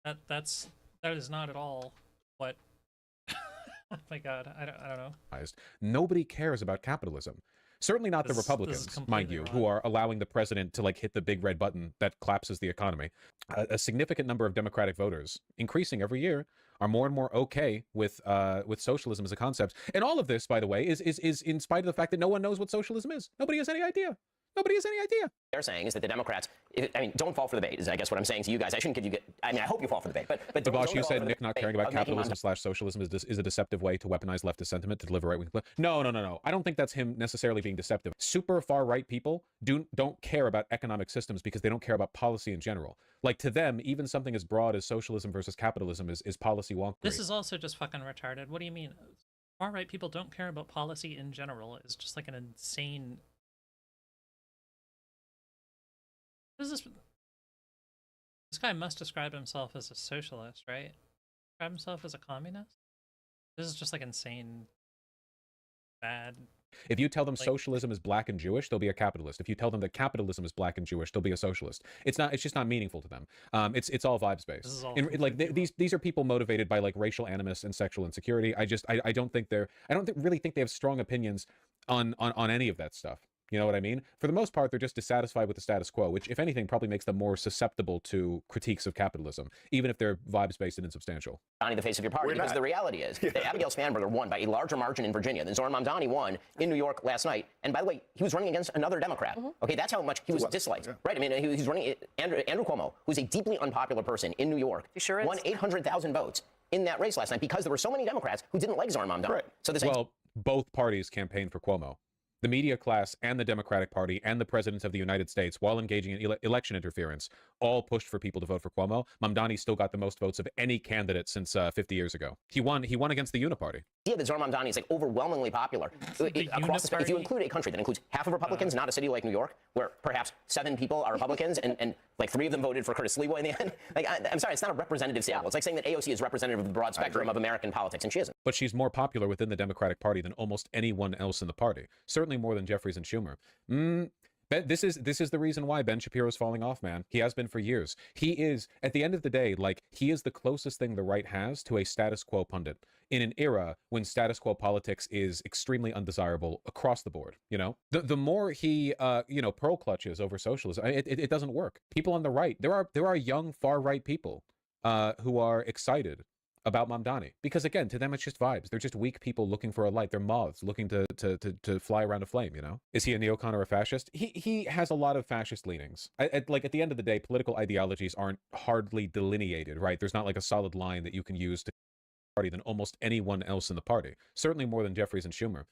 That is not at all what. Oh my God, I don't know. Nobody cares about capitalism. Certainly not the Republicans, mind you, who are allowing the president to like hit the big red button that collapses the economy. A significant number of Democratic voters, increasing every year, are more and more okay with socialism as a concept. And all of this, by the way, is in spite of the fact that no one knows what socialism is. Nobody has any idea. Nobody has any idea. They're saying is that the Democrats, I mean, don't fall for the bait, is I guess what I'm saying to you guys. I shouldn't give you, I mean, I hope you fall for the bait, but the boss, you said Nick not bait caring about of making capitalism / socialism is a deceptive way to weaponize leftist sentiment to deliver right-wing. No. I don't think that's him necessarily being deceptive. Super far-right people don't care about economic systems because they don't care about policy in general. Like, to them, even something as broad as socialism versus capitalism is policy wonkery. This is also just fucking retarded. What do you mean? Far-right people don't care about policy in general is just like an insane... What is this? This guy must describe himself as a socialist, right? Describe himself as a communist? This is just like insane, bad. If you tell them socialism is black and Jewish, they'll be a capitalist. If you tell them that capitalism is black and Jewish, they'll be a socialist. It's just not meaningful to them. It's all vibes based. Like these are people motivated by like racial animus and sexual insecurity. I don't really think they have strong opinions on any of that stuff. You know what I mean? For the most part, they're just dissatisfied with the status quo, which, if anything, probably makes them more susceptible to critiques of capitalism, even if they're vibes-based and insubstantial. Mamdani the face of your party, because the reality is that Abigail Spanberger won by a larger margin in Virginia than Zohran Mamdani won in New York last night. And by the way, he was running against another Democrat. Okay, that's how much he was disliked, right? I mean, he's running Andrew Cuomo, who's a deeply unpopular person in New York. He sure is. Won 800,000 votes in that race last night because there were so many Democrats who didn't like Zohran Mamdani. Right. So well, both parties campaigned for Cuomo. The media class and the Democratic Party and the President of the United States, while engaging in election interference, all pushed for people to vote for Cuomo. Mamdani still got the most votes of any candidate since 50 years ago. He won against the Uniparty. Yeah, that Zohran Mamdani is like overwhelmingly popular across the, if you include a country that includes half of Republicans, not a city like New York, where perhaps 7 people are Republicans and like 3 of them voted for Curtis Lewa in the end. Like, I'm sorry, it's not a representative sample. It's like saying that AOC is representative of the broad spectrum of American politics, and she isn't. But she's more popular within the Democratic Party than almost anyone else in the party. Certainly more than Jeffries and Schumer. This is the reason why Ben Shapiro's falling off, man. He has been for years. He is, at the end of the day, like, he is the closest thing the right has to a status quo pundit in an era when status quo politics is extremely undesirable across the board. You know, the more he pearl clutches over socialism, it doesn't work. People on the right, there are young far right people who are excited about Mamdani, because again, to them it's just vibes. They're just weak people looking for a light. They're moths looking to fly around a flame. You know, is he a neocon or a fascist? He has a lot of fascist leanings. Like, at the end of the day, political ideologies aren't hardly delineated, right? There's not like a solid line that you can use to party than almost anyone else in the party. Certainly more than Jeffries and Schumer.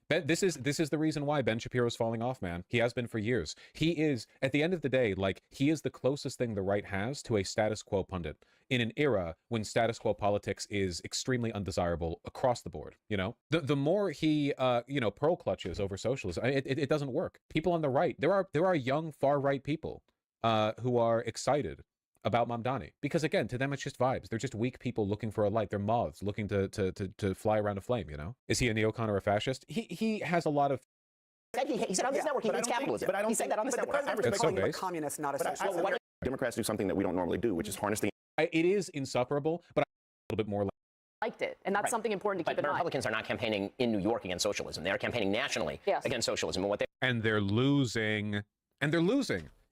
This is the reason why Ben Shapiro's falling off, man. He has been for years. He is, at the end of the day, like, he is the closest thing the right has to a status quo pundit in an era when status quo politics is extremely undesirable across the board. You know, the more he pearl clutches over socialism, it doesn't work. People on the right, there are young far right people who are excited about Mamdani, because again, to them it's just vibes. They're just weak people looking for a light. They're moths looking to fly around a flame. You know, is he a neocon or a fascist? He has a lot of. He said on this network he hates capitalism. He said that on this network. That's so base. A communist, not a socialist. Why don't Democrats do something that we don't normally do, which is harness the. It is insufferable, but a little bit more. Liked it, and that's something important to keep in mind. Republicans are not campaigning in New York against socialism. They are campaigning nationally against socialism, and they're losing.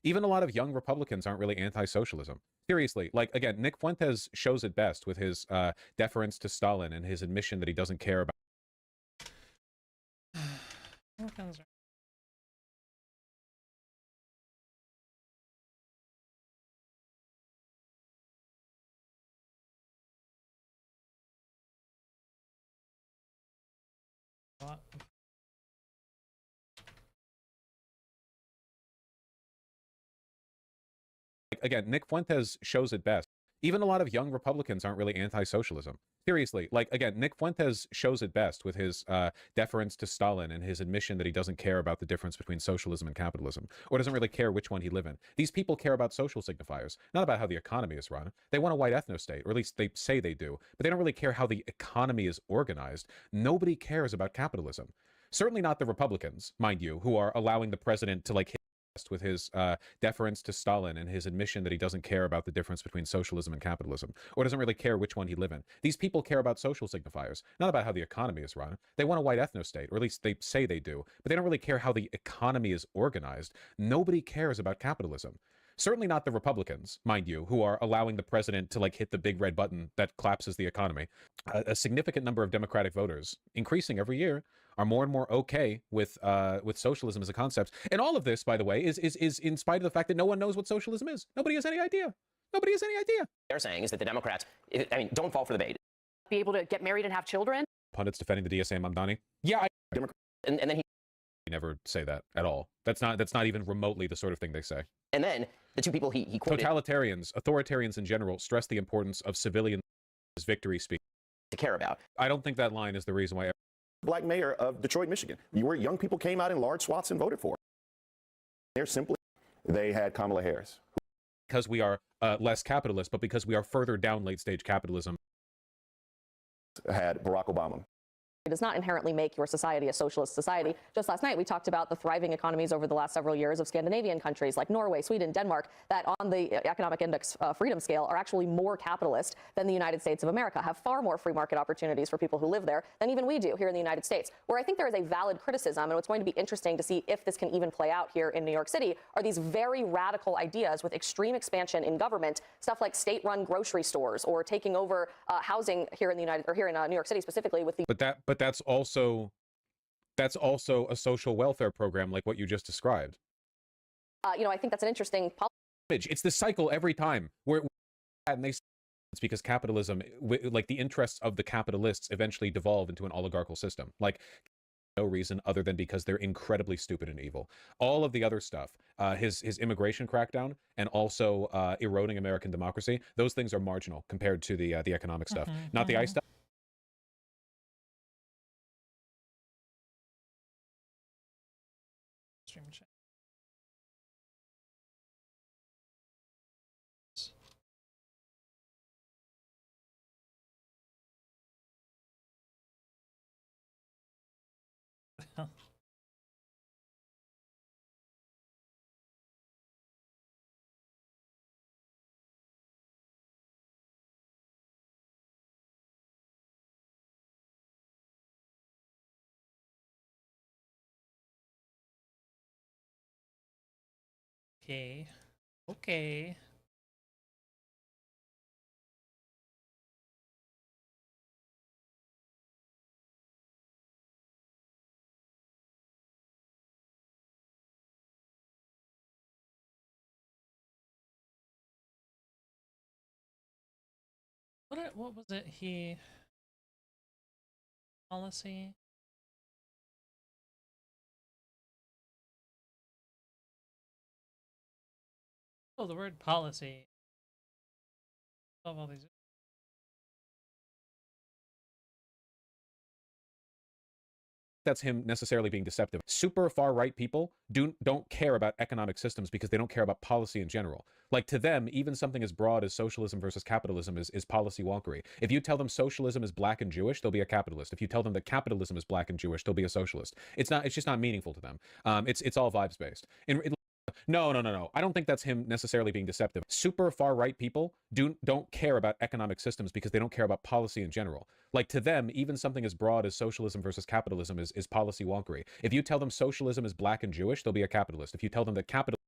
Even a lot of young Republicans aren't really anti-socialism. Seriously, like, again, Nick Fuentes shows it best with his deference to Stalin and his admission that he doesn't care about. Again, Nick Fuentes shows it best. Even a lot of young Republicans aren't really anti-socialism. Seriously, like, again, Nick Fuentes shows it best with his deference to Stalin and his admission that he doesn't care about the difference between socialism and capitalism, or doesn't really care which one he live in. These people care about social signifiers, not about how the economy is run. They want a white ethno-state, or at least they say they do, but they don't really care how the economy is organized. Nobody cares about capitalism. Certainly not the Republicans, mind you, who are allowing the president to, like, hit with his deference to Stalin and his admission that he doesn't care about the difference between socialism and capitalism, or doesn't really care which one he live in. These people care about social signifiers, not about how the economy is run. They want a white ethno-state, or at least they say they do, but they don't really care how the economy is organized. Nobody cares about capitalism. Certainly not the Republicans, mind you, who are allowing the president to like hit the big red button that collapses the economy. A significant number of Democratic voters, increasing every year, are more and more okay with socialism as a concept. And all of this, by the way, is in spite of the fact that no one knows what socialism is. Nobody has any idea. Nobody has any idea. They're saying is that the Democrats, I mean, don't fall for the bait. Be able to get married and have children. Pundits defending the DSA Mamdani. Yeah, and then he never say that at all. That's not even remotely the sort of thing they say. And then the two people he quoted. Totalitarians, authoritarians in general, stress the importance of civilian victory speech to care about. I don't think that line is the reason why. Black mayor of Detroit, Michigan, where young people came out in large swaths and voted for. They had Kamala Harris. Because we are less capitalist, but because we are further down late-stage capitalism. Had Barack Obama. It does not inherently make your society a socialist society. Just last night, we talked about the thriving economies over the last several years of Scandinavian countries like Norway, Sweden, Denmark, that on the economic index freedom scale are actually more capitalist than the United States of America, have far more free market opportunities for people who live there than even we do here in the United States. Where I think there is a valid criticism, and what's going to be interesting to see if this can even play out here in New York City, are these very radical ideas with extreme expansion in government, stuff like state-run grocery stores or taking over housing here in the New York City specifically with the. But that's also a social welfare program like what you just described. I think that's an interesting policy. It's the cycle every time where and they it's because capitalism, like the interests of the capitalists, eventually devolve into an oligarchical system. Like no reason other than because they're incredibly stupid and evil. All of the other stuff, his immigration crackdown and also eroding American democracy, those things are marginal compared to the economic stuff. Not the ICE stuff. Okay. What was it? Policy. Oh, the word policy. Of all these. That's him necessarily being deceptive. Super far right people don't care about economic systems because they don't care about policy in general. Like to them, even something as broad as socialism versus capitalism is policy wonkery. If you tell them socialism is black and Jewish, they'll be a capitalist. If you tell them that capitalism is black and Jewish, they'll be a socialist. It's just not meaningful to them. It's all vibes based. No. I don't think that's him necessarily being deceptive. Super far right people don't care about economic systems because they don't care about policy in general. Like to them, even something as broad as socialism versus capitalism is policy wonkery. If you tell them socialism is black and Jewish, they'll be a capitalist. If you tell them that capitalism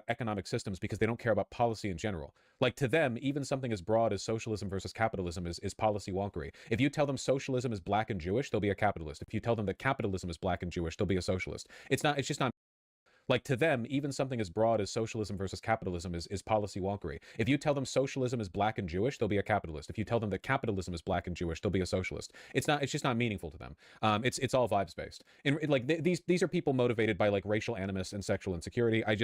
economic systems because they don't care about policy in general. Like to them, even something as broad as socialism versus capitalism is policy wonkery. If you tell them socialism is black and Jewish, they'll be a capitalist. If you tell them that capitalism is black and Jewish, they'll be a socialist. It's just not. Like to them, even something as broad as socialism versus capitalism is policy wonkery. If you tell them socialism is black and Jewish, they'll be a capitalist. If you tell them that capitalism is black and Jewish, they'll be a socialist. It's just not meaningful to them. It's all vibes based. And like these are people motivated by like racial animus and sexual insecurity. I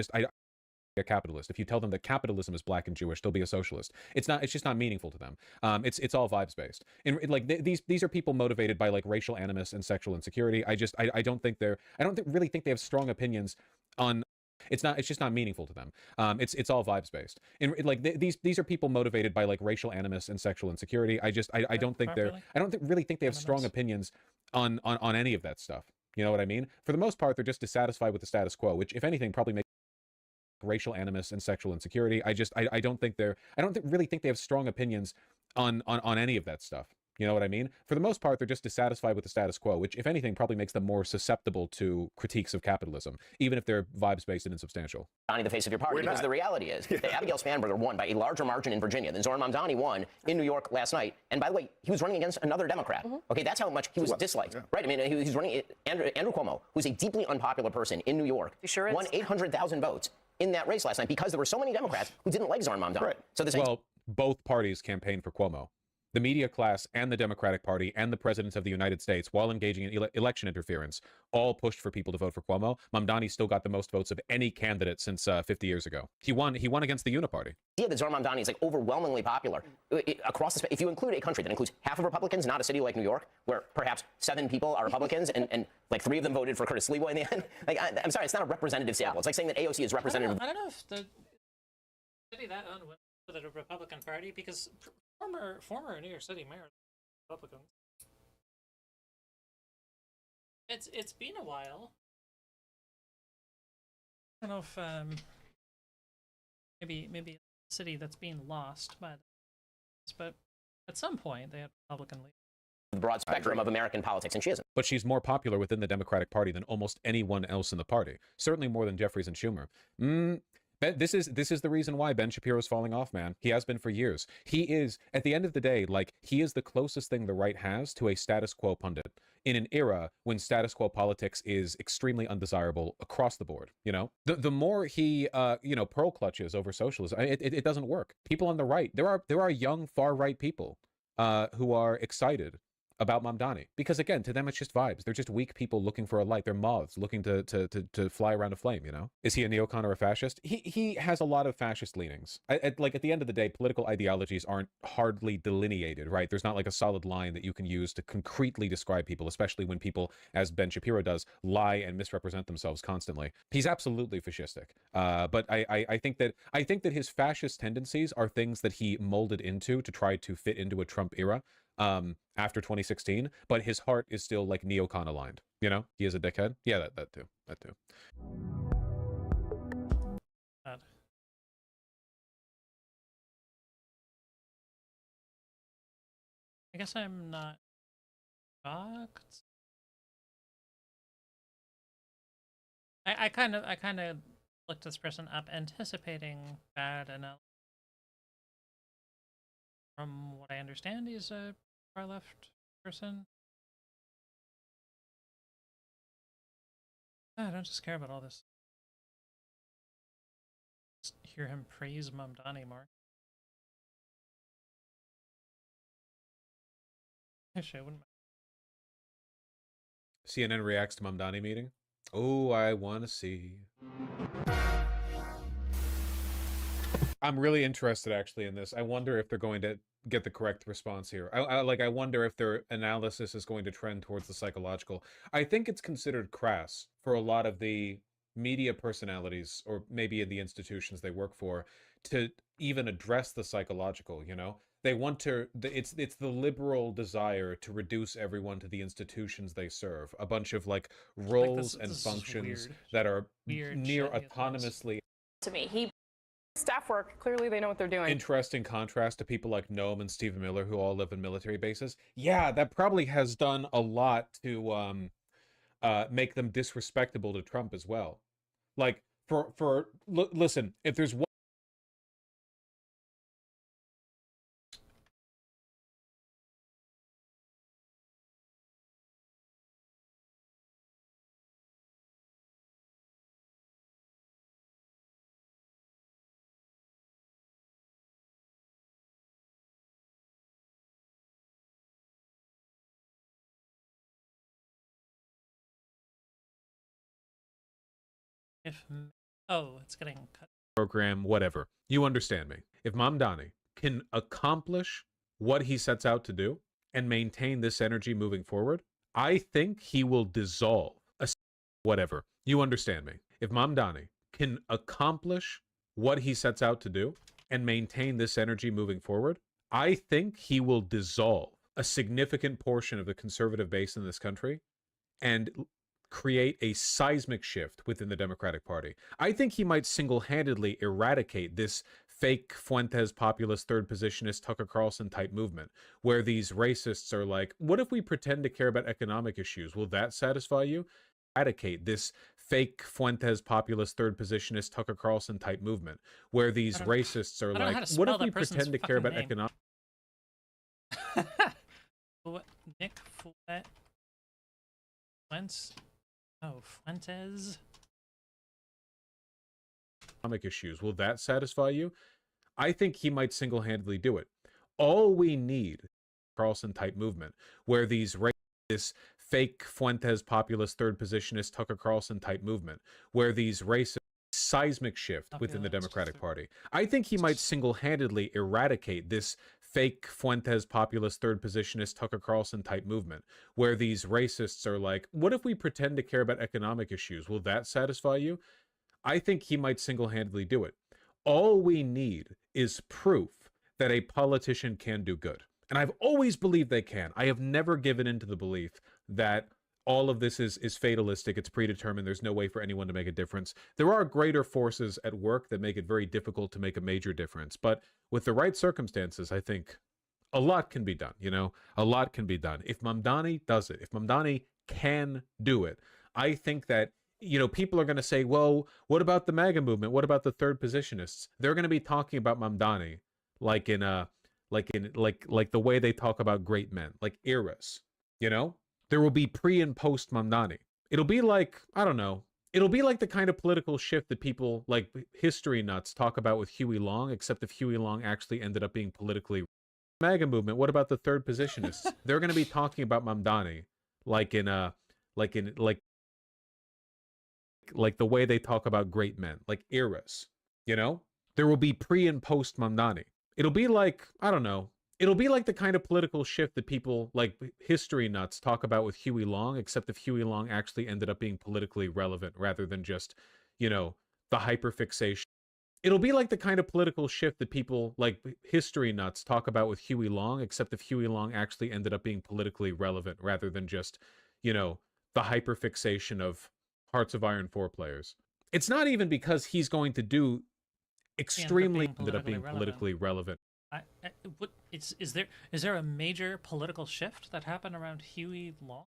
a capitalist. If you tell them that capitalism is black and Jewish, they'll be a socialist. It's just not meaningful to them. It's all vibes based. And like these are people motivated by like racial animus and sexual insecurity. I don't really think they have strong opinions on. It's just not meaningful to them. It's all vibes based. And like these are people motivated by like racial animus and sexual insecurity. I don't really think they have strong opinions on any of that stuff. You know what I mean? For the most part, they're just dissatisfied with the status quo, which if anything probably makes racial animus and sexual insecurity. I don't really think they have strong opinions on any of that stuff. You know what I mean? For the most part, they're just dissatisfied with the status quo, which, if anything, probably makes them more susceptible to critiques of capitalism, even if they're vibes-based and insubstantial. Mamdani, the face of your party, because the reality is that Abigail Spanberger won by a larger margin in Virginia than Zohran Mamdani won in New York last night. And by the way, he was running against another Democrat. Okay, that's how much he was disliked, right? I mean, he was running Andrew Cuomo, who's a deeply unpopular person in New York, won 800,000 votes in that race last night because there were so many Democrats who didn't like Zohran Mamdani. Right. So this both parties campaigned for Cuomo. The media class and the Democratic Party and the President of the United States, while engaging in election interference, all pushed for people to vote for Cuomo. Mamdani still got the most votes of any candidate since 50 years ago. He won against the Uniparty. The idea that Zohran Mamdani is like overwhelmingly popular across the if you include a country that includes half of Republicans, not a city like New York, where perhaps 7 people are Republicans and like 3 of them voted for Curtis Lewa in the end. Like, I'm sorry, it's not a representative sample. It's like saying that AOC is representative. I don't know if the city that owned went for the Republican Party, because former New York City mayor Republican. It's been a while. I don't know if maybe a city that's being lost by this, but at some point they had Republican leaders. The broad spectrum of American politics, and she isn't. But she's more popular within the Democratic Party than almost anyone else in the party. Certainly more than Jeffries and Schumer. This is the reason why Ben Shapiro's falling off, man. He has been for years. He is, at the end of the day, like, he is the closest thing the right has to a status quo pundit in an era when status quo politics is extremely undesirable across the board. You know, the more he pearl clutches over socialism, it doesn't work. People on the right, there are young far right people who are excited about Mamdani, because again, to them it's just vibes. They're just weak people looking for a light. They're moths looking to fly around a flame. You know, is he a neocon or a fascist? He has a lot of fascist leanings. Like, at the end of the day, political ideologies aren't hardly delineated, right? There's not like a solid line that you can use to concretely describe people, especially when people, as Ben Shapiro does, lie and misrepresent themselves constantly. He's absolutely fascistic. But I think that his fascist tendencies are things that he molded into to try to fit into a Trump era after 2016, but his heart is still like neocon aligned. You know, he is a dickhead. Yeah, that too. I guess I'm not shocked. I kind of looked this person up anticipating bad analysis. From what I understand, he's a far-left person. I don't just care about all this. Just hear him praise Mamdani more. Actually, I wouldn't mind. CNN reacts to Mamdani meeting. Oh, I want to see. I'm really interested actually in this. I wonder if they're going to get the correct response here. I wonder if their analysis is going to trend towards the psychological. I think it's considered crass for a lot of the media personalities, or maybe in the institutions they work for, to even address the psychological, you know? They want to, it's the liberal desire to reduce everyone to the institutions they serve. A bunch of like roles and functions that are near autonomously. To me, staff work, clearly they know what they're doing. Interesting contrast to people like Noam and Stephen Miller, who all live in military bases. Yeah, that probably has done a lot to make them disrespectable to Trump as well. Like, listen, if there's one. It's getting cut. Program, whatever. You understand me. If Mamdani can accomplish what he sets out to do and maintain this energy moving forward, I think he will dissolve whatever. You understand me. If Mamdani can accomplish what he sets out to do and maintain this energy moving forward, I think he will dissolve a significant portion of the conservative base in this country and create a seismic shift within the Democratic Party. I think he might single-handedly eradicate this fake Fuentes populist third positionist Tucker Carlson type movement where these racists are like, what if we pretend to care about economic issues? Will that satisfy you? Eradicate this fake Fuentes populist third positionist Tucker Carlson type movement where these racists are like, what if we pretend to care about economic? Nick Fuentes? Oh, Fuentes? Economic issues. Will that satisfy you? I think he might single-handedly do it. All we need, Carlson type movement, where this fake Fuentes populist third positionist Tucker Carlson type movement, where these racist seismic shift within the Democratic Party. I think he might single-handedly eradicate this fake Fuentes populist third positionist Tucker Carlson type movement, where these racists are like, what if we pretend to care about economic issues? Will that satisfy you? I think he might single-handedly do it. All we need is proof that a politician can do good. And I've always believed they can. I have never given into the belief that all of this is fatalistic, it's predetermined, there's no way for anyone to make a difference. There are greater forces at work that make it very difficult to make a major difference. But with the right circumstances, I think a lot can be done, you know? A lot can be done. If Mamdani does it, if Mamdani can do it, I think that, you know, people are going to say, well, what about the MAGA movement? What about the third positionists? They're going to be talking about Mamdani like the way they talk about great men, like eras, you know? There will be pre and post Mamdani. It'll be like, I don't know, it'll be like the kind of political shift that people like history nuts talk about with Huey Long, except if Huey Long actually ended up being politically. MAGA movement, what about the third positionists? They're going to be talking about Mamdani like the way they talk about great men, like eras, you know? There will be pre and post Mamdani. It'll be like, I don't know, it'll be like the kind of political shift that people like history nuts talk about with Huey Long, except if Huey Long actually ended up being politically relevant rather than just, you know, the hyperfixation. It'll be like the kind of political shift that people like history nuts talk about with Huey Long, except if Huey Long actually ended up being politically relevant rather than just, you know, the hyperfixation of Hearts of Iron 4 players. It's not even because he's going to do extremely ended up being politically relevant. Is there a major political shift that happened around Huey Long?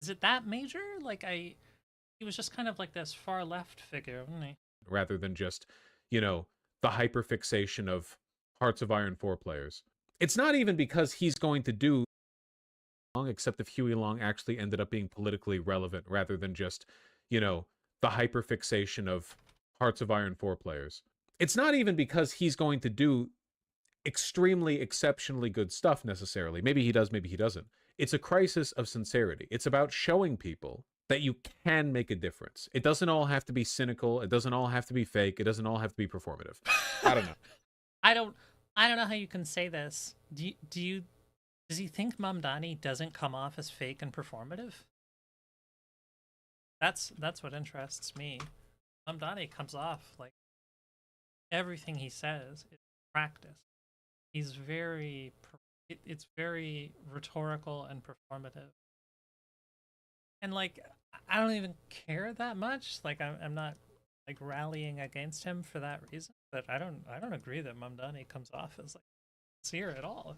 Is it that major? Like he was just kind of like this far left figure, wasn't he? Rather than just, you know, the hyperfixation of Hearts of Iron 4 players. It's not even because he's going to do except if Huey Long actually ended up being politically relevant rather than just, you know, the hyperfixation of Hearts of Iron 4 players. It's not even because he's going to do extremely exceptionally good stuff necessarily. Maybe he does, maybe he doesn't. It's a crisis of sincerity. It's about showing people that you can make a difference. It doesn't all have to be cynical. It doesn't all have to be fake. It doesn't all have to be performative. I don't know. I don't know how you can say this. Does he think Mamdani doesn't come off as fake and performative? That's what interests me. Mamdani comes off like everything he says is practice. He's it's very rhetorical and performative. And like, I don't even care that much. Like, I'm not like rallying against him for that reason. But I don't agree that Mamdani comes off as like sincere at all.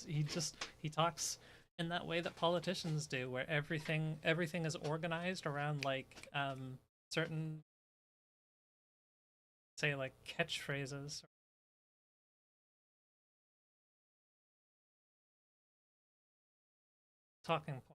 He talks in that way that politicians do, where everything is organized around like certain, say, like catchphrases. Talking points.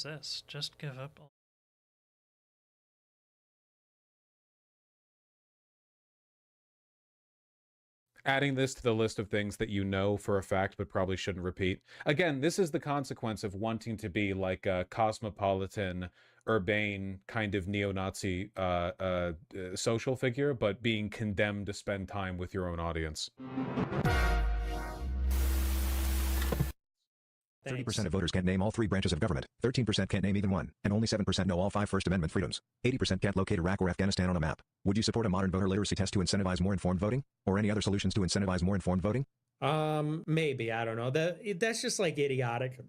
This just give up. Adding this to the list of things that you know for a fact but probably shouldn't repeat. Again, this is the consequence of wanting to be like a cosmopolitan, urbane kind of neo-Nazi social figure, but being condemned to spend time with your own audience. 30% of voters can't name all 3 branches of government, 13% can't name even one, and only 7% know all 5 First Amendment freedoms. 80% can't locate Iraq or Afghanistan on a map. Would you support a modern voter literacy test to incentivize more informed voting? Or any other solutions to incentivize more informed voting? Maybe, I don't know. That's just like idiotic.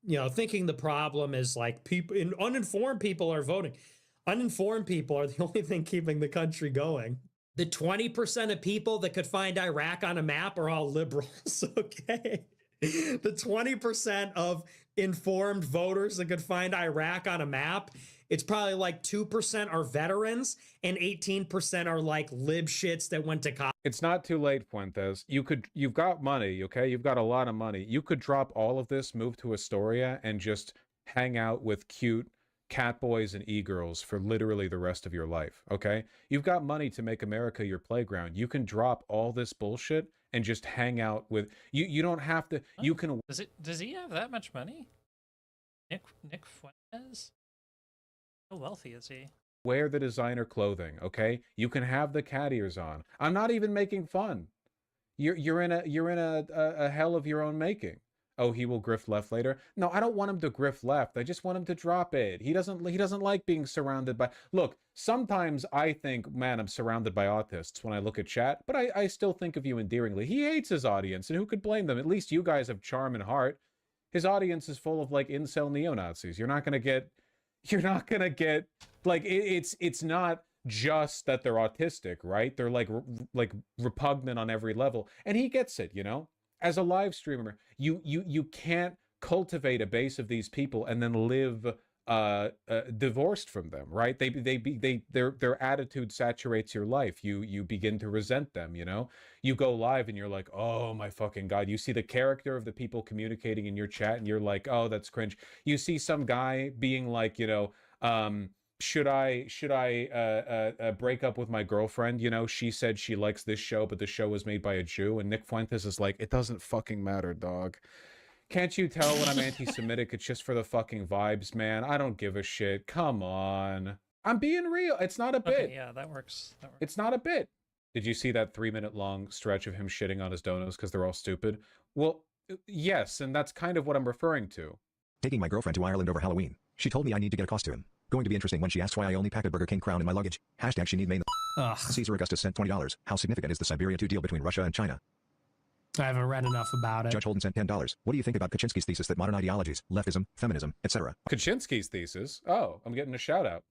You know, thinking the problem is like uninformed people are voting. Uninformed people are the only thing keeping the country going. The 20% of people that could find Iraq on a map are all liberals, okay? The 20% of informed voters that could find Iraq on a map, it's probably like 2% are veterans and 18% are like lib shits that went to college. It's not too late, Fuentes. You've got money, okay? You've got a lot of money. You could drop all of this, move to Astoria, and just hang out with cute cat boys and e-girls for literally the rest of your life, okay? You've got money to make America your playground. You can drop all this bullshit and just hang out with you don't have to. You can. Does he have that much money? Nick Fuentes? How wealthy is he? Wear the designer clothing, okay? You can have the cat ears on. I'm not even making fun. You're in a hell of your own making. Oh, he will grift left later. No, I don't want him to grift left. I just want him to drop it. He doesn't like being surrounded by. Look, sometimes I think, man, I'm surrounded by autists when I look at chat, but I still think of you endearingly. He hates his audience, and who could blame them? At least you guys have charm and heart. His audience is full of like incel neo-Nazis. You're not gonna get like it's not just that they're autistic, right? They're like repugnant on every level, and he gets it, you know. As a live streamer, you can't cultivate a base of these people and then live divorced from them, right? Their attitude saturates your life. You begin to resent them, you know. You go live and you're like, oh my fucking god. You see the character of the people communicating in your chat and you're like, oh, that's cringe. You see some guy being like, you know, should I break up with my girlfriend? You know, she said she likes this show, but the show was made by a Jew. And Nick Fuentes is like, it doesn't fucking matter, dog. Can't you tell when I'm anti-Semitic? It's just for the fucking vibes, man. I don't give a shit. Come on. I'm being real. It's not a bit. Okay, yeah, that works. It's not a bit. Did you see that 3-minute long stretch of him shitting on his donos because they're all stupid? Well, yes, and that's kind of what I'm referring to. Taking my girlfriend to Ireland over Halloween. She told me I need to get a costume. Going to be interesting when she asks why I only packed a Burger King crown in my luggage. Hashtag she need main. Caesar Augustus sent $20. How significant is the Siberia II deal between Russia and China? I haven't read enough about it. Judge Holden sent $10. What do you think about Kaczynski's thesis that modern ideologies, leftism, feminism, etc. Kaczynski's thesis? Oh, I'm getting a shout out.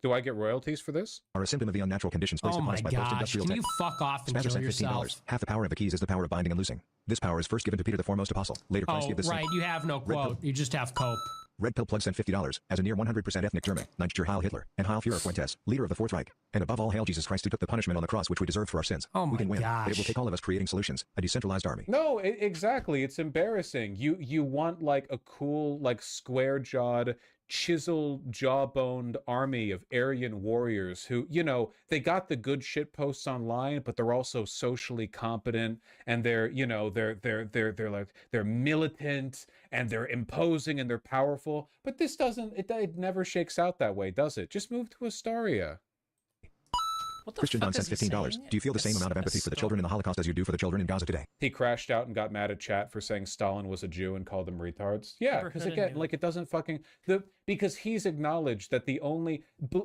Do I get royalties for this? Are a symptom of the unnatural conditions placed upon us by post-industrial Can you fuck off and Spazzer kill sent yourself? $15. Half the power of the keys is the power of binding and loosing. This power is first given to Peter the foremost apostle. Later Christ gave this. Right, you have no quote. You just have cope. Red Pill Plug sent $50. As a near 100% ethnic German, Nigel Heil Hitler, and Heil Führer Fuentes, leader of the Fourth Reich. And above all, hail Jesus Christ who took the punishment on the cross which we deserved for our sins. Oh my we can win, gosh. but it will take all of us creating solutions, a decentralized army. No, exactly. It's embarrassing. You want like a cool, like square-jawed, chiseled, jawboned army of Aryan warriors who, you know, they got the good shit posts online, but they're also socially competent, and they're, you know, they're like, they're militant and they're imposing and they're powerful. But this doesn't, it never shakes out that way, does it? Just move to Astoria. Christian Don sent $15. Do you feel the same amount of empathy for the children in the Holocaust as you do for the children in Gaza today? He crashed out and got mad at chat for saying Stalin was a Jew and called them retards. Yeah, because again, like it doesn't fucking because he's acknowledged that the only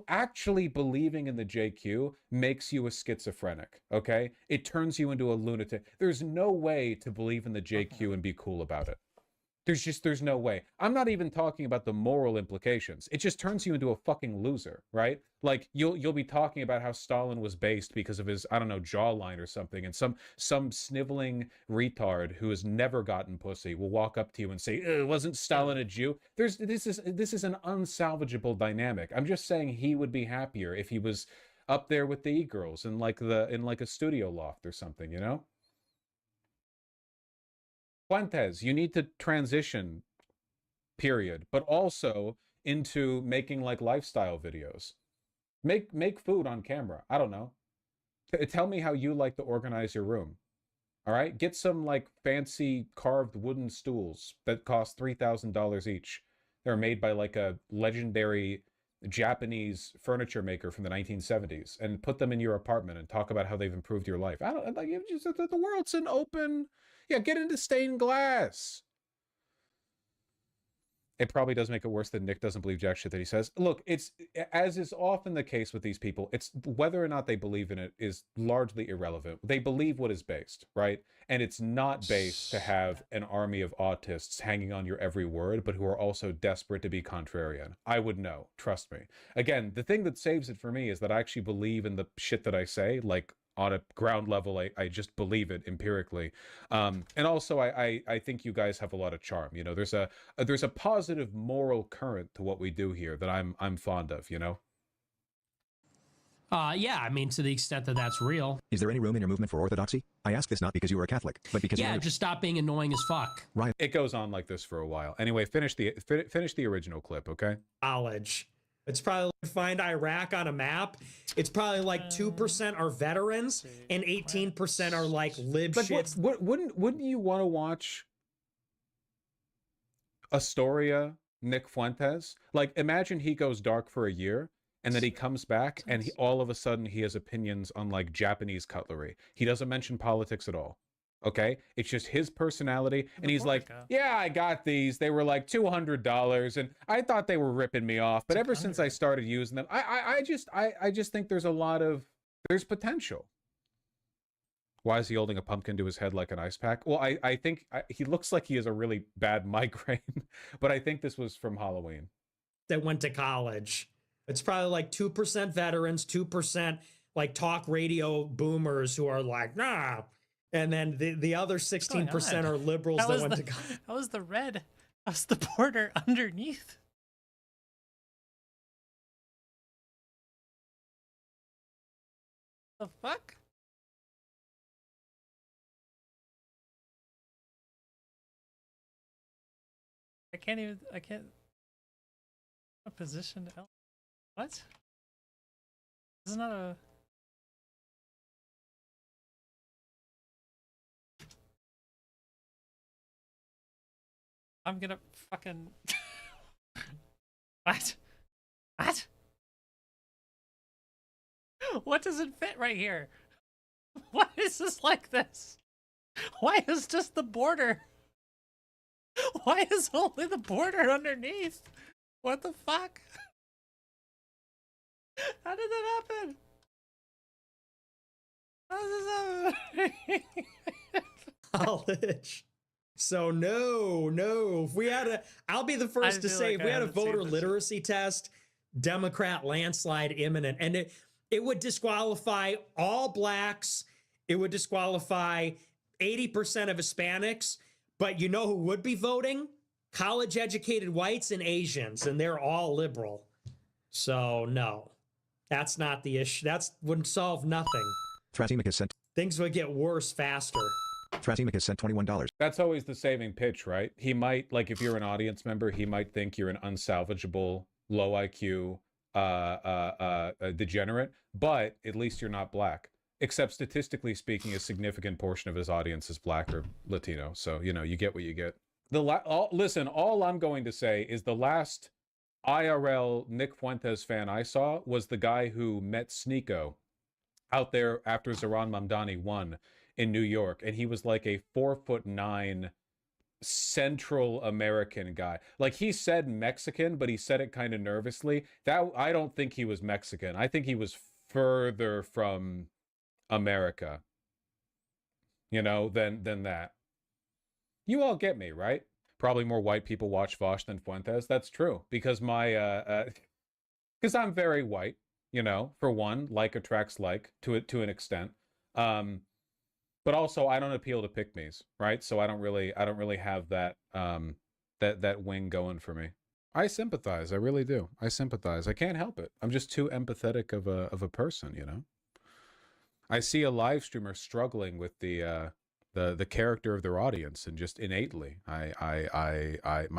actually believing in the JQ makes you a schizophrenic. Okay, it turns you into a lunatic. There's no way to believe in the JQ and be cool about it. There's no way. I'm not even talking about the moral implications. It just turns you into a fucking loser, right? Like you'll be talking about how Stalin was based because of his, I don't know, jawline or something, and some sniveling retard who has never gotten pussy will walk up to you and say, wasn't Stalin a Jew? This is an unsalvageable dynamic. I'm just saying he would be happier if he was up there with the e-girls in like a studio loft or something, you know? Fuentes, you need to transition, period, but also into making like lifestyle videos. Make food on camera. I don't know. Tell me how you like to organize your room. All right, get some like fancy carved wooden stools that cost $3,000 each. They're made by like a legendary Japanese furniture maker from the 1970s, and put them in your apartment and talk about how they've improved your life. I don't like, just the world's an open. Yeah, get into stained glass. It probably does make it worse that Nick doesn't believe jack shit that he says. Look, it's, as is often the case with these people, it's whether or not they believe in it is largely irrelevant. They believe what is based, right? And it's not based to have an army of autists hanging on your every word, but who are also desperate to be contrarian. I would know, trust me. Again, the thing that saves it for me is that I actually believe in the shit that I say, like, on a ground level. I just believe it empirically. And also I think you guys have a lot of charm. You know, there's a positive moral current to what we do here that I'm fond of, you know? Yeah, I mean, to the extent that that's real. Is there any room in your movement for orthodoxy? I ask this not because you are a Catholic, but because Yeah, you are... just stop being annoying as fuck. Right. It goes on like this for a while. Anyway, finish the original clip, okay? College. It's probably like find Iraq on a map. It's probably like 2% are veterans and 18% are like lib shits. Wouldn't you want to watch Astoria, Nick Fuentes? Like, imagine he goes dark for a year and then he comes back and all of a sudden he has opinions on like Japanese cutlery. He doesn't mention politics at all. Okay, it's just his personality, and he's like, yeah, I got these. They were like $200, and I thought they were ripping me off. But ever since I started using them, I just think there's there's potential. Why is he holding a pumpkin to his head like an ice pack? Well, I think he looks like he has a really bad migraine, but I think this was from Halloween. That went to college. It's probably like 2% veterans, 2% like talk radio boomers who are like, nah. And then the other 16% are liberals that went to college. That was the red. That was the border underneath. The fuck? I can't. A position. What? This is not a. I'm gonna fucking. What? What? What doesn't fit right here? Why is this like this? Why is just the border? Why is only the border underneath? What the fuck? How did that happen? How does this happen? College. So no. If we had I'll be the first to say, if we had a voter literacy test, Democrat landslide imminent, and it would disqualify all blacks. It would disqualify 80% of Hispanics. But you know who would be voting? College-educated whites and Asians, and they're all liberal. So no, that's not the issue. That wouldn't solve nothing. Thrasimic sent. Things would get worse faster. Thrasimic sent $21. That's always the saving pitch, right? He might, like, if you're an audience member, he might think you're an unsalvageable, low IQ degenerate, but at least you're not black. Except statistically speaking, a significant portion of his audience is black or Latino. So, you know, you get what you get. Listen, all I'm going to say is the last IRL Nick Fuentes fan I saw was the guy who met Sneeko out there after Zohran Mamdani won in New York, and he was like a 4'9" Central American guy. Like, he said Mexican, but he said it kind of nervously. That I don't think he was Mexican. I think he was further from America, you know, than that. You all get me, right? Probably more white people watch Vosh than Fuentes. That's true, because because I'm very white, you know. For one, like attracts like to an extent. But also I don't appeal to pick-me's, right? So I don't really have that that wing going for me. I sympathize, I really do. I sympathize. I can't help it. I'm just too empathetic of a person, you know. I see a live streamer struggling with the character of their audience, and just innately, my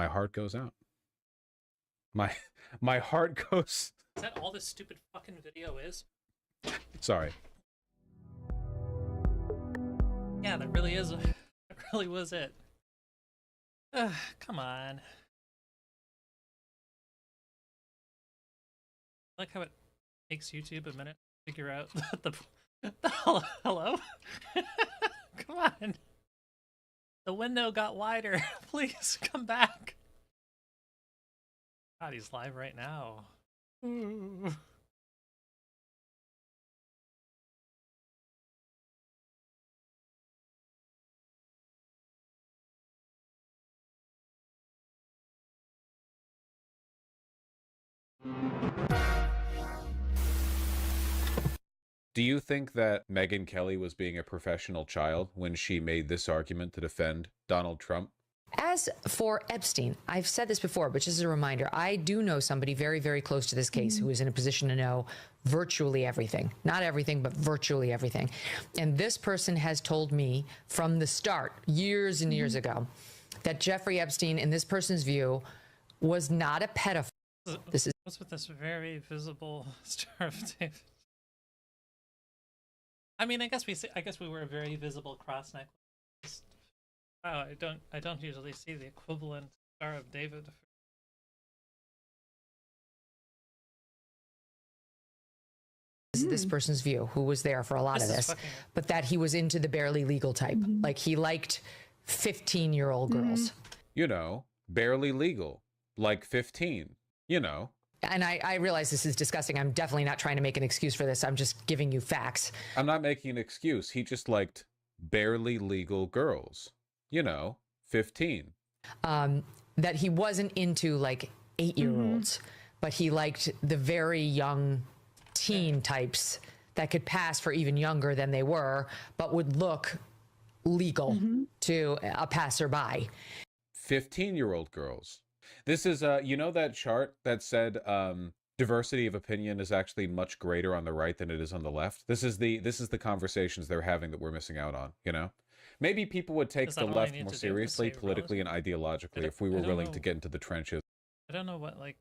heart goes out. My heart goes. Is that all this stupid fucking video is? Sorry. Yeah, that really is. That really was it. Come on. I like how it takes YouTube a minute to figure out the hello? Come on. The window got wider. Please come back. God, he's live right now. Ooh. Do you think that Megyn Kelly was being a professional child when she made this argument to defend Donald Trump? As for Epstein, I've said this before, but just as a reminder, I do know somebody very, very close to this case who is in a position to know virtually everything. Not everything, but virtually everything. And this person has told me from the start, years and years ago, that Jeffrey Epstein, in this person's view, was not a pedophile. This is What's with this very visible Star of David? I mean, I guess we were a very visible cross necklace. Wow, I don't usually see the equivalent Star of David. this person's view, who was there for a lot of this, but that he was into the barely legal type. Like he liked 15-year-old girls. You know, barely legal, like 15, you know. And I realize this is disgusting. I'm definitely not trying to make an excuse for this. I'm just giving you facts. I'm not making an excuse. He just liked barely legal girls, you know, 15. That he wasn't into like 8-year-olds, but he liked the very young teen types that could pass for even younger than they were, but would look legal to a passerby. 15-year-old girls. This is, you know, that chart that said diversity of opinion is actually much greater on the right than it is on the left. This is the conversations they're having that we're missing out on, you know? Maybe people would take the left more seriously politically and ideologically if we were willing to get into the trenches. I don't know what, like...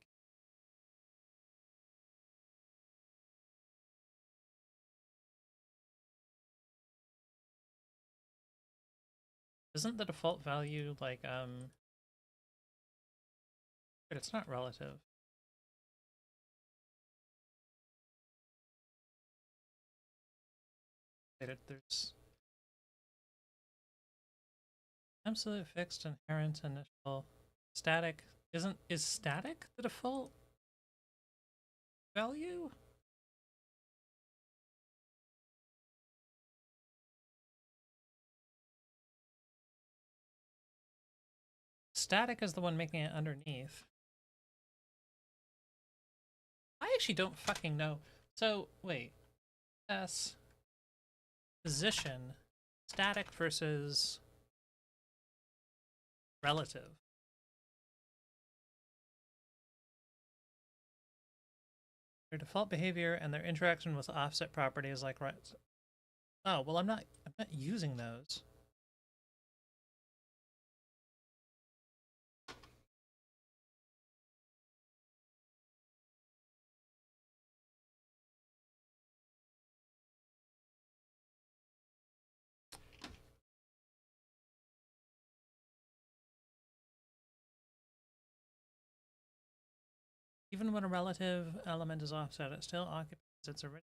Isn't the default value, like, but it's not relative. There's... absolute fixed inherent initial static is static the default value? Static is the one making it underneath. I actually don't fucking know. So wait, S position static versus relative. Their default behavior and their interaction with offset properties like right. Oh, well I'm not using those. Even when a relative element is offset, it still occupies its original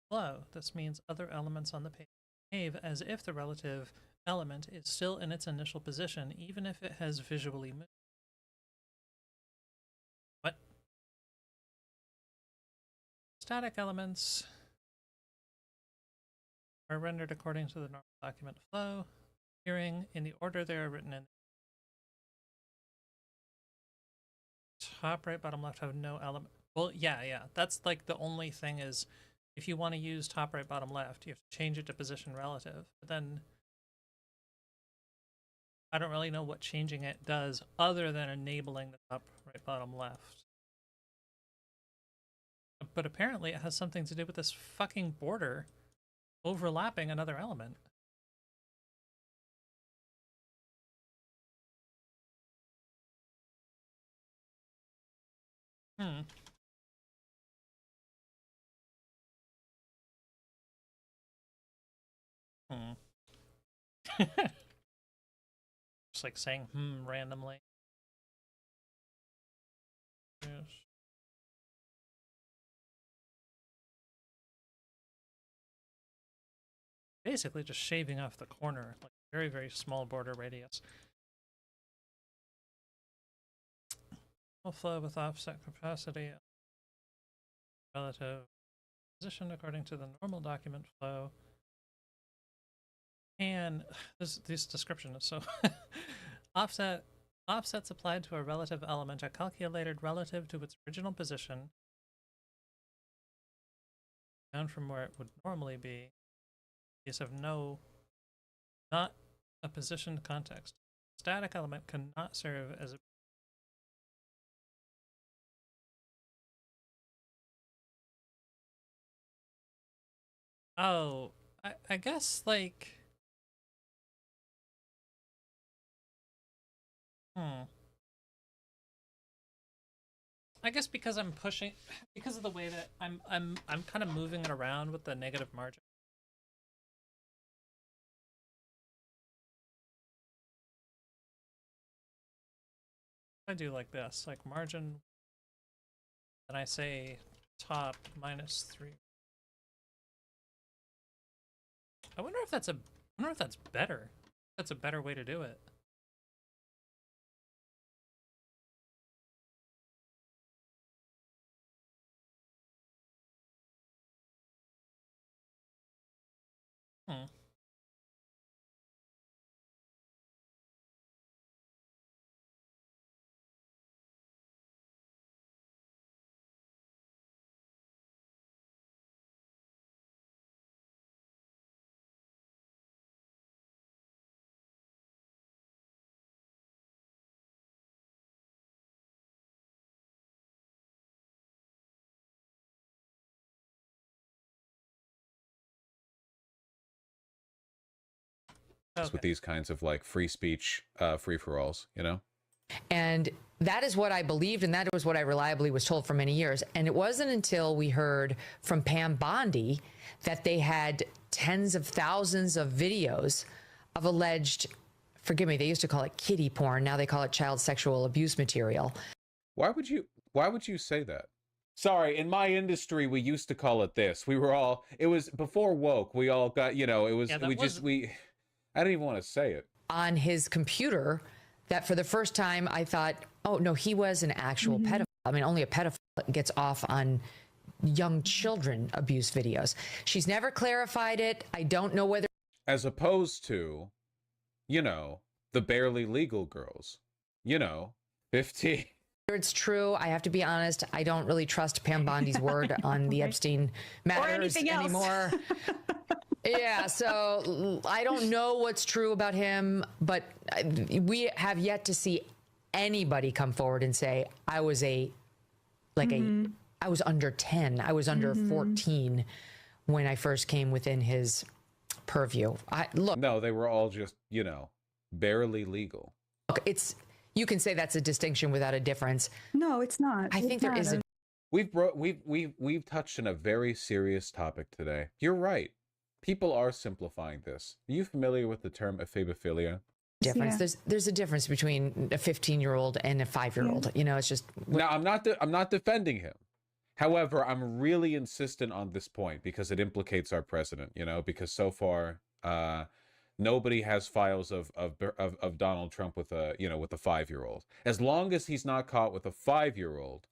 flow. This means other elements on the page behave as if the relative element is still in its initial position, even if it has visually moved. What? Static elements are rendered according to the normal document flow, appearing in the order they are written in. Top right, bottom left have no element. Well, yeah. That's like the only thing is if you want to use top right, bottom left, you have to change it to position relative. But then I don't really know what changing it does other than enabling the top right, bottom left. But apparently it has something to do with this fucking border overlapping another element. Just like saying randomly. Yes. Basically just shaving off the corner, like very, very small border radius. Flow with offset capacity relative position according to the normal document flow. And this description is so offsets applied to a relative element are calculated relative to its original position down from where it would normally be. Case of not a positioned context. Static element cannot serve as a I guess, like... I guess because I'm pushing... Because of the way that I'm kind of moving it around with the negative margin. I do like this, like margin, and I say top -3. I wonder if that's better. That's a better way to do it. With these kinds of like free speech, free-for-alls, you know? And that is what I believed, and that was what I reliably was told for many years. And it wasn't until we heard from Pam Bondi that they had tens of thousands of videos of alleged, forgive me, they used to call it kiddie porn. Now they call it child sexual abuse material. Why would you say that? Sorry, in my industry, we used to call it this. It was before woke. We all got, you know, I don't even want to say it. On his computer, that for the first time I thought, oh no, he was an actual pedophile. I mean, only a pedophile gets off on young children abuse videos. She's never clarified it. I don't know whether... As opposed to, you know, the barely legal girls, you know, 15. It's true. I have to be honest. I don't really trust Pam Bondi's word on the Epstein matters anymore. Yeah, so I don't know what's true about him, but we have yet to see anybody come forward and say, I was I was under 10, I was under 14 when I first came within his purview. No, they were all just, you know, barely legal. Look, you can say that's a distinction without a difference. No, it's not. I think there is a... We've touched on a very serious topic today. You're right. People are simplifying this. Are you familiar with the term ephebophilia? Difference. Yeah. There's a difference between a 15-year-old and a 5-year-old. You know, it's just... Now, I'm not defending him. However, I'm really insistent on this point because it implicates our president, you know, because so far nobody has files of Donald Trump with a 5-year-old. As long as he's not caught with a 5-year-old,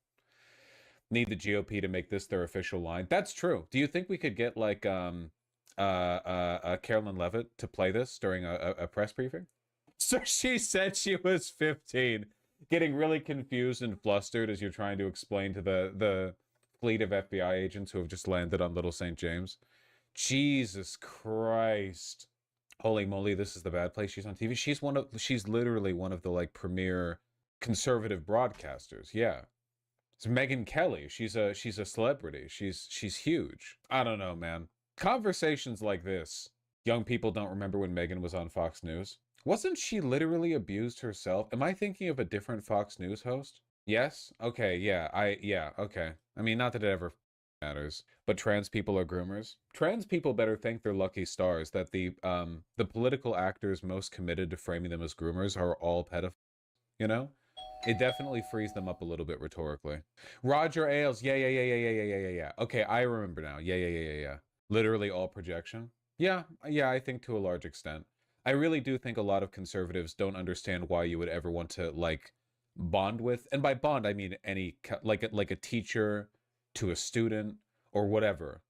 need the GOP to make this their official line. That's true. Do you think we could get like Carolyn Levitt to play this during a press briefing? So she said she was 15, getting really confused and flustered as you're trying to explain to the fleet of FBI agents who have just landed on Little St. James. Jesus Christ. Holy moly, this is the bad place. She's on TV. She's literally one of the like premier conservative broadcasters. Yeah. It's Megyn Kelly. She's a celebrity. She's huge. I don't know, man. Conversations like this. Young people don't remember when Megyn was on Fox News. Wasn't she literally abused herself? Am I thinking of a different Fox News host? Yes? Okay, yeah. Okay. I mean, not that it ever matters. But trans people are groomers. Trans people better thank their lucky stars that the political actors most committed to framing them as groomers are all pedophiles. You know, it definitely frees them up a little bit rhetorically. Roger Ailes, yeah. Okay, I remember now. Yeah. Literally all projection. Yeah, I think to a large extent. I really do think a lot of conservatives don't understand why you would ever want to like bond with, and by bond I mean any like a teacher to a student or whatever,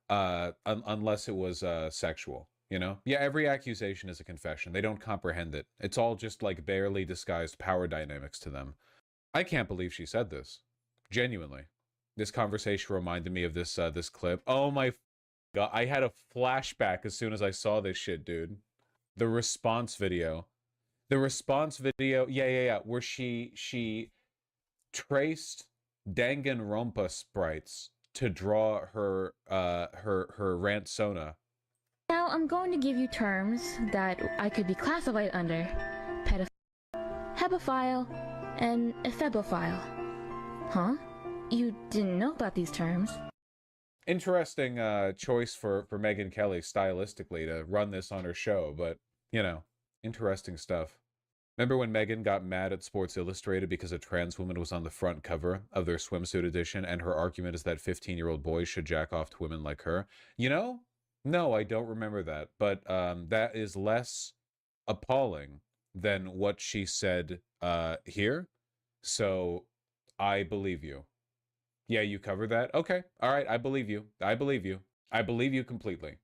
unless it was sexual. You know? Yeah, every accusation is a confession. They don't comprehend it. It's all just like barely disguised power dynamics to them. I can't believe she said this. Genuinely. This conversation reminded me of this this clip. Oh my God, I had a flashback as soon as I saw this shit, dude. The response video. The response video, yeah, where she traced Danganronpa sprites to draw her her rant Sona. Now I'm going to give you terms that I could be classified under: pedophile, hebephile, and ephebophile. Huh? You didn't know about these terms? Interesting choice for Megyn Kelly stylistically to run this on her show, but, you know, interesting stuff. Remember when Megyn got mad at Sports Illustrated because a trans woman was on the front cover of their swimsuit edition, and her argument is that 15-year-old boys should jack off to women like her? You know? No, I don't remember that, but that is less appalling than what she said here, so I believe you. Yeah, you covered that? Okay. All right, I believe you. I believe you. I believe you completely.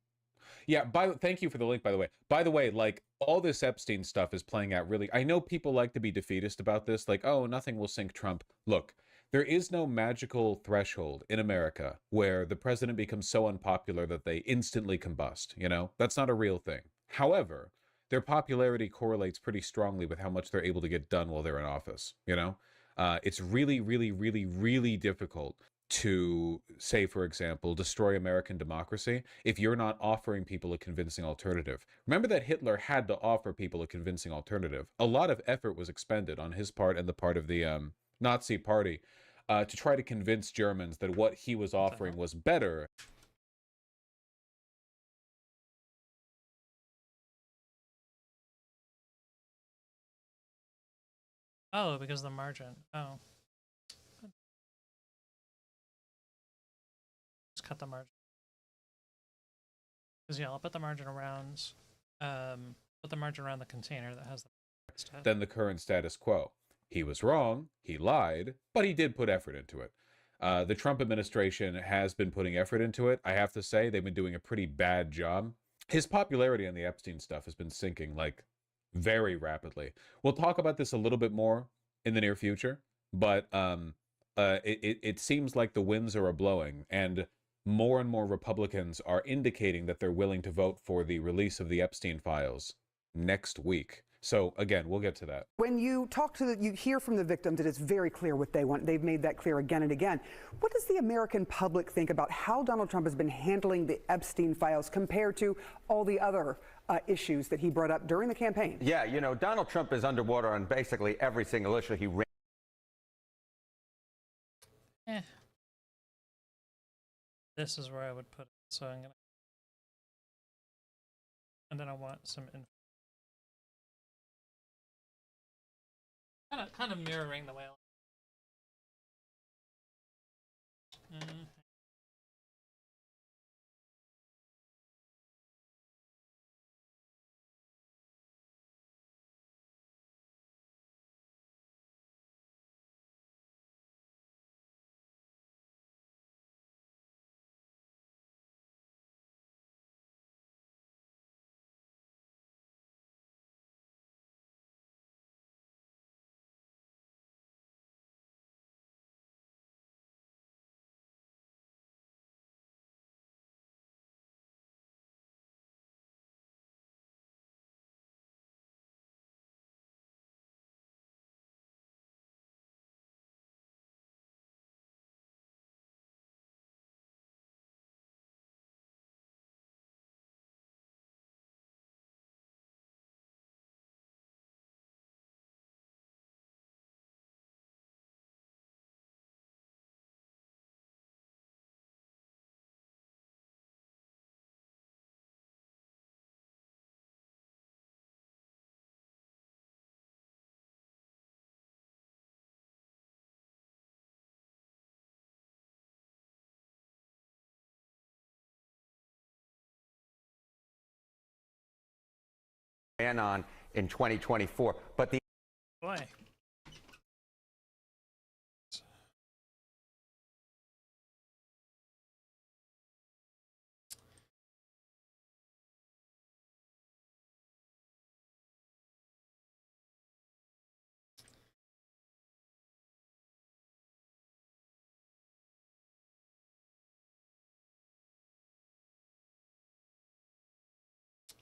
Yeah, thank you for the link, by the way. By the way, like, all this Epstein stuff is playing out really... I know people like to be defeatist about this, like, oh, nothing will sink Trump. Look, there is no magical threshold in America where the president becomes so unpopular that they instantly combust, you know? That's not a real thing. However, their popularity correlates pretty strongly with how much they're able to get done while they're in office, you know? It's really difficult to, say, for example, destroy American democracy if you're not offering people a convincing alternative. Remember that Hitler had to offer people a convincing alternative. A lot of effort was expended on his part and the part of the Nazi party to try to convince Germans that what he was offering was better. Oh, because of the margin. Oh. Just cut the margin. Because yeah, I'll put the margin around the container that has the text. Than the current status quo. He was wrong, he lied, but he did put effort into it. The Trump administration has been putting effort into it. I have to say, they've been doing a pretty bad job. His popularity on the Epstein stuff has been sinking, like, very rapidly. We'll talk about this a little bit more in the near future, but it seems like the winds are a-blowing, and more Republicans are indicating that they're willing to vote for the release of the Epstein files next week. So again, we'll get to that. When you talk to you hear from the victims, it is very clear what they want. They've made that clear again and again. What does the American public think about how Donald Trump has been handling the Epstein files compared to all the other issues that he brought up during the campaign? Yeah, you know, Donald Trump is underwater on basically every single issue he ran. This is where I would put it. So I'm gonna, and then I want some info. Kind of mirroring the way I ban on in 2024. But the Boy.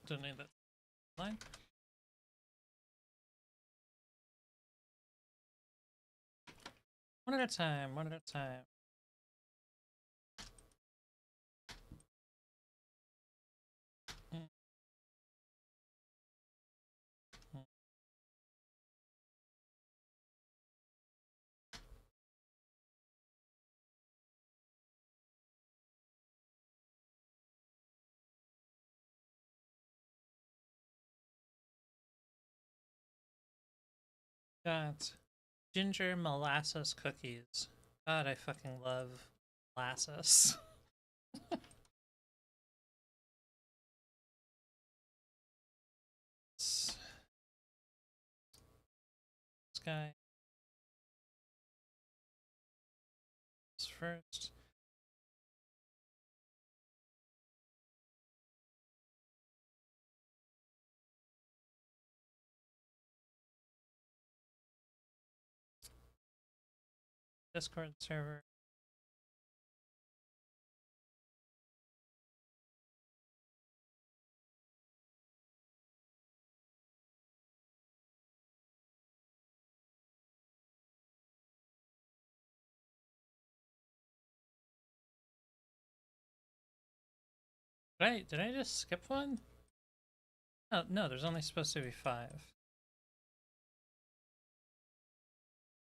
Don't need that line. One at a time, one at a time. Got ginger molasses cookies. God, I fucking love molasses. This guy is first. Discord server. Did I just skip one? Oh, no, there's only supposed to be 5.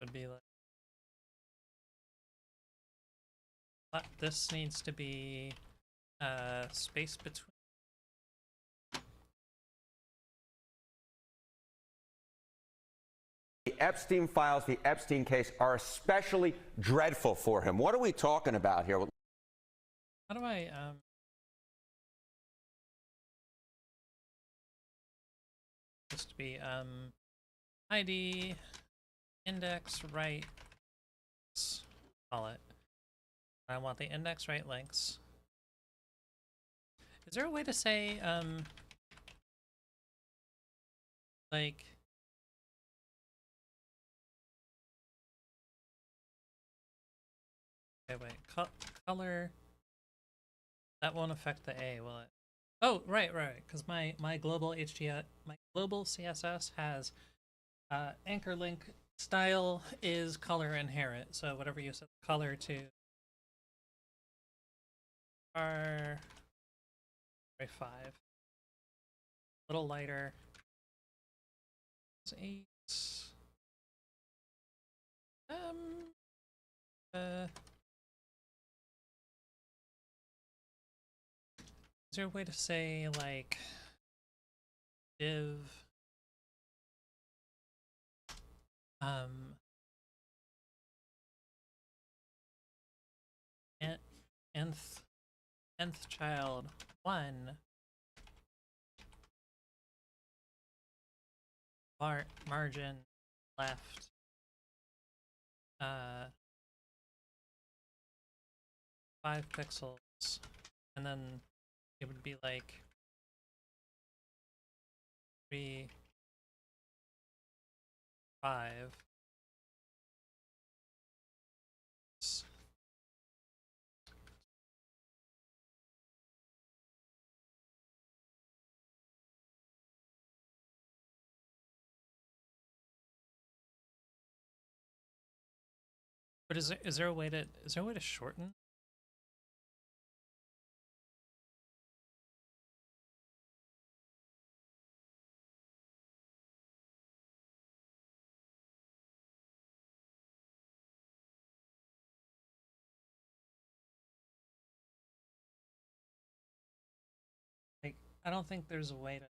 Would be like... This needs to be space between. The Epstein files, the Epstein case, are especially dreadful for him. What are we talking about here? How do I supposed to be ID index right, call it. I want the index right links. Is there a way to say like okay, wait, color that won't affect the A, will it? Oh, right, because my global my global CSS has anchor link style is color inherit. So whatever you set the color to are 5. A little lighter. It's 8. Is there a way to say like div nth child 1 margin left 5 pixels, and then it would be like 3 5. But is there a way to shorten? Like, I don't think there's a way to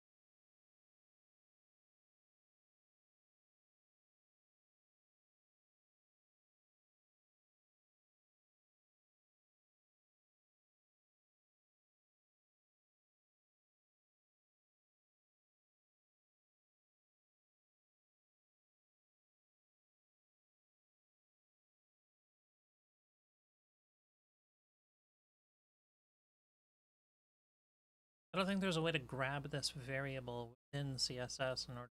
I don't think there's a way to grab this variable within CSS in order.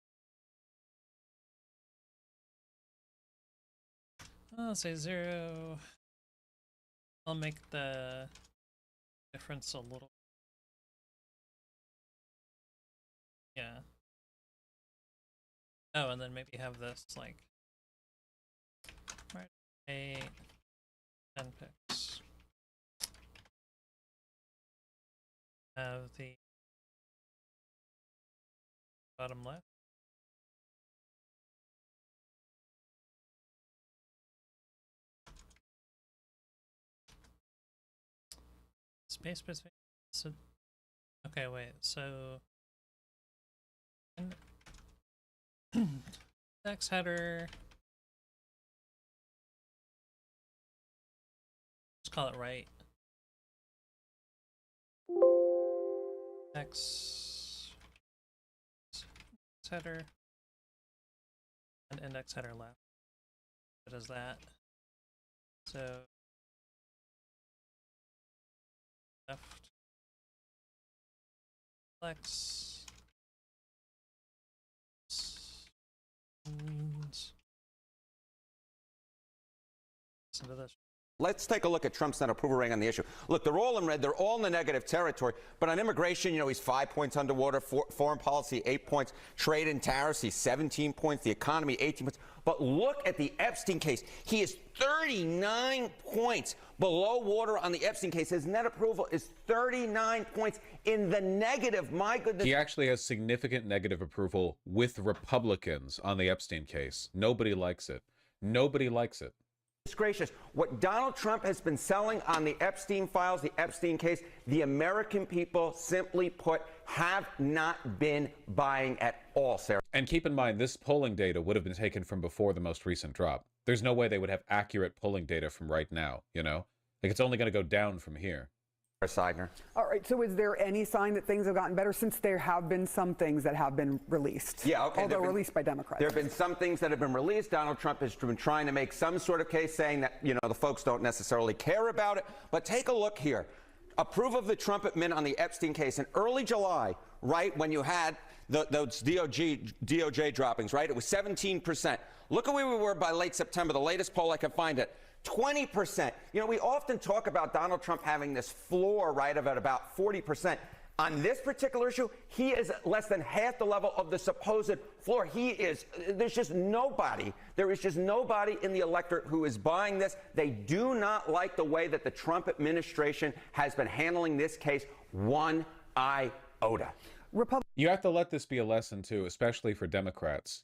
Let's say 0. I'll make the difference a little. Yeah. Oh, and then maybe have this like right, 10 picks. Have the bottom left. Space between. So, okay, wait. So, text header. Just call it right. Text header and index header left. What is that? So left flex listen to this. Let's take a look at Trump's net approval rating on the issue. Look, they're all in red. They're all in the negative territory. But on immigration, he's 5 points underwater. Foreign policy, 8 points. Trade and tariffs, he's 17 points. The economy, 18 points. But look at the Epstein case. He is 39 points below water on the Epstein case. His net approval is 39 points in the negative. My goodness. He actually has significant negative approval with Republicans on the Epstein case. Nobody likes it. Nobody likes it. Gracious, what Donald Trump has been selling on the Epstein files, the Epstein case, the American people, simply put, have not been buying at all, Sarah. And keep in mind, this polling data would have been taken from before the most recent drop. There's no way they would have accurate polling data from right now, you know? Like, it's only going to go down from here. Seidner. All right, so is there any sign that things have gotten better since there have been some things that have been released? Yeah, okay. Although released by Democrats. There have been some things that have been released. Donald Trump has been trying to make some sort of case saying that, the folks don't necessarily care about it. But take a look here. Approve of the Trump admin on the Epstein case in early July, right, when you had those DOJ droppings, right? It was 17%. Look at where we were by late September, the latest poll I can find it. 20%. We often talk about Donald Trump having this floor, right, of at about 40%. On this particular issue, he is less than half the level of the supposed floor. There's just nobody. There is just nobody in the electorate who is buying this. They do not like the way that the Trump administration has been handling this case one iota. You have to let this be a lesson, too, especially for Democrats,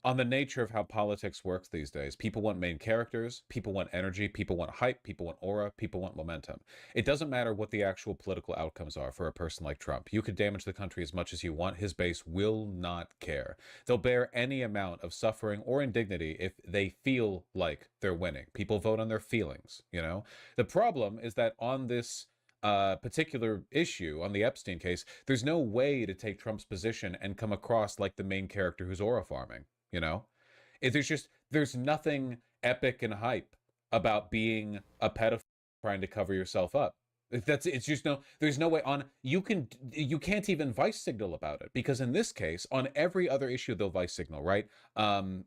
on the nature of how politics works these days. People want main characters, people want energy, people want hype, people want aura, people want momentum. It doesn't matter what the actual political outcomes are for a person like Trump. You could damage the country as much as you want. His base will not care. They'll bear any amount of suffering or indignity if they feel like they're winning. People vote on their feelings, The problem is that on this particular issue on the Epstein case, there's no way to take Trump's position and come across like the main character who's aura farming, There's nothing epic and hype about being a pedophile trying to cover yourself up. There's no way you can't even vice signal about it, because in this case, on every other issue, they'll vice signal, right? Kristi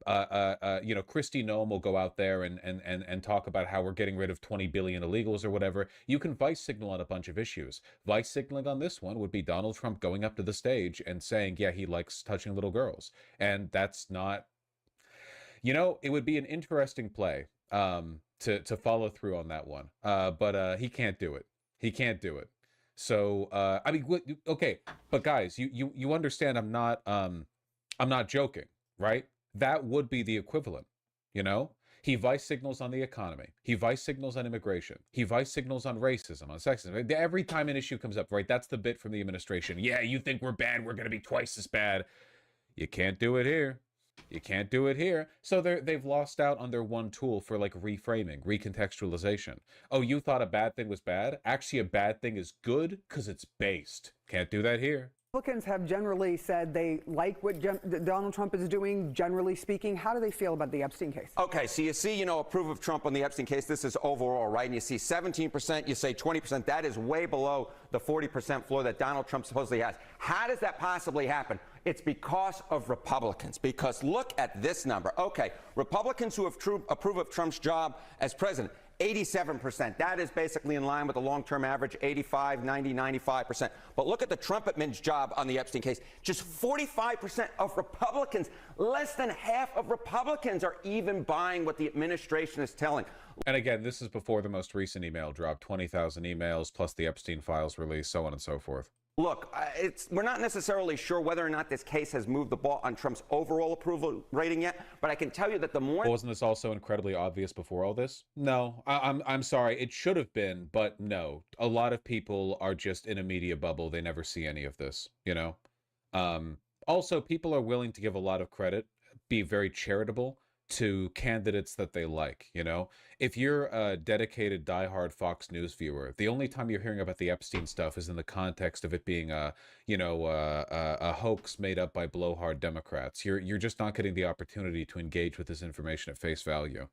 Noem will go out there and talk about how we're getting rid of 20 billion illegals or whatever. You can vice signal on a bunch of issues. Vice signaling on this one would be Donald Trump going up to the stage and saying, yeah, he likes touching little girls. And that's not, it would be an interesting play to follow through on that one. But he can't do it. He can't do it. So, okay, but guys, you understand I'm not joking, right? That would be the equivalent, He vice signals on the economy. He vice signals on immigration. He vice signals on racism, on sexism. Every time an issue comes up, right? That's the bit from the administration. Yeah, you think we're bad, we're going to be twice as bad. You can't do it here. You can't do it here. So they've lost out on their one tool for like reframing, recontextualization. Oh, you thought a bad thing was bad? Actually, a bad thing is good because it's based. Can't do that here. Republicans have generally said they like what Donald Trump is doing, generally speaking. How do they feel about the Epstein case? Okay, so you see, approve of Trump on the Epstein case. This is overall, right? And you see 17%, you say 20%. That is way below the 40% floor that Donald Trump supposedly has. How does that possibly happen? It's because of Republicans. Because look at this number. Okay, Republicans who approve of Trump's job as president, 87%. That is basically in line with the long-term average, 85, 90, 95%. But look at the Trump admin's job on the Epstein case. Just 45% of Republicans, less than half of Republicans are even buying what the administration is telling. And again, this is before the most recent email drop, 20,000 emails plus the Epstein files release, so on and so forth. Look, we're not necessarily sure whether or not this case has moved the ball on Trump's overall approval rating yet, but I can tell you that the more... Wasn't this also incredibly obvious before all this? No, I'm sorry. It should have been, but no. A lot of people are just in a media bubble. They never see any of this, Also, people are willing to give a lot of credit, be very charitable to candidates that they like, If you're a dedicated diehard Fox News viewer, the only time you're hearing about the Epstein stuff is in the context of it being a hoax made up by blowhard Democrats. You're just not getting the opportunity to engage with this information at face value.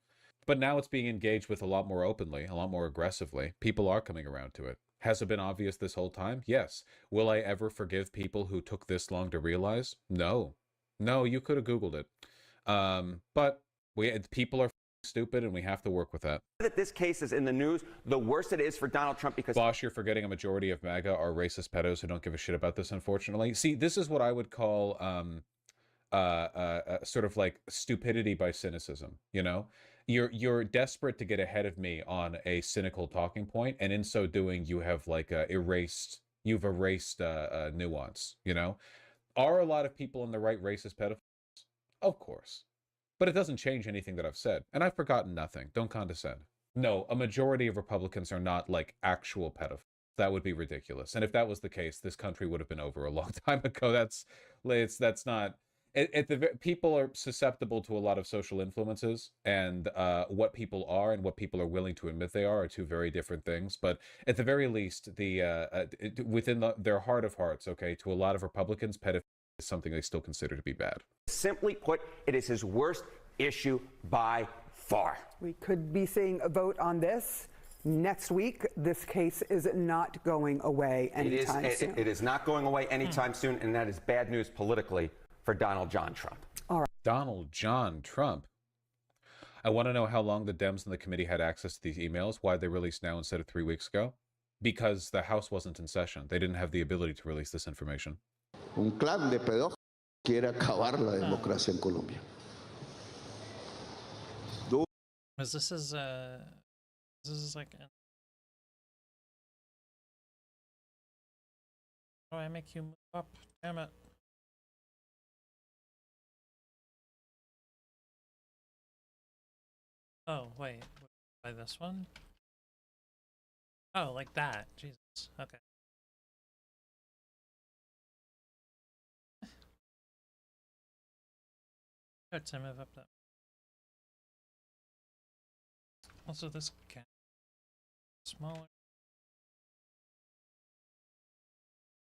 But now it's being engaged with a lot more openly, a lot more aggressively. People are coming around to it. Has it been obvious this whole time? Yes. Will I ever forgive people who took this long to realize? No. No, you could have Googled it. But people are stupid, and we have to work with that. That this case is in the news, the worse it is for Donald Trump because... Boss, you're forgetting a majority of MAGA are racist pedos who don't give a shit about this, unfortunately. See, this is what I would call sort of like stupidity by cynicism, You're desperate to get ahead of me on a cynical talking point, and in so doing, you have like erased nuance, Are a lot of people on the right racist pedophiles? Of course. But it doesn't change anything that I've said. And I've forgotten nothing. Don't condescend. No, a majority of Republicans are not like actual pedophiles. That would be ridiculous. And if that was the case, this country would have been over a long time ago. That's not... people are susceptible to a lot of social influences, and what people are and what people are willing to admit they are two very different things. But at the very least, within their heart of hearts, okay, to a lot of Republicans, pedophilia is something they still consider to be bad. Simply put, it is his worst issue by far. We could be seeing a vote on this next week. This case is not going away anytime soon. It is not going away anytime soon, and that is bad news politically for Donald John Trump. All right. Donald John Trump. I want to know how long the Dems and the committee had access to these emails. Why they released now instead of 3 weeks ago? Because the House wasn't in session. They didn't have the ability to release this information. Un clan de pedófilos quiere acabar la democracia en Colombia. This is like... Oh, I make you move up. Damn it. Oh, wait. By this one? Oh, like that. Jesus. Okay. Good to move up that. Also, this can smaller.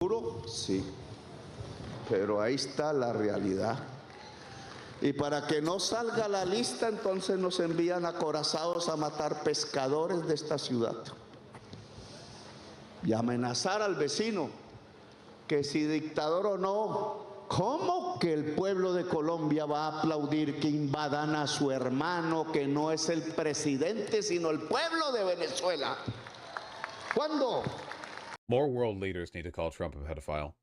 Duro, sí. Pero ahí está la realidad. Y para que no salga la lista, entonces nos envían acorazados a matar pescadores de esta ciudad. Y amenazar al vecino, que si dictador o no, ¿cómo que el pueblo de Colombia va a aplaudir que invadan a su hermano, que no es el presidente, sino el pueblo de Venezuela? ¿Cuándo? More world leaders need to call Trump a pedophile.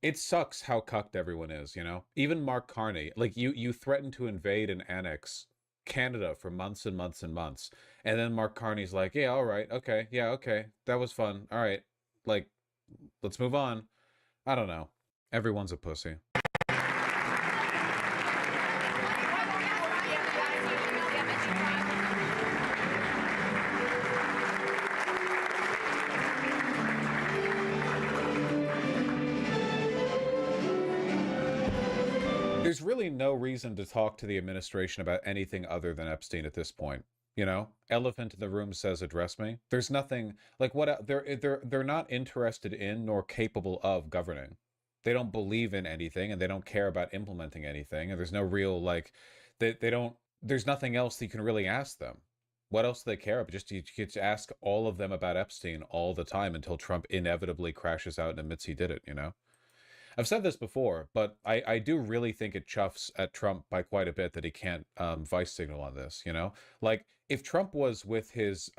It sucks how cucked everyone is, Even Mark Carney, like you threatened to invade and annex Canada for months and months and months. And then Mark Carney's like, yeah, all right, okay, yeah, okay, that was fun. All right, like, let's move on. I don't know. Everyone's a pussy. There's really no reason to talk to the administration about anything other than Epstein at this point. You know, elephant in the room says address me. There's nothing like what they're not interested in nor capable of governing. They don't believe in anything and they don't care about implementing anything. And there's no real like they don't there's nothing else that you can really ask them. What else do they care about? Just you get to ask all of them about Epstein all the time until Trump inevitably crashes out and admits he did it, you know? I've said this before, but I do really think it chuffs at Trump by quite a bit that he can't vice signal on this, you know? Like, if Trump was with his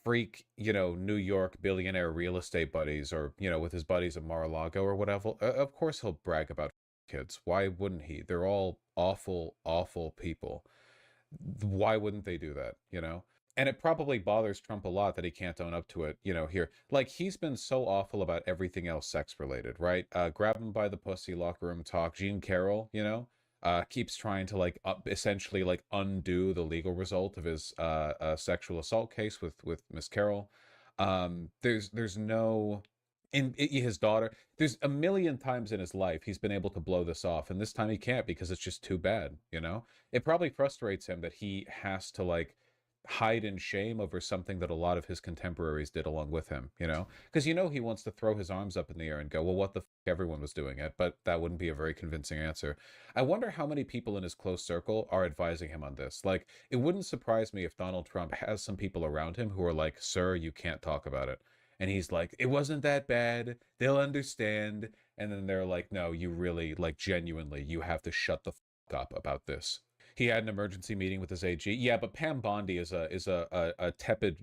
freak, you know, New York billionaire real estate buddies or, you know, with his buddies at Mar-a-Lago or whatever, of course he'll brag about kids. Why wouldn't he? They're all awful, awful people. Why wouldn't they do that, you know? And it probably bothers Trump a lot that he can't own up to it, you know, here. Like, he's been so awful about everything else sex-related, right? Grab him by the pussy, locker room talk. Jean Carroll, you know, keeps trying to, like, essentially, like, undo the legal result of his sexual assault case with Miss Carroll. There's no... his daughter, there's a million times in his life he's been able to blow this off, and this time he can't because it's just too bad, you know? It probably frustrates him that he has to, like, hide in shame over something that a lot of his contemporaries did along with him, you know? Because you know he wants to throw his arms up in the air and go, well, what the f***, everyone was doing it, but that wouldn't be a very convincing answer. I wonder how many people in his close circle are advising him on this. Like, it wouldn't surprise me if Donald Trump has some people around him who are like, sir, you can't talk about it. And he's like, it wasn't that bad. They'll understand. And then they're like, no, you really, like, genuinely, you have to shut the f*** up about this. He had an emergency meeting with his AG. Yeah, but Pam Bondi is a tepid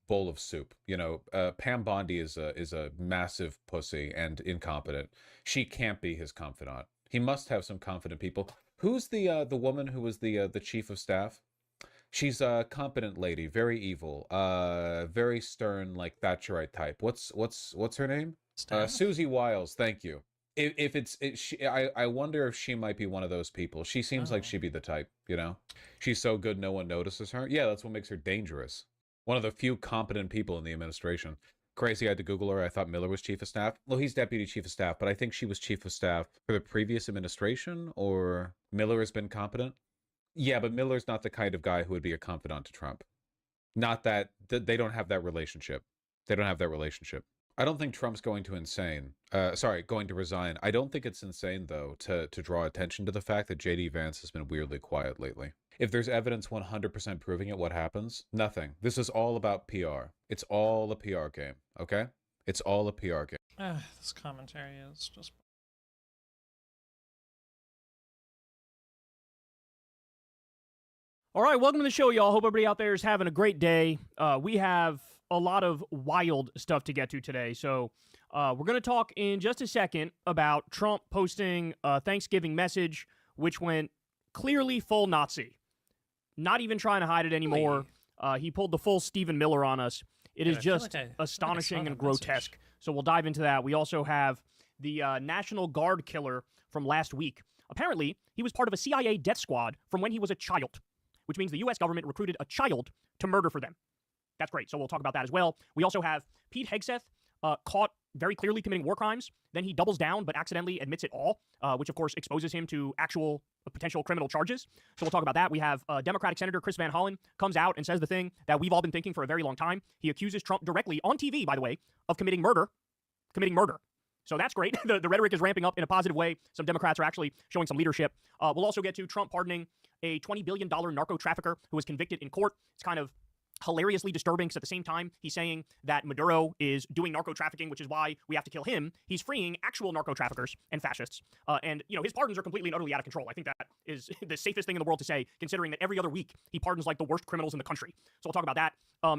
bowl of soup. You know, Pam Bondi is a massive pussy and incompetent. She can't be his confidant. He must have some confident people. Who's the woman who was the chief of staff? She's a competent lady, very evil, very stern, like Thatcherite type. What's her name? Susie Wiles. Thank you. I wonder if she might be one of those people. She seems like she'd be the type, you know? She's so good no one notices her. Yeah, that's what makes her dangerous. One of the few competent people in the administration. Crazy, I had to Google her. I thought Miller was chief of staff. Well, he's deputy chief of staff, but I think she was chief of staff for the previous administration, or Miller has been competent. Yeah, but Miller's not the kind of guy who would be a confidant to Trump. Not that they don't have that relationship. They don't have that relationship. I don't think Trump's going to resign. I don't think it's insane, though, to draw attention to the fact that J.D. Vance has been weirdly quiet lately. If there's evidence 100% proving it, what happens? Nothing. This is all about PR. It's all a PR game, okay? It's all a PR game. This commentary is just... All right, welcome to the show, y'all. Hope everybody out there is having a great day. We have a lot of wild stuff to get to today. So we're going to talk in just a second about Trump posting a Thanksgiving message, which went clearly full Nazi. Not even trying to hide it anymore. He pulled the full Stephen Miller on us. It is just astonishing and grotesque. So we'll dive into that. We also have the National Guard killer from last week. Apparently, he was part of a CIA death squad from when he was a child, which means the U.S. government recruited a child to murder for them. That's great. So we'll talk about that as well. We also have Pete Hegseth caught very clearly committing war crimes. Then he doubles down but accidentally admits it all, which of course exposes him to actual potential criminal charges. So we'll talk about that. We have Democratic Senator Chris Van Hollen comes out and says the thing that we've all been thinking for a very long time. He accuses Trump directly on TV, by the way, of committing murder. So that's great. The rhetoric is ramping up in a positive way. Some Democrats are actually showing some leadership. We'll also get to Trump pardoning a $20 billion narco trafficker who was convicted in court. It's kind of hilariously disturbing because at the same time he's saying that Maduro is doing narco trafficking, which is why we have to kill him. He's freeing actual narco traffickers and fascists. And, you know, his pardons are completely and utterly out of control. I think that is the safest thing in the world to say, considering that every other week he pardons like the worst criminals in the country. So we'll talk about that.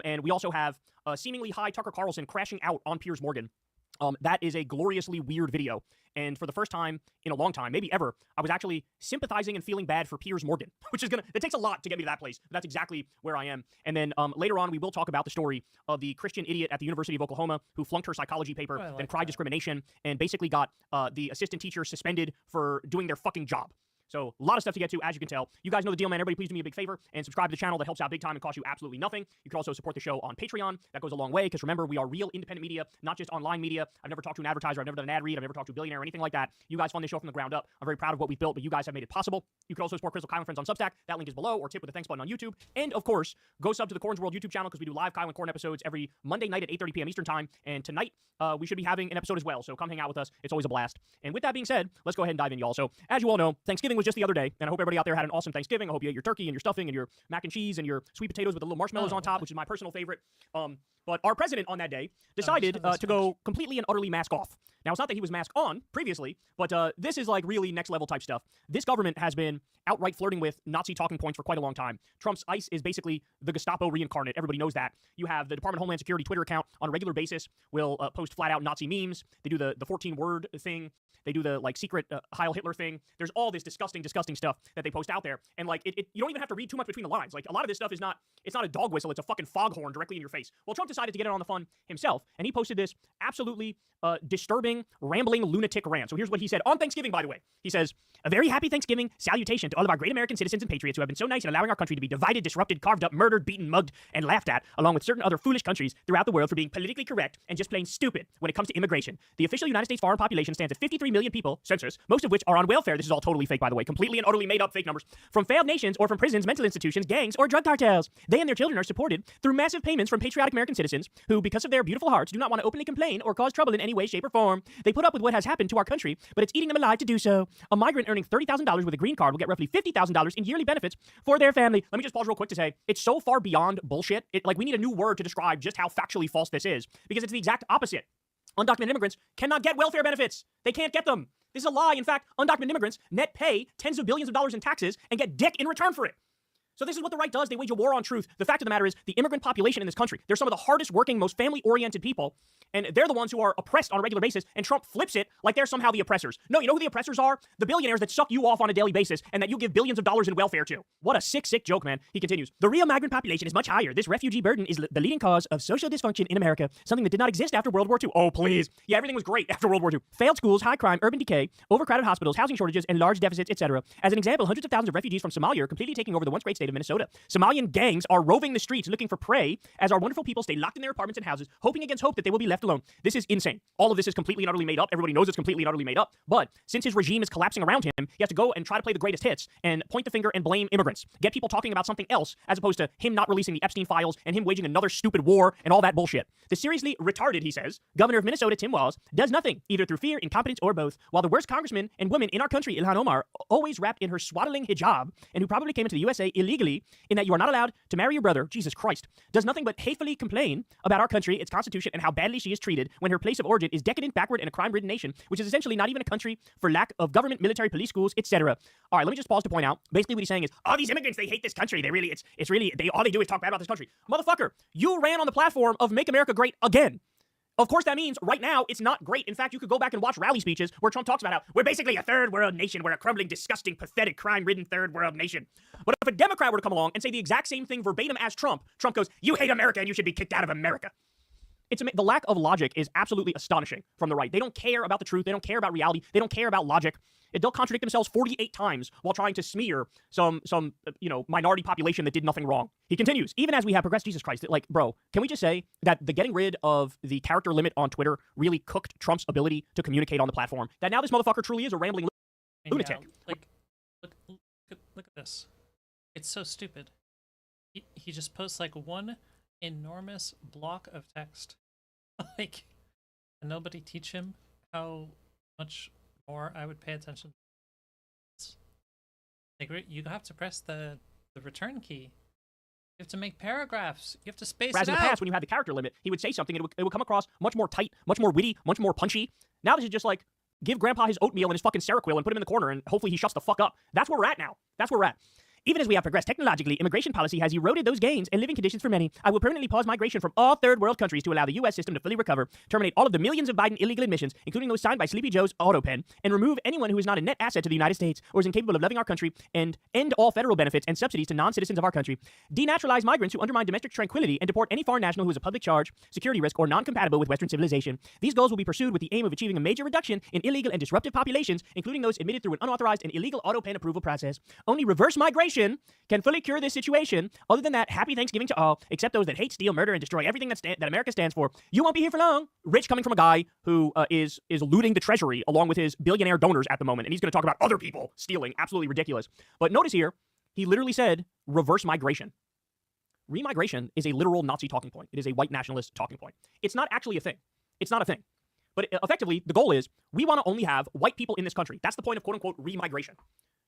And we also have seemingly high Tucker Carlson crashing out on Piers Morgan. That is a gloriously weird video. And for the first time in a long time, maybe ever, I was actually sympathizing and feeling bad for Piers Morgan, which is it takes a lot to get me to that place. But that's exactly where I am. And then later on, we will talk about the story of the Christian idiot at the University of Oklahoma who flunked her psychology paper, then cried discrimination, and basically got the assistant teacher suspended for doing their fucking job. So a lot of stuff to get to, as you can tell. You guys know the deal, man. Everybody please do me a big favor and subscribe to the channel. That helps out big time and costs you absolutely nothing. You can also support the show on Patreon. That goes a long way because remember, we are real independent media, not just online media. I've never talked to an advertiser. I've never done an ad read. I've never talked to a billionaire or anything like that. You guys fund the show from the ground up. I'm very proud of what we've built, but you guys have made it possible. You can also support Crystal Kyle and Friends on Substack. That link is below, or tip with the thanks button on YouTube. And of course, go sub to the Corn's World YouTube channel because we do live Kyle and Corn episodes every Monday night at 8:30 p.m. Eastern time. And tonight, we should be having an episode as well. So come hang out with us. It's always a blast. And with that being said, let's go ahead and dive in, y'all. So as you all know, Thanksgiving was just the other day, and I hope everybody out there had an awesome Thanksgiving. I hope you ate your turkey and your stuffing and your mac and cheese and your sweet potatoes with the little marshmallows on top, which is my personal favorite. But our president on that day decided to go completely and utterly mask off. Now, it's not that he was mask on previously, but this is like really next level type stuff. This government has been outright flirting with Nazi talking points for quite a long time. Trump's ICE is basically the Gestapo reincarnate. Everybody knows that. You have the Department of Homeland Security Twitter account on a regular basis will post flat out Nazi memes. They do the 14-word thing. They do the like secret Heil Hitler thing. There's all this disgusting stuff that they post out there. And like you don't even have to read too much between the lines. Like a lot of this stuff it's not a dog whistle, it's a fucking foghorn directly in your face. Well, Trump decided to get in on the fun himself, and he posted this absolutely disturbing, rambling, lunatic rant. So here's what he said on Thanksgiving, by the way. He says, "A very happy Thanksgiving salutation to all of our great American citizens and patriots who have been so nice in allowing our country to be divided, disrupted, carved up, murdered, beaten, mugged, and laughed at, along with certain other foolish countries throughout the world for being politically correct and just plain stupid when it comes to immigration. The official United States foreign population stands at 53 million people, census, most of which are on welfare." This is all totally fake, by the way, completely and utterly made up fake numbers, "from failed nations or from prisons, mental institutions, gangs, or drug cartels. They and their children are supported through massive payments from patriotic American citizens who, because of their beautiful hearts, do not want to openly complain or cause trouble in any way, shape, or form. They put up with what has happened to our country, but it's eating them alive to do so. A migrant earning $30,000 with a green card will get roughly $50,000 in yearly benefits for their family." Let me just pause real quick to say, it's so far beyond bullshit. Like, we need a new word to describe just how factually false this is, because it's the exact opposite. Undocumented immigrants cannot get welfare benefits. They can't get them. This is a lie. In fact, undocumented immigrants net pay tens of billions of dollars in taxes and get dick in return for it. So this is what the right does. They wage a war on truth. The fact of the matter is, the immigrant population in this country, they're some of the hardest working, most family-oriented people, and they're the ones who are oppressed on a regular basis, and Trump flips it like they're somehow the oppressors. No, you know who the oppressors are? The billionaires that suck you off on a daily basis and that you give billions of dollars in welfare to. What a sick joke, man. He continues, "The real migrant population is much higher. This refugee burden is the leading cause of social dysfunction in America, something that did not exist after World War II. Oh, please. Yeah, everything was great after World War II. Failed schools, high crime, urban decay, overcrowded hospitals, housing shortages, and large deficits, etc. As an example, hundreds of thousands of refugees from Somalia are completely taking over the once great state of Minnesota. Somalian gangs are roving the streets looking for prey as our wonderful people stay locked in their apartments and houses, hoping against hope that they will be left alone. This is insane. All of this is completely and utterly made up. Everybody knows it's completely and utterly made up. But since his regime is collapsing around him, he has to go and try to play the greatest hits and point the finger and blame immigrants. Get people talking about something else as opposed to him not releasing the Epstein files and him waging another stupid war and all that bullshit. The seriously retarded, he says, governor of Minnesota, Tim Walz, does nothing, either through fear, incompetence, or both, while the worst congressman and woman in our country, Ilhan Omar, always wrapped in her swaddling hijab and who probably came into the USA illegally in that you are not allowed to marry your brother, Jesus Christ, does nothing but hatefully complain about our country, its constitution, and how badly she is treated when her place of origin is decadent, backward, and a crime-ridden nation, which is essentially not even a country for lack of government, military, police, schools, etc. All right, let me just pause to point out, basically what he's saying is, all these immigrants, they hate this country. All they do is talk bad about this country. Motherfucker, you ran on the platform of Make America Great Again. Of course, that means right now it's not great. In fact, you could go back and watch rally speeches where Trump talks about how we're basically a third world nation. We're a crumbling, disgusting, pathetic, crime-ridden third world nation. But if a Democrat were to come along and say the exact same thing verbatim as Trump goes, "You hate America and you should be kicked out of America." The lack of logic is absolutely astonishing from the right. They don't care about the truth. They don't care about reality. They don't care about logic. They'll contradict themselves 48 times while trying to smear some minority population that did nothing wrong. He continues, even as we have progressed, Jesus Christ, like, bro, can we just say that the getting rid of the character limit on Twitter really cooked Trump's ability to communicate on the platform? That now this motherfucker truly is a rambling lunatic. Yeah, look at this. It's so stupid. He just posts like one enormous block of text. Like, and nobody teach him how much more I would pay attention. Like, you have to press the return key. You have to make paragraphs. You have to space Whereas it out. in the past, when you had the character limit, he would say something and it would come across much more tight, much more witty, much more punchy. Now this is just like, give Grandpa his oatmeal and his fucking Seroquel and put him in the corner and hopefully he shuts the fuck up. That's where we're at now. That's where we're at. Even as we have progressed technologically, immigration policy has eroded those gains and living conditions for many. I will permanently pause migration from all third world countries to allow the U.S. system to fully recover, terminate all of the millions of Biden illegal admissions, including those signed by Sleepy Joe's auto pen, and remove anyone who is not a net asset to the United States or is incapable of loving our country, and end all federal benefits and subsidies to non-citizens of our country. Denaturalize migrants who undermine domestic tranquility and deport any foreign national who is a public charge, security risk, or non-compatible with Western civilization. These goals will be pursued with the aim of achieving a major reduction in illegal and disruptive populations, including those admitted through an unauthorized and illegal auto pen approval process. Only reverse migration can fully cure this situation. Other than that, happy Thanksgiving to all, except those that hate, steal, murder, and destroy everything that America stands for. You won't be here for long. Rich coming from a guy who is looting the treasury along with his billionaire donors at the moment, and he's going to talk about other people stealing. Absolutely ridiculous. But notice here, he literally said reverse migration. Remigration is a literal Nazi talking point. It is a white nationalist talking point. It's not actually a thing. It's not a thing. But effectively, the goal is we want to only have white people in this country. That's the point of quote-unquote remigration.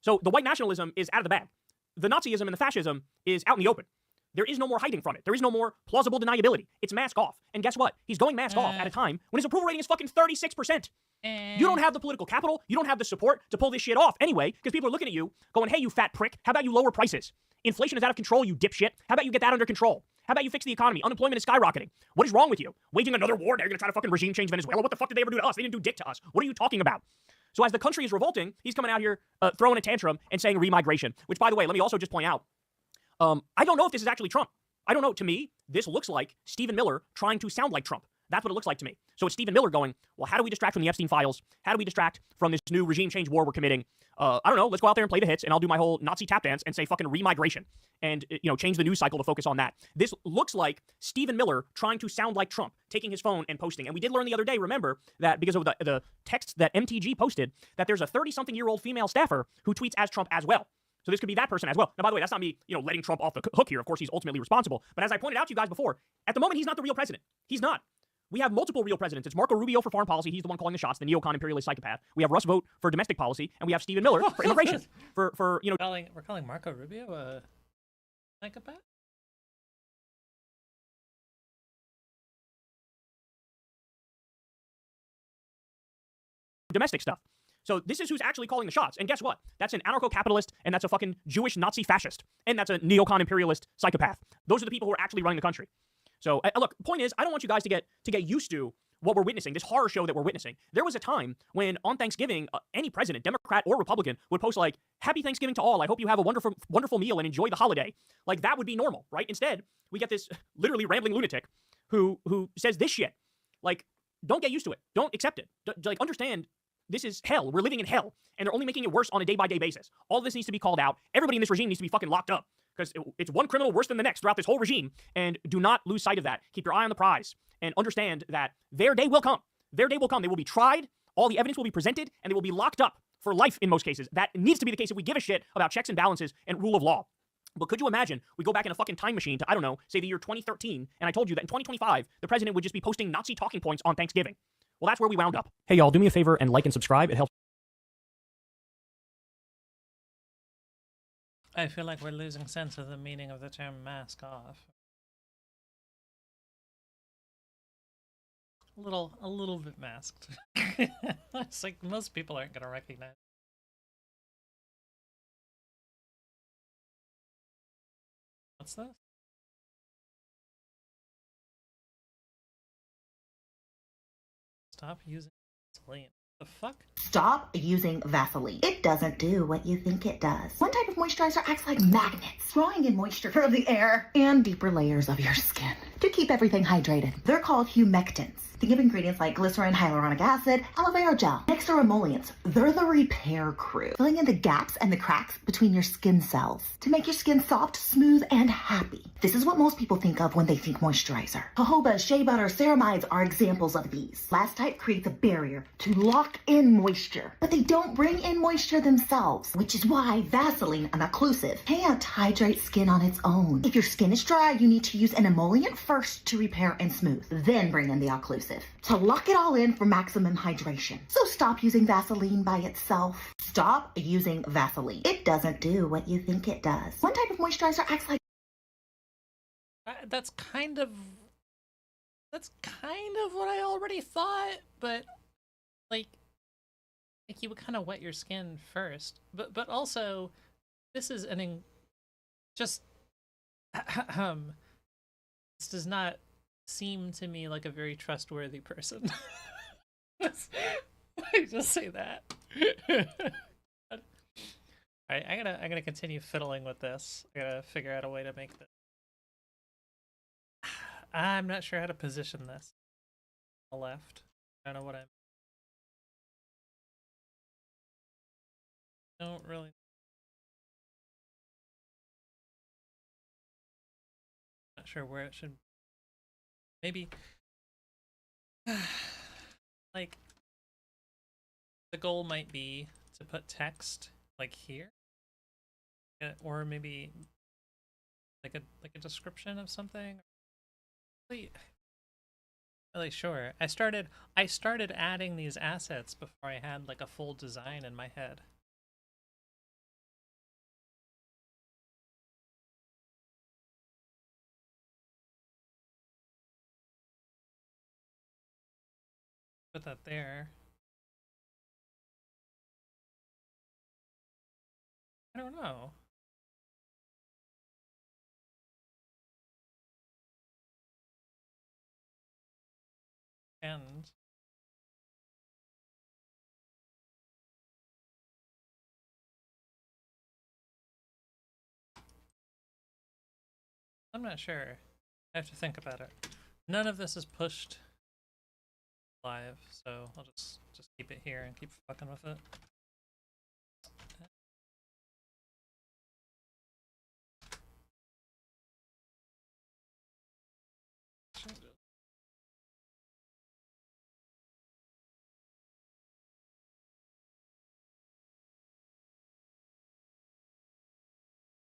So the white nationalism is out of the bag. The Nazism and the fascism is out in the open. There is no more hiding from it. There is no more plausible deniability. It's mask off. And guess what? He's going mask off at a time when his approval rating is fucking 36%. You don't have the political capital. You don't have the support to pull this shit off anyway, because people are looking at you going, hey, you fat prick, how about you lower prices? Inflation is out of control, you dipshit. How about you get that under control? How about you fix the economy? Unemployment is skyrocketing. What is wrong with you? Waging another war? Now you're going to try to fucking regime change Venezuela? What the fuck did they ever do to us? They didn't do dick to us. What are you talking about? So as the country is revolting, he's coming out here throwing a tantrum and saying remigration, which, by the way, let me also just point out, I don't know if this is actually Trump. I don't know. To me, this looks like Stephen Miller trying to sound like Trump. That's what it looks like to me. So it's Stephen Miller going, well, how do we distract from the Epstein files? How do we distract from this new regime change war we're committing? I don't know. Let's go out there and play the hits, and I'll do my whole Nazi tap dance and say fucking remigration and, change the news cycle to focus on that. This looks like Stephen Miller trying to sound like Trump, taking his phone and posting. And we did learn the other day, remember, that because of the text that MTG posted, that there's a 30-something-year-old female staffer who tweets as Trump as well. So this could be that person as well. Now, by the way, that's not me, letting Trump off the hook here. Of course, he's ultimately responsible. But as I pointed out to you guys before, at the moment, he's not the real president. He's not. We have multiple real presidents. It's Marco Rubio for foreign policy. He's the one calling the shots, the neocon imperialist psychopath. We have Russ Vogt for domestic policy, and we have Stephen Miller for immigration. We're calling Marco Rubio a psychopath? Domestic stuff. So this is who's actually calling the shots. And guess what? That's an anarcho-capitalist, and that's a fucking Jewish Nazi fascist, and that's a neocon imperialist psychopath. Those are the people who are actually running the country. So look, point is, I don't want you guys to get used to what we're witnessing, this horror show that we're witnessing. There was a time when on Thanksgiving, any president, Democrat or Republican, would post like, happy Thanksgiving to all. I hope you have a wonderful, wonderful meal and enjoy the holiday. Like that would be normal, right? Instead, we get this literally rambling lunatic who says this shit. Like, don't get used to it. Don't accept it. Like, understand this is hell. We're living in hell. And they're only making it worse on a day-by-day basis. All of this needs to be called out. Everybody in this regime needs to be fucking locked up. Because it's one criminal worse than the next throughout this whole regime. And do not lose sight of that. Keep your eye on the prize. And understand that their day will come. Their day will come. They will be tried. All the evidence will be presented. And they will be locked up for life in most cases. That needs to be the case if we give a shit about checks and balances and rule of law. But could you imagine we go back in a fucking time machine to, I don't know, say the year 2013, and I told you that in 2025, the president would just be posting Nazi talking points on Thanksgiving. Well, that's where we wound up. Hey, y'all, do me a favor and like and subscribe. It helps. I feel like we're losing sense of the meaning of the term mask off. A little bit masked. It's like most people aren't going to recognize. What's this? Stop using Vaseline. The fuck? Stop using Vaseline. It doesn't do what you think it does. One type of moisturizer acts like magnets, drawing in moisture from the air and deeper layers of your skin to keep everything hydrated. They're called humectants. Think of ingredients like glycerin, hyaluronic acid, aloe vera gel. Next are emollients. They're the repair crew, filling in the gaps and the cracks between your skin cells to make your skin soft, smooth, and happy. This is what most people think of when they think moisturizer. Jojoba, shea butter, ceramides are examples of these. Last type creates a barrier to lock in moisture, but they don't bring in moisture themselves, which is why Vaseline, an occlusive, can't hydrate skin on its own. If your skin is dry, you need to use an emollient first to repair and smooth, then bring in the occlusive to lock it all in for maximum hydration. So stop using Vaseline by itself. Stop using Vaseline. It doesn't do what you think it does. One type of moisturizer acts like... That's kind of what I already thought, but like you would kind of wet your skin first. But also, this is just this does not seem to me like a very trustworthy person. Let me just say that. All right, I gotta continue fiddling with this. I gotta figure out a way to make this. I'm not sure how to position this. On the left. I don't know what I'm. Don't really. Not sure where it should. Maybe. Like. The goal might be to put text like here, or maybe like a description of something. Really sure. I started adding these assets before I had like a full design in my head. Put that there. I don't know. And I'm not sure. I have to think about it. None of this is pushed live, so I'll just keep it here and keep fucking with it.